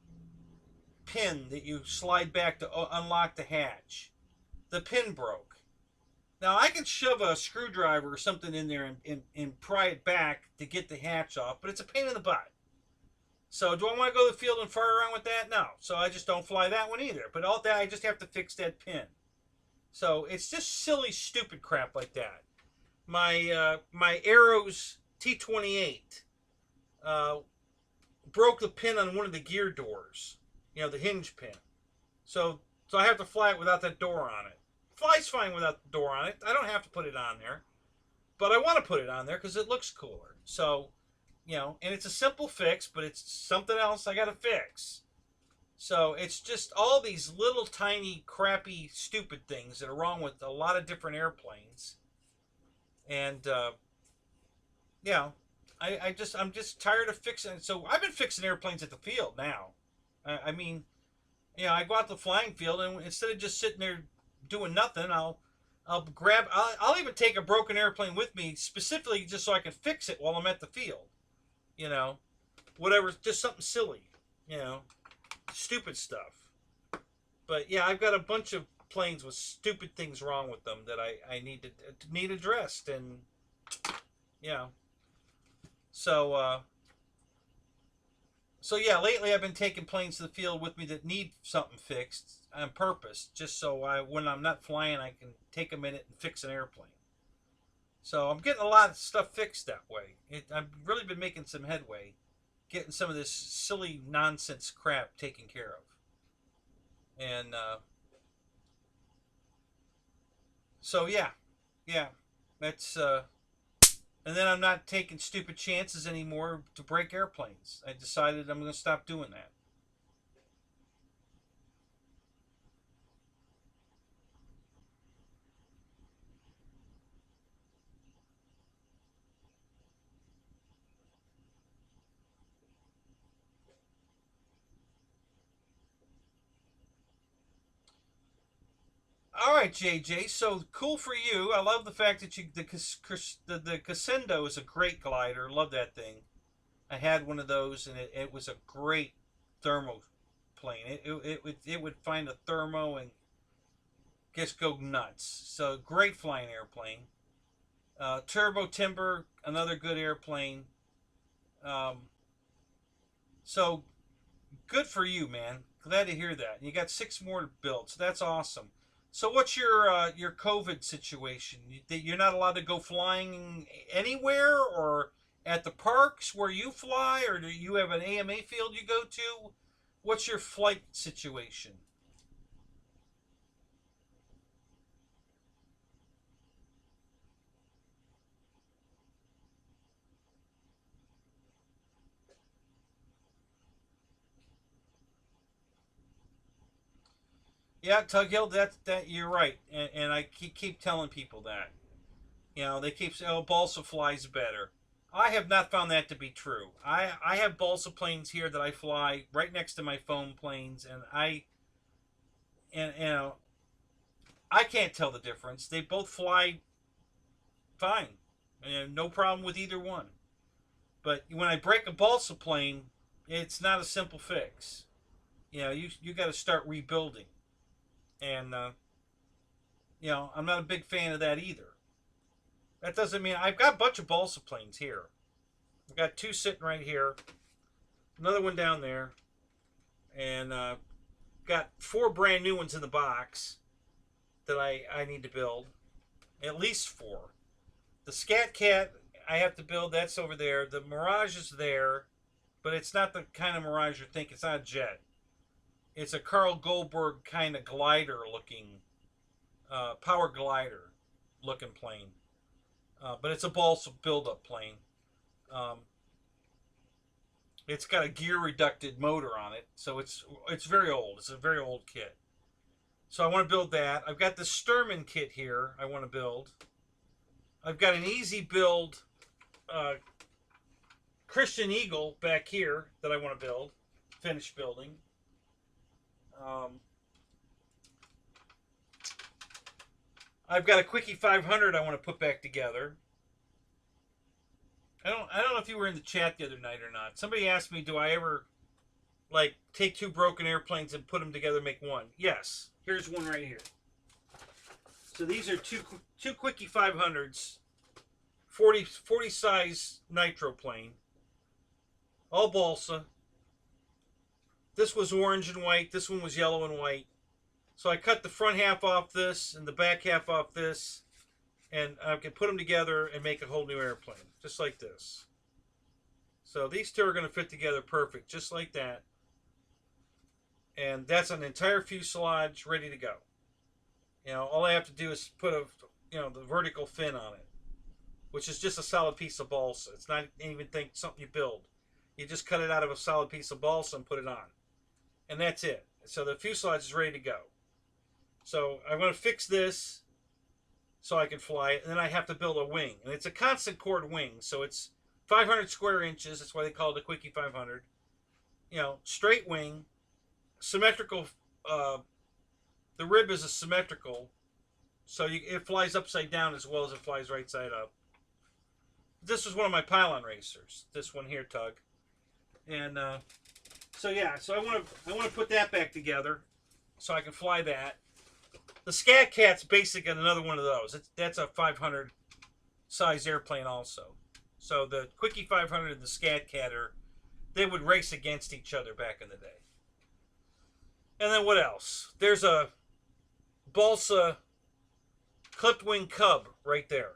pin that you slide back to unlock the hatch, the pin broke. Now I can shove a screwdriver or something in there and pry it back to get the hatch off, but it's a pain in the butt. So do I want to go to the field and fart around with that? No. So I just don't fly that one either. But all that, I just have to fix that pin. So it's just silly, stupid crap like that. My Arrows T28 broke the pin on one of the gear doors. You know, the hinge pin. So I have to fly it without that door on it. Flies fine without the door on it. I don't have to put it on there. But I want to put it on there because it looks cooler. So, you know, and it's a simple fix, but it's something else I got to fix. So it's just all these little tiny crappy stupid things that are wrong with a lot of different airplanes. And yeah, I'm just tired of fixing it. So I've been fixing airplanes at the field now. I mean, you know, I go out to the flying field and instead of just sitting there doing nothing, I'll even take a broken airplane with me specifically just so I can fix it while I'm at the field. You know, whatever, just something silly, you know, stupid stuff. But yeah, I've got a bunch of planes with stupid things wrong with them that I need addressed, and you know, so yeah, lately I've been taking planes to the field with me that need something fixed on purpose, just so when I'm not flying, I can take a minute and fix an airplane. So I'm getting a lot of stuff fixed that way. I've really been making some headway, getting some of this silly nonsense crap taken care of. And so yeah, that's and then I'm not taking stupid chances anymore to break airplanes. I decided I'm going to stop doing that. All right, JJ. So cool for you. I love the fact that the Casendo is a great glider. Love that thing. I had one of those, and it was a great thermo plane. It would find a thermo and just go nuts. So great flying airplane. Turbo Timber, another good airplane. So good for you, man. Glad to hear that. You got 6 more to build, so that's awesome. So what's your COVID situation? You're not allowed to go flying anywhere, or at the parks where you fly, or do you have an AMA field you go to? What's your flight situation? Yeah, Tug Hill, that you're right, and I keep telling people that. You know, they keep saying, "Oh, balsa flies better." I have not found that to be true. I have balsa planes here that I fly right next to my foam planes, and you know, I can't tell the difference. They both fly fine, and no problem with either one. But when I break a balsa plane, it's not a simple fix. You know, you got to start rebuilding, and you know, I'm not a big fan of that either. That doesn't mean I've got a bunch of balsa planes here. I've got 2 sitting right here, another one down there, and got 4 brand new ones in the box that I need to build. At least 4. The Scat Cat I have to build. That's over there. The Mirage is there, but it's not the kind of Mirage you think. It's not a jet. It's a Carl Goldberg kind of glider looking, power glider looking plane. But it's a balsa build-up plane. It's got a gear reducted motor on it, so it's very old. It's a very old kit. So I want to build that. I've got the Sturman kit here I want to build. I've got an easy build Christian Eagle back here that I want to build, finish building. I've got a Quickie 500 I want to put back together. I don't know if you were in the chat the other night or not. Somebody asked me, do I ever like take two broken airplanes and put them together and make one? Yes. Here's one right here. So these are two Quickie 500s, 40 size nitro plane, all balsa. This was orange and white. This one was yellow and white. So I cut the front half off this and the back half off this, and I can put them together and make a whole new airplane, just like this. So these two are going to fit together perfect, just like that. And that's an entire fuselage ready to go. You know, all I have to do is put the vertical fin on it, which is just a solid piece of balsa. It's not even something you build. You just cut it out of a solid piece of balsa and put it on. And that's it. So the fuselage is ready to go. So I'm going to fix this so I can fly it. And then I have to build a wing. And it's a constant chord wing. So it's 500 square inches. That's why they call it a Quickie 500. You know, straight wing, symmetrical. The rib is a symmetrical. So it flies upside down as well as it flies right side up. This was one of my pylon racers. This one here, Tug. And so yeah, so I want to put that back together so I can fly that. The Scat Cat's basically another one of those. That's a 500 size airplane also. So the Quickie 500 and the Scat Cat they would race against each other back in the day. And then what else? There's a balsa clipped wing Cub right there.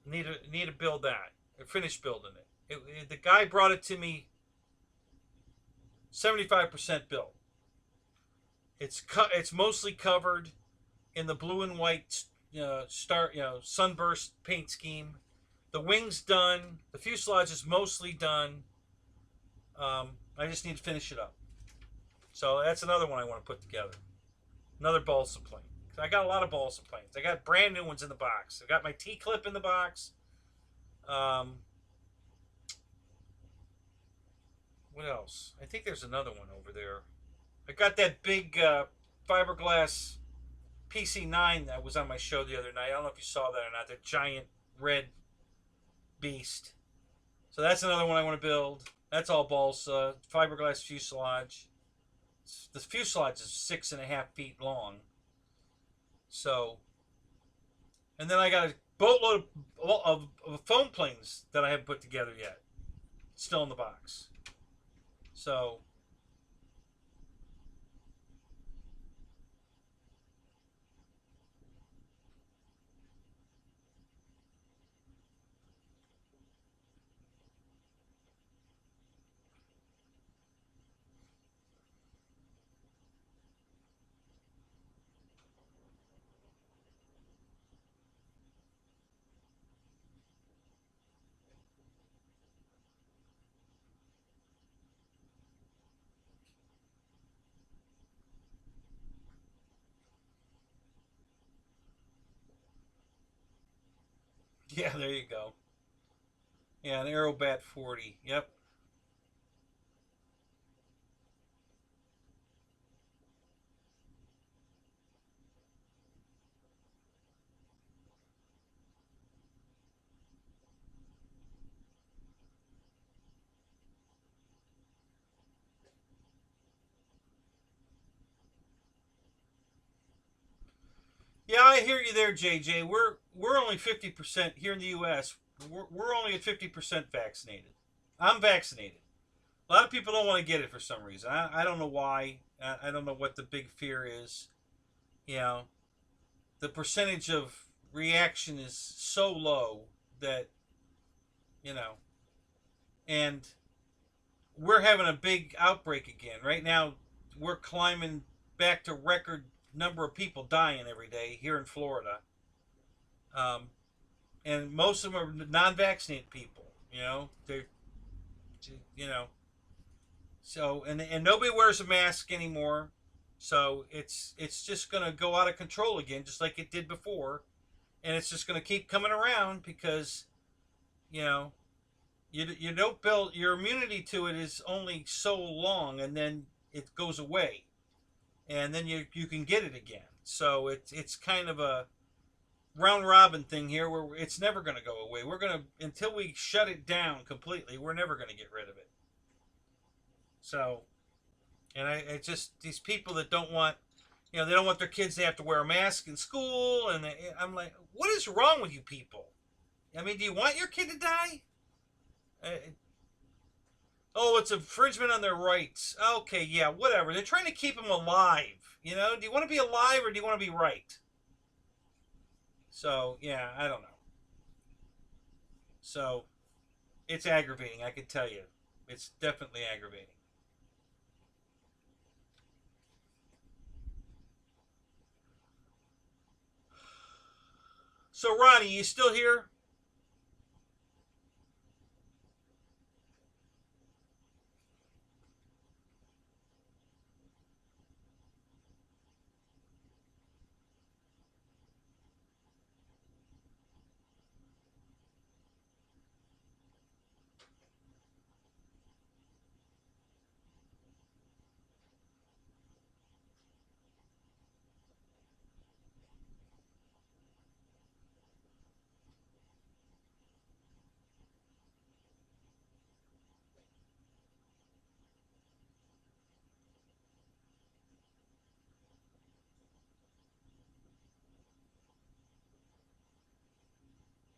Need to build that. I finished building it. The guy brought it to me 75% built. It's mostly covered in the blue and white sunburst paint scheme. The wing's done. The fuselage is mostly done. I just need to finish it up. So that's another one I want to put together. Another balsa plane. I got a lot of balsa planes. I got brand new ones in the box. I got my T-clip in the box. What else? I think there's another one over there. I got that big fiberglass PC9 that was on my show the other night. I don't know if you saw that or not. That giant red beast. So that's another one I want to build. That's all balsa. Fiberglass fuselage. The fuselage is 6.5 feet long. So, and then I got a boatload of foam planes that I haven't put together yet. Still in the box. So, yeah, there you go. Yeah, an Aerobat 40. Yep. Yeah, I hear you there, JJ. We're only 50% here in the U.S. We're only at 50% vaccinated. I'm vaccinated. A lot of people don't want to get it for some reason. I don't know why. I don't know what the big fear is. You know, the percentage of reaction is so low that, you know, and we're having a big outbreak again. Right now, we're climbing back to record number of people dying every day here in Florida. And most of them are non-vaccinated people. You know, You know, so and nobody wears a mask anymore. So it's just going to go out of control again, just like it did before, and it's just going to keep coming around because you know you don't build your immunity to it is only so long, and then it goes away, and then you can get it again. So it's kind of a round robin thing here where it's never going to go away. We're going to until we shut it down completely. We're never going to get rid of it. So, and I just these people that don't want, they don't want their kids to have to wear a mask in school, and I'm like, what is wrong with you people? I mean, do you want your kid to die? Oh, it's infringement on their rights. Okay, yeah, whatever. They're trying to keep them alive. Do you want to be alive or do you want to be right? So, yeah, I don't know. So, it's aggravating, I can tell you. It's definitely aggravating. So, Ronnie, you still here?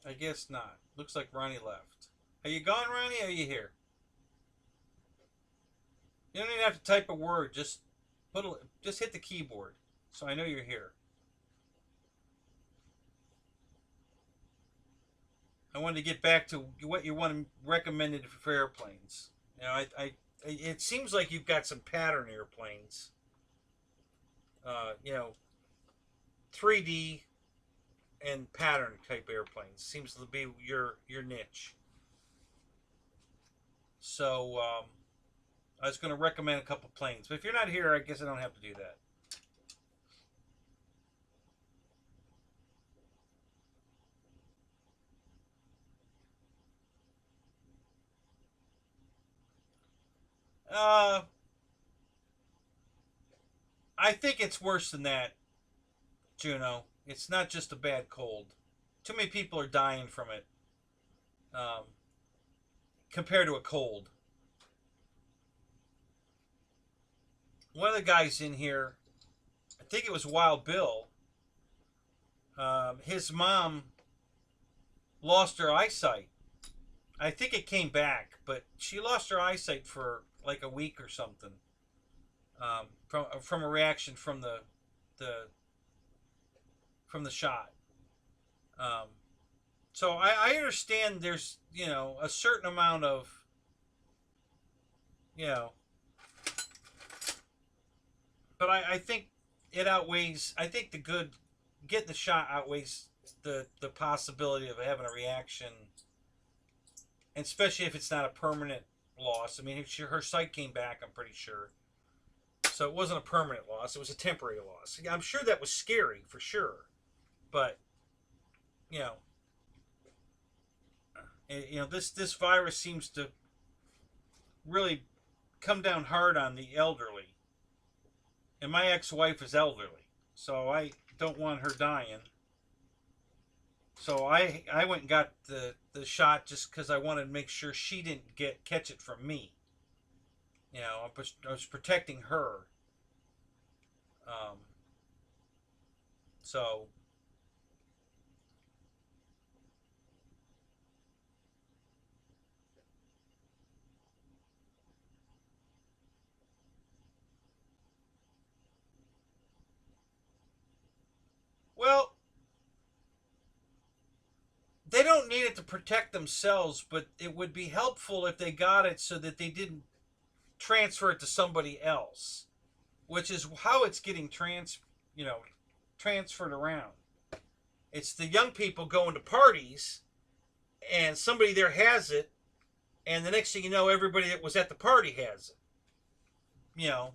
I guess not. Looks like Ronnie left. Are you gone, Ronnie? Or are you here? You don't even have to type a word. Just hit the keyboard, so I know you're here. I wanted to get back to what you want recommended for airplanes. It seems like you've got some pattern airplanes. 3D and pattern type airplanes seems to be your niche. So I was going to recommend a couple planes, but if you're not here, I guess I don't have to do that. Uh, I think it's worse than that, Juno. It's not just a bad cold. Too many people are dying from it um, compared to a cold. One of the guys in here, I think it was Wild Bill, his mom lost her eyesight. I think it came back, but she lost her eyesight for like a week or something from a reaction the from the shot. Um, so I understand there's a certain amount of you know, but I think it outweighs. I think the good getting the shot outweighs the possibility of having a reaction, and especially if it's not a permanent loss. I mean, if her sight came back, I'm pretty sure. So it wasn't a permanent loss; it was a temporary loss. I'm sure that was scary for sure, but you know, this virus seems to really come down hard on the elderly, and my ex-wife is elderly, so I don't want her dying. So I went and got the shot just because I wanted to make sure she didn't catch it from me. I was protecting her. Um, so well, they don't need it to protect themselves, but it would be helpful if they got it so that they didn't transfer it to somebody else, which is how it's getting transferred around. It's the young people going to parties, and somebody there has it, And the next thing you know, everybody that was at the party has it. You know,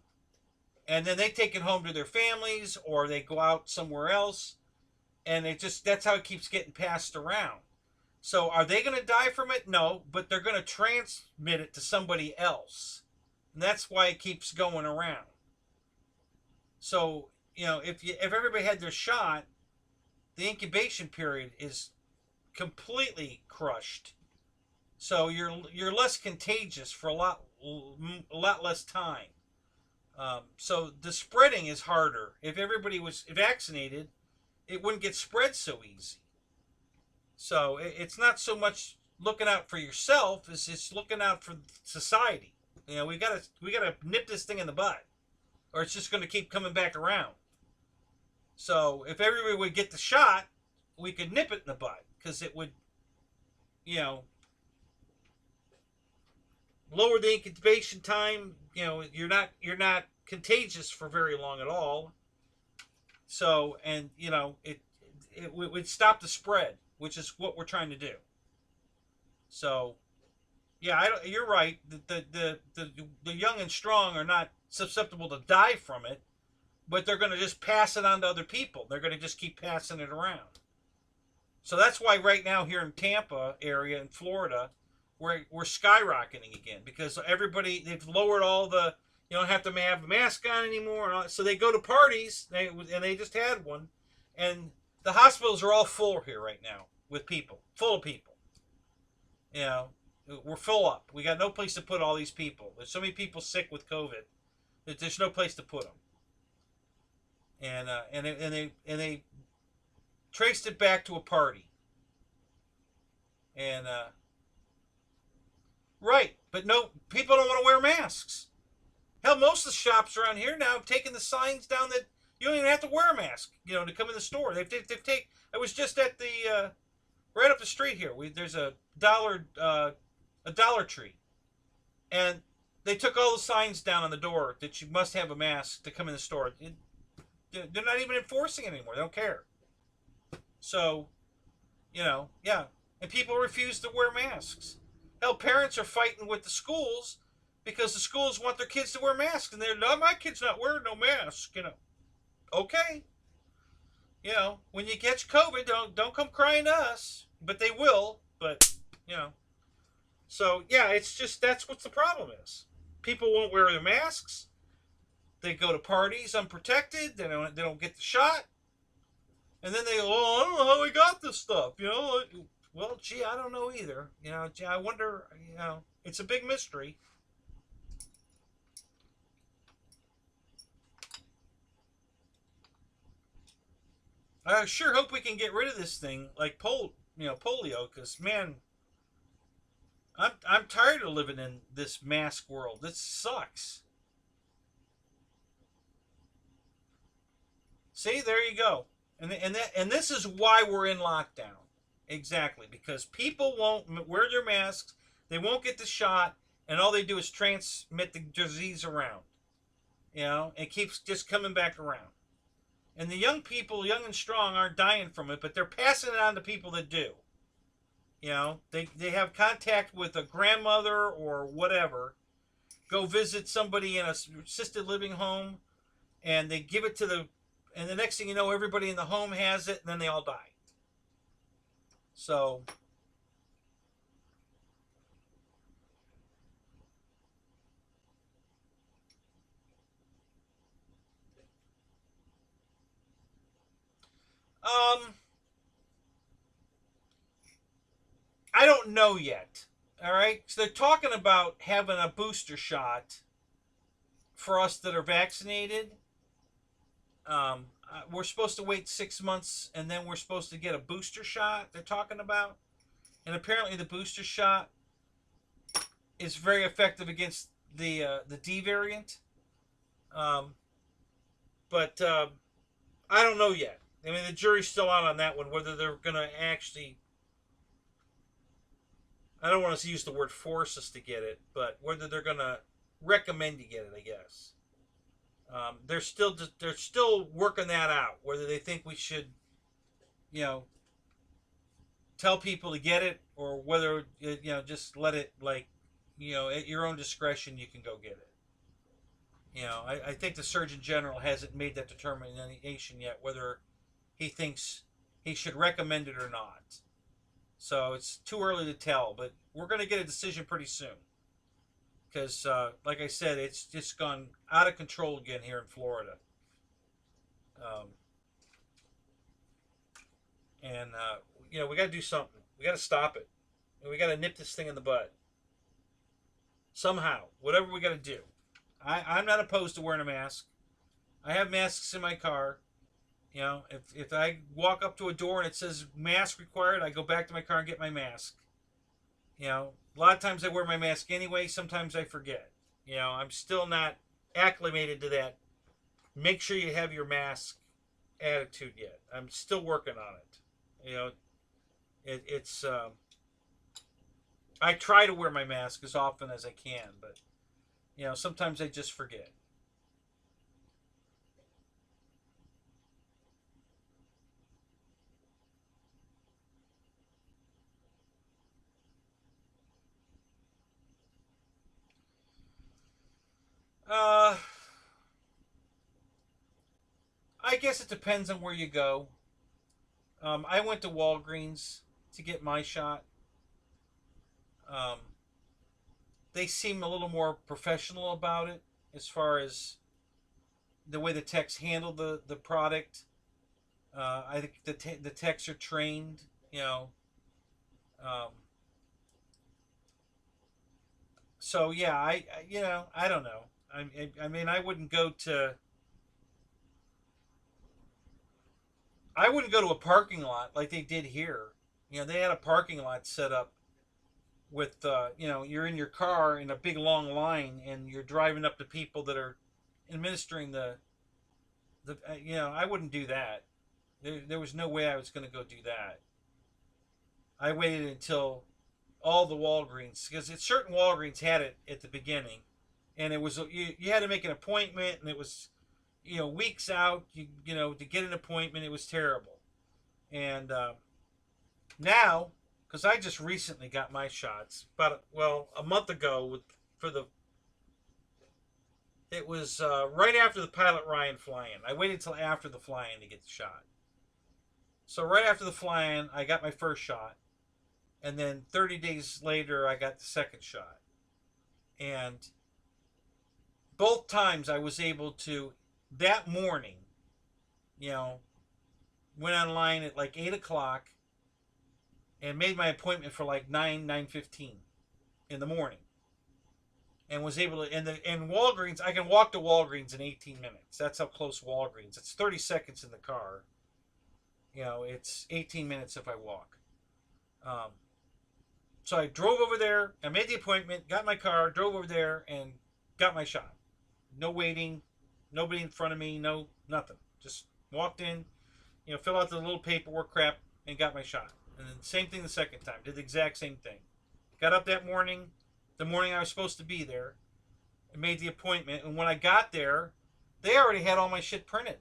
and then they take it home to their families, or they go out somewhere else, and that's how it keeps getting passed around. So are they going to die from it? No, but they're going to transmit it to somebody else. And that's why it keeps going around. So, if everybody had their shot, the incubation period is completely crushed. So you're less contagious for a lot less time. So the spreading is harder. If everybody was vaccinated, it wouldn't get spread so easy. So it's not so much looking out for yourself as it's looking out for society. We gotta nip this thing in the bud, or it's just going to keep coming back around. So if everybody would get the shot, we could nip it in the bud, because it would, lower the incubation time. You're not contagious for very long at all. So, and it would stop the spread, which is what we're trying to do. So, yeah, you're right. The young and strong are not susceptible to die from it, but they're going to just pass it on to other people. They're going to just keep passing it around. So that's why right now here in Tampa area in Florida, we're skyrocketing again, because they've lowered all the, you don't have to have a mask on anymore. So they go to parties, and they just had one, and the hospitals are all full here right now with people, full of people. We're full up. We got no place to put all these people. There's so many people sick with COVID that there's no place to put them. And they traced it back to a party. And right, but no, people don't want to wear masks. Hell, most of the shops around here now have taken the signs down that you don't even have to wear a mask, to come in the store. I was just at the right up the street here. There's a Dollar Tree, and they took all the signs down on the door that you must have a mask to come in the store. They're not even enforcing it anymore. They don't care. So, yeah, and people refuse to wear masks. Hell, parents are fighting with the schools because the schools want their kids to wear masks, and they're not. My kid's not wearing no mask. Okay. When you catch COVID, don't come crying to us. But they will. But So yeah, it's just that's what the problem is. People won't wear their masks. They go to parties unprotected. They don't get the shot, and then they go, I don't know how we got this stuff. Well, gee, I don't know either. I wonder. It's a big mystery. I sure hope we can get rid of this thing like polio, because man, I'm tired of living in this mask world. This sucks. See, there you go, and this is why we're in lockdown. Exactly, because people won't wear their masks, they won't get the shot, and all they do is transmit the disease around. It keeps just coming back around. And the young people, young and strong, aren't dying from it, but they're passing it on to people that do. They have contact with a grandmother or whatever, go visit somebody in a assisted living home, and they give it and the next thing you know, everybody in the home has it, and then they all die. So, I don't know yet. All right, so they're talking about having a booster shot for us that are vaccinated. We're supposed to wait 6 months, and then we're supposed to get a booster shot. They're talking about, and apparently the booster shot is very effective against the D variant. But I don't know yet. I mean, the jury's still out on that one, whether they're going to actually, I don't want to use the word force us to get it, but whether they're going to recommend you get it, I guess. They're still working that out, whether they think we should, tell people to get it, or whether, just let it, like, at your own discretion, you can go get it. I think the Surgeon General hasn't made that determination yet whether he thinks he should recommend it or not. So it's too early to tell, but we're going to get a decision pretty soon. Because, like I said, it's just gone out of control again here in Florida. Um, and, we got to do something. We got to stop it. And we got to nip this thing in the bud. Somehow. Whatever we got to do. I'm not opposed to wearing a mask. I have masks in my car. If I walk up to a door and it says mask required, I go back to my car and get my mask. A lot of times I wear my mask anyway. Sometimes I forget. I'm still not acclimated to that. Make sure you have your mask attitude yet. I'm still working on it. It's. I try to wear my mask as often as I can, but sometimes I just forget. Uh, I guess it depends on where you go. I went to Walgreens to get my shot. Um, they seem a little more professional about it as far as the way the techs handle the product. I think the techs are trained. Um, so yeah, I don't know. I mean, I wouldn't go to a parking lot like they did here. They had a parking lot set up with you're in your car in a big long line and you're driving up to people that are administering the I wouldn't do that. There was no way I was going to go do that. I waited until all the Walgreens, because certain Walgreens had it at the beginning, and it was you had to make an appointment, and it was weeks out. To get an appointment, it was terrible. And now, because I just recently got my shots about a month ago for the it was right after the pilot Ryan fly-in. I waited till after the fly-in to get the shot. So right after the fly-in, I got my first shot. And then 30 days later, I got the second shot. And both times I was able to, that morning, went online at like 8 o'clock and made my appointment for like 9:15 in the morning. And was able to, and Walgreens, I can walk to Walgreens in 18 minutes. That's how close Walgreens. It's 30 seconds in the car. It's 18 minutes if I walk. So I drove over there. I made the appointment, got my car, drove over there, and got my shot. No waiting, nobody in front of me, no nothing. Just walked in, filled out the little paperwork crap, and got my shot. And then same thing the second time. Did the exact same thing. Got up that morning, the morning I was supposed to be there, and made the appointment. And when I got there, they already had all my shit printed.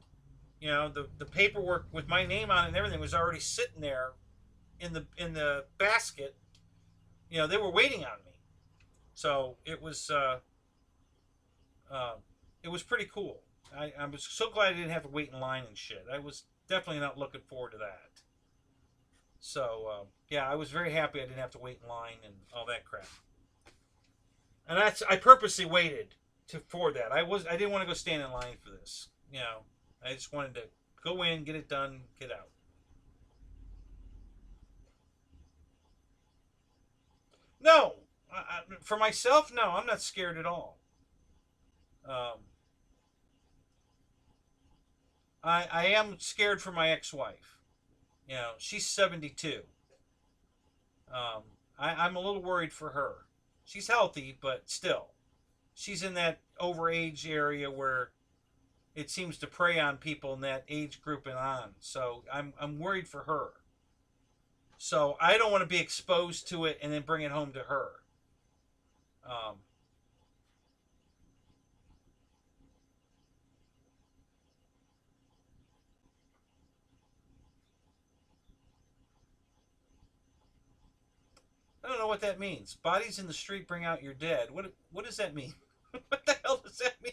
The paperwork with my name on it and everything was already sitting there in the basket. They were waiting on me. So it was pretty cool. I was so glad I didn't have to wait in line and shit. I was definitely not looking forward to that. So yeah, I was very happy I didn't have to wait in line and all that crap. And I purposely waited for that. I didn't want to go stand in line for this. I just wanted to go in, get it done, get out. No, for myself, no, I'm not scared at all. Um, I am scared for my ex-wife. She's 72. I'm a little worried for her. She's healthy, but still, she's in that overage area where it seems to prey on people in that age group and on. So I'm worried for her. So I don't want to be exposed to it and then bring it home to her. Um, I don't know what that means. Bodies in the street bring out your dead. What does that mean? What the hell does that mean?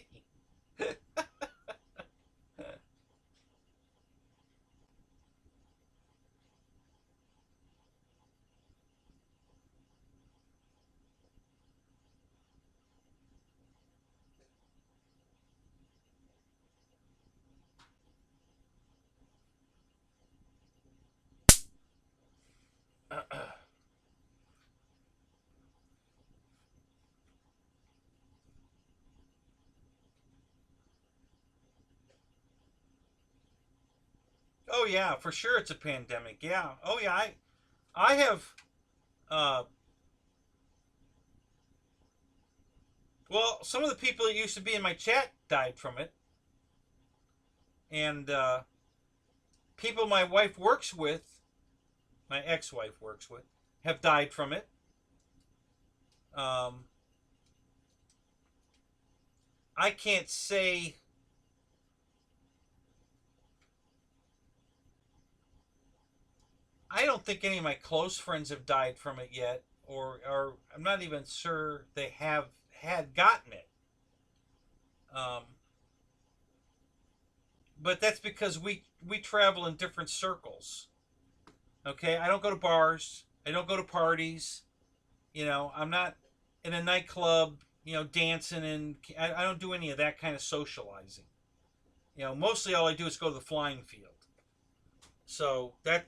Oh yeah, for sure it's a pandemic. Yeah. Oh yeah, I have uh well, some of the people that used to be in my chat died from it. And people my wife works with, my ex-wife works with, have died from it. Um I can't say I don't think any of my close friends have died from it yet, or I'm not even sure they have had gotten it. Um, but that's because we travel in different circles. Okay, I don't go to bars. I don't go to parties. You know, I'm not in a nightclub. You know, dancing and I don't do any of that kind of socializing. You know, mostly all I do is go to the flying field. So that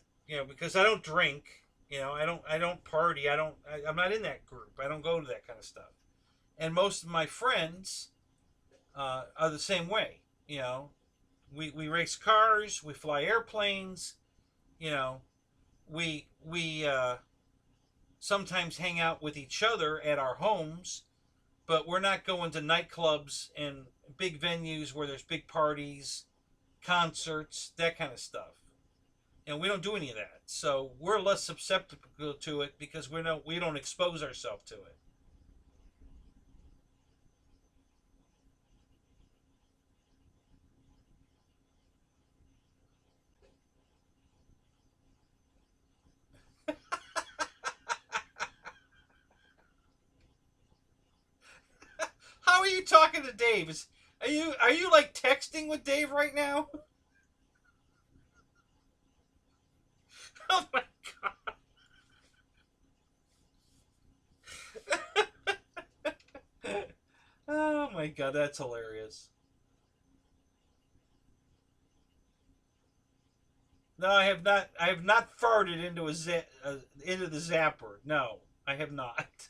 because I don't drink, I don't party. I'm not in that group. I don't go to that kind of stuff. And most of my friends are the same way. You know, we race cars, we fly airplanes. You know, we sometimes hang out with each other at our homes, but we're not going to nightclubs and big venues where there's big parties, concerts, that kind of stuff. And we don't do any of that, so we're less susceptible to it because we don't expose ourselves to it. How are you talking to Dave? Are you like texting with Dave right now? Oh my god! Oh my god, that's hilarious. No, I have not. I have not farted into the zapper. No, I have not.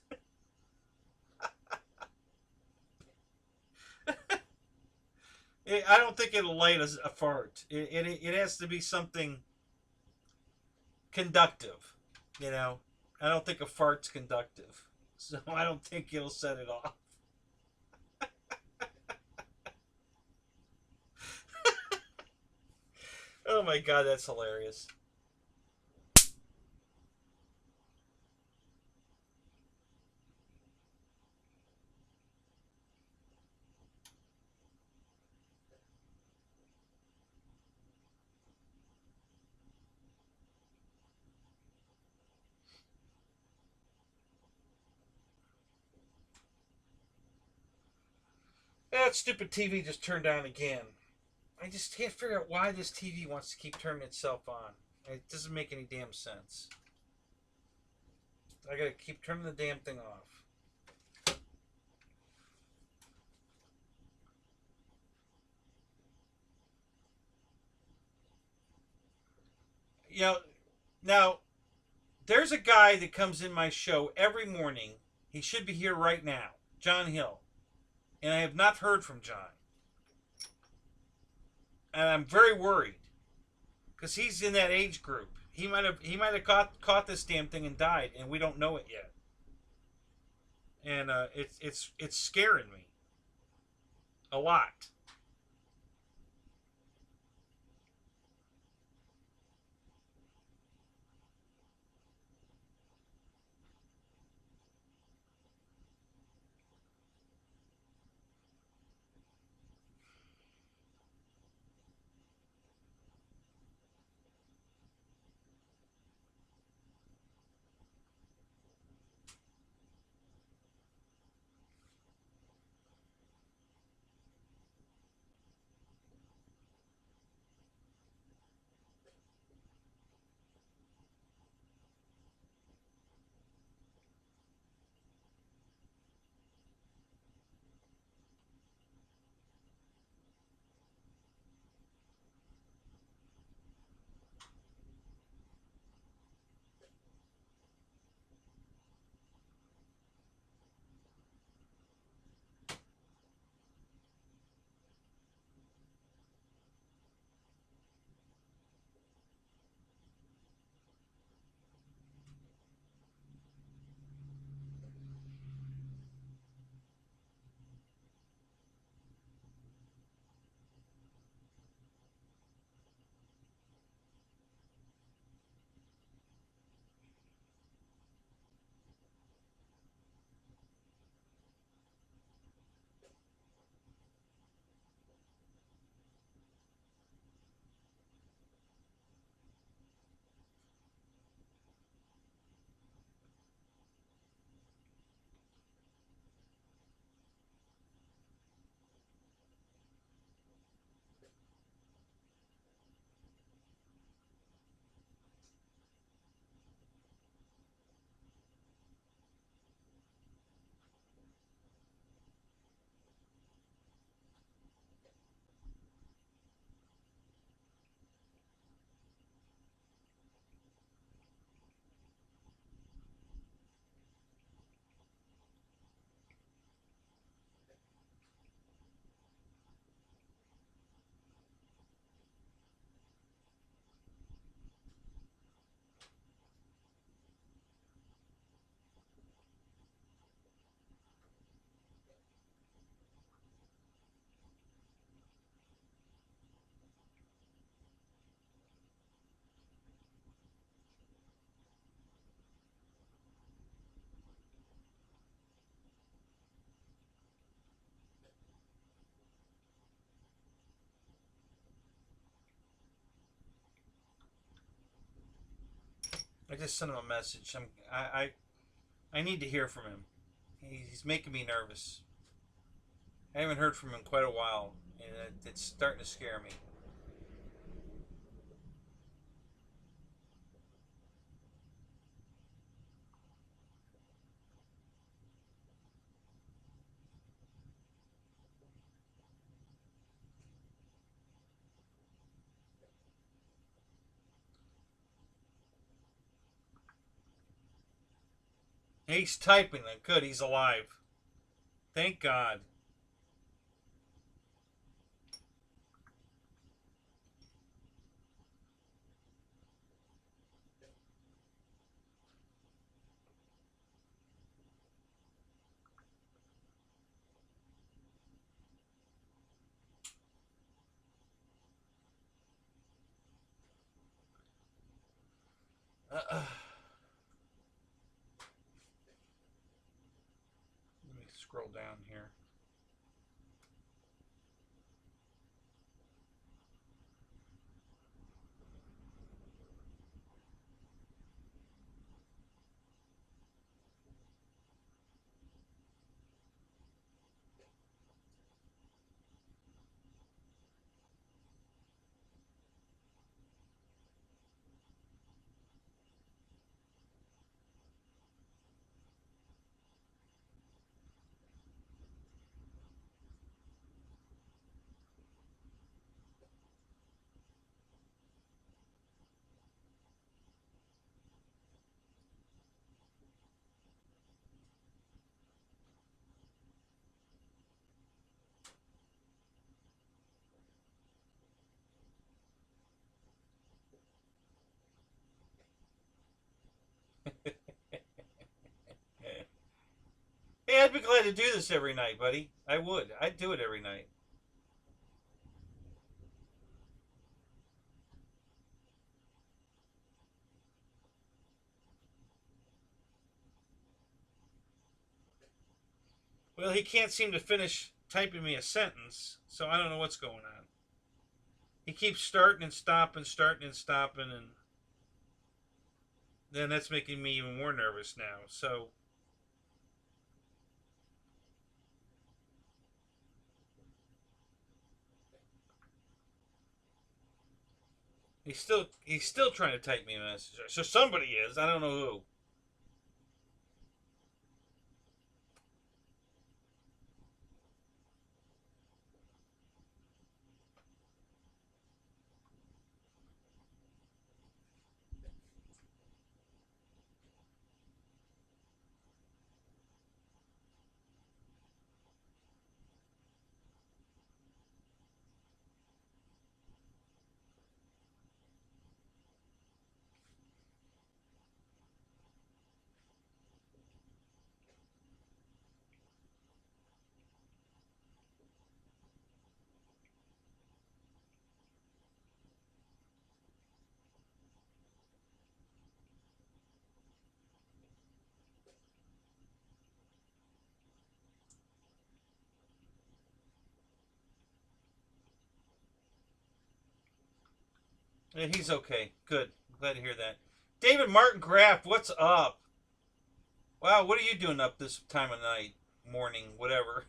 I don't think it'll light a fart. It has to be something conductive. You know, I don't think a fart's conductive, so I don't think it'll set it off. Oh my god, that's hilarious. That stupid TV just turned on again. I just can't figure out why this TV wants to keep turning itself on. It doesn't make any damn sense. I gotta keep turning the damn thing off. You know, now there's a guy that comes in my show every morning. He should be here right now, John Hill, and I have not heard from John, and I'm very worried because he's in that age group. He might have caught this damn thing and died, and we don't know it yet. And it's scaring me a lot. I just sent him a message. I need to hear from him. He's making me nervous. I haven't heard from him in quite a while, and it's starting to scare me. He's typing. Good, he's alive. Thank God. Let me scroll down here. Hey, I'd be glad to do this every night, buddy. I would. I'd do it every night. Well, he can't seem to finish typing me a sentence, so I don't know what's going on. He keeps starting and stopping, and then that's making me even more nervous now. So he's still trying to type me a message. So somebody is. I don't know who. Yeah, he's okay. Good. I'm glad to hear that. David Martin Graff, what's up? Wow, what are you doing up this time of night, morning, whatever?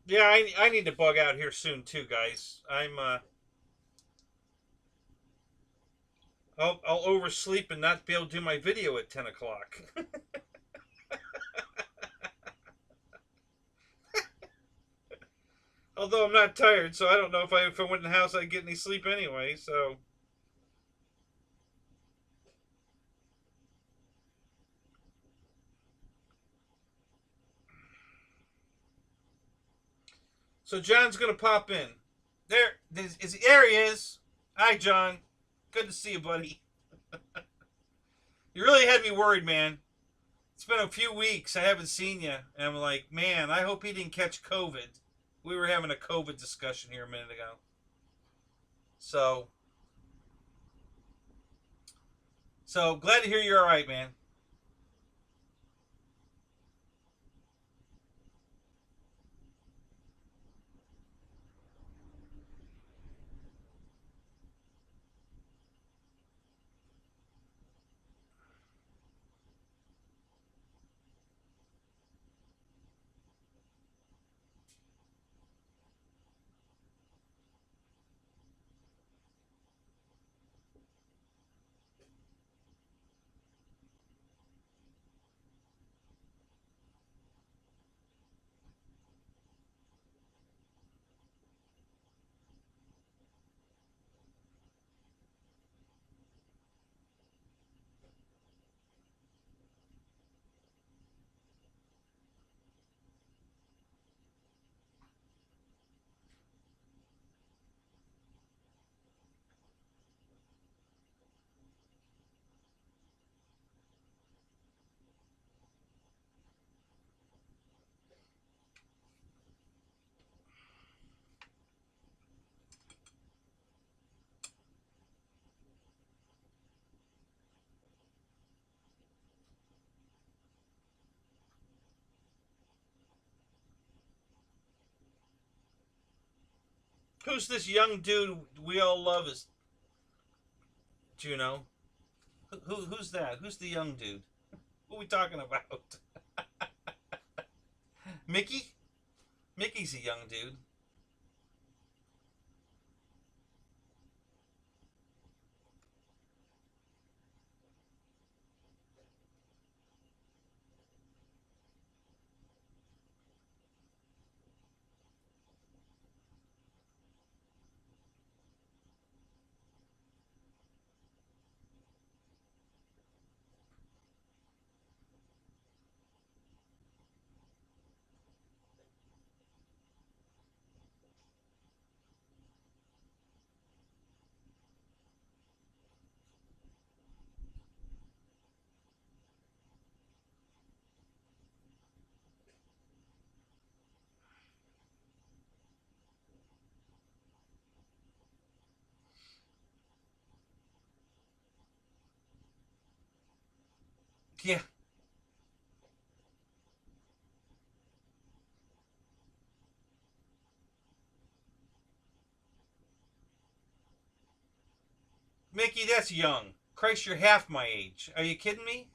Yeah, I need to bug out here soon too, guys. I'll oversleep and not be able to do my video at 10 o'clock. Although I'm not tired, so I don't know if I went in the house I'd get any sleep anyway. So John's gonna pop in. There he is. Hi, John. Good to see you, buddy. You really had me worried, man. It's been a few weeks. I haven't seen you, and I'm like, man, I hope he didn't catch COVID. We were having a COVID discussion here a minute ago. So, so glad to hear you're all right, man. Who's this young dude we all love? Is Juno? Who's that? Who's the young dude? What are we talking about? Mickey? Mickey's a young dude. Yeah. Mickey, that's young. Christ, you're half my age. Are you kidding me?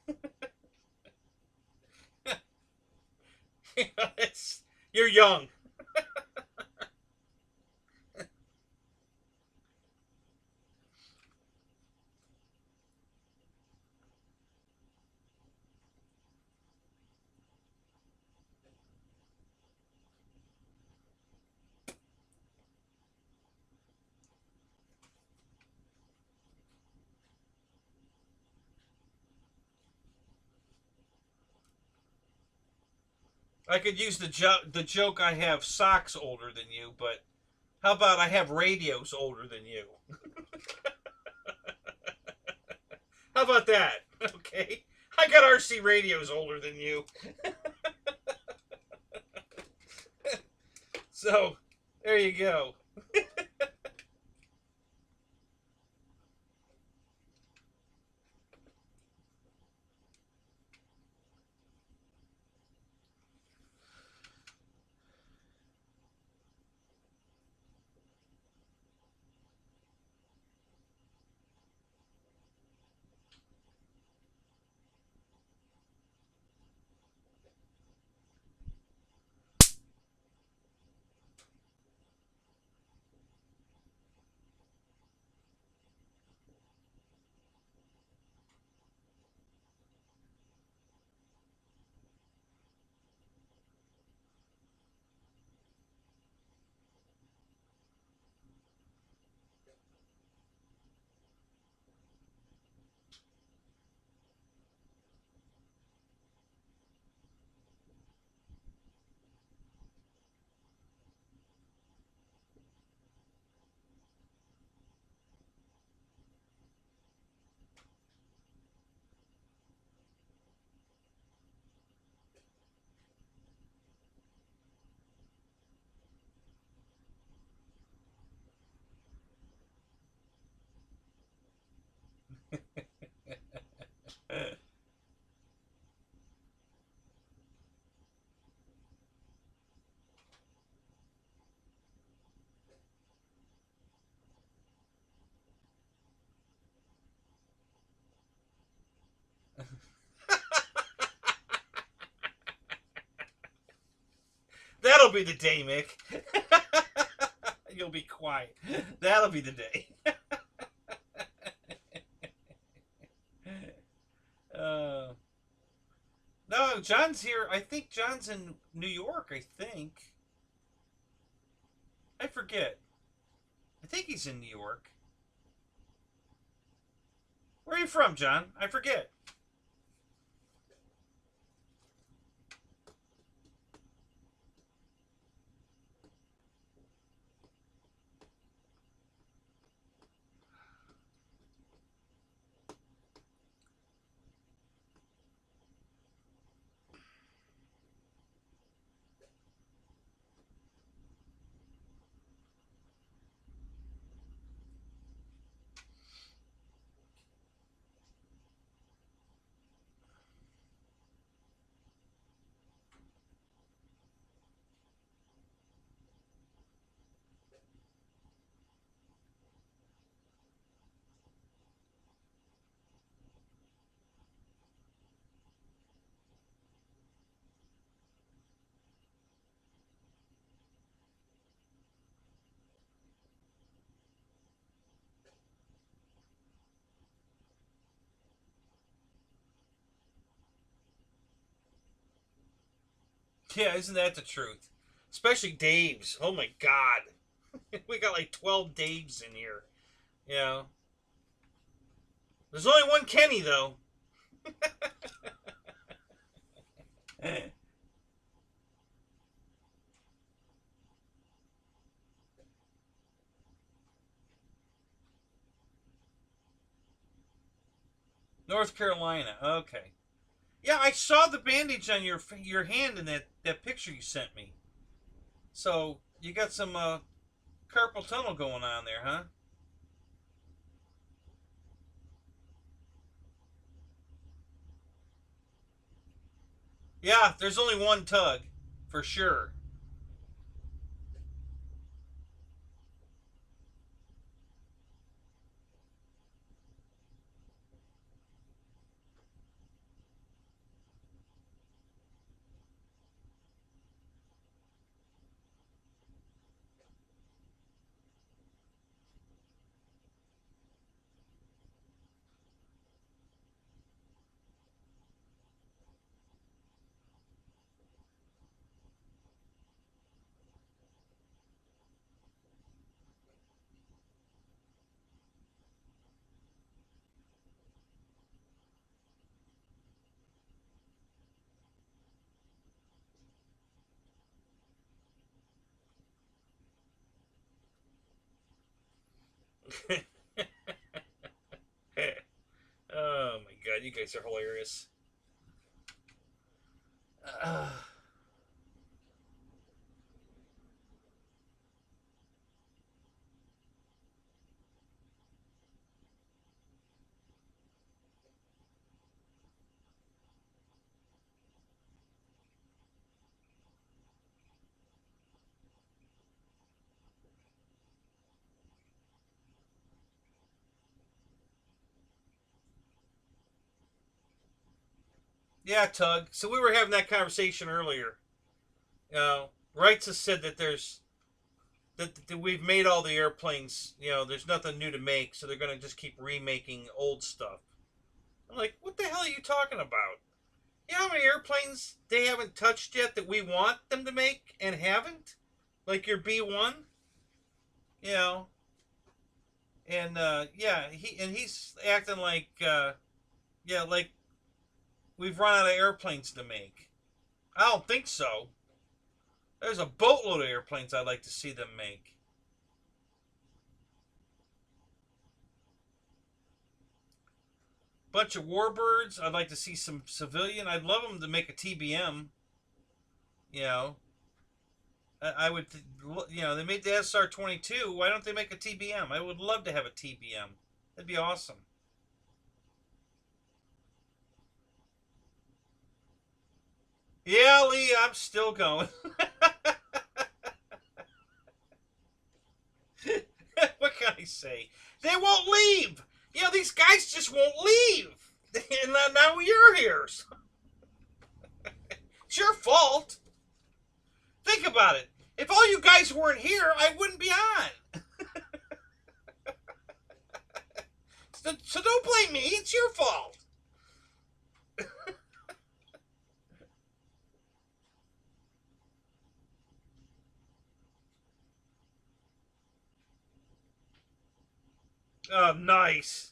it's, you're young. I could use the joke I have socks older than you, but how about I have radios older than you? How about that? Okay. I got RC radios older than you. So, there you go. That'll be the day, Mick. You'll be quiet. That'll be the day. uh, no, John's here. I think John's in New York, I think. I forget. I think he's in New York. Where are you from, John? I forget. Yeah, isn't that the truth? Especially Dave's. Oh my God. We got like 12 Daves in here. You know. There's only one Kenny, though. North Carolina. Okay. Yeah, I saw the bandage on your hand in that picture you sent me. So, you got some carpal tunnel going on there, huh? Yeah, there's only one tug, for sure. Oh my God, you guys are hilarious. Uh, yeah, Tug. So we were having that conversation earlier. Wrights has said that that we've made all the airplanes. There's nothing new to make, so they're going to just keep remaking old stuff. I'm like, what the hell are you talking about? You know how many airplanes they haven't touched yet that we want them to make and haven't? Like your B-1, you know. And yeah, he's acting like yeah, like we've run out of airplanes to make. I don't think so. There's a boatload of airplanes I'd like to see them make. Bunch of warbirds. I'd like to see some civilian. I'd love them to make a TBM. You know, I would. They made the SR-22. Why don't they make a TBM? I would love to have a TBM. That'd be awesome. Yeah, Lee, I'm still going. What can I say? They won't leave. These guys just won't leave. And now you're here. It's your fault. Think about it. If all you guys weren't here, I wouldn't be on. So don't blame me. It's your fault. Oh, nice.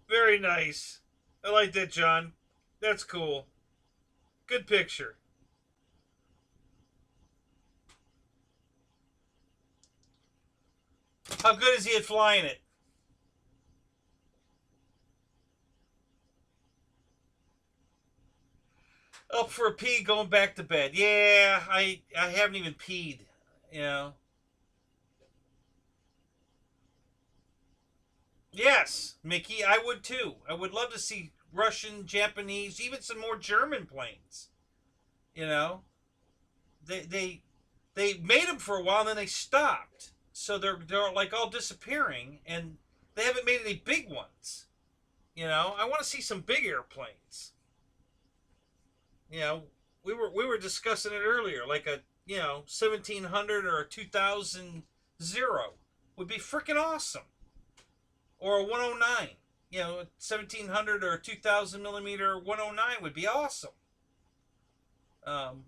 Very nice. I like that, John. That's cool. Good picture. How good is he at flying it? Up for a pee, going back to bed. Yeah, I haven't even peed. You know. Yes, Mickey, I would too. I would love to see Russian, Japanese, even some more German planes. You know, they made them for a while, and then they stopped. So they're like all disappearing, and they haven't made any big ones. You know, I want to see some big airplanes. You know, we were discussing it earlier, like a 1700 or a 2000 would be freaking awesome, or a 109. 1700 or a 2000 millimeter 109 would be awesome. Um,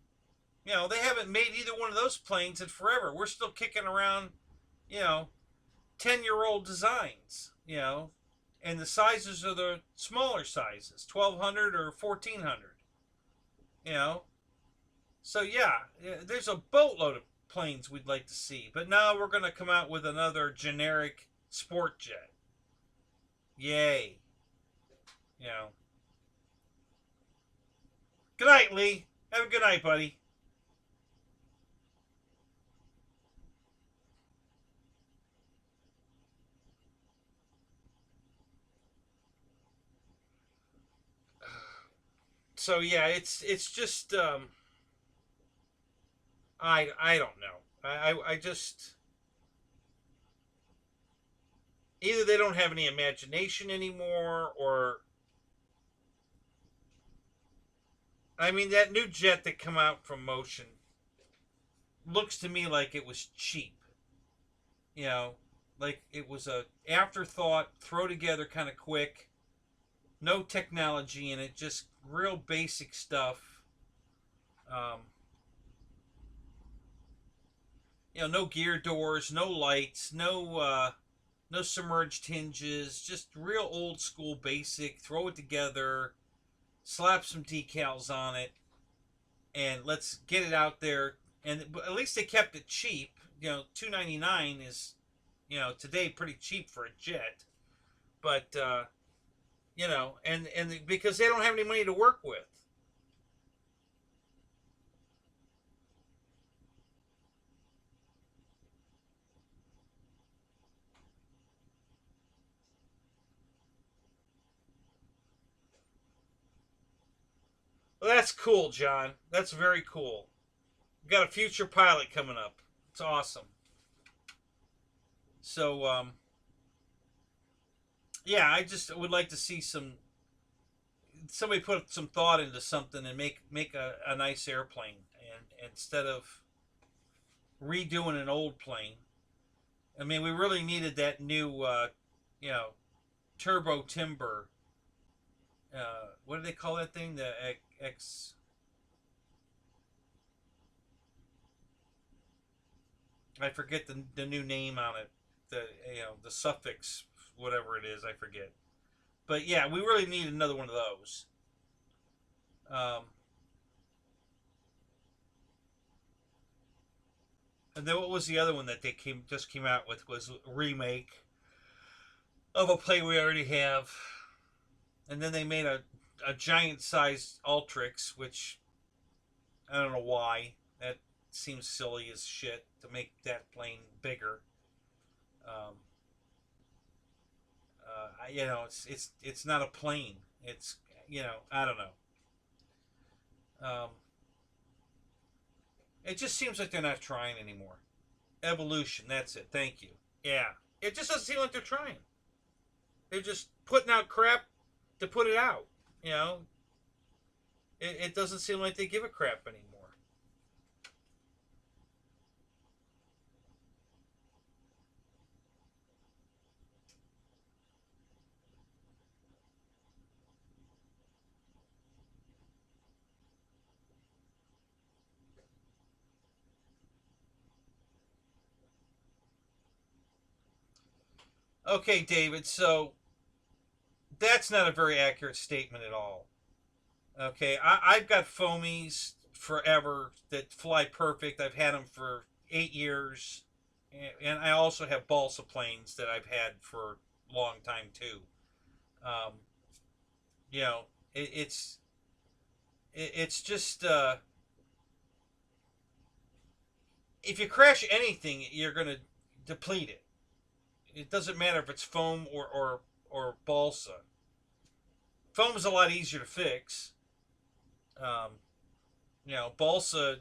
they haven't made either one of those planes in forever. We're still kicking around, you know, 10-year-old designs. And the sizes are the smaller sizes, 1200 or 1400. You know, so there's a boatload of planes we'd like to see, but now we're going to come out with another generic sport jet. Yay. You know. Good night, Lee. Have a good night, buddy. So yeah, it's just I don't know. I just, either they don't have any imagination anymore, or I mean, that new jet that come out from Motion looks to me like it was cheap. You know, like it was a afterthought, throw together kind of quick, no technology in it, just real basic stuff. Um, no gear doors, no lights, no submerged hinges, just real old school basic. Throw it together, slap some decals on it, and let's get it out there. And at least they kept it cheap. $299 is, today pretty cheap for a jet. But and because they don't have any money to work with. Well, that's cool, John. That's very cool. We got a future pilot coming up. It's awesome. So, I just would like to see somebody put some thought into something and make a nice airplane, and instead of redoing an old plane. I mean, we really needed that new, you know, turbo timber. What do they call that thing? The X. I forget the new name on it. The suffix, whatever it is, I forget. But yeah, we really need another one of those. Um, and then what was the other one that they just came out with? Was a remake of a play we already have. And then they made a giant sized Ultrix, which I don't know why. That seems silly as shit to make that plane bigger. Um, it's not a plane. It's, I don't know. It just seems like they're not trying anymore. Evolution, that's it. Thank you. Yeah, it just doesn't seem like they're trying. They're just putting out crap to put it out. You know, it doesn't seem like they give a crap anymore. Okay, David, so that's not a very accurate statement at all. Okay, I've got foamies forever that fly perfect. I've had them for 8 years, and I also have balsa planes that I've had for a long time too. Um, you know, it's just if you crash anything, you're gonna deplete it. It doesn't matter if it's foam or balsa. Foam is a lot easier to fix. Um, balsa,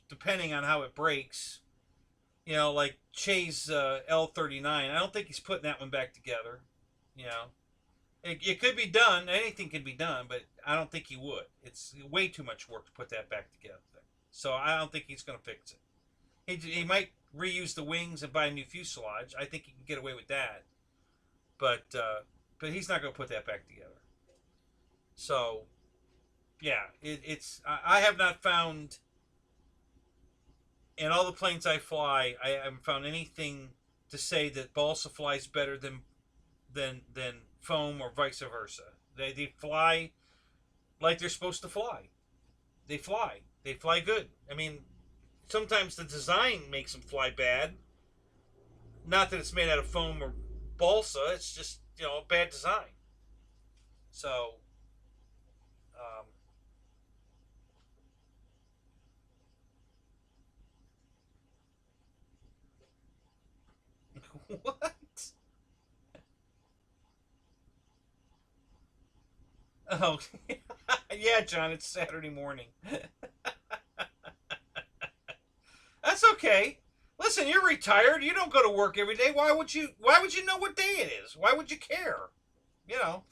depending on how it breaks, like Che's L39. I don't think he's putting that one back together. You know, it could be done. Anything can be done, but I don't think he would. It's way too much work to put that back together. So I don't think he's going to fix it. He might reuse the wings and buy a new fuselage. I think he can get away with that. But he's not going to put that back together. So yeah, it's I have not found in all the planes I fly, I haven't found anything to say that balsa flies better than foam or vice versa. They fly like they're supposed to fly. They fly. They fly good. I mean, sometimes the design makes them fly bad. Not that it's made out of foam or balsa. It's just a bad design. So um, what? Oh, yeah, John. It's Saturday morning. That's okay. Listen, you're retired. You don't go to work every day. Why would you? Why would you know what day it is? Why would you care? You know.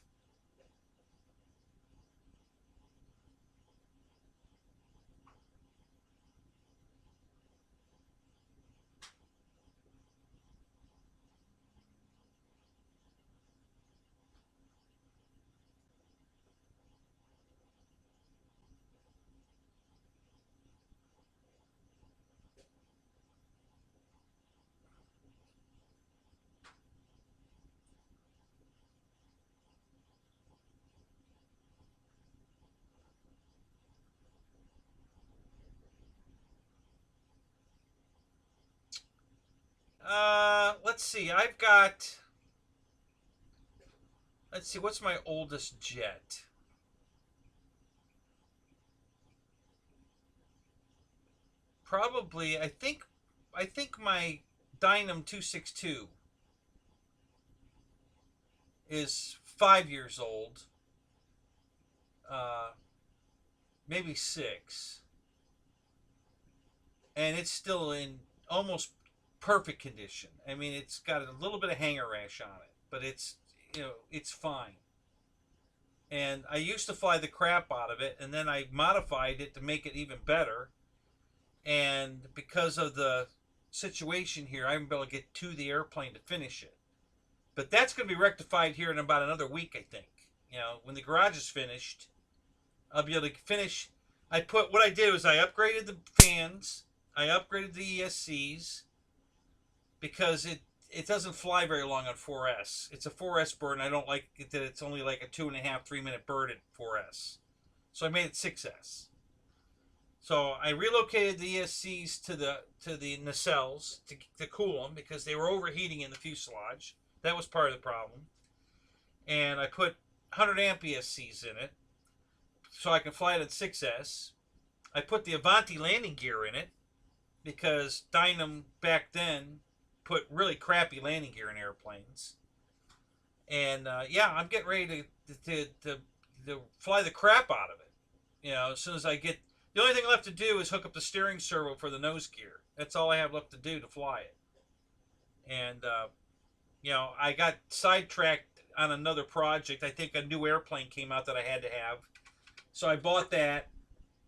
Let's see. I've got. Let's see. What's my oldest jet? Probably. I think my Dynam 262 is 5 years old. Uh, maybe 6, and it's still in almost perfect condition. I mean, it's got a little bit of hanger rash on it, but it's fine. And I used to fly the crap out of it, and then I modified it to make it even better. And because of the situation here, I haven't been able to get to the airplane to finish it. But that's going to be rectified here in about another week, I think. When the garage is finished, I'll be able to finish. What I did was I upgraded the fans, I upgraded the ESCs, because it doesn't fly very long on 4S. It's a 4S bird, and I don't like it that it's only like a 2.5, 3 minute bird at 4S. So I made it 6S. So I relocated the ESCs to the nacelles to cool them because they were overheating in the fuselage. That was part of the problem. And I put 100 amp ESCs in it so I can fly it at 6S. I put the Avanti landing gear in it because Dynam back then put really crappy landing gear in airplanes. And yeah, I'm getting ready to fly the crap out of it. As soon as I get, the only thing left to do is hook up the steering servo for the nose gear. That's all I have left to do to fly it. And I got sidetracked on another project. I think a new airplane came out that I had to have, so I bought that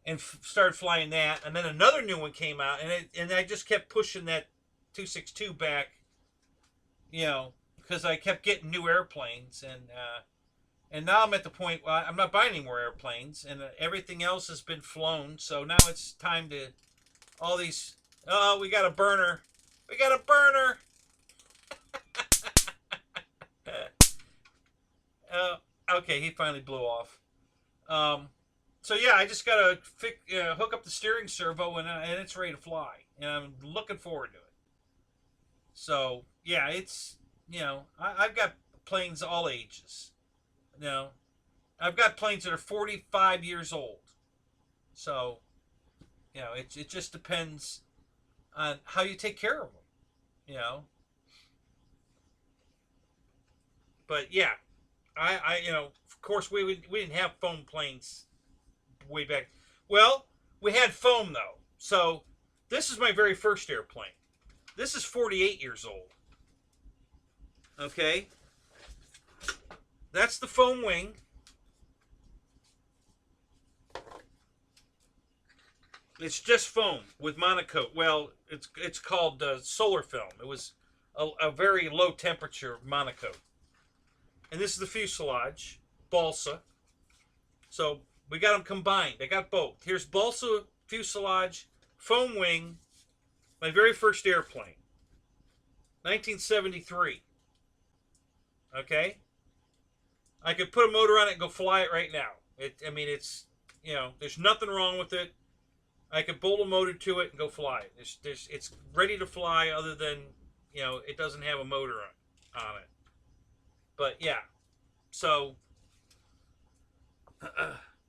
and started flying that. And then another new one came out, and I just kept pushing that 262 back, you know, because I kept getting new airplanes, and now I'm at the point where I'm not buying any more airplanes, and everything else has been flown. So now it's time to all these. Oh, we got a burner. We got a burner. Okay, he finally blew off. So yeah, I just gotta hook up the steering servo, and it's ready to fly, and I'm looking forward to it. So yeah, it's, you know, I've got planes all ages. You know, I've got planes that are 45 years old. So, you know, it just depends on how you take care of them. You know, but yeah, you know, of course we didn't have foam planes way back. Well, we had foam though. So this is my very first airplane. This is 48 years old. Okay, that's the foam wing. It's just foam with monocoat. Well, it's called solar film. It was a very low temperature monocoat. And this is the fuselage, balsa. So we got them combined. I got both. Here's balsa fuselage, foam wing, my very first airplane, 1973. Okay, I could put a motor on it and go fly it right now. I mean, it's, you know, there's nothing wrong with it. I could bolt a motor to it and go fly it. It's ready to fly, other than, you know, it doesn't have a motor on it. But yeah, so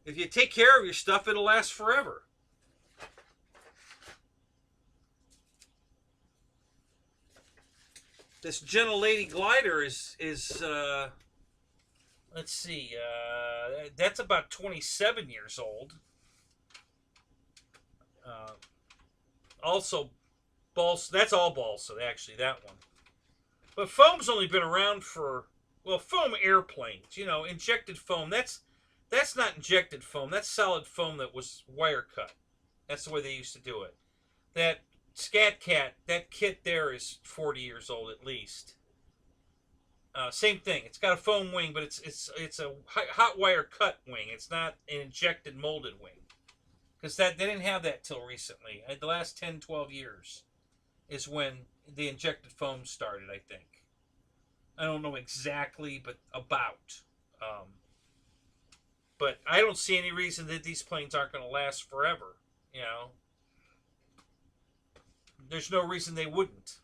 if you take care of your stuff, it'll last forever. This gentle lady glider is let's see, that's about 27 years old. Also, balsa. That's all balsa, actually, that one. But foam's only been around for, well, foam airplanes. You know, injected foam. That's not injected foam. That's solid foam that was wire cut. That's the way they used to do it. That Scat Cat, that kit there is 40 years old at least. Same thing. It's got a foam wing, but it's a hot wire cut wing. It's not an injected molded wing. Because they didn't have that till recently. The last 10, 12 years is when the injected foam started, I think. I don't know exactly, but about. But I don't see any reason that these planes aren't going to last forever. You know, there's no reason they wouldn't.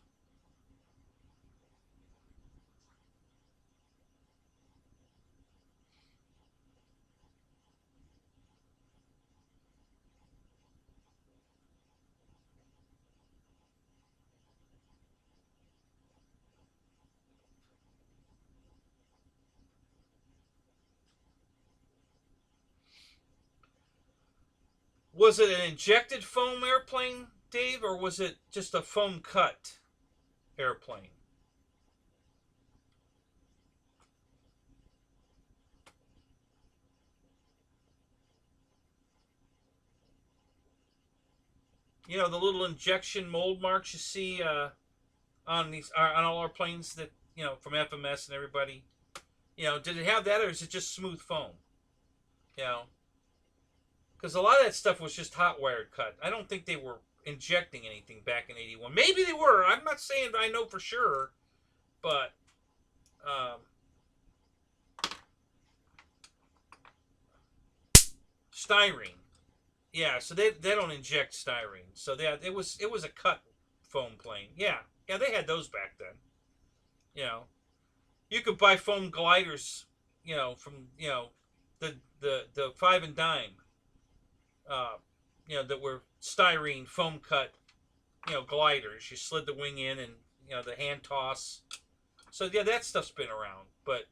Was it an injected foam airplane, Dave, or was it just a foam cut airplane? You know, the little injection mold marks you see on all our planes that, you know, from FMS and everybody. You know, did it have that, or is it just smooth foam? You know, because a lot of that stuff was just hot wired cut. I don't think they were injecting anything back in '81. Maybe they were. I'm not saying I know for sure, but styrene. Yeah, so they don't inject styrene. So it was a cut foam plane. Yeah, they had those back then. You know, you could buy foam gliders. You know, from, you know, the five and dime. You know, that were styrene foam cut, you know, gliders. You slid the wing in, and, you know, the hand toss. So yeah, that stuff's been around. But,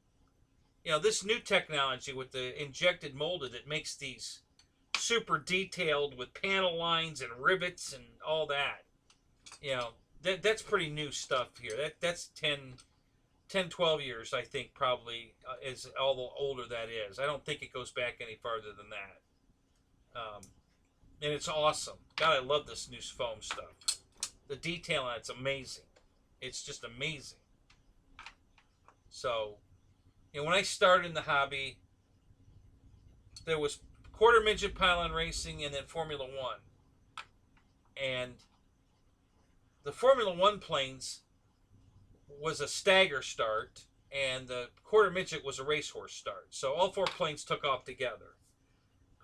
you know, this new technology with the injected molded that makes these super detailed with panel lines and rivets and all that, you know, that's pretty new stuff here. That's 10, 10, 12 years, I think, probably is all the older that is. I don't think it goes back any farther than that. And it's awesome. God, I love this new foam stuff. The detail on it's amazing. It's just amazing. So, when I started in the hobby, there was quarter midget pylon racing and then Formula One. And the Formula One planes was a stagger start, and the quarter midget was a racehorse start. So all 4 planes took off together,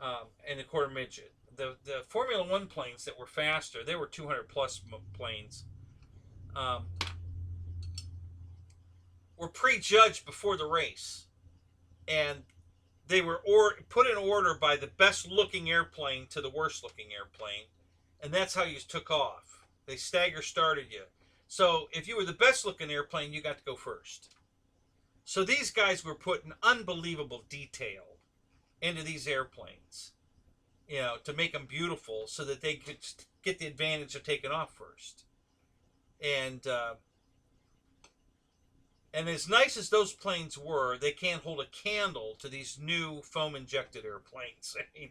and the quarter midget. The Formula One planes that were faster, they were 200 plus planes, were prejudged before the race, and they were put in order by the best looking airplane to the worst looking airplane, and that's how you took off. They stagger started you. So if you were the best looking airplane, you got to go first. So these guys were putting unbelievable detail into these airplanes, to make them beautiful so that they could get the advantage of taking off first. And as nice as those planes were, they can't hold a candle to these new foam injected airplanes. I mean,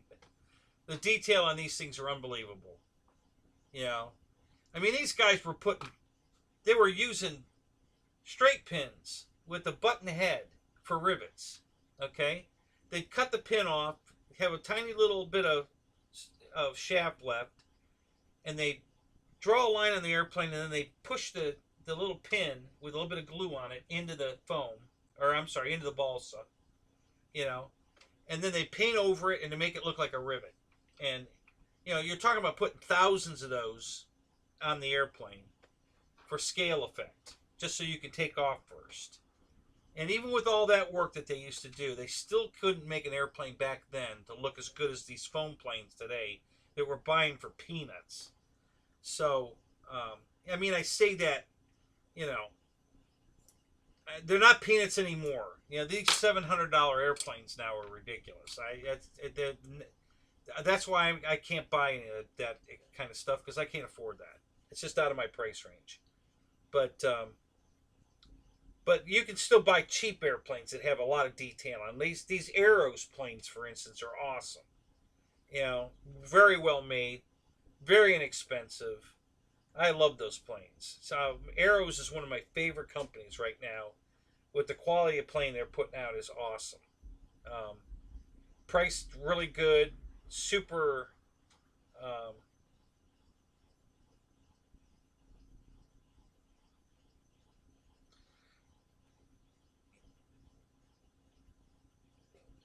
the detail on these things are unbelievable. I mean, these guys they were using straight pins with a button head for rivets. Okay, they'd cut the pin off, have a tiny little bit of shaft left, and they draw a line on the airplane, and then they push the little pin with a little bit of glue on it into the foam, into the balsa, and then they paint over it and to make it look like a rivet. And you're talking about putting thousands of those on the airplane for scale effect, just so you can take off first. And even with all that work that they used to do, they still couldn't make an airplane back then to look as good as these foam planes today that we're buying for peanuts. So, I mean, I say that, they're not peanuts anymore. These $700 airplanes now are ridiculous. That's why I can't buy any of that kind of stuff, because I can't afford that. It's just out of my price range. But you can still buy cheap airplanes that have a lot of detail on. These Aeros planes, for instance, are awesome. Very well made, very inexpensive. I love those planes. So Aeros is one of my favorite companies right now. With the quality of plane they're putting out is awesome. Priced really good, super.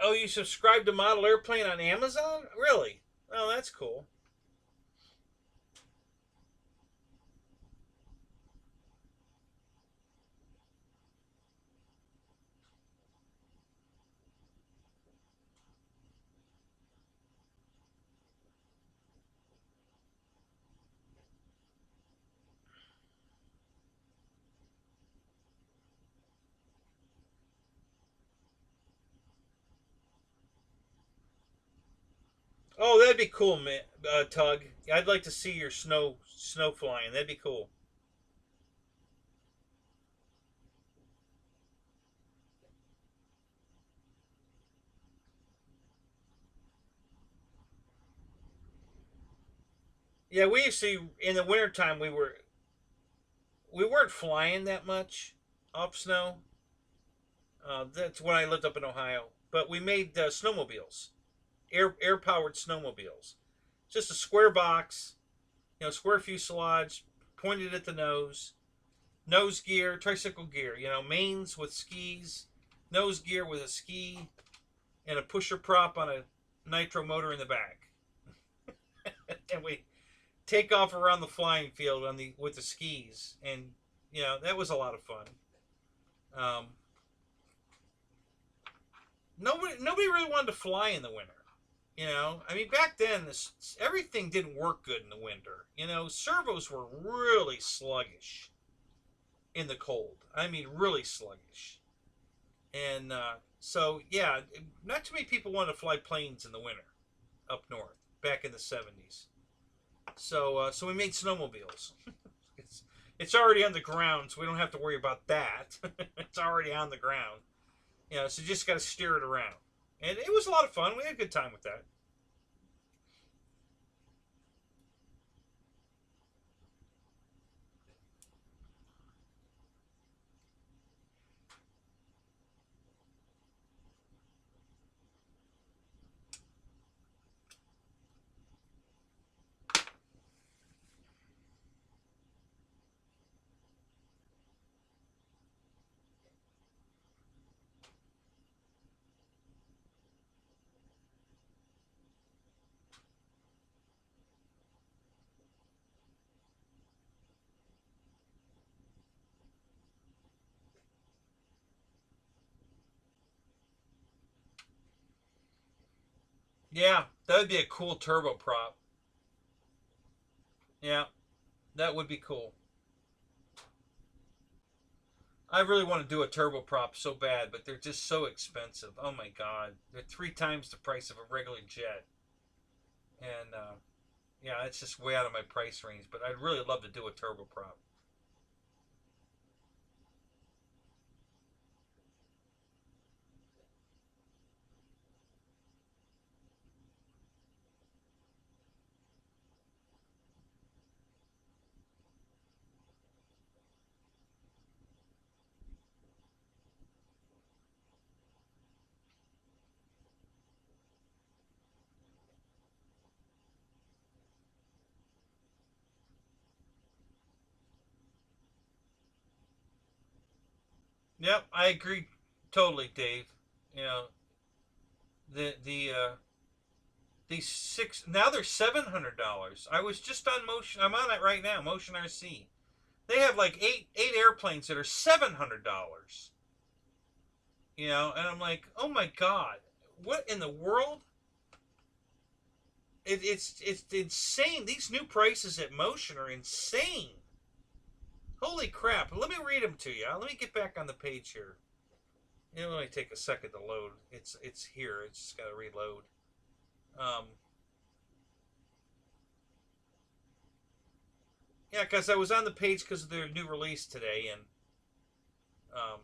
Oh, you subscribe to Model Airplane on Amazon? Really? Oh, that's cool. Oh, that'd be cool, man, Tug. I'd like to see your snow flying. That'd be cool. Yeah, we used to in the wintertime we weren't flying that much off snow. That's when I lived up in Ohio. But we made snowmobiles, air powered snowmobiles. Just a square box, square fuselage, pointed at the nose gear, tricycle gear. Mains with skis, nose gear with a ski, and a pusher prop on a nitro motor in the back. And we take off around the flying field with the skis, and that was a lot of fun. Nobody really wanted to fly in the winter. I mean, back then everything didn't work good in the winter. Servos were really sluggish in the cold. I mean, really sluggish. And so yeah, not too many people wanted to fly planes in the winter up north back in the 70s. So we made snowmobiles. It's already on the ground, so we don't have to worry about that. It's already on the ground. You know, so you just got to steer it around. And it was a lot of fun. We had a good time with that. Yeah, that would be a cool turboprop. Yeah, that would be cool. I really want to do a turboprop so bad, but they're just so expensive. Oh my god, they're 3 times the price of a regular jet, and yeah, it's just way out of my price range. But I'd really love to do a turboprop. Yep, I agree totally, Dave. You know, the these six now they're $700. I was just on Motion. I'm on it right now. Motion RC. They have like eight airplanes that are $700. You know, and I'm like, oh my god, what in the world? It's insane. These new prices at Motion are insane. Holy crap! Let me read them to you. Let me get back on the page here. It'll only take a second to load. It's here. It's just got to reload. Um, yeah, because I was on the page because of their new release today, and um,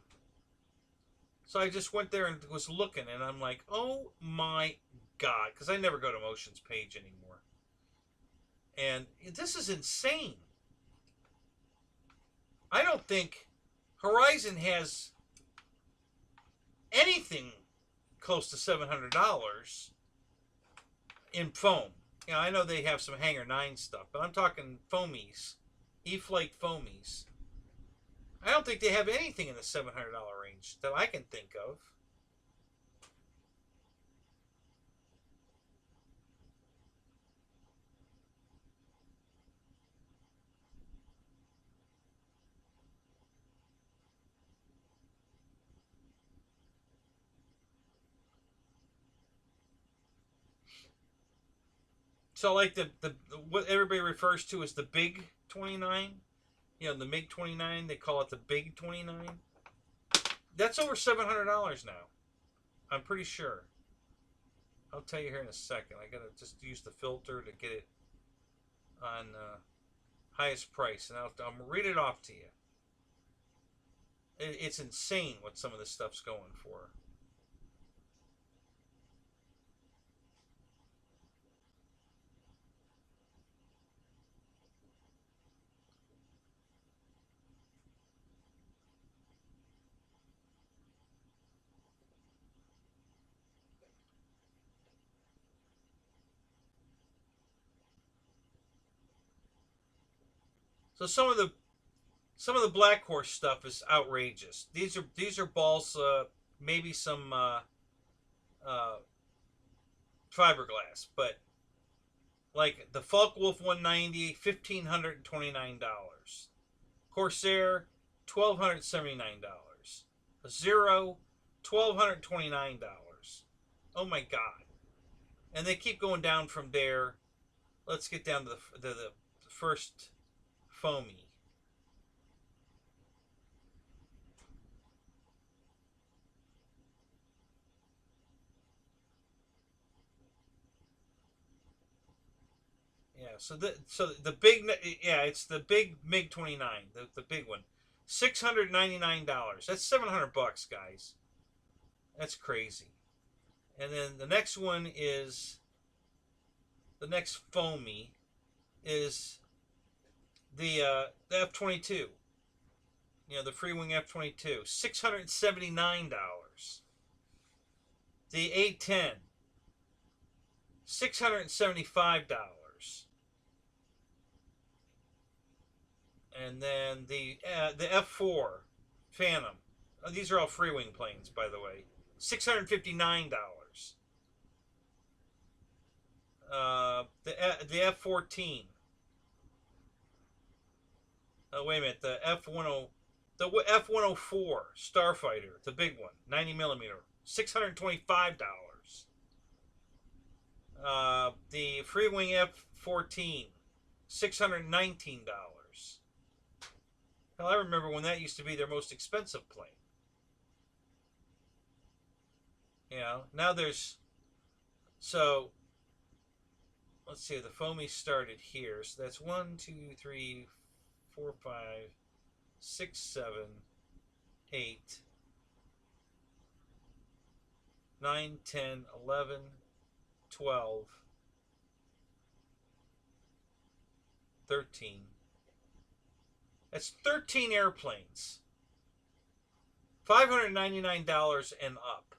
so I just went there and was looking, and I'm like, oh my god, because I never go to Motion's page anymore, and this is insane. I don't think Horizon has anything close to $700 in foam. You know, I know they have some Hangar 9 stuff, but I'm talking foamies, E-flake foamies. I don't think they have anything in the $700 range that I can think of. So like the what everybody refers to as the big 29, you know, the MiG 29, they call it the big 29. That's over $700 now. I'm pretty sure. I'll tell you here in a second. I gotta just use the filter to get it on highest price, and I'll read it off to you. It's insane what some of this stuff's going for. So some of the Black Horse stuff is outrageous. These are balls, maybe some uh, fiberglass, but like the Falk-Wolf 190, $1,529. Corsair, $1,279. Zero, $1,229. Oh my god! And they keep going down from there. Let's get down to the first foamy. Yeah, So the big, yeah, it's the big MiG-29, the big one, $699. That's $700, guys. That's crazy. And then the next one is the next foamy is the F-22. You know, the free wing F-22, $679. The A-10, $675. And then the F-4 Phantom. These are all free wing planes, by the way. $659. The F-14. Oh, wait a minute. The F-104 Starfighter, the big one, 90 millimeter, $625. The free wing F-14, $619. Hell, I remember when that used to be their most expensive plane. You know, now there's, so let's see, the foamy started here. So that's 1, 2, 3, 4, 5, 6, 7, 8, 9, 10, 11, 12, 13. That's 13 airplanes. $599 and up.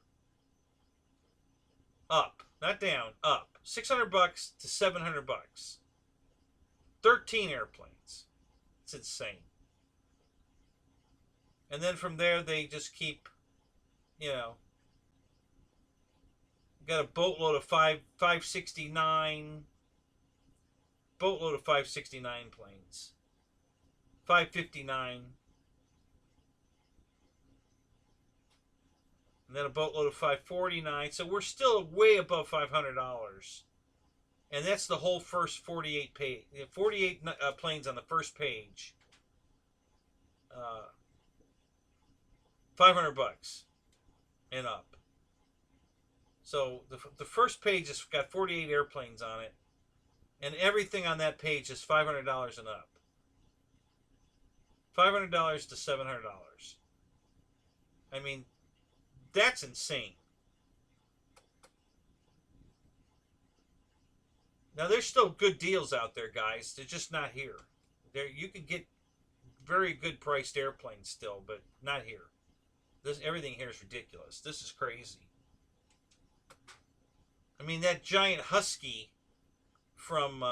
Up, not down, up. $600 to $700. 13 airplanes. It's insane. And then from there, they just keep, you know, got a boatload of 569, boatload of 569 planes. 559. And then a boatload of 549. So we're still way above $500. And that's the whole first 48 page. 48 planes on the first page. $500 and up. So the first page has got 48 airplanes on it, and everything on that page is $500 and up. $500 to $700. I mean, that's insane. Now, there's still good deals out there, guys. They're just not here. There, you can get very good priced airplanes still, but not here. Everything here is ridiculous. This is crazy. I mean, that giant Husky from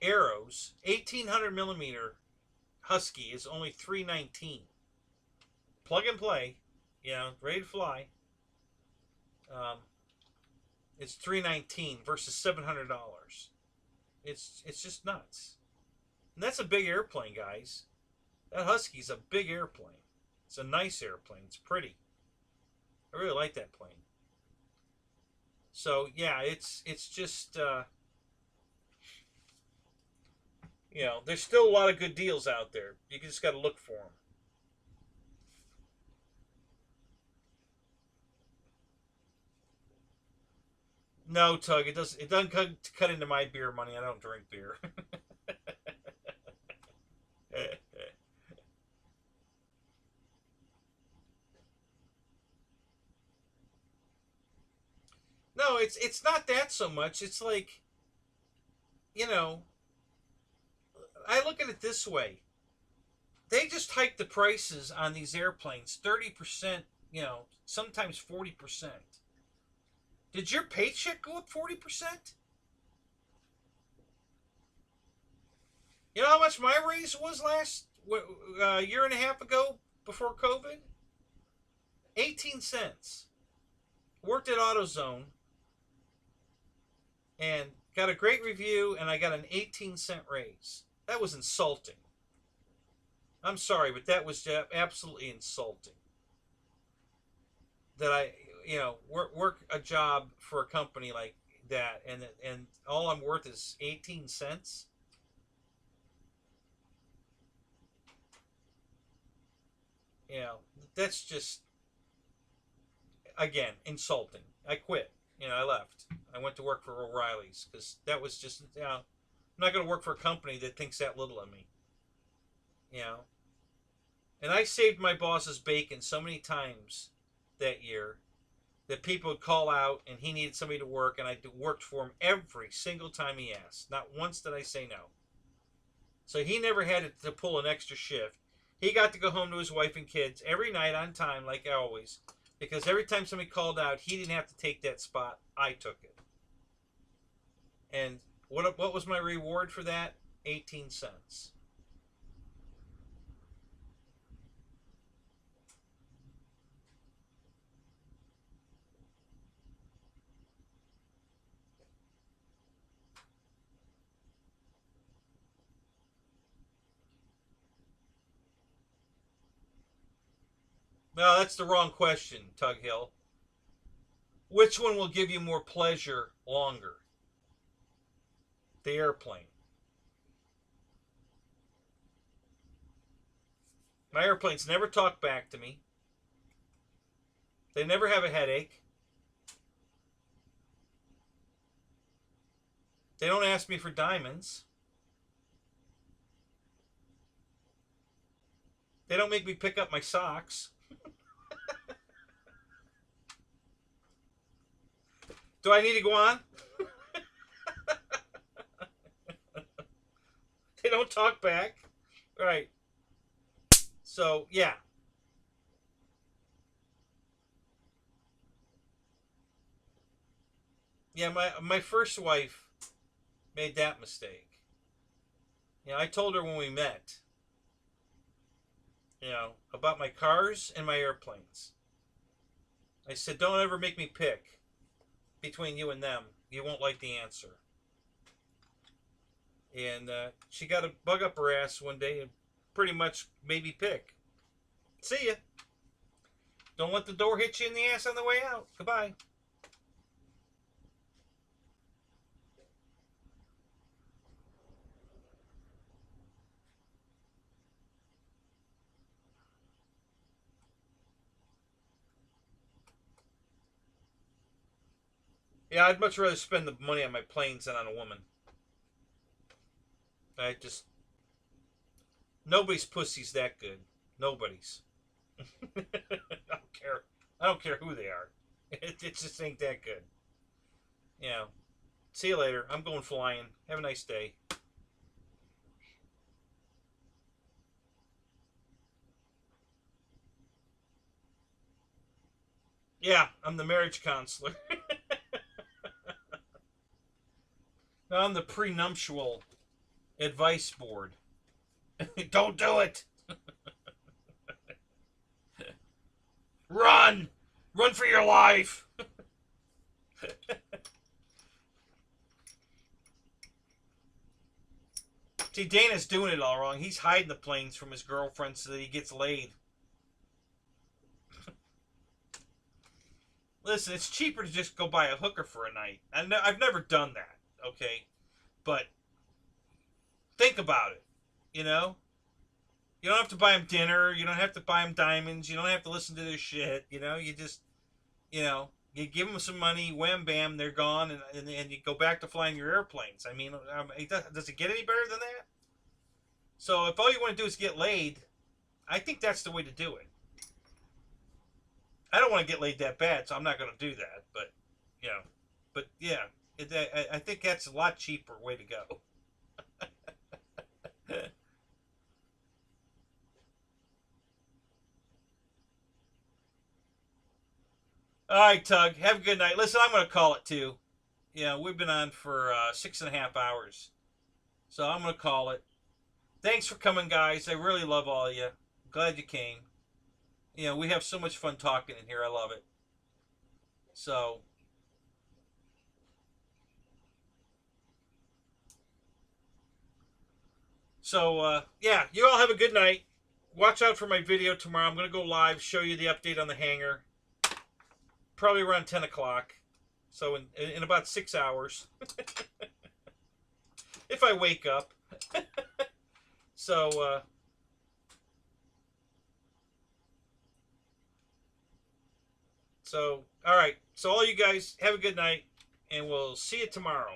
Arrows, 1800 millimeter Husky is only $319. Plug and play, you know, ready to fly. It's $319 versus $700. It's just nuts. And that's a big airplane, guys. That Husky's a big airplane. It's a nice airplane. It's pretty. I really like that plane. So yeah, it's just you know, there's still a lot of good deals out there. You just got to look for them. No, Tug, it doesn't cut into my beer money. I don't drink beer. No, it's not that so much. It's like, you know, I look at it this way. They just hike the prices on these airplanes 30%, you know, sometimes 40%. Did your paycheck go up 40%? You know how much my raise was last year and a half ago before COVID? 18 cents. Worked at AutoZone and got a great review, and I got an 18-cent raise. That was insulting. I'm sorry, but that was absolutely insulting. That I, you know, work a job for a company like that, and all I'm worth is 18 cents. You know, that's just, again, insulting. I quit. You know, I left. I went to work for O'Reilly's because that was just, you know, I'm not going to work for a company that thinks that little of me. You know? And I saved my boss's bacon so many times that year that people would call out and he needed somebody to work, and I worked for him every single time he asked. Not once did I say no. So he never had to pull an extra shift. He got to go home to his wife and kids every night on time, like always, because every time somebody called out, he didn't have to take that spot. I took it. And what was my reward for that? 18 cents. No, that's the wrong question, Tug Hill. Which one will give you more pleasure longer? The airplane. My airplanes never talk back to me. They never have a headache. They don't ask me for diamonds. They don't make me pick up my socks. Do I need to go on? They don't talk back. Right. So, yeah. Yeah, my first wife made that mistake. You know, I told her when we met, you know, about my cars and my airplanes. I said, don't ever make me pick between you and them. You won't like the answer. And she got a bug up her ass one day and pretty much made me pick. See ya. Don't let the door hit you in the ass on the way out. Goodbye. Yeah, I'd much rather spend the money on my planes than on a woman. I just... Nobody's pussy's that good. Nobody's. I don't care. I don't care who they are. It just ain't that good. You know. See you later. I'm going flying. Have a nice day. Yeah, I'm the marriage counselor. I'm the prenuptial advice board. Don't do it. Run! Run for your life! See, Dana's doing it all wrong. He's hiding the planes from his girlfriend so that he gets laid. Listen, it's cheaper to just go buy a hooker for a night. I've never done that, okay? But think about it, you know? You don't have to buy them dinner. You don't have to buy them diamonds. You don't have to listen to their shit, you know? You just, you know, you give them some money, wham, bam, they're gone, and you go back to flying your airplanes. I mean, does it get any better than that? So if all you want to do is get laid, I think that's the way to do it. I don't want to get laid that bad, so I'm not going to do that. But, you know, but yeah, I think that's a lot cheaper way to go. All right, Tug, have a good night. Listen, I'm going to call it too. Yeah, we've been on for 6.5 hours, so I'm going to call it. Thanks for coming, guys. I really love all of you. Glad you came. You know, we have so much fun talking in here. I love it. So, yeah, you all have a good night. Watch out for my video tomorrow. I'm going to go live, show you the update on the hangar. Probably around 10 o'clock. So, in about 6 hours. If I wake up. So, all right. So, all you guys, have a good night, and we'll see you tomorrow.